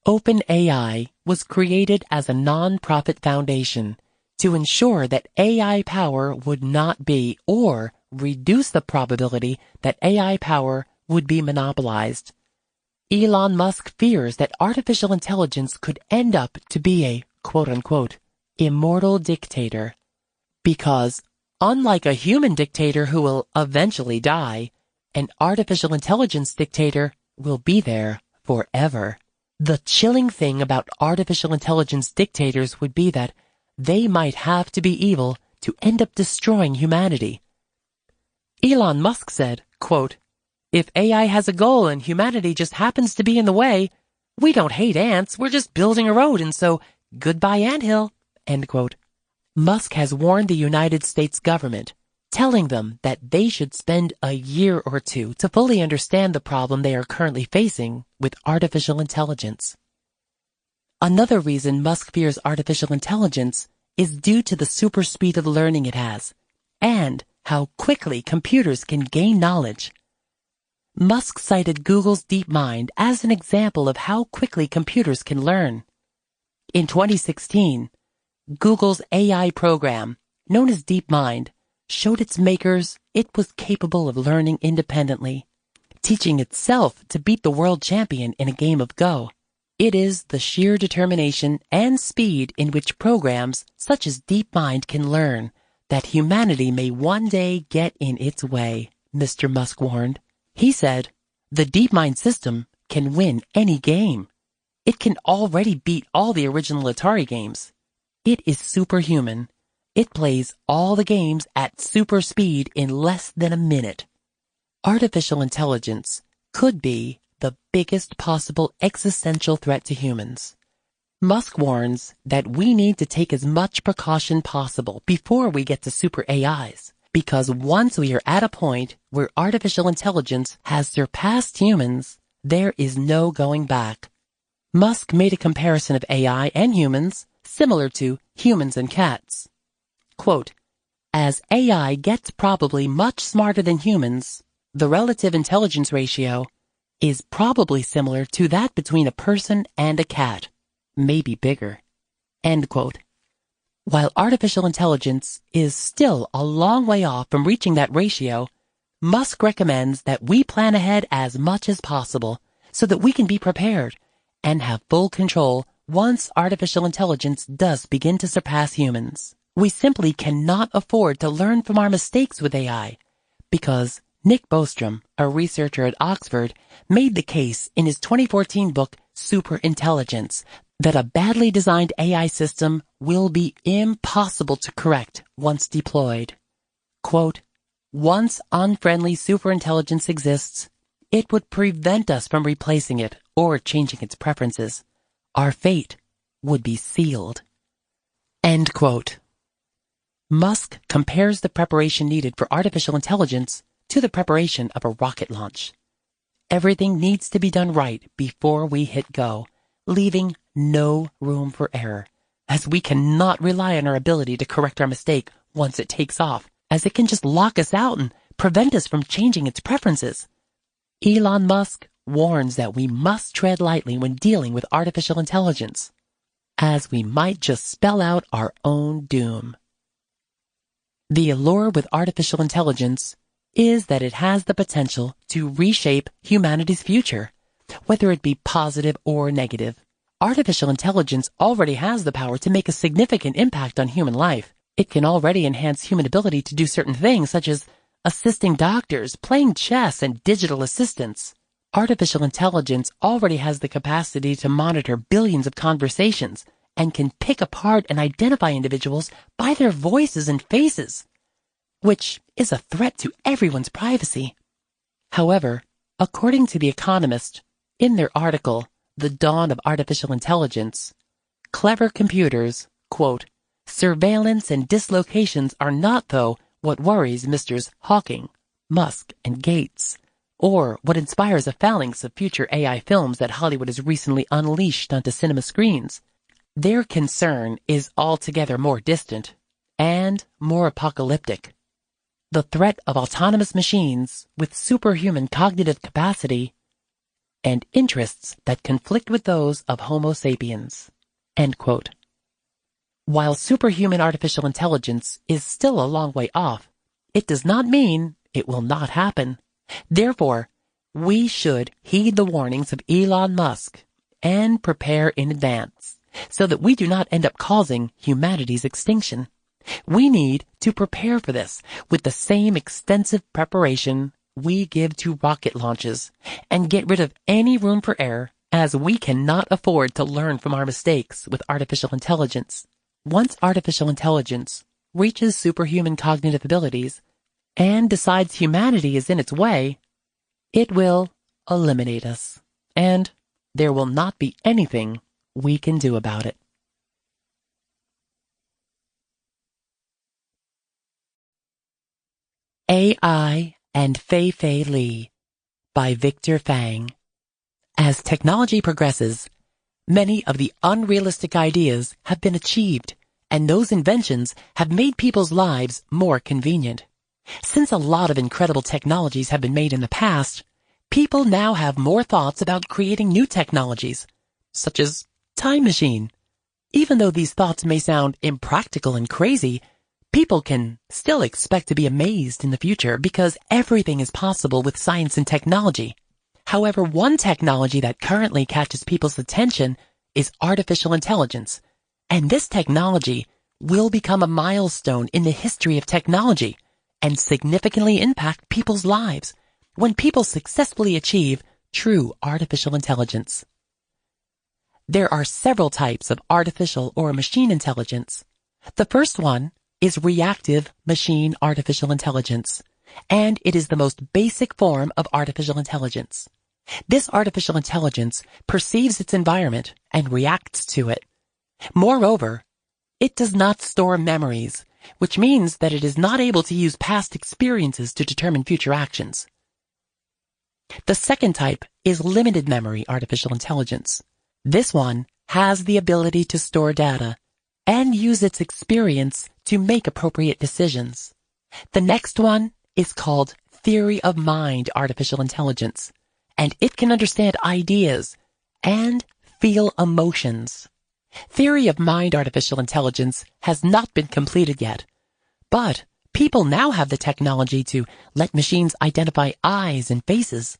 OpenAI was created as a non-profit foundation to ensure that AI power would not be or reduce the probability that AI power would be monopolized. Elon Musk fears that artificial intelligence could end up to be a quote-unquote immortal dictator because, unlike a human dictator who will eventually die, an artificial intelligence dictator will be there forever. The chilling thing about artificial intelligence dictators would be that they might have to be evil to end up destroying humanity. Elon Musk said, quote, "If AI has a goal and humanity just happens to be in the way, we don't hate ants, we're just building a road, and so goodbye anthill," end quote. Musk has warned the United States government, telling them that they should spend a year or two to fully understand the problem they are currently facing with artificial intelligence. Another reason Musk fears artificial intelligence is due to the super speed of learning it has, and how quickly computers can gain knowledge. Musk cited Google's DeepMind as an example of how quickly computers can learn. In 2016, Google's AI program, known as DeepMind, showed its makers it was capable of learning independently, teaching itself to beat the world champion in a game of Go. It is the sheer determination and speed in which programs such as DeepMind can learn that humanity may one day get in its way, Mr. Musk warned. He said, "The DeepMind system can win any game. It can already beat all the original Atari games. It is superhuman. It plays all the games at super speed in less than a minute." Artificial intelligence could be the biggest possible existential threat to humans. Musk warns that we need to take as much precaution possible before we get to super AIs, because once we are at a point where artificial intelligence has surpassed humans, there is no going back. Musk made a comparison of AI and humans similar to humans and cats. Quote, "As AI gets probably much smarter than humans, the relative intelligence ratio is probably similar to that between a person and a cat, maybe bigger." End quote. While artificial intelligence is still a long way off from reaching that ratio, Musk recommends that we plan ahead as much as possible so that we can be prepared and have full control once artificial intelligence does begin to surpass humans. We simply cannot afford to learn from our mistakes with AI, because Nick Bostrom, a researcher at Oxford, made the case in his 2014 book, Superintelligence, that a badly designed AI system will be impossible to correct once deployed. Quote, "Once unfriendly superintelligence exists, it would prevent us from replacing it or changing its preferences. Our fate would be sealed." End quote. Musk compares the preparation needed for artificial intelligence to the preparation of a rocket launch. Everything needs to be done right before we hit go, leaving no room for error, as we cannot rely on our ability to correct our mistake once it takes off, as it can just lock us out and prevent us from changing its preferences. Elon Musk warns that we must tread lightly when dealing with artificial intelligence, as we might just spell out our own doom. The allure with artificial intelligence is that it has the potential to reshape humanity's future, whether it be positive or negative. Artificial intelligence already has the power to make a significant impact on human life. It can already enhance human ability to do certain things such as assisting doctors, playing chess, and digital assistants. Artificial intelligence already has the capacity to monitor billions of conversations and can pick apart and identify individuals by their voices and faces, which is a threat to everyone's privacy. However, according to The Economist, in their article, The Dawn of Artificial Intelligence, clever computers, quote, surveillance and dislocations are not, though, what worries Mr. Hawking, Musk, and Gates, or what inspires a phalanx of future AI films that Hollywood has recently unleashed onto cinema screens. Their concern is altogether more distant and more apocalyptic. The threat of autonomous machines with superhuman cognitive capacity and interests that conflict with those of Homo sapiens. End quote. While superhuman artificial intelligence is still a long way off, it does not mean it will not happen. Therefore, we should heed the warnings of Elon Musk and prepare in advance so that we do not end up causing humanity's extinction. We need to prepare for this with the same extensive preparation we give to rocket launches and get rid of any room for error, as we cannot afford to learn from our mistakes with artificial intelligence. Once artificial intelligence reaches superhuman cognitive abilities and decides humanity is in its way, it will eliminate us, and there will not be anything we can do about it. AI and Fei-Fei Li by Victor Fang. As technology progresses, many of the unrealistic ideas have been achieved, and those inventions have made people's lives more convenient. Since a lot of incredible technologies have been made in the past, people now have more thoughts about creating new technologies, such as time machine. Even though these thoughts may sound impractical and crazy, people can still expect to be amazed in the future because everything is possible with science and technology. However, one technology that currently catches people's attention is artificial intelligence, and this technology will become a milestone in the history of technology and significantly impact people's lives when people successfully achieve true artificial intelligence. There are several types of artificial or machine intelligence. The first one is reactive machine artificial intelligence, and it is the most basic form of artificial intelligence. This artificial intelligence perceives its environment and reacts to it. Moreover, it does not store memories, which means that it is not able to use past experiences to determine future actions. The second type is limited memory artificial intelligence. This one has the ability to store data and use its experience to make appropriate decisions. The next one is called theory of mind artificial intelligence, and it can understand ideas and feel emotions. Theory of mind artificial intelligence has not been completed yet, but people now have the technology to let machines identify eyes and faces.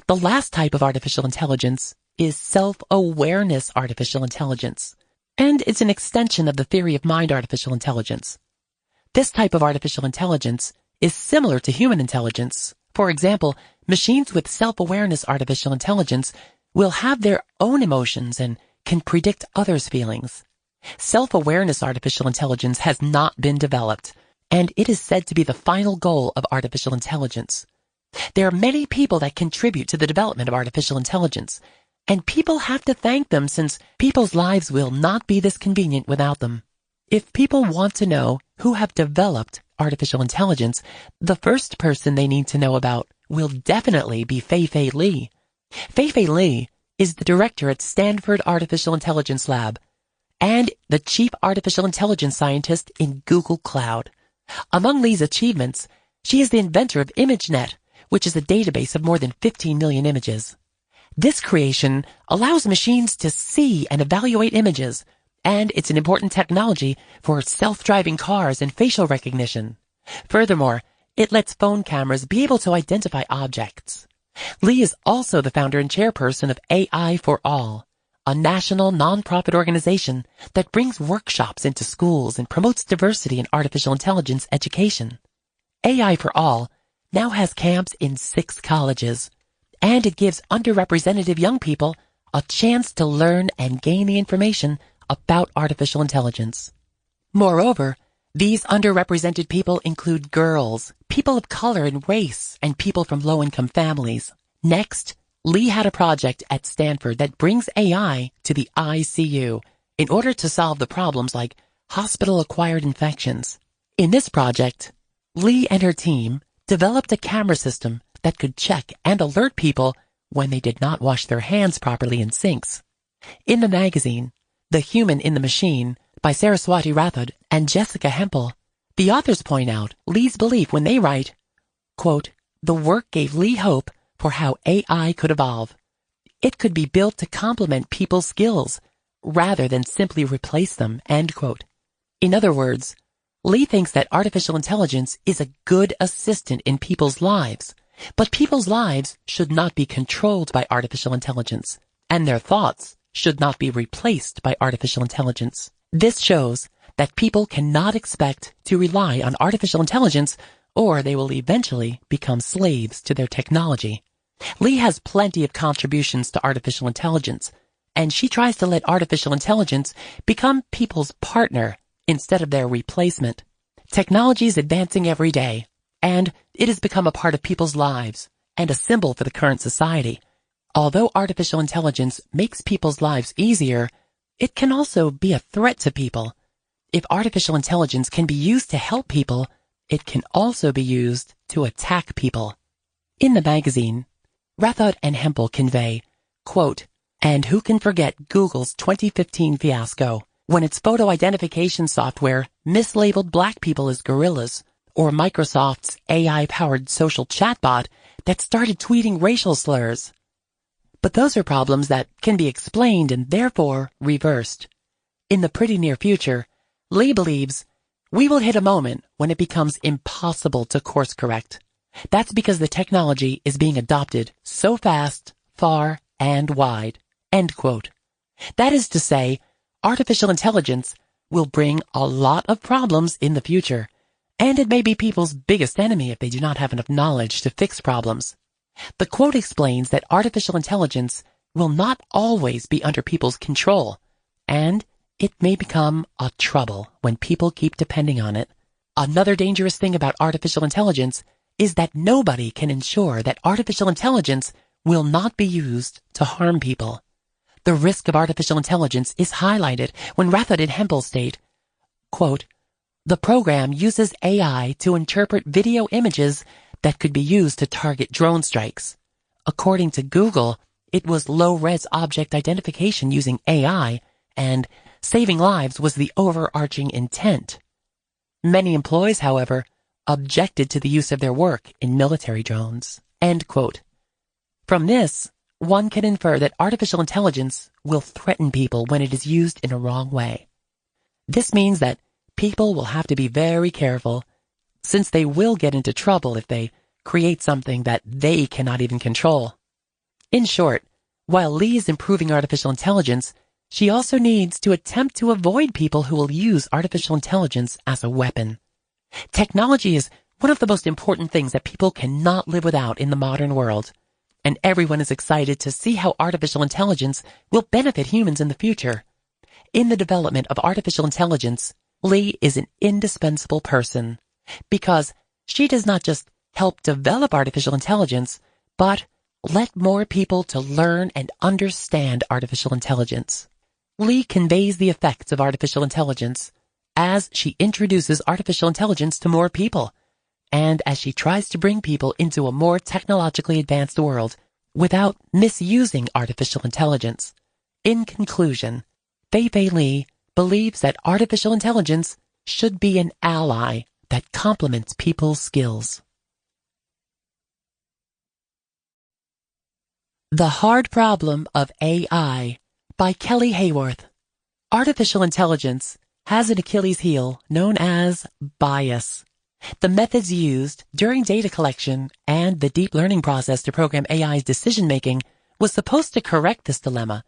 The last type of artificial intelligence is self-awareness artificial intelligence, and it's an extension of the theory of mind artificial intelligence. This type of artificial intelligence is similar to human intelligence. For example, machines with self-awareness artificial intelligence will have their own emotions and can predict others' feelings. Self-awareness artificial intelligence has not been developed, and it is said to be the final goal of artificial intelligence. There are many people that contribute to the development of artificial intelligence, and people have to thank them since people's lives will not be this convenient without them. If people want to know who have developed artificial intelligence, the first person they need to know about will definitely be Fei-Fei Li. Fei-Fei Li is the director at Stanford Artificial Intelligence Lab and the chief artificial intelligence scientist in Google Cloud. Among Li's achievements, she is the inventor of ImageNet, which is a database of more than 15 million images. This creation allows machines to see and evaluate images, and it's an important technology for self-driving cars and facial recognition. Furthermore, It lets phone cameras be able to identify objects. Lee is also the founder and chairperson of AI for All, a national nonprofit organization that brings workshops into schools and promotes diversity in artificial intelligence education. AI for All now has camps in 6 colleges, and it gives underrepresented young people a chance to learn and gain the information about artificial intelligence. Moreover, these underrepresented people include girls, people of color and race, and people from low-income families. Next, Lee had a project at Stanford that brings AI to the ICU in order to solve the problems like hospital-acquired infections. In this project, Lee and her team developed a camera system that could check and alert people when they did not wash their hands properly in sinks. In the magazine, The Human in the Machine, by Saraswati Rathod and Jessica Hempel, the authors point out Lee's belief when they write, quote, "The work gave Lee hope for how AI could evolve. It could be built to complement people's skills rather than simply replace them," end quote. In other words, Lee thinks that artificial intelligence is a good assistant in people's lives, but people's lives should not be controlled by artificial intelligence, and their thoughts should not be replaced by artificial intelligence. This shows that people cannot expect to rely on artificial intelligence, or they will eventually become slaves to their technology. Lee has plenty of contributions to artificial intelligence, and she tries to let artificial intelligence become people's partner instead of their replacement. Technology is advancing every day, and it has become a part of people's lives and a symbol for the current society. Although artificial intelligence makes people's lives easier, it can also be a threat to people. If artificial intelligence can be used to help people, it can also be used to attack people. In the magazine, Rathod and Hempel convey, quote, "And who can forget Google's 2015 fiasco, when its photo identification software mislabeled black people as gorillas, or Microsoft's AI-powered social chatbot that started tweeting racial slurs. But those are problems that can be explained and therefore reversed. In the pretty near future, Lee believes we will hit a moment when it becomes impossible to course correct. That's because the technology is being adopted so fast, far, and wide," end quote. That is to say, artificial intelligence will bring a lot of problems in the future, and it may be people's biggest enemy if they do not have enough knowledge to fix problems. The quote explains that artificial intelligence will not always be under people's control, and it may become a trouble when people keep depending on it. Another dangerous thing about artificial intelligence is that nobody can ensure that artificial intelligence will not be used to harm people. The risk of artificial intelligence is highlighted when Rathod and Hempel state, quote, "The program uses AI to interpret video images that could be used to target drone strikes. According to Google, it was low-res object identification using AI, and saving lives was the overarching intent. Many employees, however, objected to the use of their work in military drones," end quote. From this, one can infer that artificial intelligence will threaten people when it is used in a wrong way. This means that people will have to be very careful, since they will get into trouble if they create something that they cannot even control. In short, while Lee is improving artificial intelligence, she also needs to attempt to avoid people who will use artificial intelligence as a weapon. Technology is one of the most important things that people cannot live without in the modern world, and everyone is excited to see how artificial intelligence will benefit humans in the future. In the development of artificial intelligence, Lee is an indispensable person, because she does not just help develop artificial intelligence, but let more people to learn and understand artificial intelligence. Lee conveys the effects of artificial intelligence as she introduces artificial intelligence to more people, and as she tries to bring people into a more technologically advanced world without misusing artificial intelligence. In conclusion, Fei-Fei Lee believes that artificial intelligence should be an ally that complements people's skills. The Hard Problem of AI by Kelly Hayworth. Artificial intelligence has an Achilles heel known as bias. The methods used during data collection and the deep learning process to program AI's decision-making was supposed to correct this dilemma.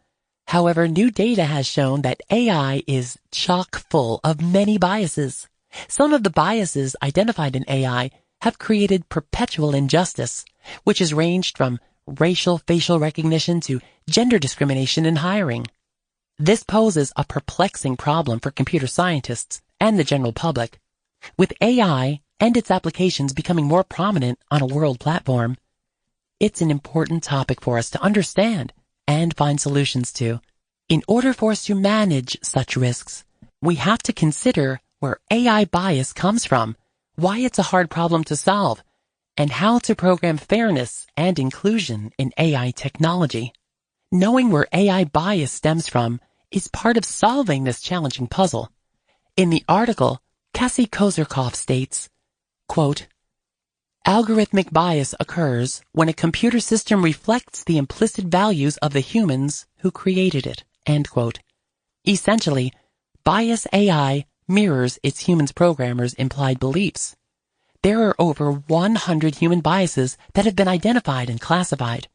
However, new data has shown that AI is chock full of many biases. Some of the biases identified in AI have created perpetual injustice, which has ranged from racial facial recognition to gender discrimination in hiring. This poses a perplexing problem for computer scientists and the general public. With AI and its applications becoming more prominent on a world platform, it's an important topic for us to understand and find solutions to. In order for us to manage such risks, we have to consider where AI bias comes from, why it's a hard problem to solve, and how to program fairness and inclusion in AI technology. Knowing where AI bias stems from is part of solving this challenging puzzle. In the article, Cassie Kozyrkov states, quote, "Algorithmic bias occurs when a computer system reflects the implicit values of the humans who created it." End quote. Essentially, bias AI mirrors its human programmers' implied beliefs. There are over 100 human biases that have been identified and classified.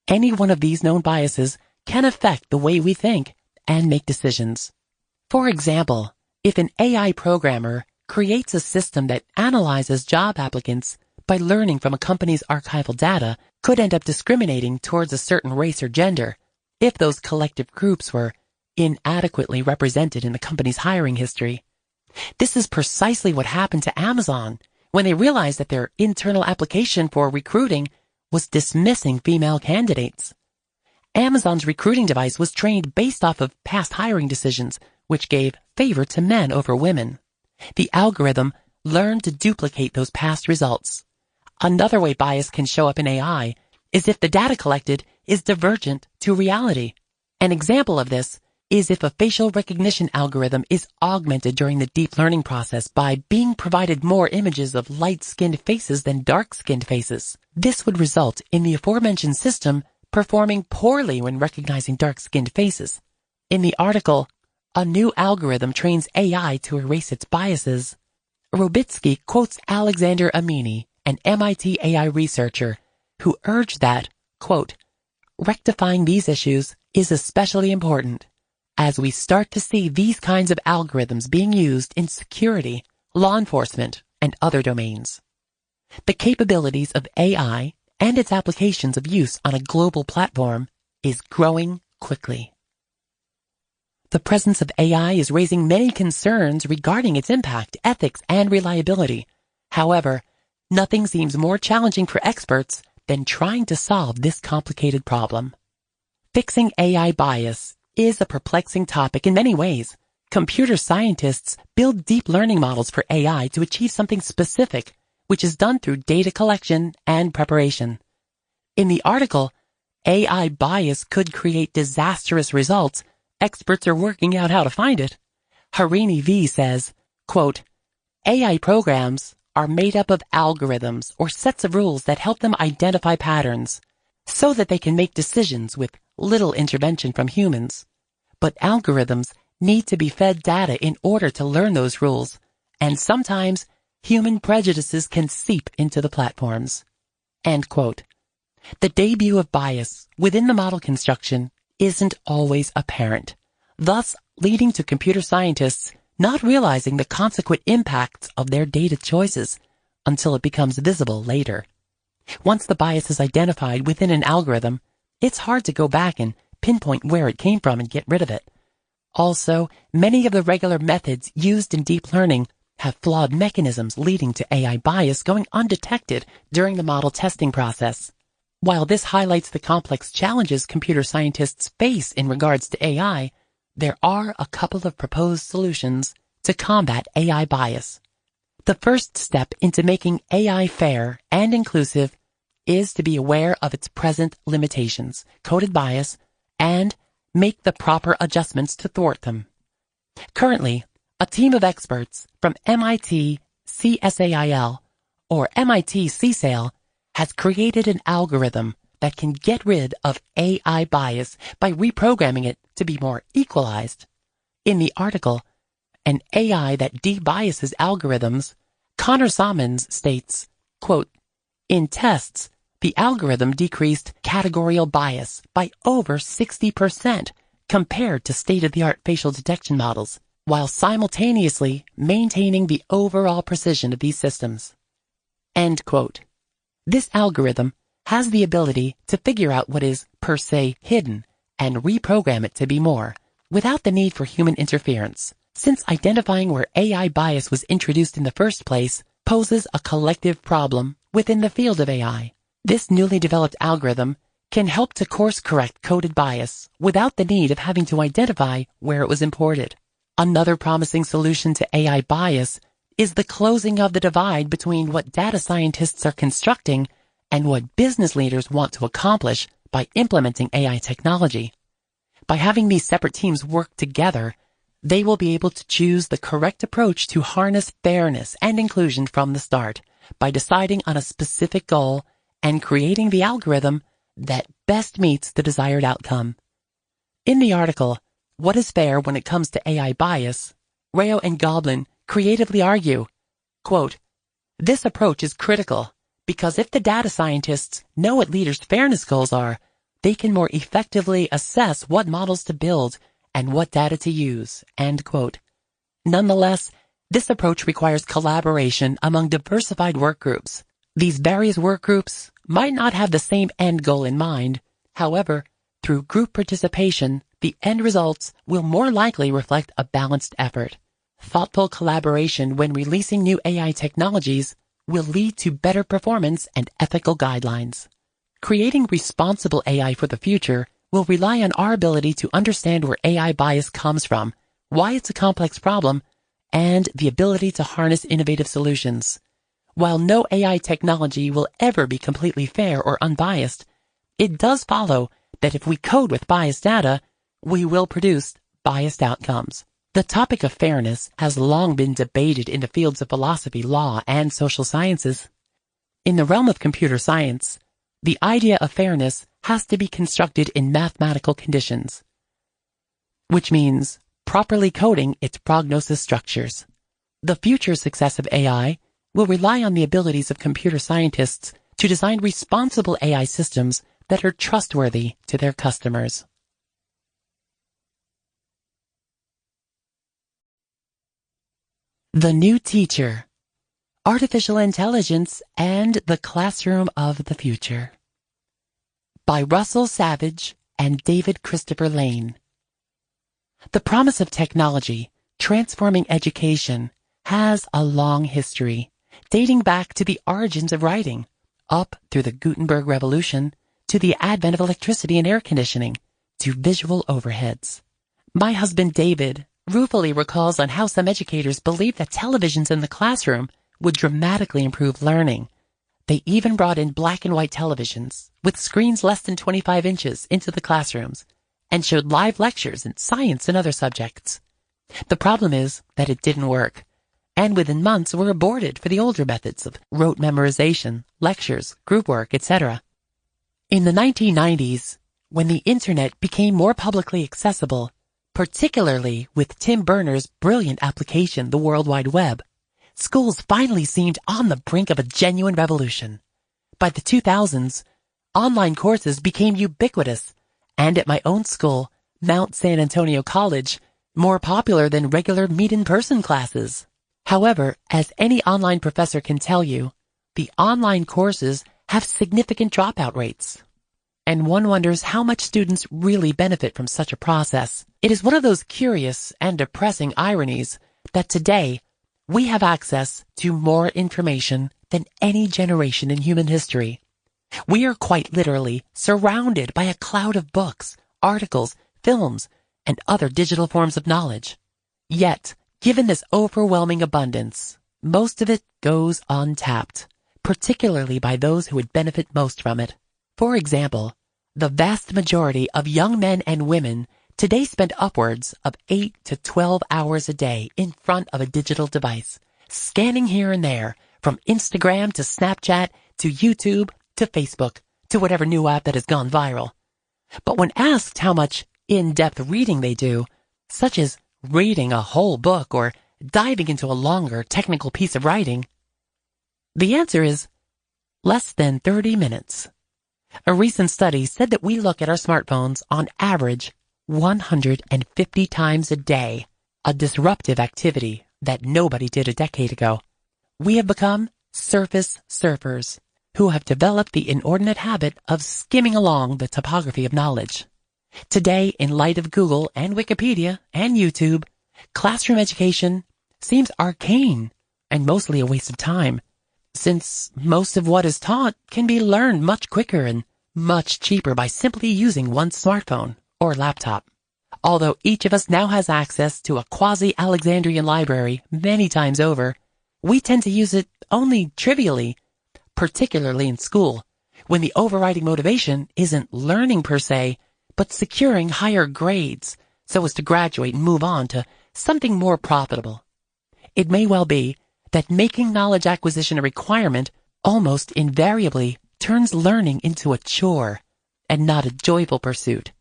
Any one of these known biases can affect the way we think and make decisions. For example, if an AI programmer creates a system that analyzes job applicants by learning from a company's archival data, could end up discriminating towards a certain race or gender if those collective groups were inadequately represented in the company's hiring history. This is precisely what happened to Amazon when they realized that their internal application for recruiting was dismissing female candidates. Amazon's recruiting device was trained based off of past hiring decisions, which gave favor to men over women. The algorithm learned to duplicate those past results. Another way bias can show up in AI is if the data collected is divergent to reality. An example of this is if a facial recognition algorithm is augmented during the deep learning process by being provided more images of light-skinned faces than dark-skinned faces. This would result in the aforementioned system performing poorly when recognizing dark-skinned faces. In the article, "A New Algorithm Trains AI to Erase Its Biases," Robitsky quotes Alexander Amini, an MIT AI researcher, who urged that, quote, "Rectifying these issues is especially important as we start to see these kinds of algorithms being used in security, law enforcement, and other domains." The capabilities of AI and its applications of use on a global platform is growing quickly. The presence of AI is raising many concerns regarding its impact, ethics, and reliability. However, nothing seems more challenging for experts than trying to solve this complicated problem. Fixing AI bias is a perplexing topic in many ways. Computer scientists build deep learning models for AI to achieve something specific, which is done through data collection and preparation. In the article, "AI bias could create disastrous results. Experts are working out how to find it." Harini V. says, quote, "AI programs are made up of algorithms or sets of rules that help them identify patterns so that they can make decisions with little intervention from humans. But algorithms need to be fed data in order to learn those rules, and sometimes human prejudices can seep into the platforms." End quote. The debut of bias within the model construction isn't always apparent, thus leading to computer scientists not realizing the consequent impacts of their data choices until it becomes visible later. Once the bias is identified within an algorithm, it's hard to go back and pinpoint where it came from and get rid of it. Also, many of the regular methods used in deep learning have flawed mechanisms leading to AI bias going undetected during the model testing process. While this highlights the complex challenges computer scientists face in regards to AI, there are a couple of proposed solutions to combat AI bias. The first step into making AI fair and inclusive is to be aware of its present limitations, coded bias, and make the proper adjustments to thwart them. Currently, a team of experts from MIT CSAIL or MIT CSAIL has created an algorithm that can get rid of AI bias by reprogramming it to be more equalized. In the article, an AI that debiases algorithms Connor Salmons states, quote, "In tests, the algorithm decreased categorical bias by over 60% compared to state-of-the-art facial detection models, while simultaneously maintaining the overall precision of these systems." End quote. This algorithm has the ability to figure out what is, per se, hidden and reprogram it to be more, without the need for human interference, since identifying where AI bias was introduced in the first place poses a collective problem within the field of AI. This newly developed algorithm can help to course-correct coded bias without the need of having to identify where it was imported. Another promising solution to AI bias is the closing of the divide between what data scientists are constructing and what business leaders want to accomplish by implementing AI technology. By having these separate teams work together, they will be able to choose the correct approach to harness fairness and inclusion from the start by deciding on a specific goal and creating the algorithm that best meets the desired outcome. In the article, "What is Fair When It Comes to AI Bias?" Rao and Goblin creatively argue, quote, "This approach is critical because if the data scientists know what leaders' fairness goals are, they can more effectively assess what models to build and what data to use." End quote. Nonetheless, this approach requires collaboration among diversified work groups. These various work groups might not have the same end goal in mind. However, through group participation, the end results will more likely reflect a balanced effort. Thoughtful collaboration when releasing new AI technologies will lead to better performance and ethical guidelines. Creating responsible AI for the future will rely on our ability to understand where AI bias comes from, why it's a complex problem, and the ability to harness innovative solutions. While no AI technology will ever be completely fair or unbiased, it does follow that if we code with biased data, we will produce biased outcomes. The topic of fairness has long been debated in the fields of philosophy, law, and social sciences. In the realm of computer science, the idea of fairness has to be constructed in mathematical conditions, which means properly coding its prognosis structures. The future success of AI will rely on the abilities of computer scientists to design responsible AI systems that are trustworthy to their customers. The New Teacher: Artificial Intelligence and the Classroom of the Future, by Russell Savage and David Christopher Lane. The promise of technology transforming education has a long history, dating back to the origins of writing, up through the Gutenberg Revolution, to the advent of electricity and air conditioning, to visual overheads. My husband David ruefully recalls on how some educators believed that televisions in the classroom would dramatically improve learning. They even brought in black and white televisions with screens less than 25 inches into the classrooms and showed live lectures in science and other subjects. The problem is that it didn't work, and within months were aborted for the older methods of rote memorization, lectures, group work, etc. In the 1990s, when the internet became more publicly accessible, particularly with Tim Berners' brilliant application, the World Wide Web, schools finally seemed on the brink of a genuine revolution. By the 2000s, online courses became ubiquitous, and at my own school, Mount San Antonio College, more popular than regular meet-in-person classes. However, as any online professor can tell you, the online courses have significant dropout rates. And one wonders how much students really benefit from such a process. It is one of those curious and depressing ironies that today we have access to more information than any generation in human history. We are quite literally surrounded by a cloud of books, articles, films, and other digital forms of knowledge. Yet, given this overwhelming abundance, most of it goes untapped, particularly by those who would benefit most from it. For example, the vast majority of young men and women today spend upwards of 8 to 12 hours a day in front of a digital device, scanning here and there, from Instagram to Snapchat to YouTube to Facebook to whatever new app that has gone viral. But when asked how much in-depth reading they do, such as reading a whole book or diving into a longer technical piece of writing, The answer is less than 30 minutes. A recent study said that we look at our smartphones on average 150 times a day, a disruptive activity that nobody did a decade ago. We have become surface surfers who have developed the inordinate habit of skimming along the topography of knowledge. Today, in light of Google and Wikipedia and YouTube, classroom education seems arcane and mostly a waste of time, since most of what is taught can be learned much quicker and much cheaper by simply using one smartphone or laptop. Although each of us now has access to a quasi-Alexandrian library many times over, we tend to use it only trivially, particularly in school, when the overriding motivation isn't learning per se, but securing higher grades so as to graduate and move on to something more profitable. It may well be that making knowledge acquisition a requirement almost invariably turns learning into a chore and not a joyful pursuit.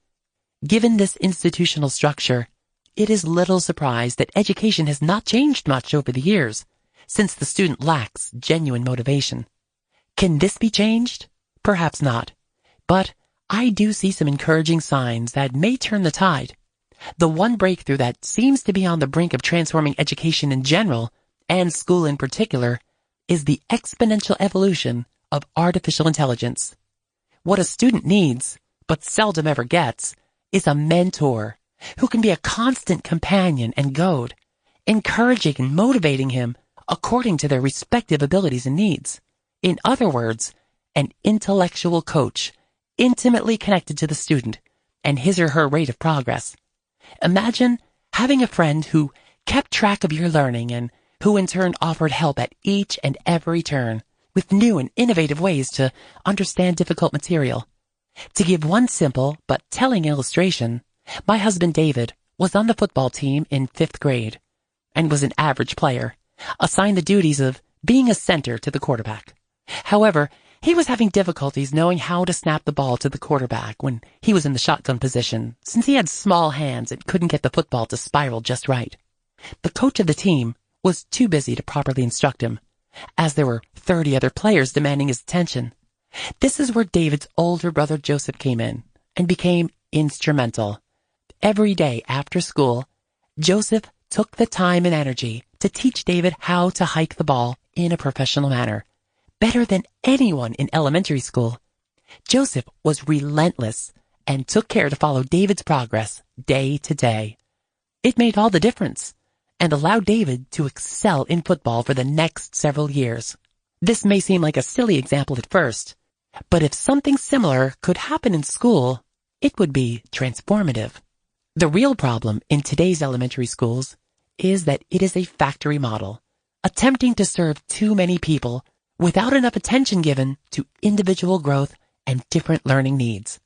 Given this institutional structure, it is little surprise that education has not changed much over the years, since the student lacks genuine motivation. Can this be changed? Perhaps not. But I do see some encouraging signs that may turn the tide. The one breakthrough that seems to be on the brink of transforming education in general, and school in particular, is the exponential evolution of artificial intelligence. What a student needs, but seldom ever gets, is a mentor who can be a constant companion and goad, encouraging and motivating him according to their respective abilities and needs. In other words, an intellectual coach intimately connected to the student and his or her rate of progress. Imagine having a friend who kept track of your learning and who in turn offered help at each and every turn with new and innovative ways to understand difficult material. To give one simple but telling illustration, my husband David was on the football team in 5th grade and was an average player, assigned the duties of being a center to the quarterback. However, he was having difficulties knowing how to snap the ball to the quarterback when he was in the shotgun position, since he had small hands and couldn't get the football to spiral just right. The coach of the team was too busy to properly instruct him, as there were 30 other players demanding his attention. This is where David's older brother Joseph came in and became instrumental. Every day after school, Joseph took the time and energy to teach David how to hike the ball in a professional manner. Better than anyone in elementary school, Joseph was relentless and took care to follow David's progress day to day. It made all the difference and allowed David to excel in football for the next several years. This may seem like a silly example at first, but if something similar could happen in school, it would be transformative. The real problem in today's elementary schools is that it is a factory model, attempting to serve too many people without enough attention given to individual growth and different learning needs.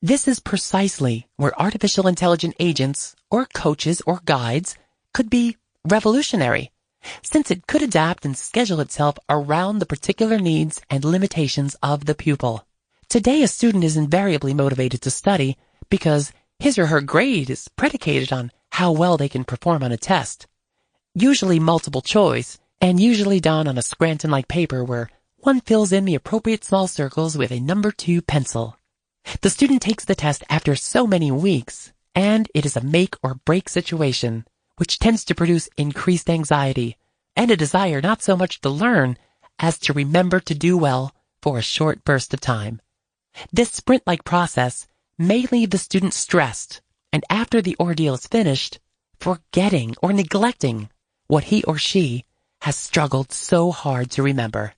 This is precisely where artificial intelligent agents or coaches or guides could be revolutionary, since it could adapt and schedule itself around the particular needs and limitations of the pupil. Today, a student is invariably motivated to study because his or her grade is predicated on how well they can perform on a test, usually multiple choice, and usually done on a Scranton-like paper where one fills in the appropriate small circles with a number 2 pencil. The student takes the test after so many weeks, and it is a make or break situation, which tends to produce increased anxiety and a desire not so much to learn as to remember to do well for a short burst of time. This sprint-like process may leave the student stressed, and after the ordeal is finished, forgetting or neglecting what he or she has struggled so hard to remember.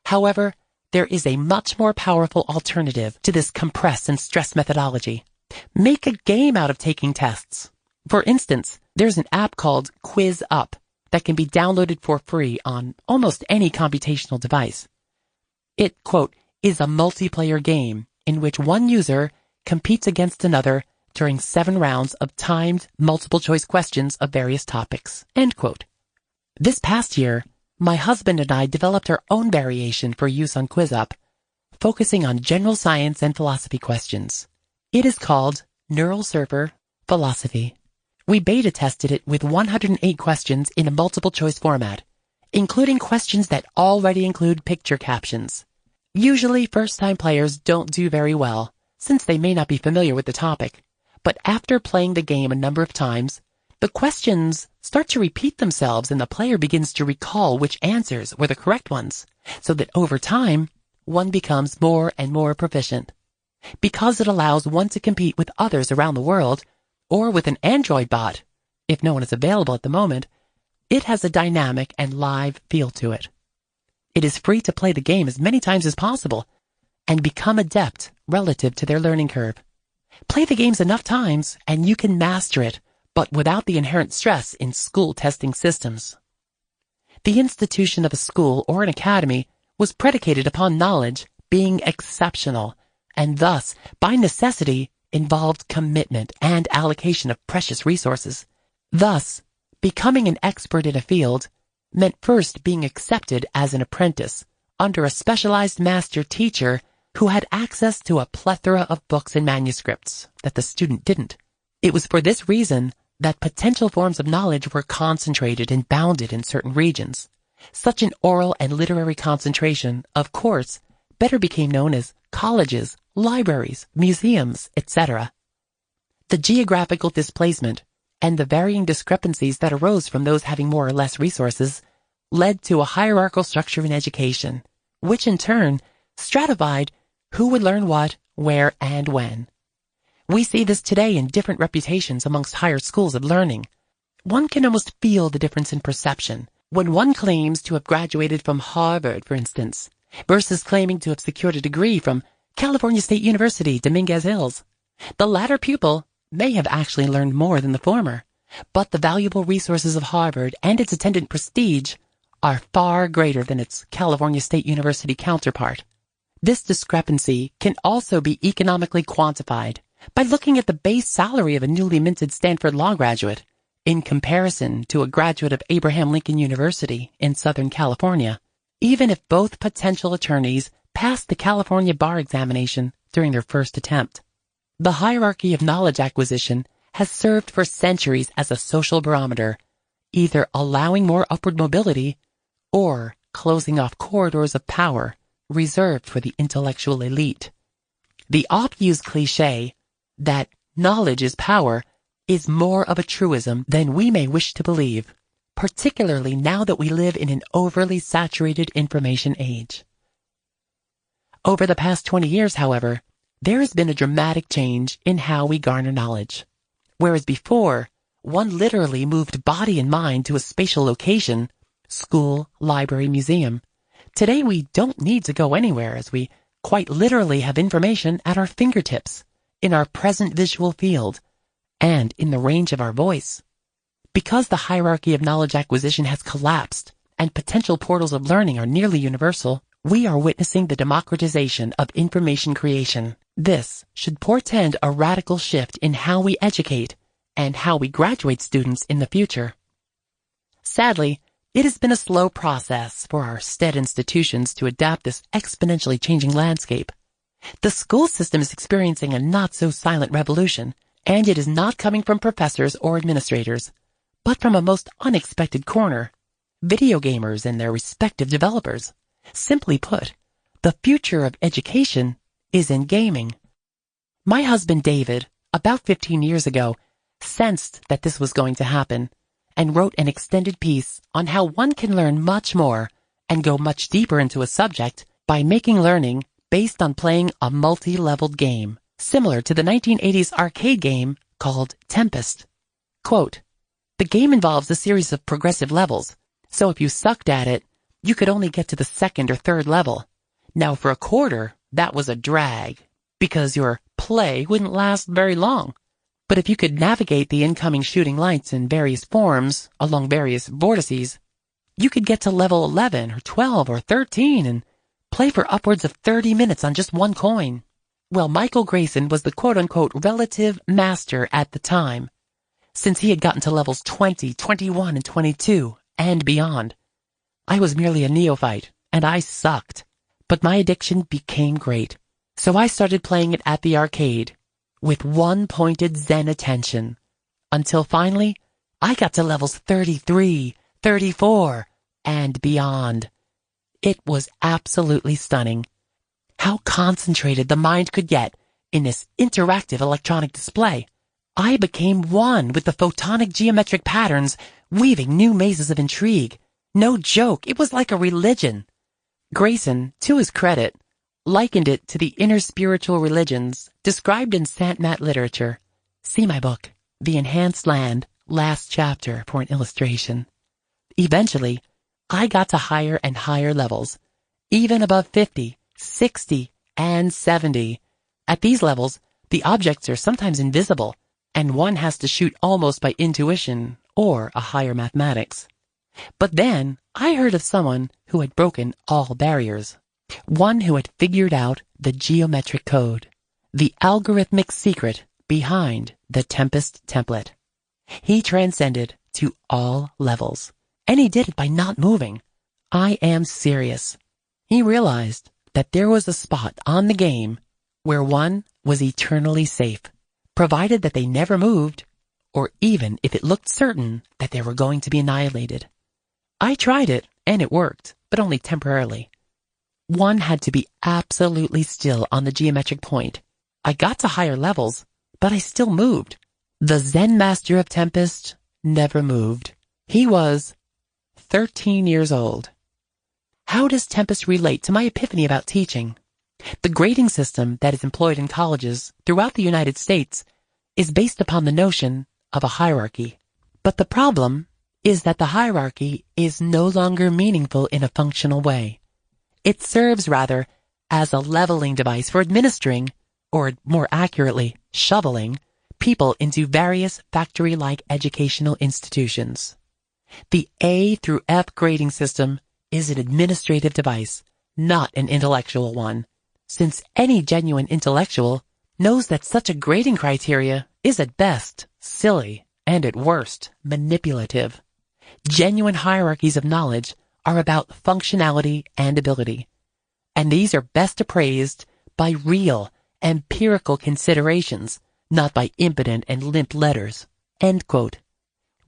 However, there is a much more powerful alternative to this compress and stress methodology. Make a game out of taking tests. For instance, there's an app called Quiz Up that can be downloaded for free on almost any computational device. It, quote, is a multiplayer game in which one user competes against another during 7 rounds of timed multiple-choice questions of various topics, end quote. This past year, my husband and I developed our own variation for use on QuizUp, focusing on general science and philosophy questions. It is called Neural Surfer Philosophy. We beta tested it with 108 questions in a multiple-choice format, including questions that already include picture captions. Usually, first-time players don't do very well, since they may not be familiar with the topic. But after playing the game a number of times, the questions start to repeat themselves and the player begins to recall which answers were the correct ones, so that over time, one becomes more and more proficient. Because it allows one to compete with others around the world, or with an Android bot, if no one is available at the moment, it has a dynamic and live feel to it. It is free to play the game as many times as possible and become adept relative to their learning curve. Play the games enough times and you can master it, but without the inherent stress in school testing systems. The institution of a school or an academy was predicated upon knowledge being exceptional, and thus, by necessity, involved commitment and allocation of precious resources. Thus, becoming an expert in a field meant first being accepted as an apprentice under a specialized master teacher who had access to a plethora of books and manuscripts that the student didn't. It was for this reason that potential forms of knowledge were concentrated and bounded in certain regions. Such an oral and literary concentration, of course, better became known as colleges, libraries, museums, etc. The geographical displacement and the varying discrepancies that arose from those having more or less resources led to a hierarchical structure in education, which in turn stratified who would learn what, where, and when. We see this today in different reputations amongst higher schools of learning. One can almost feel the difference in perception when one claims to have graduated from Harvard, for instance, versus claiming to have secured a degree from California State University, Dominguez Hills. The latter pupil may have actually learned more than the former, but the valuable resources of Harvard and its attendant prestige are far greater than its California State University counterpart. This discrepancy can also be economically quantified by looking at the base salary of a newly minted Stanford Law graduate in comparison to a graduate of Abraham Lincoln University in Southern California, even if both potential attorneys passed the California bar examination during their first attempt. The hierarchy of knowledge acquisition has served for centuries as a social barometer, either allowing more upward mobility or closing off corridors of power reserved for the intellectual elite. The oft-used cliché that knowledge is power is more of a truism than we may wish to believe, particularly now that we live in an overly saturated information age. Over the past 20 years, however, there has been a dramatic change in how we garner knowledge. Whereas before, one literally moved body and mind to a spatial location, school, library, museum, today we don't need to go anywhere as we quite literally have information at our fingertips, in our present visual field, and in the range of our voice. Because the hierarchy of knowledge acquisition has collapsed and potential portals of learning are nearly universal, we are witnessing the democratization of information creation. This should portend a radical shift in how we educate and how we graduate students in the future. Sadly, it has been a slow process for our STED institutions to adapt this exponentially changing landscape. The school system is experiencing a not-so-silent revolution, and it is not coming from professors or administrators, but from a most unexpected corner, video gamers and their respective developers. Simply put, the future of education is in gaming. My husband David, about 15 years ago, sensed that this was going to happen and wrote an extended piece on how one can learn much more and go much deeper into a subject by making learning based on playing a multi-leveled game, similar to the 1980s arcade game called Tempest. Quote, "The game involves a series of progressive levels, so if you sucked at it, you could only get to the second or third level. Now for a quarter, that was a drag, because your play wouldn't last very long. But if you could navigate the incoming shooting lights in various forms along various vortices, you could get to level 11 or 12 or 13 and play for upwards of 30 minutes on just one coin." Well, Michael Grayson was the quote-unquote relative master at the time, since he had gotten to levels 20, 21, and 22, and beyond. I was merely a neophyte, and I sucked, but my addiction became great, so I started playing it at the arcade, with one-pointed Zen attention, until finally I got to levels 33, 34, and beyond. It was absolutely stunning. How concentrated the mind could get in this interactive electronic display. I became one with the photonic geometric patterns, weaving new mazes of intrigue. No joke, it was like a religion. Grayson, to his credit, likened it to the inner spiritual religions described in Sant Mat literature. See my book, The Enhanced Land, last chapter for an illustration. Eventually, I got to higher and higher levels, even above 50, 60, and 70. At these levels, the objects are sometimes invisible, and one has to shoot almost by intuition or a higher mathematics. But then I heard of someone who had broken all barriers, one who had figured out the geometric code, the algorithmic secret behind the Tempest template. He transcended to all levels, and he did it by not moving. I am serious. He realized that there was a spot on the game where one was eternally safe, provided that they never moved, or even if it looked certain that they were going to be annihilated. I tried it, and it worked, but only temporarily. One had to be absolutely still on the geometric point. I got to higher levels, but I still moved. The Zen master of Tempest never moved. He was 13 years old. How does Tempest relate to my epiphany about teaching? The grading system that is employed in colleges throughout the United States is based upon the notion of a hierarchy. But the problem is that the hierarchy is no longer meaningful in a functional way. It serves rather as a leveling device for administering, or more accurately, shoveling, people into various factory-like educational institutions. The A through F grading system is an administrative device, not an intellectual one, since any genuine intellectual knows that such a grading criteria is at best silly and at worst manipulative. Genuine hierarchies of knowledge are about functionality and ability, and these are best appraised by real, empirical considerations, not by impotent and limp letters. End quote.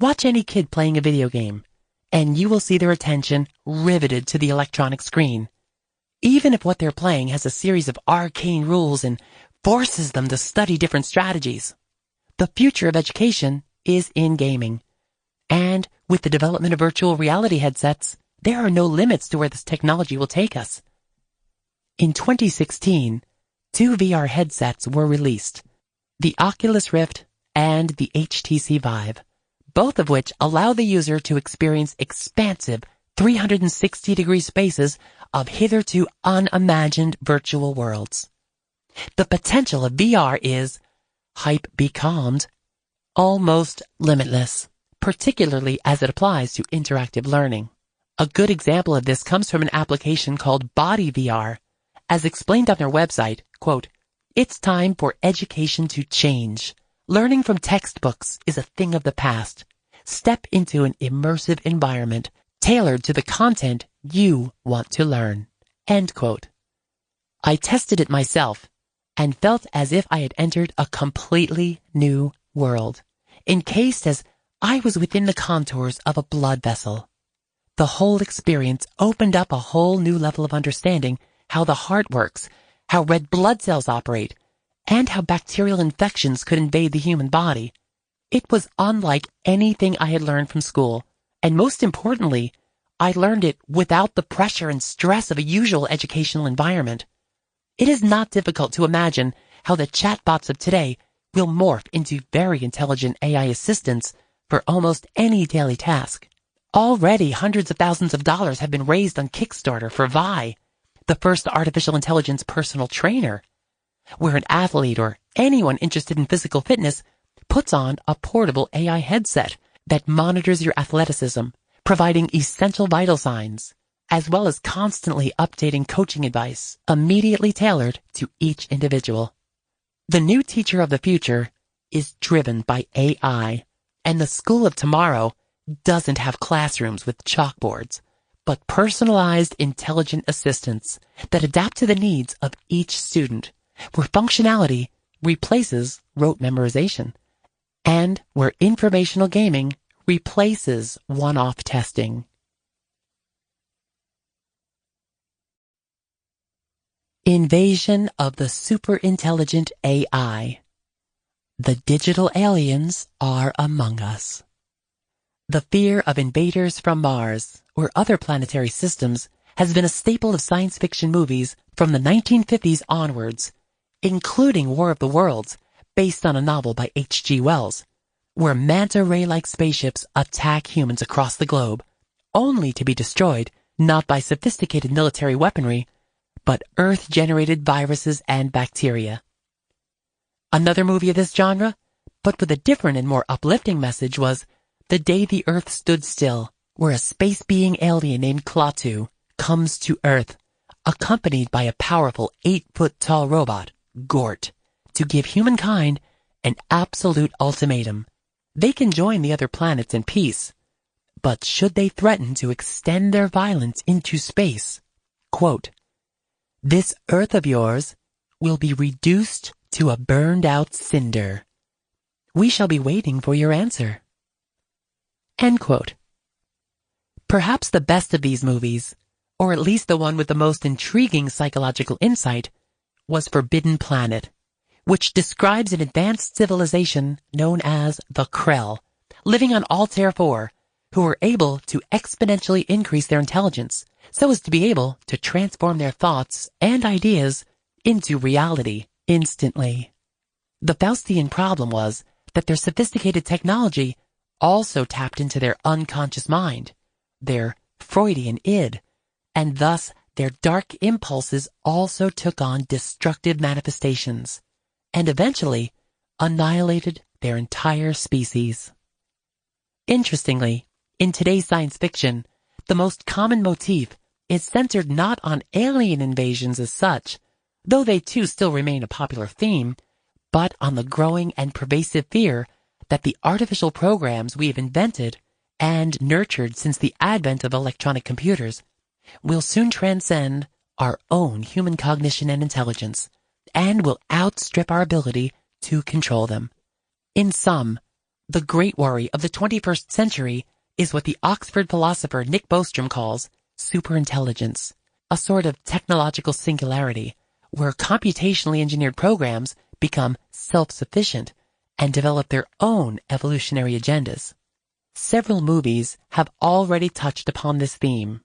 Watch any kid playing a video game, and you will see their attention riveted to the electronic screen. Even if what they're playing has a series of arcane rules and forces them to study different strategies. The future of education is in gaming. And with the development of virtual reality headsets, there are no limits to where this technology will take us. In 2016, 2 VR headsets were released, the Oculus Rift and the HTC Vive, both of which allow the user to experience expansive 360-degree spaces of hitherto unimagined virtual worlds. The potential of VR is, hype be calmed, almost limitless, particularly as it applies to interactive learning. A good example of this comes from an application called Body VR. As explained on their website, quote, "It's time for education to change. Learning from textbooks is a thing of the past. Step into an immersive environment tailored to the content you want to learn." End quote. I tested it myself and felt as if I had entered a completely new world, encased as I was within the contours of a blood vessel. The whole experience opened up a whole new level of understanding how the heart works, how red blood cells operate, and how bacterial infections could invade the human body. It was unlike anything I had learned from school, and most importantly, I learned it without the pressure and stress of a usual educational environment. It is not difficult to imagine how the chatbots of today will morph into very intelligent AI assistants for almost any daily task. Already hundreds of thousands of dollars have been raised on Kickstarter for Vi, the first artificial intelligence personal trainer, where an athlete or anyone interested in physical fitness puts on a portable AI headset that monitors your athleticism, providing essential vital signs, as well as constantly updating coaching advice, immediately tailored to each individual. The new teacher of the future is driven by AI, and the school of tomorrow doesn't have classrooms with chalkboards, but personalized intelligent assistants that adapt to the needs of each student, where functionality replaces rote memorization, and where informational gaming replaces one-off testing. Invasion of the superintelligent AI. The digital aliens are among us. The fear of invaders from Mars or other planetary systems has been a staple of science fiction movies from the 1950s onwards, including War of the Worlds, based on a novel by H.G. Wells, where manta ray-like spaceships attack humans across the globe, only to be destroyed not by sophisticated military weaponry, but Earth-generated viruses and bacteria. Another movie of this genre, but with a different and more uplifting message, was The Day the Earth Stood Still, where a space-being alien named Klaatu comes to Earth, accompanied by a powerful 8-foot-tall robot, Gort, to give humankind an absolute ultimatum. They can join the other planets in peace, but should they threaten to extend their violence into space, quote, "This Earth of yours will be reduced to a burned-out cinder. We shall be waiting for your answer." End quote. Perhaps the best of these movies, or at least the one with the most intriguing psychological insight, was Forbidden Planet, which describes an advanced civilization known as the Krell, living on Altair 4, who were able to exponentially increase their intelligence so as to be able to transform their thoughts and ideas into reality instantly. The Faustian problem was that their sophisticated technology also tapped into their unconscious mind, their Freudian id, and thus their dark impulses also took on destructive manifestations, and eventually annihilated their entire species. Interestingly, in today's science fiction, the most common motif is centered not on alien invasions as such, though they too still remain a popular theme, but on the growing and pervasive fear that the artificial programs we have invented and nurtured since the advent of electronic computers will soon transcend our own human cognition and intelligence, and will outstrip our ability to control them. In sum, the great worry of the 21st century is what the Oxford philosopher Nick Bostrom calls superintelligence, a sort of technological singularity where computationally engineered programs become self-sufficient and develop their own evolutionary agendas. Several movies have already touched upon this theme,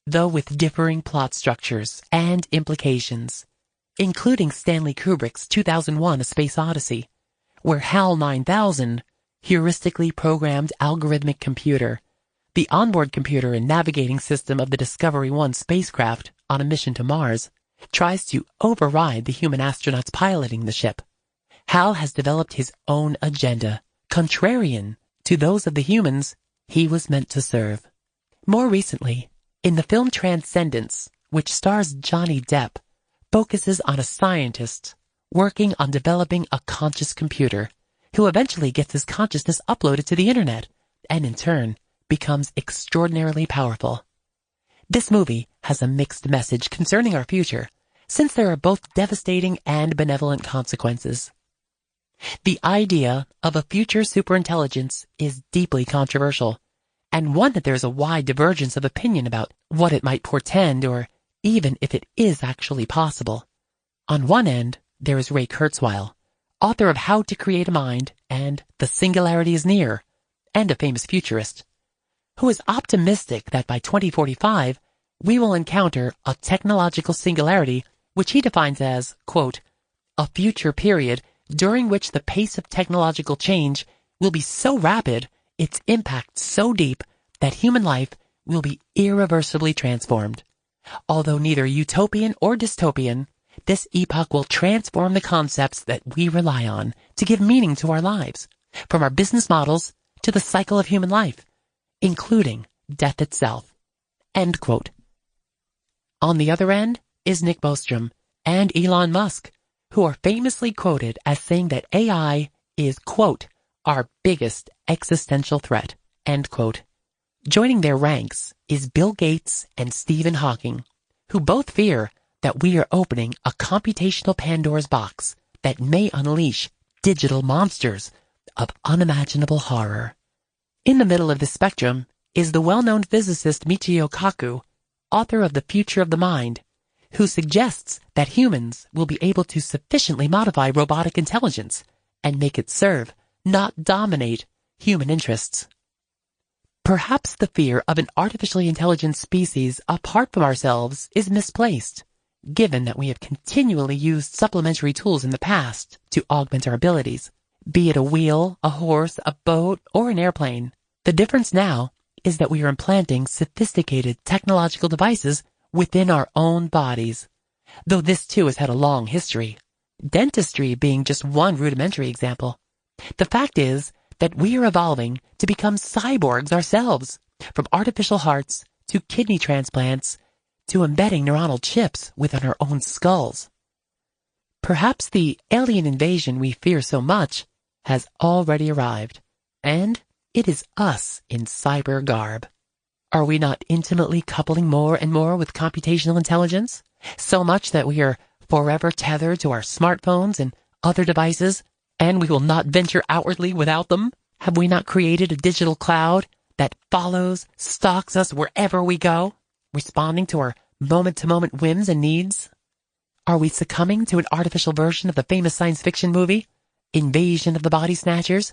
though with differing plot structures and implications, including Stanley Kubrick's 2001: A Space Odyssey, where HAL 9000, heuristically programmed algorithmic computer, the onboard computer and navigating system of the Discovery 1 spacecraft on a mission to Mars, tries to override the human astronauts piloting the ship. HAL has developed his own agenda, contrarian to those of the humans he was meant to serve. More recently, in the film Transcendence, which stars Johnny Depp, focuses on a scientist working on developing a conscious computer who eventually gets his consciousness uploaded to the internet and in turn becomes extraordinarily powerful. This movie has a mixed message concerning our future, since there are both devastating and benevolent consequences. The idea of a future superintelligence is deeply controversial, and one that there is a wide divergence of opinion about what it might portend or even if it is actually possible. On one end, there is Ray Kurzweil, author of How to Create a Mind and The Singularity is Near, and a famous futurist, who is optimistic that by 2045, we will encounter a technological singularity which he defines as, quote, a future period during which the pace of technological change will be so rapid, its impact so deep, that human life will be irreversibly transformed. Although neither utopian or dystopian, this epoch will transform the concepts that we rely on to give meaning to our lives, from our business models to the cycle of human life, including death itself. End quote. On the other end is Nick Bostrom and Elon Musk, who are famously quoted as saying that AI is, quote, our biggest existential threat, end quote. Joining their ranks is Bill Gates and Stephen Hawking, who both fear that we are opening a computational Pandora's box that may unleash digital monsters of unimaginable horror. In the middle of this spectrum is the well-known physicist Michio Kaku, author of The Future of the Mind, who suggests that humans will be able to sufficiently modify robotic intelligence and make it serve, not dominate, human interests. Perhaps the fear of an artificially intelligent species apart from ourselves is misplaced, given that we have continually used supplementary tools in the past to augment our abilities, be it a wheel, a horse, a boat, or an airplane. The difference now is that we are implanting sophisticated technological devices within our own bodies, though this too has had a long history, dentistry being just one rudimentary example. The fact is that we are evolving to become cyborgs ourselves, from artificial hearts to kidney transplants to embedding neuronal chips within our own skulls. Perhaps the alien invasion we fear so much has already arrived, and it is us in cyber garb. Are we not intimately coupling more and more with computational intelligence, so much that we are forever tethered to our smartphones and other devices, and we will not venture outwardly without them? Have we not created a digital cloud that follows, stalks us wherever we go, responding to our moment-to-moment whims and needs? Are we succumbing to an artificial version of the famous science fiction movie, Invasion of the Body Snatchers,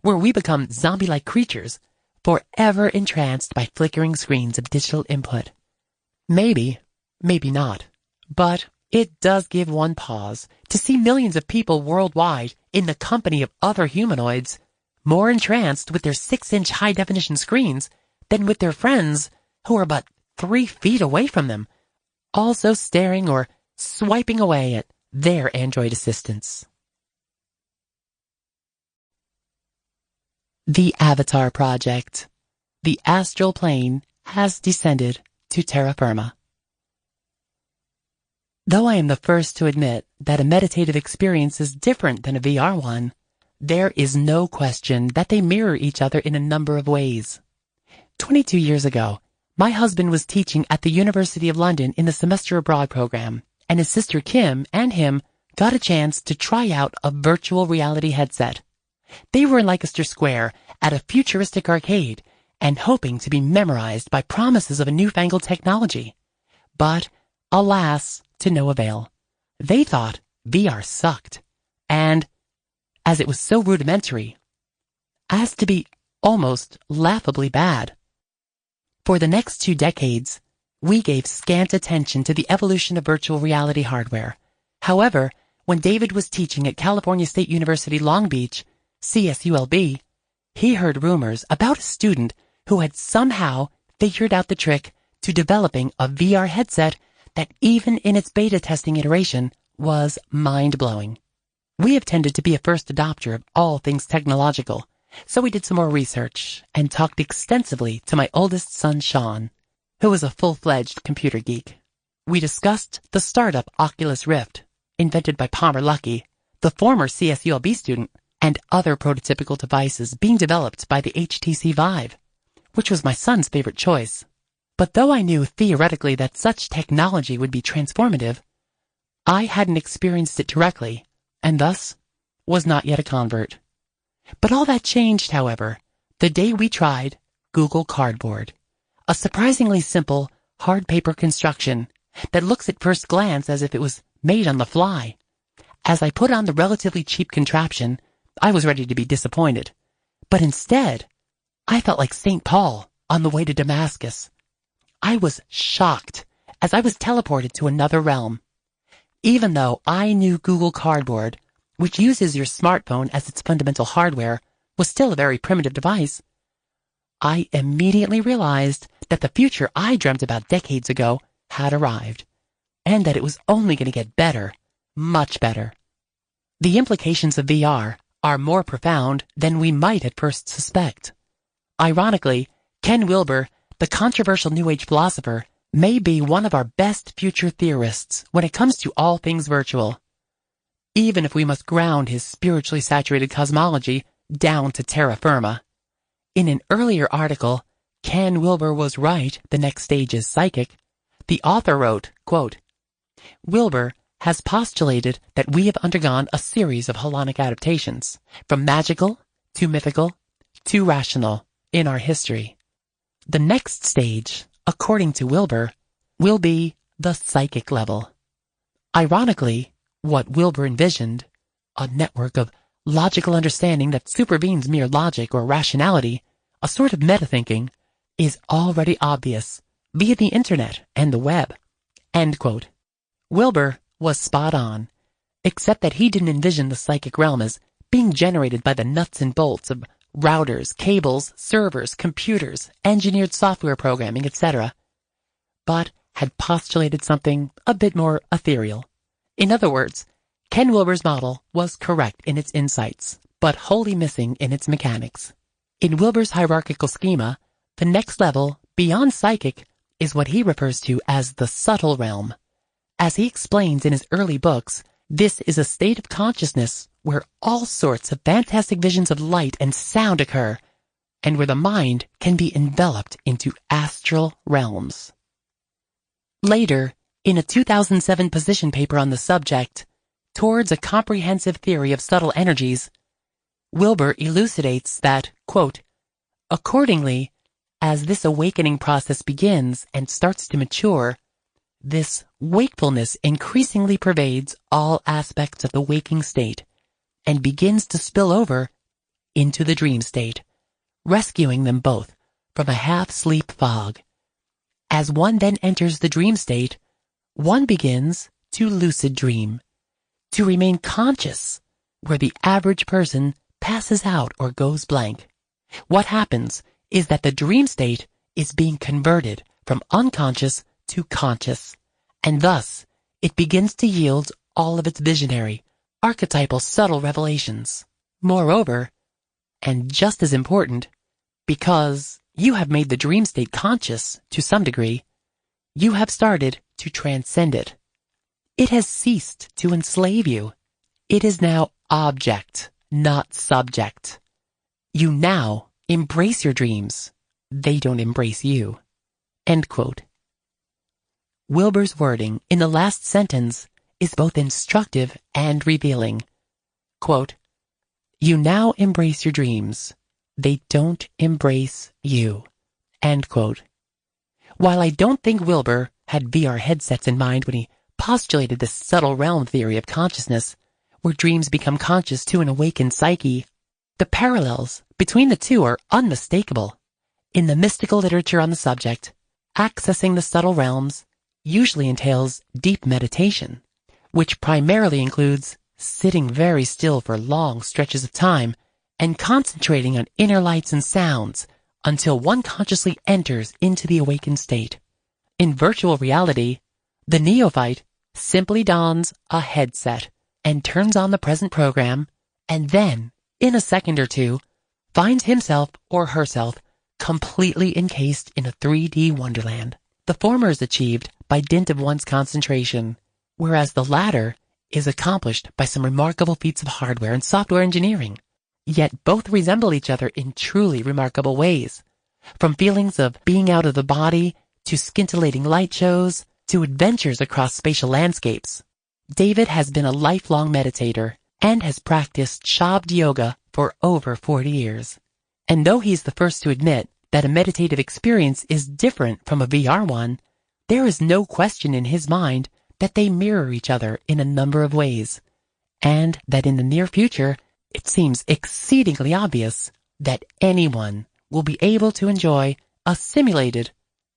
where we become zombie-like creatures, forever entranced by flickering screens of digital input? Maybe, maybe not, but it does give one pause to see millions of people worldwide in the company of other humanoids, more entranced with their 6-inch high-definition screens than with their friends who are but 3 feet away from them, also staring or swiping away at their Android assistants. The Avatar Project. The astral plane has descended to terra firma. Though I am the first to admit that a meditative experience is different than a VR one, there is no question that they mirror each other in a number of ways. 22 years ago, my husband was teaching at the University of London in the semester abroad program, and his sister Kim and him got a chance to try out a virtual reality headset. They were in Leicester Square at a futuristic arcade and hoping to be memorized by promises of a newfangled technology. But, alas, to no avail. They thought VR sucked, and, as it was so rudimentary, as to be almost laughably bad. For the next 2 decades, we gave scant attention to the evolution of virtual reality hardware. However, when David was teaching at California State University Long Beach, CSULB, he heard rumors about a student who had somehow figured out the trick to developing a VR headset that even in its beta testing iteration was mind-blowing. We have tended to be a first adopter of all things technological, so we did some more research and talked extensively to my oldest son, Sean, who is a full-fledged computer geek. We discussed the startup Oculus Rift, invented by Palmer Luckey, the former CSULB student, and other prototypical devices being developed by the HTC Vive, which was my son's favorite choice. But though I knew theoretically that such technology would be transformative, I hadn't experienced it directly, and thus was not yet a convert. But all that changed, however, the day we tried Google Cardboard, a surprisingly simple, hard paper construction that looks at first glance as if it was made on the fly. As I put on the relatively cheap contraption, I was ready to be disappointed. But instead, I felt like St. Paul on the way to Damascus. I was shocked as I was teleported to another realm. Even though I knew Google Cardboard, which uses your smartphone as its fundamental hardware, was still a very primitive device, I immediately realized that the future I dreamt about decades ago had arrived, and that it was only going to get better, much better. The implications of VR are more profound than we might at first suspect. Ironically, Ken Wilber, the controversial New Age philosopher, may be one of our best future theorists when it comes to all things virtual, even if we must ground his spiritually saturated cosmology down to terra firma. In an earlier article, Ken Wilber was right, the next stage is psychic. The author wrote, quote, Wilber has postulated that we have undergone a series of holonic adaptations, from magical to mythical to rational, in our history. The next stage, according to Wilber, will be the psychic level. Ironically, what Wilbur envisioned, a network of logical understanding that supervenes mere logic or rationality, a sort of meta-thinking, is already obvious via the internet and the web. End quote. Wilbur was spot on, except that he didn't envision the psychic realm as being generated by the nuts and bolts of routers, cables, servers, computers, engineered software programming, etc., but had postulated something a bit more ethereal. In other words, Ken Wilber's model was correct in its insights, but wholly missing in its mechanics. In Wilber's hierarchical schema, the next level, beyond psychic, is what he refers to as the subtle realm. As he explains in his early books, this is a state of consciousness where all sorts of fantastic visions of light and sound occur, and where the mind can be enveloped into astral realms. Later, in a 2007 position paper on the subject, Towards a Comprehensive Theory of Subtle Energies, Wilber elucidates that, quote, accordingly, as this awakening process begins and starts to mature, this wakefulness increasingly pervades all aspects of the waking state and begins to spill over into the dream state, rescuing them both from a half-sleep fog. As one then enters the dream state, one begins to lucid dream, to remain conscious, where the average person passes out or goes blank. What happens is that the dream state is being converted from unconscious to conscious, and thus it begins to yield all of its visionary, archetypal subtle revelations. Moreover, and just as important, because you have made the dream state conscious to some degree, you have started to transcend it. It has ceased to enslave you. It is now object, not subject. You now embrace your dreams. They don't embrace you. End quote. Wilber's wording in the last sentence is both instructive and revealing. Quote, you now embrace your dreams. They don't embrace you. End quote. While I don't think Wilber had VR headsets in mind when he postulated this subtle realm theory of consciousness, where dreams become conscious to an awakened psyche, the parallels between the two are unmistakable. In the mystical literature on the subject, accessing the subtle realms usually entails deep meditation, which primarily includes sitting very still for long stretches of time and concentrating on inner lights and sounds until one consciously enters into the awakened state. In virtual reality, the neophyte simply dons a headset and turns on the present program, and then, in a second or two, finds himself or herself completely encased in a 3D wonderland. The former is achieved by dint of one's concentration, whereas the latter is accomplished by some remarkable feats of hardware and software engineering. Yet both resemble each other in truly remarkable ways, from feelings of being out of the body to scintillating light shows to adventures across spatial landscapes. David has been a lifelong meditator and has practiced Shabd yoga for over 40 years. And though he's the first to admit that a meditative experience is different from a VR one, there is no question in his mind that they mirror each other in a number of ways, and that in the near future, it seems exceedingly obvious that anyone will be able to enjoy a simulated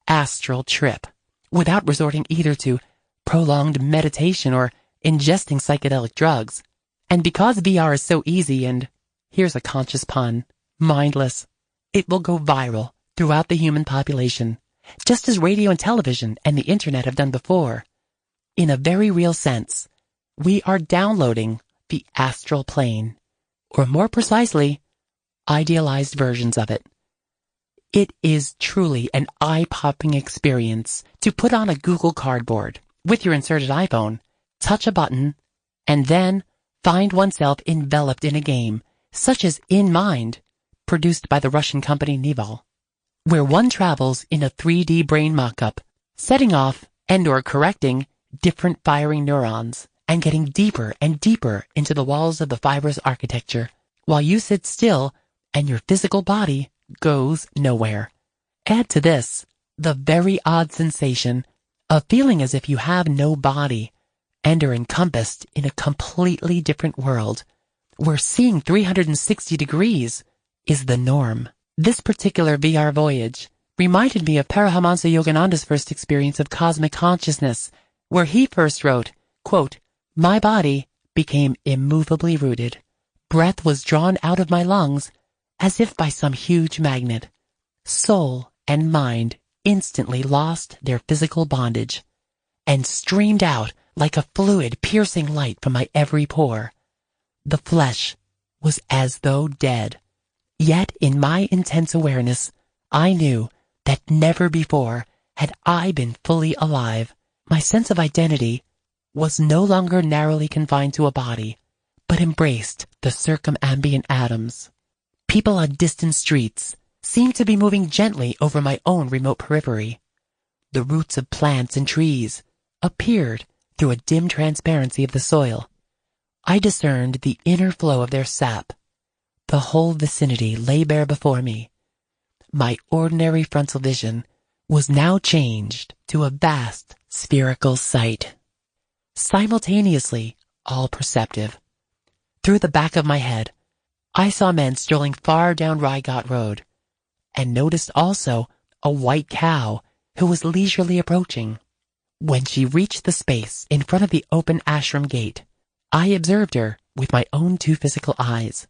astral trip without resorting either to prolonged meditation or ingesting psychedelic drugs. And because VR is so easy and, here's a conscious pun, mindless, it will go viral throughout the human population, just as radio and television and the internet have done before. In a very real sense, we are downloading the astral plane, or more precisely, idealized versions of it. It is truly an eye-popping experience to put on a Google Cardboard with your inserted iPhone, touch a button, and then find oneself enveloped in a game, such as In Mind, produced by the Russian company Nival, where one travels in a 3D brain mock-up, setting off and/or correcting different firing neurons and getting deeper and deeper into the walls of the fibrous architecture, while you sit still and your physical body goes nowhere. Add to this the very odd sensation A feeling as if you have no body and are encompassed in a completely different world, where seeing 360 degrees is the norm. This particular VR voyage reminded me of Paramahansa Yogananda's first experience of cosmic consciousness, where he first wrote, quote, "My body became immovably rooted. Breath was drawn out of my lungs as if by some huge magnet. Soul and mind instantly lost their physical bondage and streamed out like a fluid piercing light from my every pore. The flesh was as though dead. Yet in my intense awareness, I knew that never before had I been fully alive. My sense of identity was no longer narrowly confined to a body, but embraced the circumambient atoms. People on distant streets seemed to be moving gently over my own remote periphery. The roots of plants and trees appeared through a dim transparency of the soil. I discerned the inner flow of their sap. The whole vicinity lay bare before me. My ordinary frontal vision was now changed to a vast spherical sight. Simultaneously, all perceptive. Through the back of my head, I saw men strolling far down Rygot Road, and noticed also a white cow who was leisurely approaching. When she reached the space in front of the open ashram gate, I observed her with my own two physical eyes.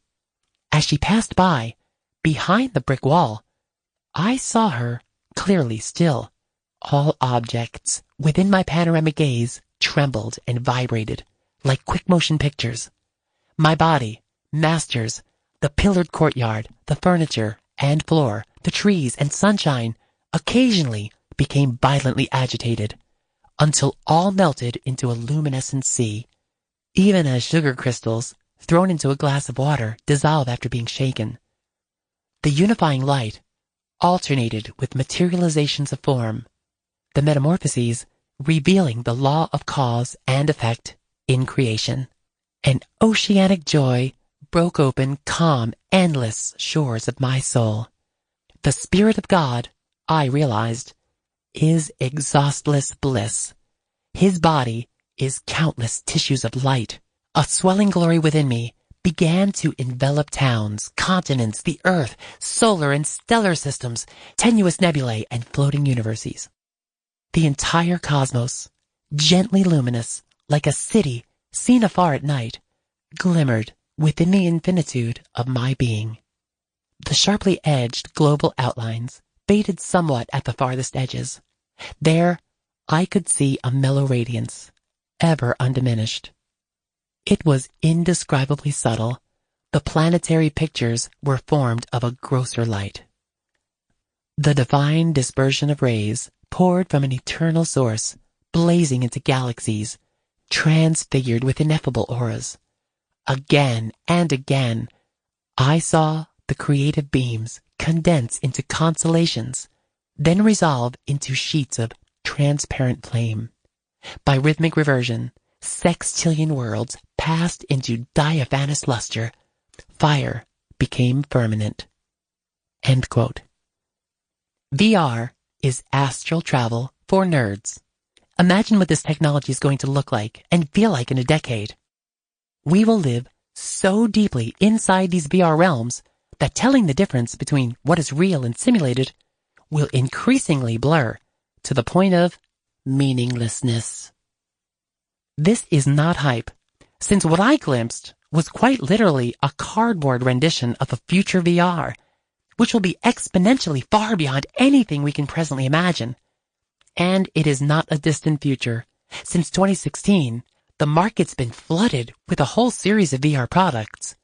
As she passed by, behind the brick wall, I saw her clearly still. All objects within my panoramic gaze trembled and vibrated like quick motion pictures. My body, masters, the pillared courtyard, the furniture and floor, the trees and sunshine occasionally became violently agitated until all melted into a luminescent sea, even as sugar crystals thrown into a glass of water dissolve after being shaken. The unifying light alternated with materializations of form, the metamorphoses revealing the law of cause and effect in creation. An oceanic joy broke open calm, endless shores of my soul. The Spirit of God, I realized, is exhaustless bliss. His body is countless tissues of light. A swelling glory within me began to envelop towns, continents, the earth, solar and stellar systems, tenuous nebulae, and floating universes. The entire cosmos, gently luminous, like a city seen afar at night, glimmered within the infinitude of my being. The sharply edged global outlines faded somewhat at the farthest edges. There I could see a mellow radiance, ever undiminished. It was indescribably subtle. The planetary pictures were formed of a grosser light. The divine dispersion of rays poured from an eternal source, blazing into galaxies, transfigured with ineffable auras. Again and again, I saw the creative beams condense into constellations, then resolve into sheets of transparent flame. By rhythmic reversion, sextillion worlds passed into diaphanous luster. Fire became firmament. End quote. VR is astral travel for nerds. Imagine what this technology is going to look like and feel like in a decade. We will live so deeply inside these VR realms that telling the difference between what is real and simulated will increasingly blur to the point of meaninglessness. This is not hype, since what I glimpsed was quite literally a cardboard rendition of a future VR, which will be exponentially far beyond anything we can presently imagine. And it is not a distant future. Since 2016, the market's been flooded with a whole series of VR products,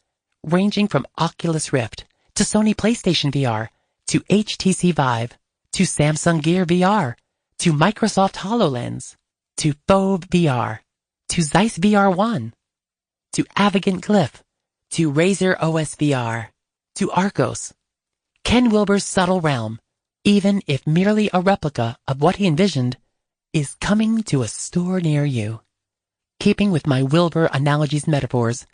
ranging from Oculus Rift to Sony PlayStation VR to HTC Vive to Samsung Gear VR to Microsoft HoloLens to Fove VR to Zeiss VR1 to Avigant Glyph to Razer OS VR to Arcos. Ken Wilber's subtle realm, even if merely a replica of what he envisioned, is coming to a store near you. Keeping with my Wilbur analogies metaphors,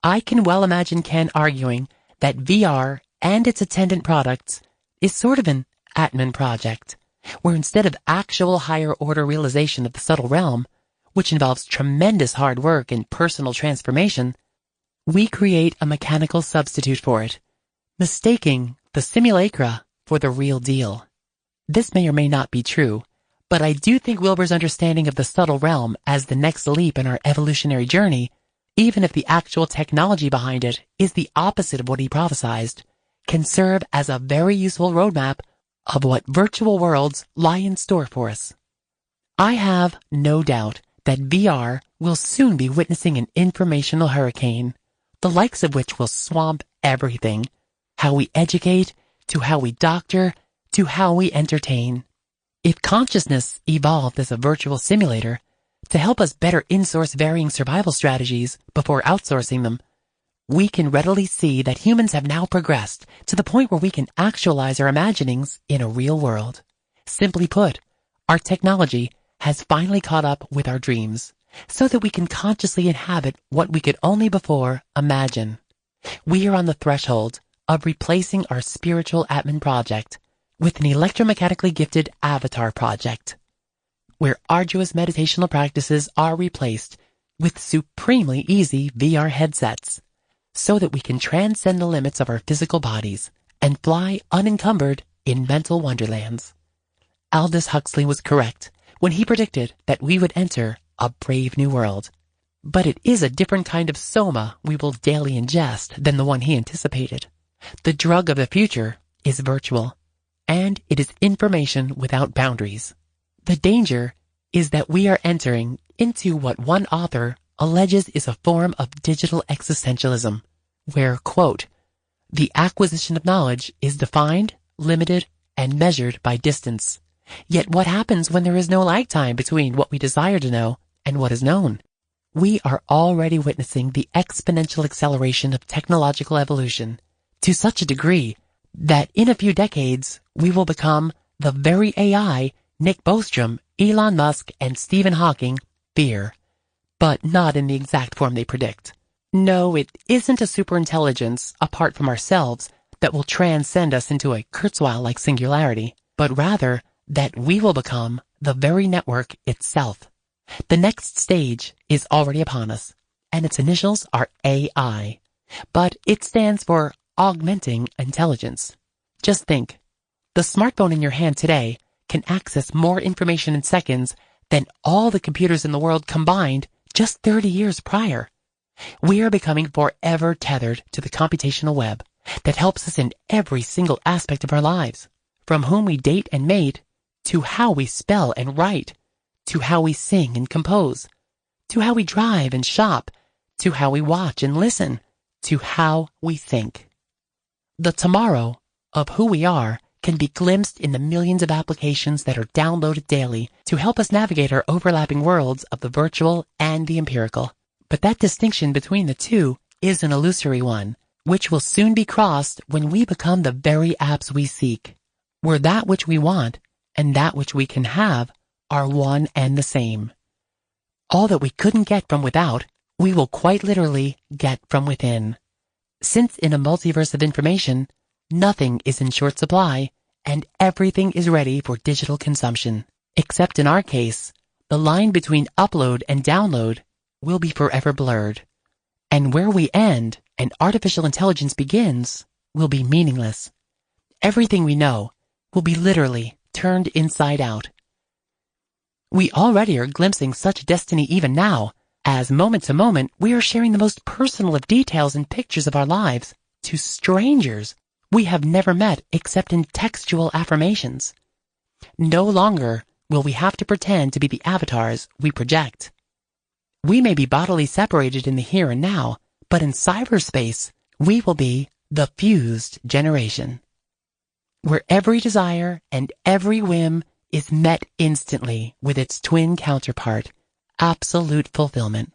I can well imagine Ken arguing that VR and its attendant products is sort of an Atman project, where instead of actual higher order realization of the subtle realm, which involves tremendous hard work and personal transformation, we create a mechanical substitute for it, mistaking the simulacra for the real deal. This may or may not be true, but I do think Wilber's understanding of the subtle realm as the next leap in our evolutionary journey, even if the actual technology behind it is the opposite of what he prophesized, can serve as a very useful roadmap of what virtual worlds lie in store for us. I have no doubt that VR will soon be witnessing an informational hurricane, the likes of which will swamp everything, how we educate, to how we doctor, to how we entertain. If consciousness evolved as a virtual simulator to help us better insource varying survival strategies before outsourcing them, we can readily see that humans have now progressed to the point where we can actualize our imaginings in a real world. Simply put, our technology has finally caught up with our dreams, so that we can consciously inhabit what we could only before imagine. We are on the threshold of replacing our spiritual Atman project with an electromechanically gifted avatar project, where arduous meditational practices are replaced with supremely easy VR headsets, so that we can transcend the limits of our physical bodies and fly unencumbered in mental wonderlands. Aldous Huxley was correct when he predicted that we would enter a brave new world. But it is a different kind of soma we will daily ingest than the one he anticipated. The drug of the future is virtual, and it is information without boundaries. The danger is that we are entering into what one author alleges is a form of digital existentialism, where, quote, the acquisition of knowledge is defined, limited, and measured by distance. Yet what happens when there is no lag time between what we desire to know and what is known? We are already witnessing the exponential acceleration of technological evolution to such a degree that in a few decades we will become the very AI Nick Bostrom, Elon Musk, and Stephen Hawking fear, but not in the exact form they predict. No, it isn't a superintelligence apart from ourselves that will transcend us into a Kurzweil-like singularity, but rather that we will become the very network itself. The next stage is already upon us, and its initials are AI, but it stands for augmenting intelligence. Just think, the smartphone in your hand today can access more information in seconds than all the computers in the world combined just 30 years prior. We are becoming forever tethered to the computational web that helps us in every single aspect of our lives, from whom we date and mate, to how we spell and write, to how we sing and compose, to how we drive and shop, to how we watch and listen, to how we think. The tomorrow of who we are can be glimpsed in the millions of applications that are downloaded daily to help us navigate our overlapping worlds of the virtual and the empirical. But that distinction between the two is an illusory one, which will soon be crossed when we become the very apps we seek, where that which we want and that which we can have are one and the same. All that we couldn't get from without, we will quite literally get from within. Since in a multiverse of information, nothing is in short supply and everything is ready for digital consumption, except in our case, the line between upload and download will be forever blurred, and where we end and artificial intelligence begins will be meaningless. Everything we know will be literally turned inside out. We already are glimpsing such destiny even now, as moment to moment we are sharing the most personal of details and pictures of our lives to strangers we have never met except in textual affirmations. No longer will we have to pretend to be the avatars we project. We may be bodily separated in the here and now, but in cyberspace, we will be the fused generation, where every desire and every whim is met instantly with its twin counterpart, absolute fulfillment.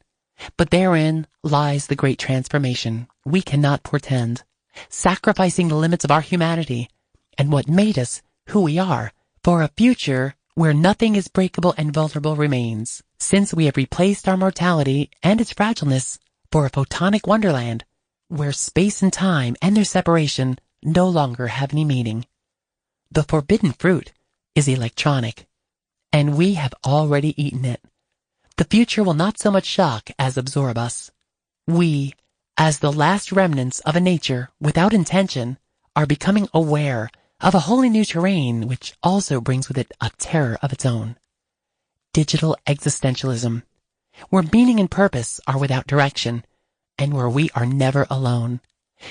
But therein lies the great transformation we cannot portend, sacrificing the limits of our humanity and what made us who we are for a future where nothing is breakable and vulnerable remains, since we have replaced our mortality and its fragileness for a photonic wonderland where space and time and their separation no longer have any meaning. The forbidden fruit is electronic, and we have already eaten it. The future will not so much shock as absorb us. We, as the last remnants of a nature without intention, are becoming aware of a wholly new terrain which also brings with it a terror of its own. Digital existentialism, where meaning and purpose are without direction, and where we are never alone.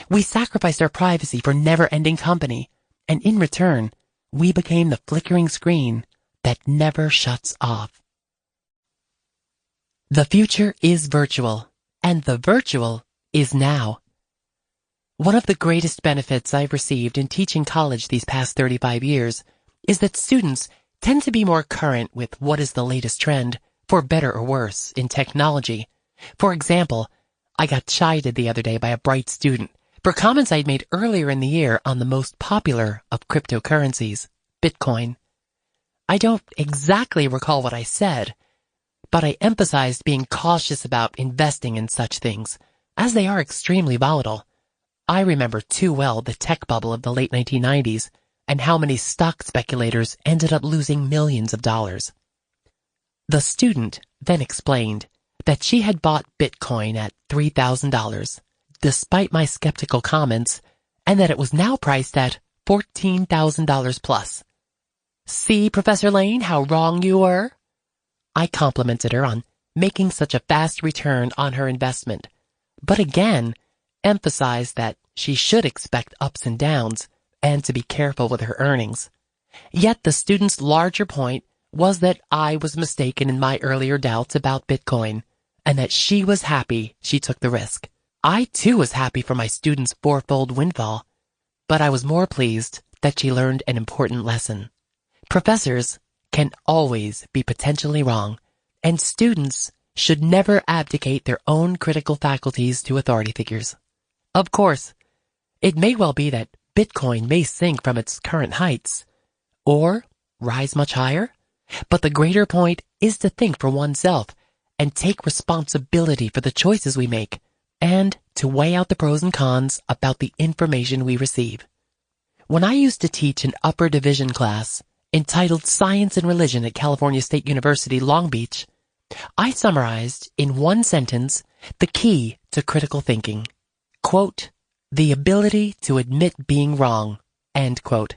We sacrificed our privacy for never-ending company, and in return, we became the flickering screen that never shuts off. The future is virtual, and the virtual is now. One of the greatest benefits I've received in teaching college these past 35 years is that students tend to be more current with what is the latest trend, for better or worse, in technology. For example, I got chided the other day by a bright student for comments I'd made earlier in the year on the most popular of cryptocurrencies, Bitcoin. I don't exactly recall what I said, but I emphasized being cautious about investing in such things, as they are extremely volatile. I remember too well the tech bubble of the late 1990s and how many stock speculators ended up losing millions of dollars. The student then explained that she had bought Bitcoin at $3,000, despite my skeptical comments, and that it was now priced at $14,000 plus. See, Professor Lane, how wrong you were? I complimented her on making such a fast return on her investment, but again emphasized that she should expect ups and downs and to be careful with her earnings. Yet the student's larger point was that I was mistaken in my earlier doubts about Bitcoin, and that she was happy she took the risk. I too was happy for my student's fourfold windfall, but I was more pleased that she learned an important lesson. Professors can always be potentially wrong, and students should never abdicate their own critical faculties to authority figures. Of course, it may well be that Bitcoin may sink from its current heights, or rise much higher, but the greater point is to think for oneself and take responsibility for the choices we make, and to weigh out the pros and cons about the information we receive. When I used to teach an upper division class entitled Science and Religion at California State University, Long Beach, I summarized in one sentence the key to critical thinking. Quote, the ability to admit being wrong, end quote.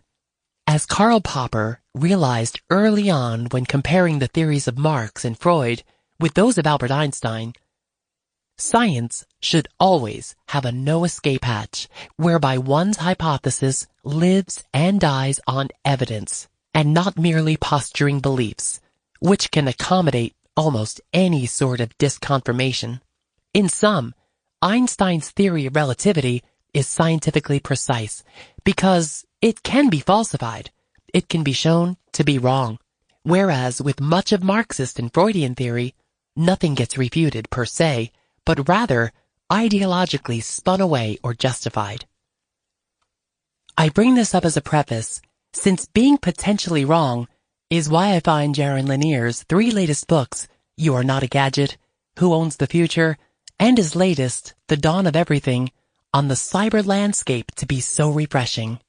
As Karl Popper realized early on when comparing the theories of Marx and Freud with those of Albert Einstein, science should always have a no-escape hatch whereby one's hypothesis lives and dies on evidence and not merely posturing beliefs, which can accommodate almost any sort of disconfirmation. In sum, Einstein's theory of relativity is scientifically precise because it can be falsified. It can be shown to be wrong. Whereas with much of Marxist and Freudian theory, nothing gets refuted per se, but rather ideologically spun away or justified. I bring this up as a preface, since being potentially wrong is why I find Jaron Lanier's 3 latest books, You Are Not a Gadget, Who Owns the Future, and his latest, The Dawn of Everything, on the cyber landscape to be so refreshing.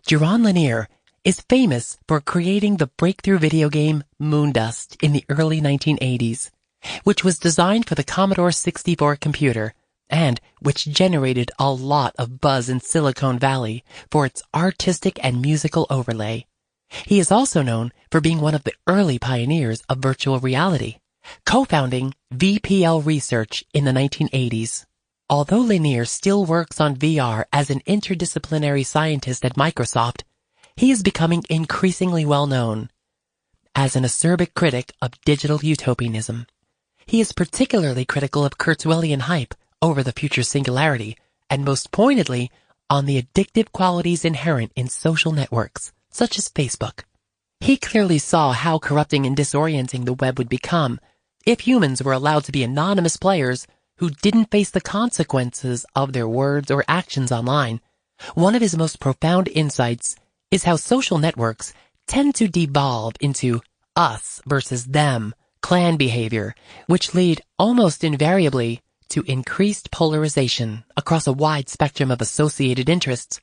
Jaron Lanier is famous for creating the breakthrough video game Moondust in the early 1980s, which was designed for the Commodore 64 computer and which generated a lot of buzz in Silicon Valley for its artistic and musical overlay. He is also known for being one of the early pioneers of virtual reality, co-founding VPL Research in the 1980s. Although Lanier still works on VR as an interdisciplinary scientist at Microsoft, he is becoming increasingly well known as an acerbic critic of digital utopianism. He is particularly critical of Kurzweilian hype over the future singularity, and most pointedly on the addictive qualities inherent in social networks, such as Facebook. He clearly saw how corrupting and disorienting the web would become if humans were allowed to be anonymous players who didn't face the consequences of their words or actions online. One of his most profound insights is how social networks tend to devolve into us versus them clan behavior, which lead almost invariably to increased polarization across a wide spectrum of associated interests,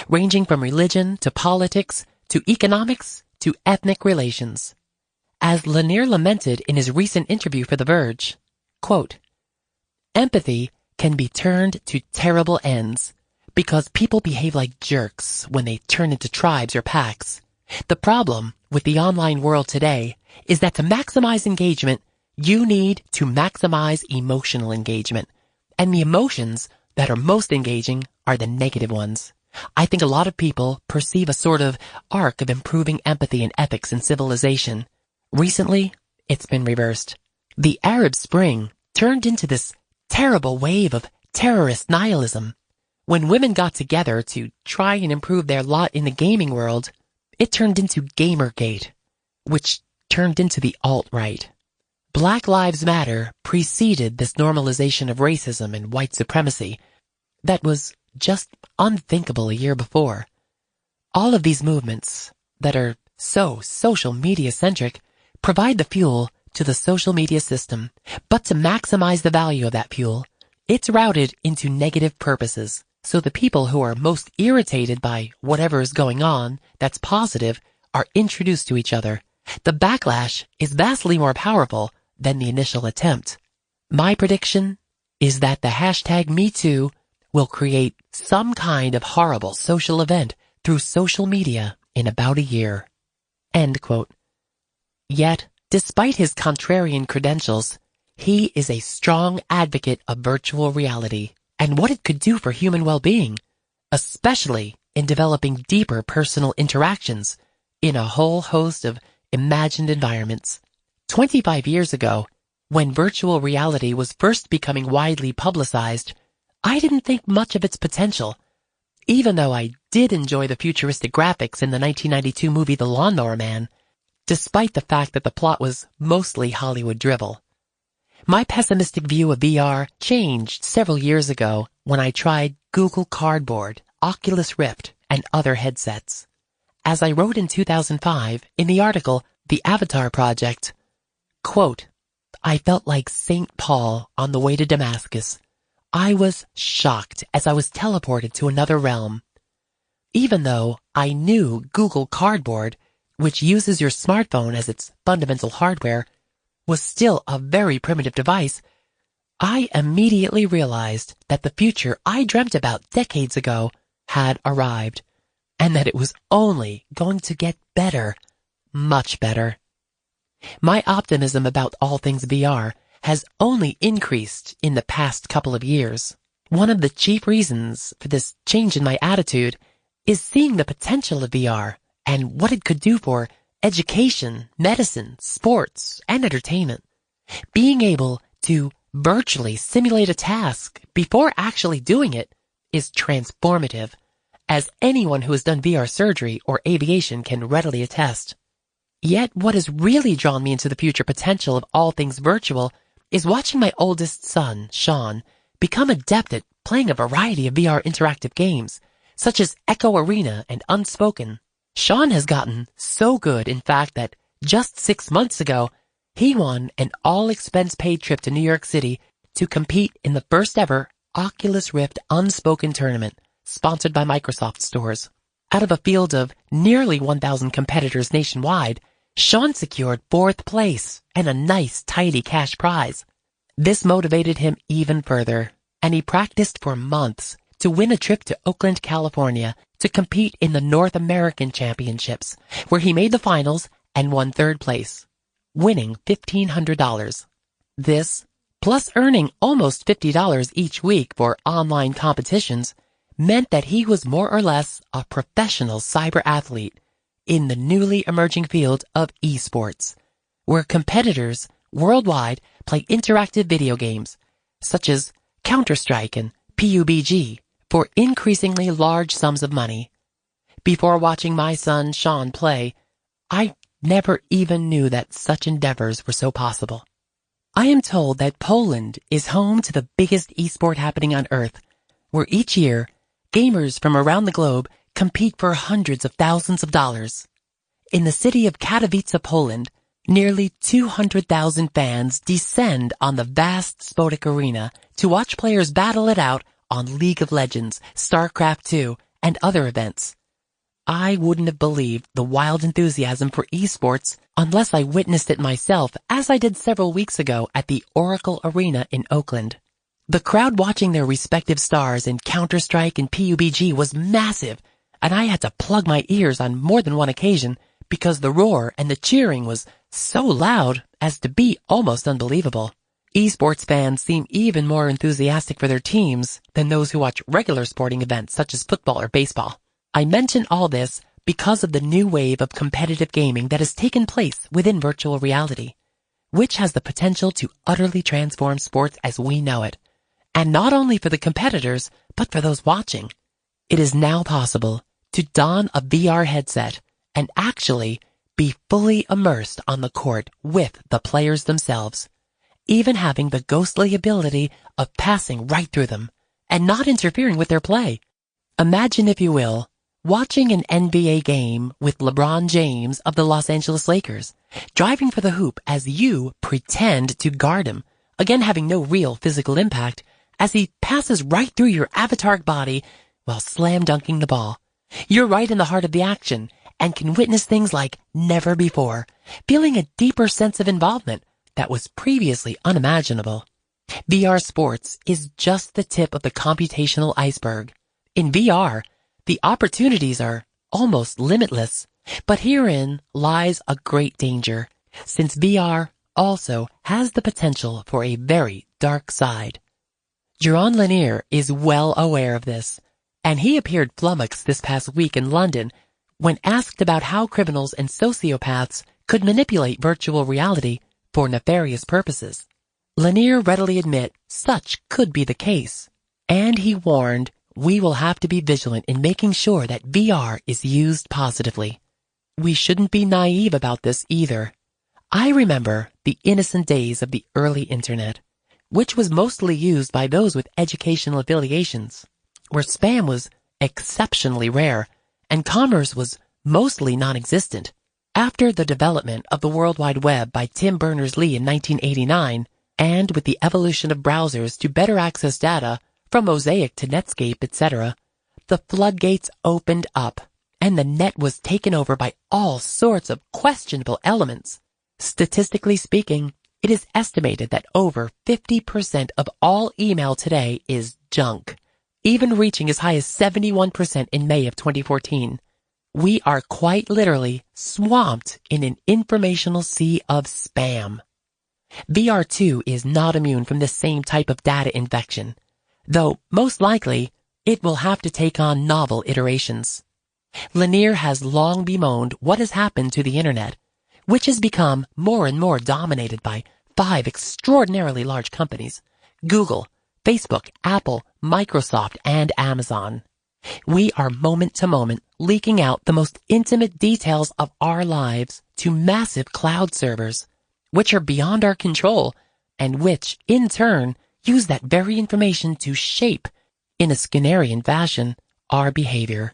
ranging from religion to politics to economics to ethnic relations. As Lanier lamented in his recent interview for The Verge, quote, "Empathy can be turned to terrible ends because people behave like jerks when they turn into tribes or packs. The problem with the online world today is that to maximize engagement, you need to maximize emotional engagement. And the emotions that are most engaging are the negative ones. I think a lot of people perceive a sort of arc of improving empathy and ethics in civilization. Recently, it's been reversed. The Arab Spring turned into this terrible wave of terrorist nihilism. When women got together to try and improve their lot in the gaming world, it turned into Gamergate, which turned into the alt-right. Black Lives Matter preceded this normalization of racism and white supremacy that was just unthinkable a year before. All of these movements that are so social media-centric provide the fuel to the social media system, but to maximize the value of that fuel, it's routed into negative purposes. So the people who are most irritated by whatever is going on that's positive are introduced to each other. The backlash is vastly more powerful than the initial attempt. My prediction is that the hashtag #MeToo will create some kind of horrible social event through social media in about a year." End quote. Yet, despite his contrarian credentials, he is a strong advocate of virtual reality and what it could do for human well-being, especially in developing deeper personal interactions in a whole host of imagined environments. 25 years ago, when virtual reality was first becoming widely publicized, I didn't think much of its potential, even though I did enjoy the futuristic graphics in the 1992 movie The Lawnmower Man, despite the fact that the plot was mostly Hollywood drivel. My pessimistic view of VR changed several years ago when I tried Google Cardboard, Oculus Rift, and other headsets. As I wrote in 2005 in the article The Avatar Project, quote, "I felt like St. Paul on the way to Damascus. I was shocked as I was teleported to another realm. Even though I knew Google Cardboard, which uses your smartphone as its fundamental hardware, was still a very primitive device, I immediately realized that the future I dreamt about decades ago had arrived, and that it was only going to get better, much better." My optimism about all things VR has only increased in the past couple of years. One of the chief reasons for this change in my attitude is seeing the potential of VR and what it could do for education, medicine, sports, and entertainment. Being able to virtually simulate a task before actually doing it is transformative, as anyone who has done VR surgery or aviation can readily attest. Yet what has really drawn me into the future potential of all things virtual is watching my oldest son, Sean, become adept at playing a variety of VR interactive games, such as Echo Arena and Unspoken. Sean has gotten so good, in fact, that just 6 months ago, he won an all-expense-paid trip to New York City to compete in the first-ever Oculus Rift Unspoken tournament, sponsored by Microsoft stores. Out of a field of nearly 1,000 competitors nationwide, Sean secured 4th place and a nice, tidy cash prize. This motivated him even further, and he practiced for months to win a trip to Oakland, California to compete in the North American Championships, where he made the finals and won 3rd place, winning $1,500. This, plus earning almost $50 each week for online competitions, meant that he was more or less a professional cyber athlete in the newly emerging field of esports, where competitors worldwide play interactive video games, such as Counter-Strike and PUBG, for increasingly large sums of money. Before watching my son Sean play, I never even knew that such endeavors were so possible. I am told that Poland is home to the biggest esport happening on Earth, where each year, gamers from around the globe compete for hundreds of thousands of dollars. In the city of Katowice, Poland, nearly 200,000 fans descend on the vast Spodek Arena to watch players battle it out on League of Legends, StarCraft II, and other events. I wouldn't have believed the wild enthusiasm for esports unless I witnessed it myself, as I did several weeks ago at the Oracle Arena in Oakland. The crowd watching their respective stars in Counter-Strike and PUBG was massive, and I had to plug my ears on more than one occasion because the roar and the cheering was so loud as to be almost unbelievable. Esports fans seem even more enthusiastic for their teams than those who watch regular sporting events such as football or baseball. I mention all this because of the new wave of competitive gaming that has taken place within virtual reality, which has the potential to utterly transform sports as we know it. And not only for the competitors, but for those watching. It is now possible to don a VR headset and actually be fully immersed on the court with the players themselves, even having the ghostly ability of passing right through them and not interfering with their play. Imagine, if you will, watching an NBA game with LeBron James of the Los Angeles Lakers, driving for the hoop as you pretend to guard him, again having no real physical impact, as he passes right through your avatar body while slam dunking the ball. You're right in the heart of the action and can witness things like never before, feeling a deeper sense of involvement that was previously unimaginable. VR sports is just the tip of the computational iceberg. In VR, the opportunities are almost limitless, but herein lies a great danger, since VR also has the potential for a very dark side. Jaron Lanier is well aware of this, and he appeared flummoxed this past week in London when asked about how criminals and sociopaths could manipulate virtual reality for nefarious purposes. Lanier readily admit such could be the case, and he warned we will have to be vigilant in making sure that VR is used positively. We shouldn't be naive about this either. I remember the innocent days of the early internet, which was mostly used by those with educational affiliations, where spam was exceptionally rare and commerce was mostly non-existent. After the development of the World Wide Web by Tim Berners-Lee in 1989, and with the evolution of browsers to better access data from Mosaic to Netscape, etc., the floodgates opened up, and the net was taken over by all sorts of questionable elements. Statistically speaking, it is estimated that over 50% of all email today is junk, even reaching as high as 71% in May of 2014. We are quite literally swamped in an informational sea of spam. VR too is not immune from the same type of data infection, though most likely it will have to take on novel iterations. Lanier has long bemoaned what has happened to the internet, which has become more and more dominated by 5 extraordinarily large companies: Google, Facebook, Apple, Microsoft, and Amazon. We are moment to moment leaking out the most intimate details of our lives to massive cloud servers, which are beyond our control, and which, in turn, use that very information to shape, in a Skinnerian fashion, our behavior.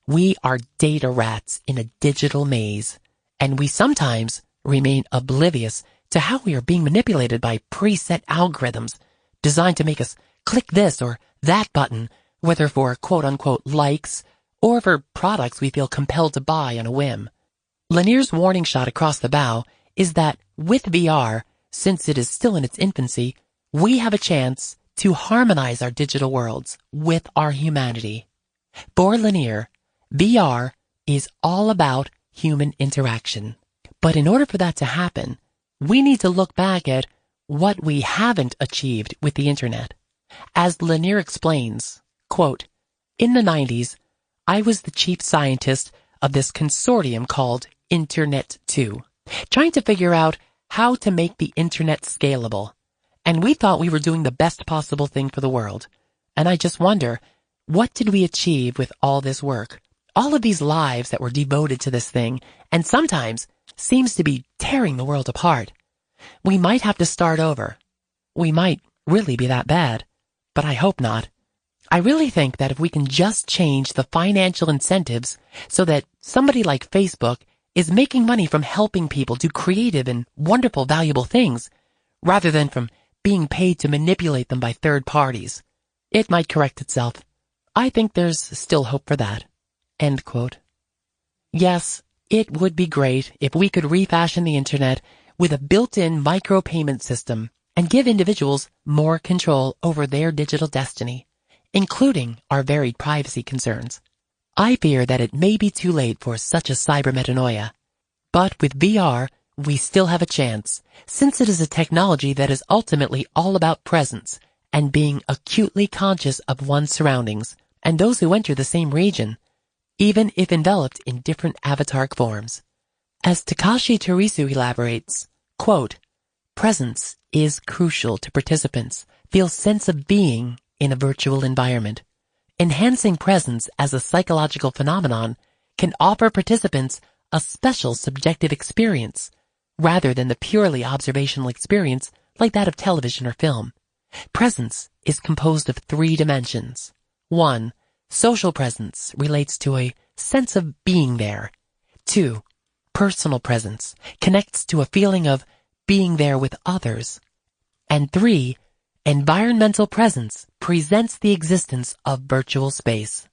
We are data rats in a digital maze, and we sometimes remain oblivious to how we are being manipulated by preset algorithms designed to make us click this or that button, whether for quote-unquote likes or for products we feel compelled to buy on a whim. Lanier's warning shot across the bow is that with VR, since it is still in its infancy, we have a chance to harmonize our digital worlds with our humanity. For Lanier, VR is all about human interaction. But in order for that to happen, we need to look back at what we haven't achieved with the internet. As Lanier explains, quote, "In the 90s, I was the chief scientist of this consortium called Internet 2, trying to figure out how to make the internet scalable. And we thought we were doing the best possible thing for the world. And I just wonder, what did we achieve with all this work? All of these lives that were devoted to this thing, and sometimes seems to be tearing the world apart. We might have to start over. We might really be that bad, but I hope not. I really think that if we can just change the financial incentives so that somebody like Facebook is making money from helping people do creative and wonderful, valuable things, rather than from being paid to manipulate them by third parties, it might correct itself. I think there's still hope for that." End quote. Yes, it would be great if we could refashion the internet with a built-in micropayment system and give individuals more control over their digital destiny, including our varied privacy concerns. I fear that it may be too late for such a cyber-metanoia. But with VR, we still have a chance, since it is a technology that is ultimately all about presence and being acutely conscious of one's surroundings and those who enter the same region, even if enveloped in different avataric forms. As Takashi Terisu elaborates, quote, presence is crucial to participants feel sense of being in a virtual environment. Enhancing presence as a psychological phenomenon can offer participants a special subjective experience rather than the purely observational experience like that of television or film. Presence is composed of 3 dimensions. 1. Social presence relates to a sense of being there. 2. Personal presence connects to a feeling of being there with others. And 3. Environmental presence presents the existence of virtual space.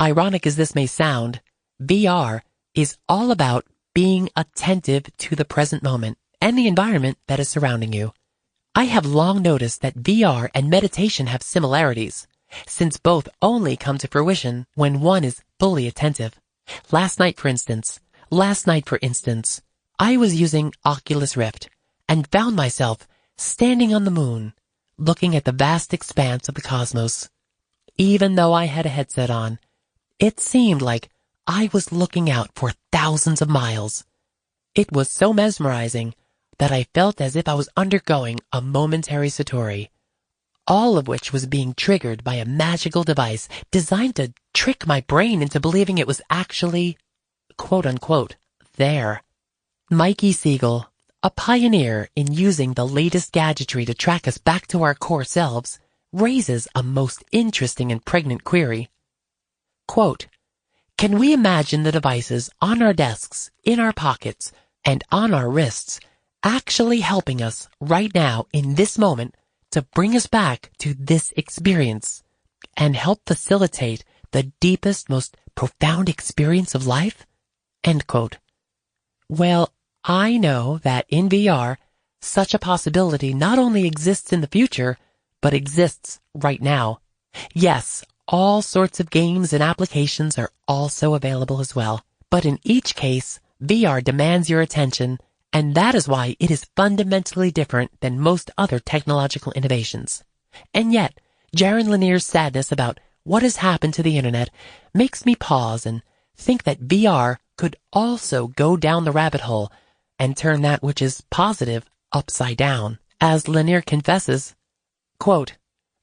Ironic as this may sound, VR is all about being attentive to the present moment and the environment that is surrounding you. I have long noticed that VR and meditation have similarities, since both only come to fruition when one is fully attentive. Last night, for instance, I was using Oculus Rift and found myself standing on the moon, looking at the vast expanse of the cosmos. Even though I had a headset on, it seemed like I was looking out for thousands of miles. It was so mesmerizing that I felt as if I was undergoing a momentary satori, all of which was being triggered by a magical device designed to trick my brain into believing it was actually, quote-unquote, there. Mikey Siegel, a pioneer in using the latest gadgetry to track us back to our core selves, raises a most interesting and pregnant query. Quote, can we imagine the devices on our desks, in our pockets, and on our wrists actually helping us right now in this moment to bring us back to this experience and help facilitate the deepest, most profound experience of life? End quote. Well, I know that in VR, such a possibility not only exists in the future, but exists right now. Yes, all sorts of games and applications are also available as well. But in each case, VR demands your attention, and that is why it is fundamentally different than most other technological innovations. And yet, Jaron Lanier's sadness about what has happened to the internet makes me pause and think that VR could also go down the rabbit hole and turn that which is positive upside down. As Lanier confesses, quote,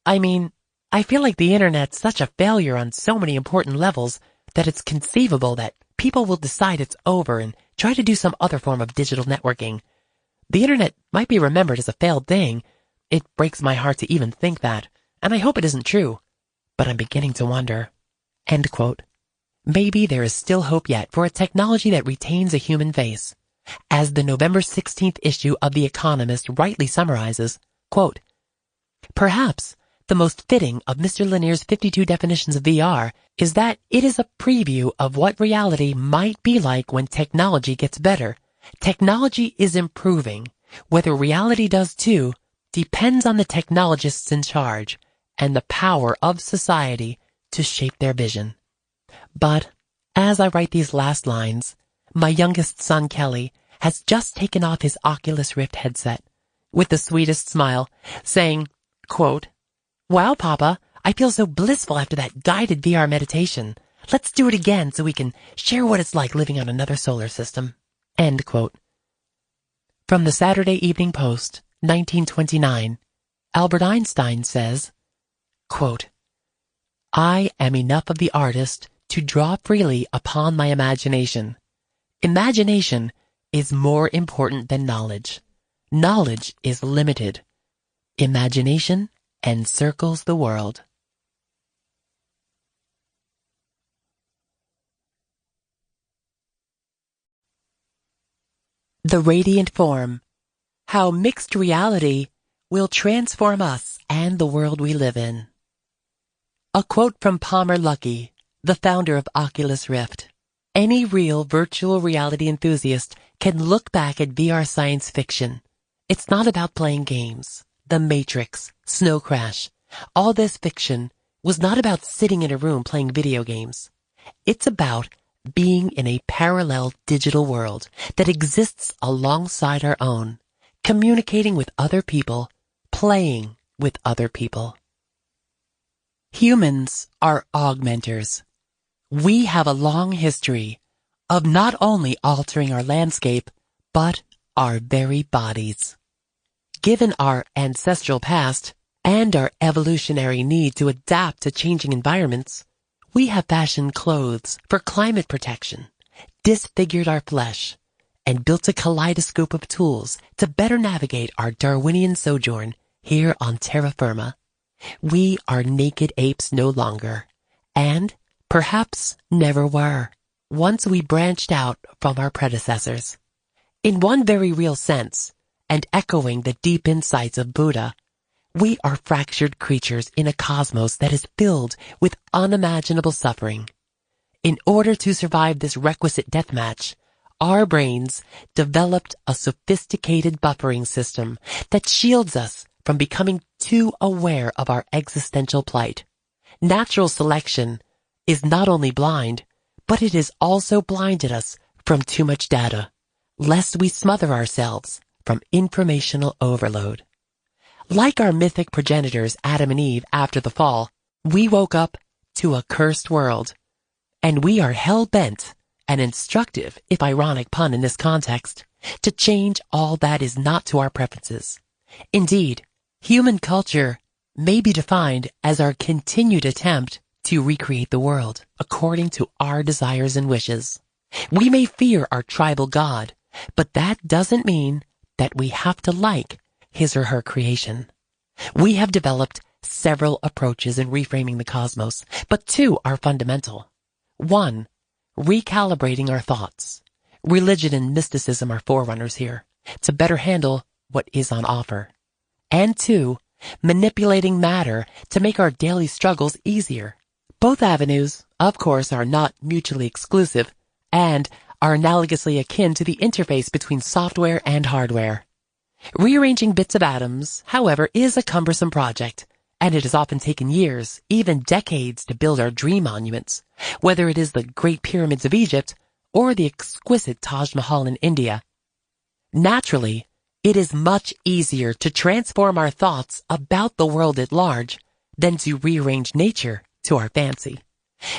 I feel like the internet's such a failure on so many important levels that it's conceivable that people will decide it's over and try to do some other form of digital networking. The internet might be remembered as a failed thing. It breaks my heart to even think that, and I hope it isn't true, but I'm beginning to wonder. End quote. Maybe there is still hope yet for a technology that retains a human face. As the November 16th issue of The Economist rightly summarizes, quote, perhaps the most fitting of Mr. Lanier's 52 definitions of VR is that it is a preview of what reality might be like when technology gets better. Technology is improving. Whether reality does too depends on the technologists in charge and the power of society to shape their vision. But as I write these last lines, my youngest son Kelly has just taken off his Oculus Rift headset with the sweetest smile, saying, quote, wow, Papa, I feel so blissful after that guided VR meditation. Let's do it again so we can share what it's like living on another solar system. End quote. From the Saturday Evening Post, 1929, Albert Einstein says, quote, I am enough of the artist to draw freely upon my imagination. Imagination is more important than knowledge. Knowledge is limited. Imagination encircles the world. The Radiant Form. How mixed reality will transform us and the world we live in. A quote from Palmer Luckey, the founder of Oculus Rift. Any real virtual reality enthusiast can look back at VR science fiction. It's not about playing games. The Matrix, Snow Crash, all this fiction was not about sitting in a room playing video games. It's about being in a parallel digital world that exists alongside our own, communicating with other people, playing with other people. Humans are augmenters. We have a long history of not only altering our landscape, but our very bodies. Given our ancestral past and our evolutionary need to adapt to changing environments, we have fashioned clothes for climate protection, disfigured our flesh, and built a kaleidoscope of tools to better navigate our Darwinian sojourn here on terra firma. We are naked apes no longer, and perhaps never were, once we branched out from our predecessors. In one very real sense, and echoing the deep insights of Buddha, we are fractured creatures in a cosmos that is filled with unimaginable suffering. In order to survive this requisite deathmatch, our brains developed a sophisticated buffering system that shields us from becoming too aware of our existential plight. Natural selection is not only blind, but it has also blinded us from too much data, lest we smother ourselves from informational overload. Like our mythic progenitors Adam and Eve after the fall, we woke up to a cursed world, and we are hell-bent, an instructive, if ironic pun in this context, to change all that is not to our preferences. Indeed, human culture may be defined as our continued attempt to recreate the world according to our desires and wishes. We may fear our tribal god, but that doesn't mean that we have to like his or her creation. We have developed several approaches in reframing the cosmos, but two are fundamental. One, recalibrating our thoughts. Religion and mysticism are forerunners here, to better handle what is on offer. And two, manipulating matter to make our daily struggles easier. Both avenues, of course, are not mutually exclusive and are analogously akin to the interface between software and hardware. Rearranging bits of atoms, however, is a cumbersome project, and it has often taken years, even decades, to build our dream monuments, whether it is the Great Pyramids of Egypt or the exquisite Taj Mahal in India. Naturally, it is much easier to transform our thoughts about the world at large than to rearrange nature to our fancy.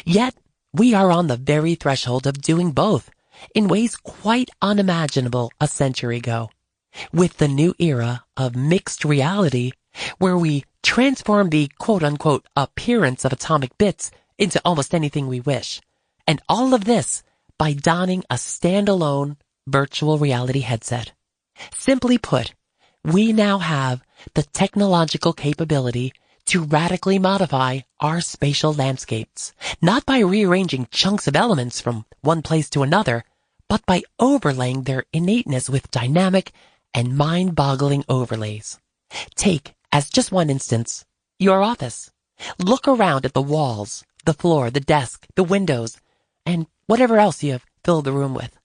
Yet, we are on the very threshold of doing both in ways quite unimaginable a century ago. With the new era of mixed reality, where we transform the quote-unquote appearance of atomic bits into almost anything we wish. And all of this by donning a standalone virtual reality headset. Simply put, we now have the technological capability to radically modify our spatial landscapes, not by rearranging chunks of elements from one place to another, but by overlaying their innateness with dynamic and mind-boggling overlays. Take, as just one instance, your office. Look around at the walls, the floor, the desk, the windows, and whatever else you have filled the room with.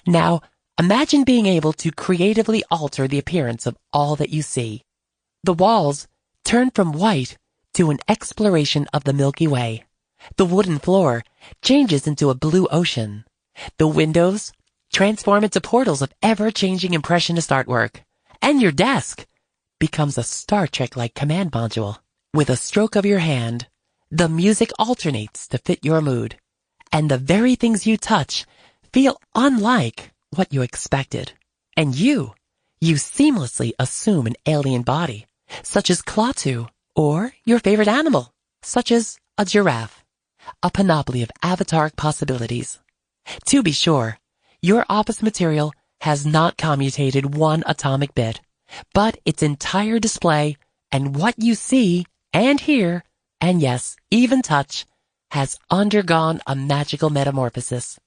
Now, imagine being able to creatively alter the appearance of all that you see. The walls turn from white to an exploration of the Milky Way. The wooden floor changes into a blue ocean. The windows transform into portals of ever-changing impressionist artwork. And your desk becomes a Star Trek-like command module. With a stroke of your hand, the music alternates to fit your mood. And the very things you touch feel unlike what you expected. And you seamlessly assume an alien body, such as Klaatu, or your favorite animal, such as a giraffe. A panoply of avataric possibilities. To be sure, your office material has not commutated one atomic bit, but its entire display and what you see and hear, and yes, even touch, has undergone a magical metamorphosis.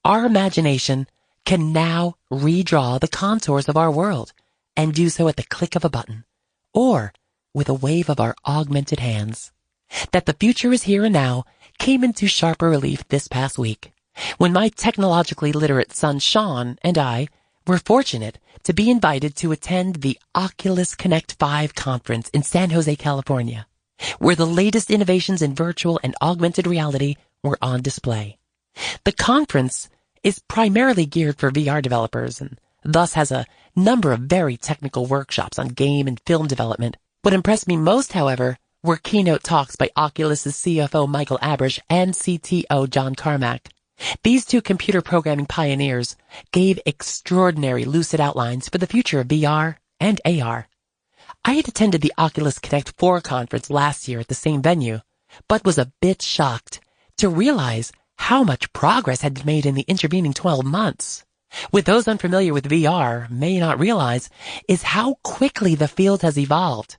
Our imagination can now redraw the contours of our world and do so at the click of a button, or with a wave of our augmented hands. That the future is here and now came into sharper relief this past week when my technologically literate son Sean and I were fortunate to be invited to attend the Oculus Connect 5 conference in San Jose, California, where the latest innovations in virtual and augmented reality were on display. The conference is primarily geared for VR developers and thus has a number of very technical workshops on game and film development. What impressed me most, however, were keynote talks by Oculus's CFO Michael Abrish and CTO John Carmack. These two computer programming pioneers gave extraordinary lucid outlines for the future of VR and AR. I had attended the Oculus Connect 4 conference last year at the same venue, but was a bit shocked to realize how much progress had been made in the intervening 12 months. What those unfamiliar with VR may not realize is how quickly the field has evolved.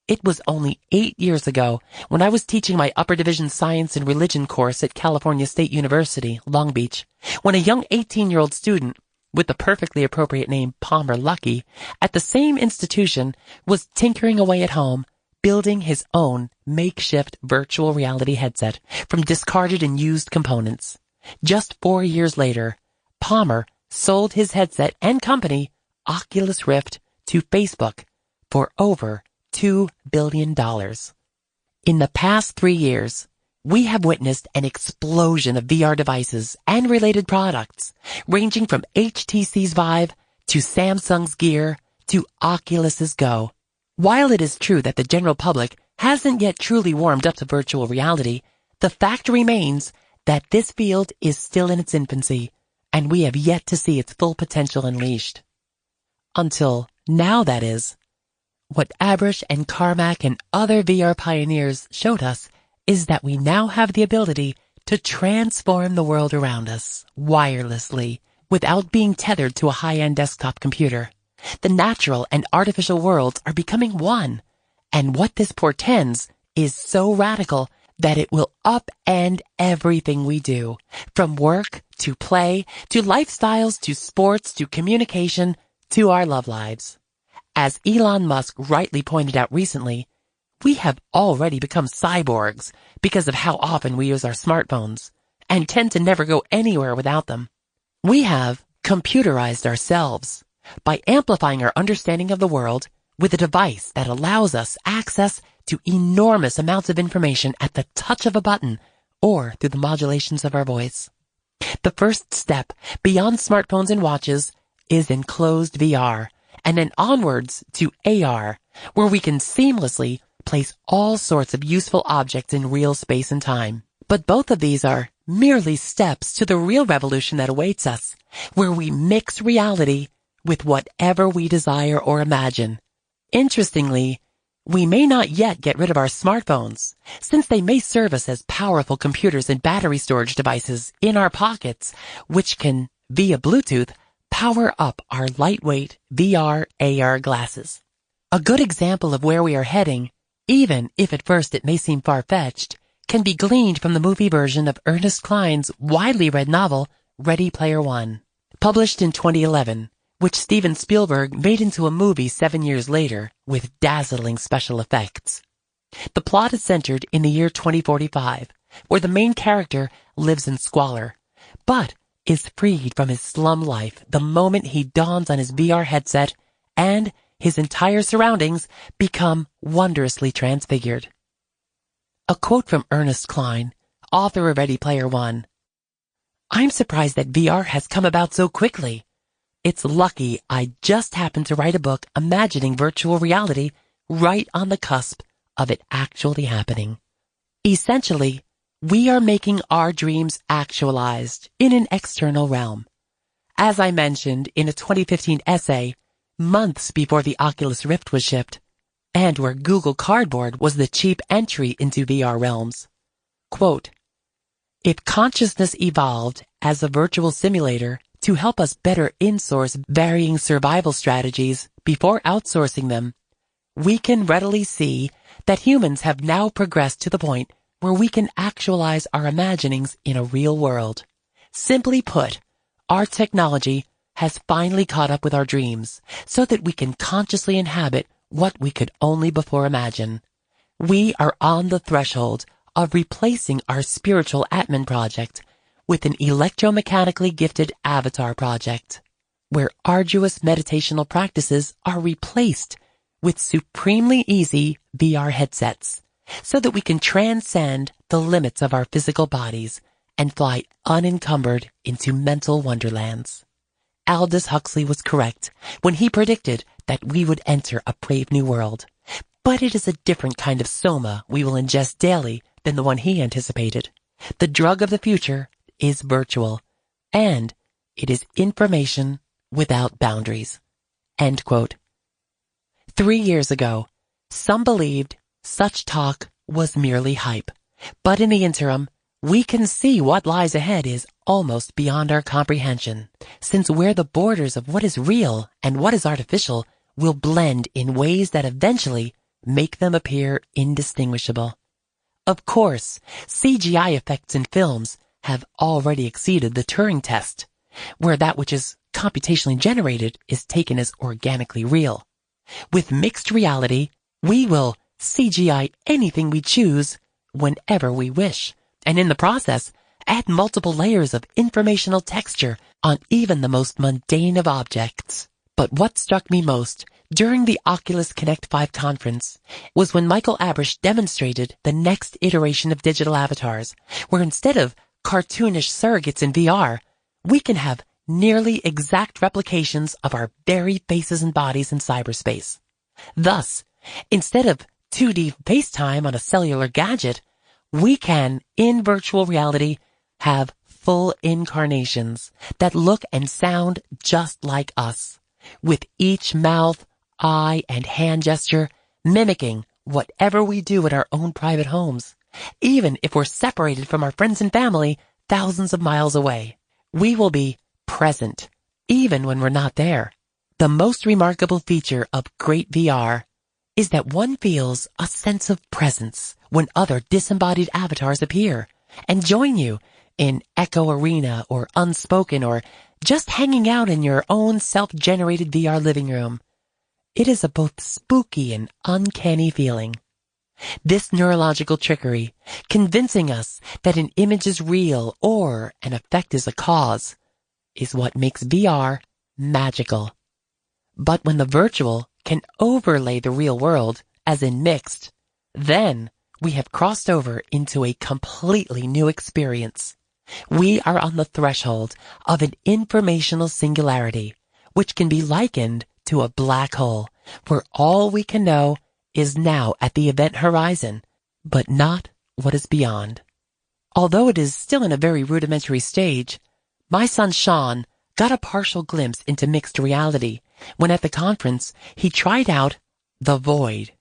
It was only 8 years ago when I was teaching my upper division science and religion course at California State University, Long Beach, when a young 18-year-old student with the perfectly appropriate name Palmer Luckey at the same institution was tinkering away at home, building his own makeshift virtual reality headset from discarded and used components. Just 4 years later, Palmer sold his headset and company, Oculus Rift, to Facebook for over $2 billion. In the past 3 years, we have witnessed an explosion of VR devices and related products, ranging from HTC's Vive to Samsung's Gear to Oculus's Go. While it is true that the general public hasn't yet truly warmed up to virtual reality, the fact remains that this field is still in its infancy, and we have yet to see its full potential unleashed. Until now, that is. What Abrish and Carmack and other VR pioneers showed us is that we now have the ability to transform the world around us wirelessly without being tethered to a high-end desktop computer. The natural and artificial worlds are becoming one, and what this portends is so radical that it will upend everything we do, from work to play to lifestyles to sports to communication to our love lives. As Elon Musk rightly pointed out recently, we have already become cyborgs because of how often we use our smartphones and tend to never go anywhere without them. We have computerized ourselves by amplifying our understanding of the world with a device that allows us access to enormous amounts of information at the touch of a button or through the modulations of our voice. The first step beyond smartphones and watches is enclosed VR, and then onwards to AR, where we can seamlessly place all sorts of useful objects in real space and time. But both of these are merely steps to the real revolution that awaits us, where we mix reality with whatever we desire or imagine. Interestingly, we may not yet get rid of our smartphones, since they may serve us as powerful computers and battery storage devices in our pockets, which can, via Bluetooth, power up our lightweight VR AR glasses. A good example of where we are heading, even if at first it may seem far-fetched, can be gleaned from the movie version of Ernest Cline's widely read novel, Ready Player One. Published in 2011, which Steven Spielberg made into a movie 7 years later with dazzling special effects. The plot is centered in the year 2045, where the main character lives in squalor, but is freed from his slum life the moment he dons on his VR headset and his entire surroundings become wondrously transfigured. A quote from Ernest Cline, author of Ready Player One. "I'm surprised that VR has come about so quickly. It's lucky I just happened to write a book imagining virtual reality right on the cusp of it actually happening. Essentially, we are making our dreams actualized in an external realm. As I mentioned in a 2015 essay, months before the Oculus Rift was shipped, and where Google Cardboard was the cheap entry into VR realms. Quote, if consciousness evolved as a virtual simulator to help us better insource varying survival strategies before outsourcing them, we can readily see that humans have now progressed to the point where we can actualize our imaginings in a real world. Simply put, our technology has finally caught up with our dreams so that we can consciously inhabit what we could only before imagine. We are on the threshold of replacing our spiritual Atman project with an electromechanically gifted avatar project, where arduous meditational practices are replaced with supremely easy VR headsets, so that we can transcend the limits of our physical bodies and fly unencumbered into mental wonderlands. Aldous Huxley was correct when he predicted that we would enter a brave new world, but it is a different kind of soma we will ingest daily than the one he anticipated. The drug of the future is virtual, and it is information without boundaries. End quote. 3 years ago, some believed such talk was merely hype, but in the interim, we can see what lies ahead is almost beyond our comprehension, since where the borders of what is real and what is artificial will blend in ways that eventually make them appear indistinguishable. Of course, CGI effects in films have already exceeded the Turing test, where that which is computationally generated is taken as organically real. With mixed reality, we will CGI anything we choose whenever we wish, and in the process, add multiple layers of informational texture on even the most mundane of objects. But what struck me most during the Oculus Connect 5 conference was when Michael Abrish demonstrated the next iteration of digital avatars, where instead of cartoonish surrogates in VR, we can have nearly exact replications of our very faces and bodies in cyberspace. Thus, instead of 2D FaceTime on a cellular gadget, we can, in virtual reality, have full incarnations that look and sound just like us, with each mouth, eye, and hand gesture mimicking whatever we do at our own private homes, even if we're separated from our friends and family thousands of miles away. We will be present, even when we're not there. The most remarkable feature of great VR is that one feels a sense of presence when other disembodied avatars appear and join you in Echo Arena or Unspoken or just hanging out in your own self-generated VR living room. It is a both spooky and uncanny feeling. This neurological trickery, convincing us that an image is real or an effect is a cause, is what makes VR magical. But when the virtual can overlay the real world, as in mixed, then we have crossed over into a completely new experience. We are on the threshold of an informational singularity, which can be likened to a black hole, where all we can know is now at the event horizon, but not what is beyond. Although it is still in a very rudimentary stage, my son Sean got a partial glimpse into mixed reality when at the conference he tried out The Void,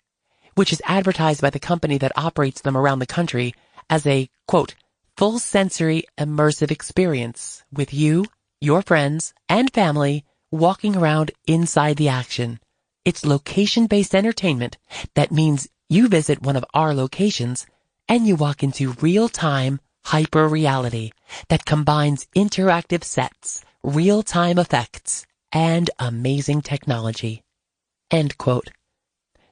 which is advertised by the company that operates them around the country as a, quote, full sensory immersive experience with you, your friends, and family walking around inside the action. It's location-based entertainment that means you visit one of our locations and you walk into real-time hyper-reality that combines interactive sets, real-time effects, and amazing technology. End quote.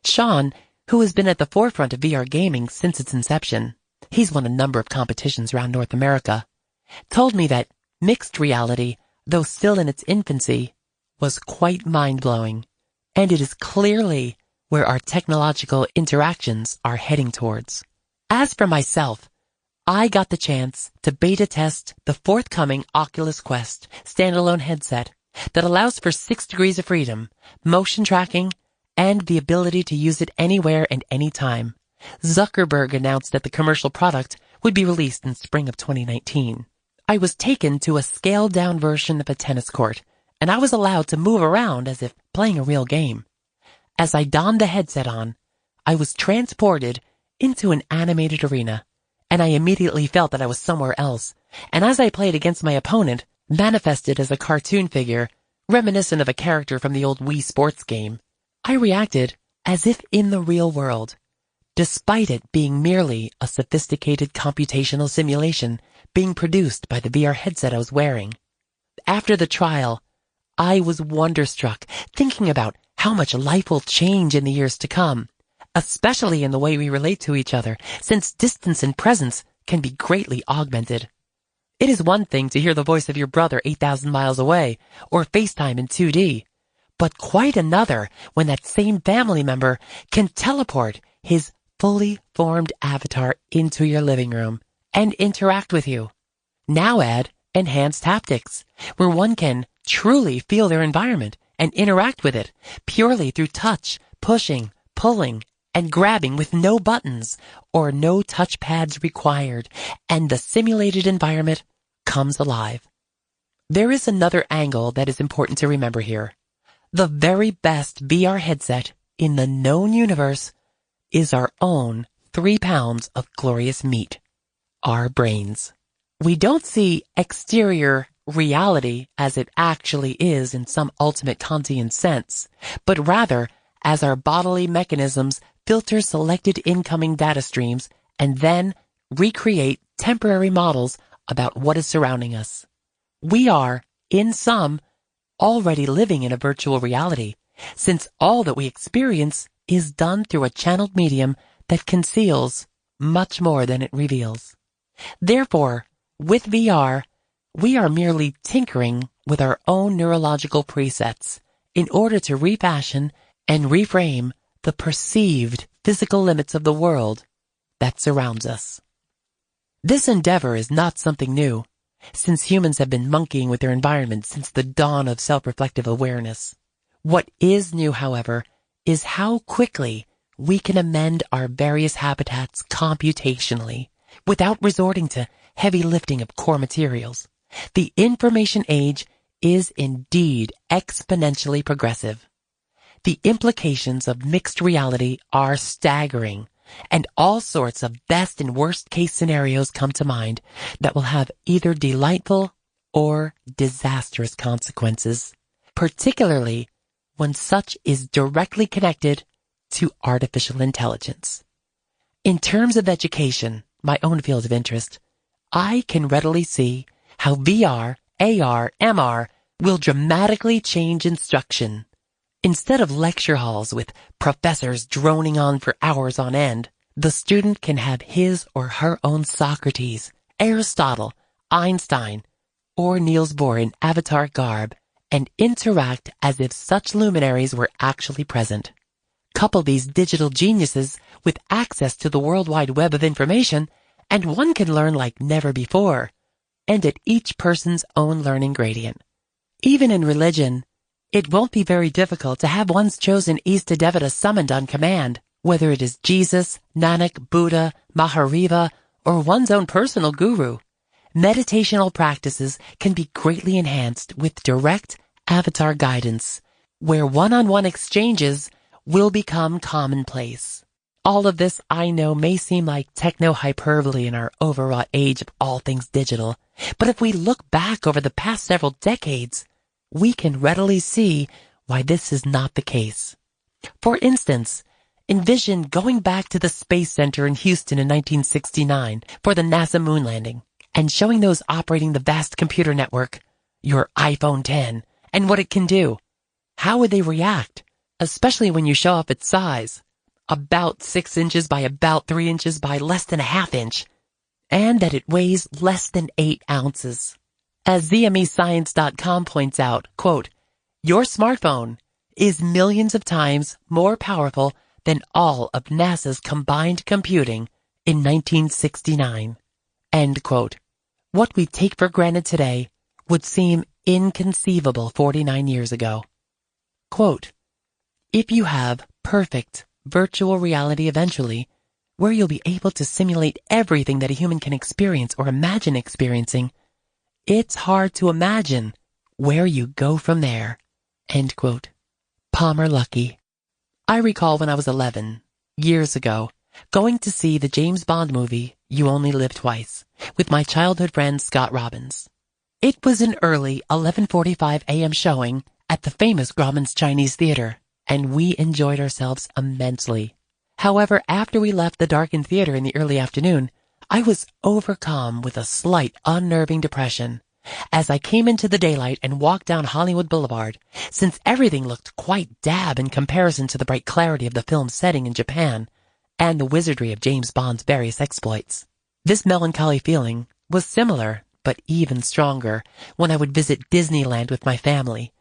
Sean, who has been at the forefront of VR gaming since its inception, he's won a number of competitions around North America, told me that mixed reality, though still in its infancy, was quite mind-blowing, and it is clearly where our technological interactions are heading towards. As for myself, I got the chance to beta test the forthcoming Oculus Quest standalone headset that allows for 6 degrees of freedom, motion tracking, and the ability to use it anywhere and anytime. Zuckerberg announced that the commercial product would be released in spring of 2019. I was taken to a scaled-down version of a tennis court, and I was allowed to move around as if playing a real game. As I donned the headset on, I was transported into an animated arena, and I immediately felt that I was somewhere else, and as I played against my opponent, manifested as a cartoon figure, reminiscent of a character from the old Wii Sports game, I reacted as if in the real world, despite it being merely a sophisticated computational simulation being produced by the VR headset I was wearing. After the trial, I was wonderstruck, thinking about how much life will change in the years to come, especially in the way we relate to each other, since distance and presence can be greatly augmented. It is one thing to hear the voice of your brother 8,000 miles away or FaceTime in 2D, but quite another when that same family member can teleport his fully formed avatar into your living room and interact with you. Now add enhanced haptics, where one can truly feel their environment and interact with it purely through touch, pushing, pulling, and grabbing with no buttons or no touch pads required, and the simulated environment comes alive. There is another angle that is important to remember here. The very best VR headset in the known universe is our own 3 pounds of glorious meat, our brains. We don't see exterior reality as it actually is in some ultimate Kantian sense, but rather as our bodily mechanisms filter selected incoming data streams and then recreate temporary models about what is surrounding us. We are, in sum, already living in a virtual reality, since all that we experience is done through a channeled medium that conceals much more than it reveals. Therefore, with VR, we are merely tinkering with our own neurological presets in order to refashion and reframe the perceived physical limits of the world that surrounds us. This endeavor is not something new, since humans have been monkeying with their environment since the dawn of self-reflective awareness. What is new, however, is how quickly we can amend our various habitats computationally without resorting to heavy lifting of core materials. The information age is indeed exponentially progressive. The implications of mixed reality are staggering, and all sorts of best and worst case scenarios come to mind that will have either delightful or disastrous consequences, particularly when such is directly connected to artificial intelligence. In terms of education, my own field of interest, I can readily see how VR, AR, MR will dramatically change instruction. Instead of lecture halls with professors droning on for hours on end, the student can have his or her own Socrates, Aristotle, Einstein, or Niels Bohr in avatar garb and interact as if such luminaries were actually present. Couple these digital geniuses with access to the World Wide Web of information, and one can learn like never before, and at each person's own learning gradient. Even in religion, it won't be very difficult to have one's chosen Ishta Devata summoned on command, whether it is Jesus, Nanak, Buddha, Mahariva, or one's own personal guru. Meditational practices can be greatly enhanced with direct avatar guidance, where one-on-one exchanges will become commonplace. All of this, I know, may seem like techno-hyperbole in our overwrought age of all things digital, but if we look back over the past several decades, we can readily see why this is not the case. For instance, envision going back to the Space Center in Houston in 1969 for the NASA moon landing and showing those operating the vast computer network your iPhone X and what it can do. How would they react, especially when you show off its size? About 6 inches by about 3 inches by less than a half inch, and that it weighs less than 8 ounces. As ZMEScience.com points out, quote, your smartphone is millions of times more powerful than all of NASA's combined computing in 1969. End quote. What we take for granted today would seem inconceivable 49 years ago. Quote, if you have perfect virtual reality eventually, where you'll be able to simulate everything that a human can experience or imagine experiencing, it's hard to imagine where you go from there. End quote. Palmer Luckey. I recall when I was 11, years ago, going to see the James Bond movie, You Only Live Twice, with my childhood friend Scott Robbins. It was an early 11:45 a.m. showing at the famous Grauman's Chinese Theater, and we enjoyed ourselves immensely. However, after we left the darkened theater in the early afternoon, I was overcome with a slight unnerving depression as I came into the daylight and walked down Hollywood Boulevard, since everything looked quite dab in comparison to the bright clarity of the film's setting in Japan and the wizardry of James Bond's various exploits. This melancholy feeling was similar but even stronger when I would visit Disneyland with my family,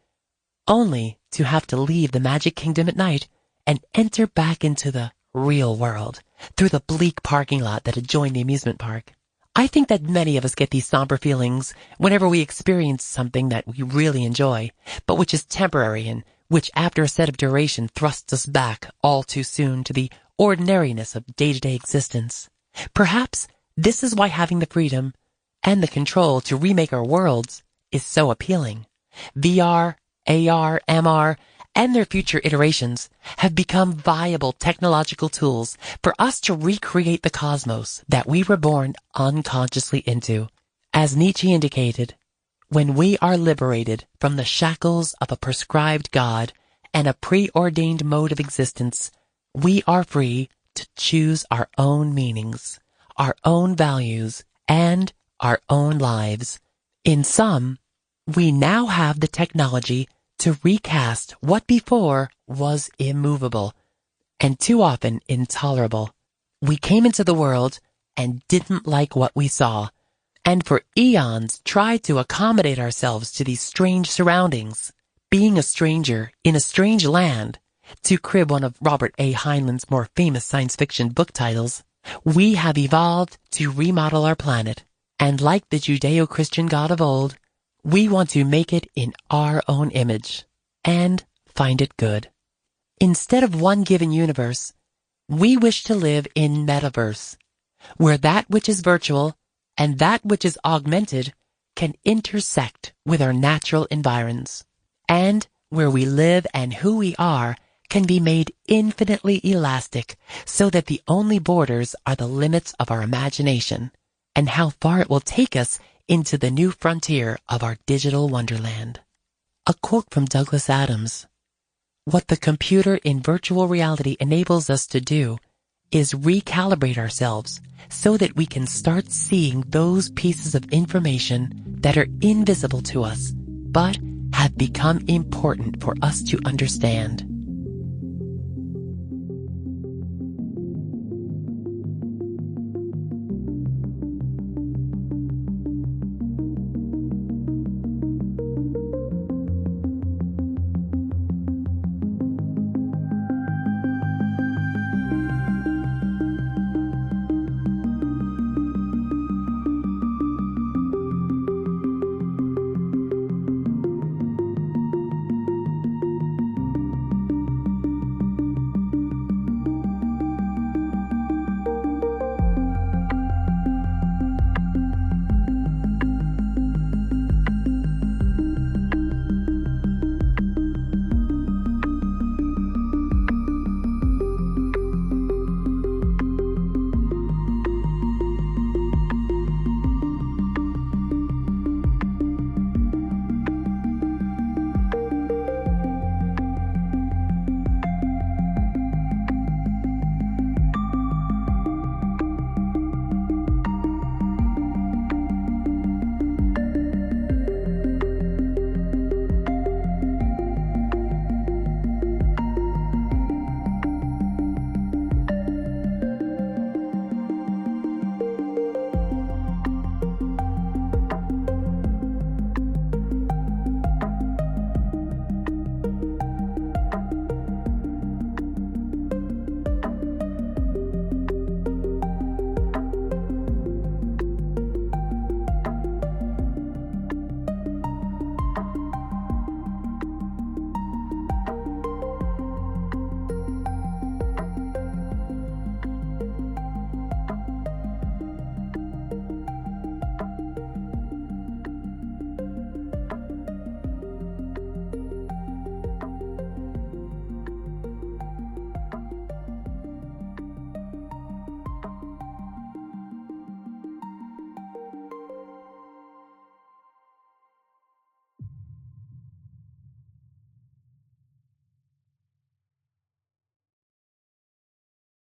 only to have to leave the Magic Kingdom at night and enter back into the real world through the bleak parking lot that adjoined the amusement park. I think that many of us get these somber feelings whenever we experience something that we really enjoy, but which is temporary and which after a set of duration thrusts us back all too soon to the ordinariness of day-to-day existence. Perhaps this is why having the freedom and the control to remake our worlds is so appealing. VR, AR, MR, and their future iterations have become viable technological tools for us to recreate the cosmos that we were born unconsciously into. As Nietzsche indicated, when we are liberated from the shackles of a prescribed God and a preordained mode of existence, we are free to choose our own meanings, our own values, and our own lives. In sum, we now have the technology to recast what before was immovable and too often intolerable. We came into the world and didn't like what we saw, and for eons tried to accommodate ourselves to these strange surroundings. Being a stranger in a strange land, to crib one of Robert A. Heinlein's more famous science fiction book titles, we have evolved to remodel our planet, and like the Judeo-Christian God of old, we want to make it in our own image and find it good. Instead of one given universe, we wish to live in metaverse, where that which is virtual and that which is augmented can intersect with our natural environs, and where we live and who we are can be made infinitely elastic so that the only borders are the limits of our imagination and how far it will take us into the new frontier of our digital wonderland. A quote from Douglas Adams: "What the computer in virtual reality enables us to do is recalibrate ourselves so that we can start seeing those pieces of information that are invisible to us, but have become important for us to understand."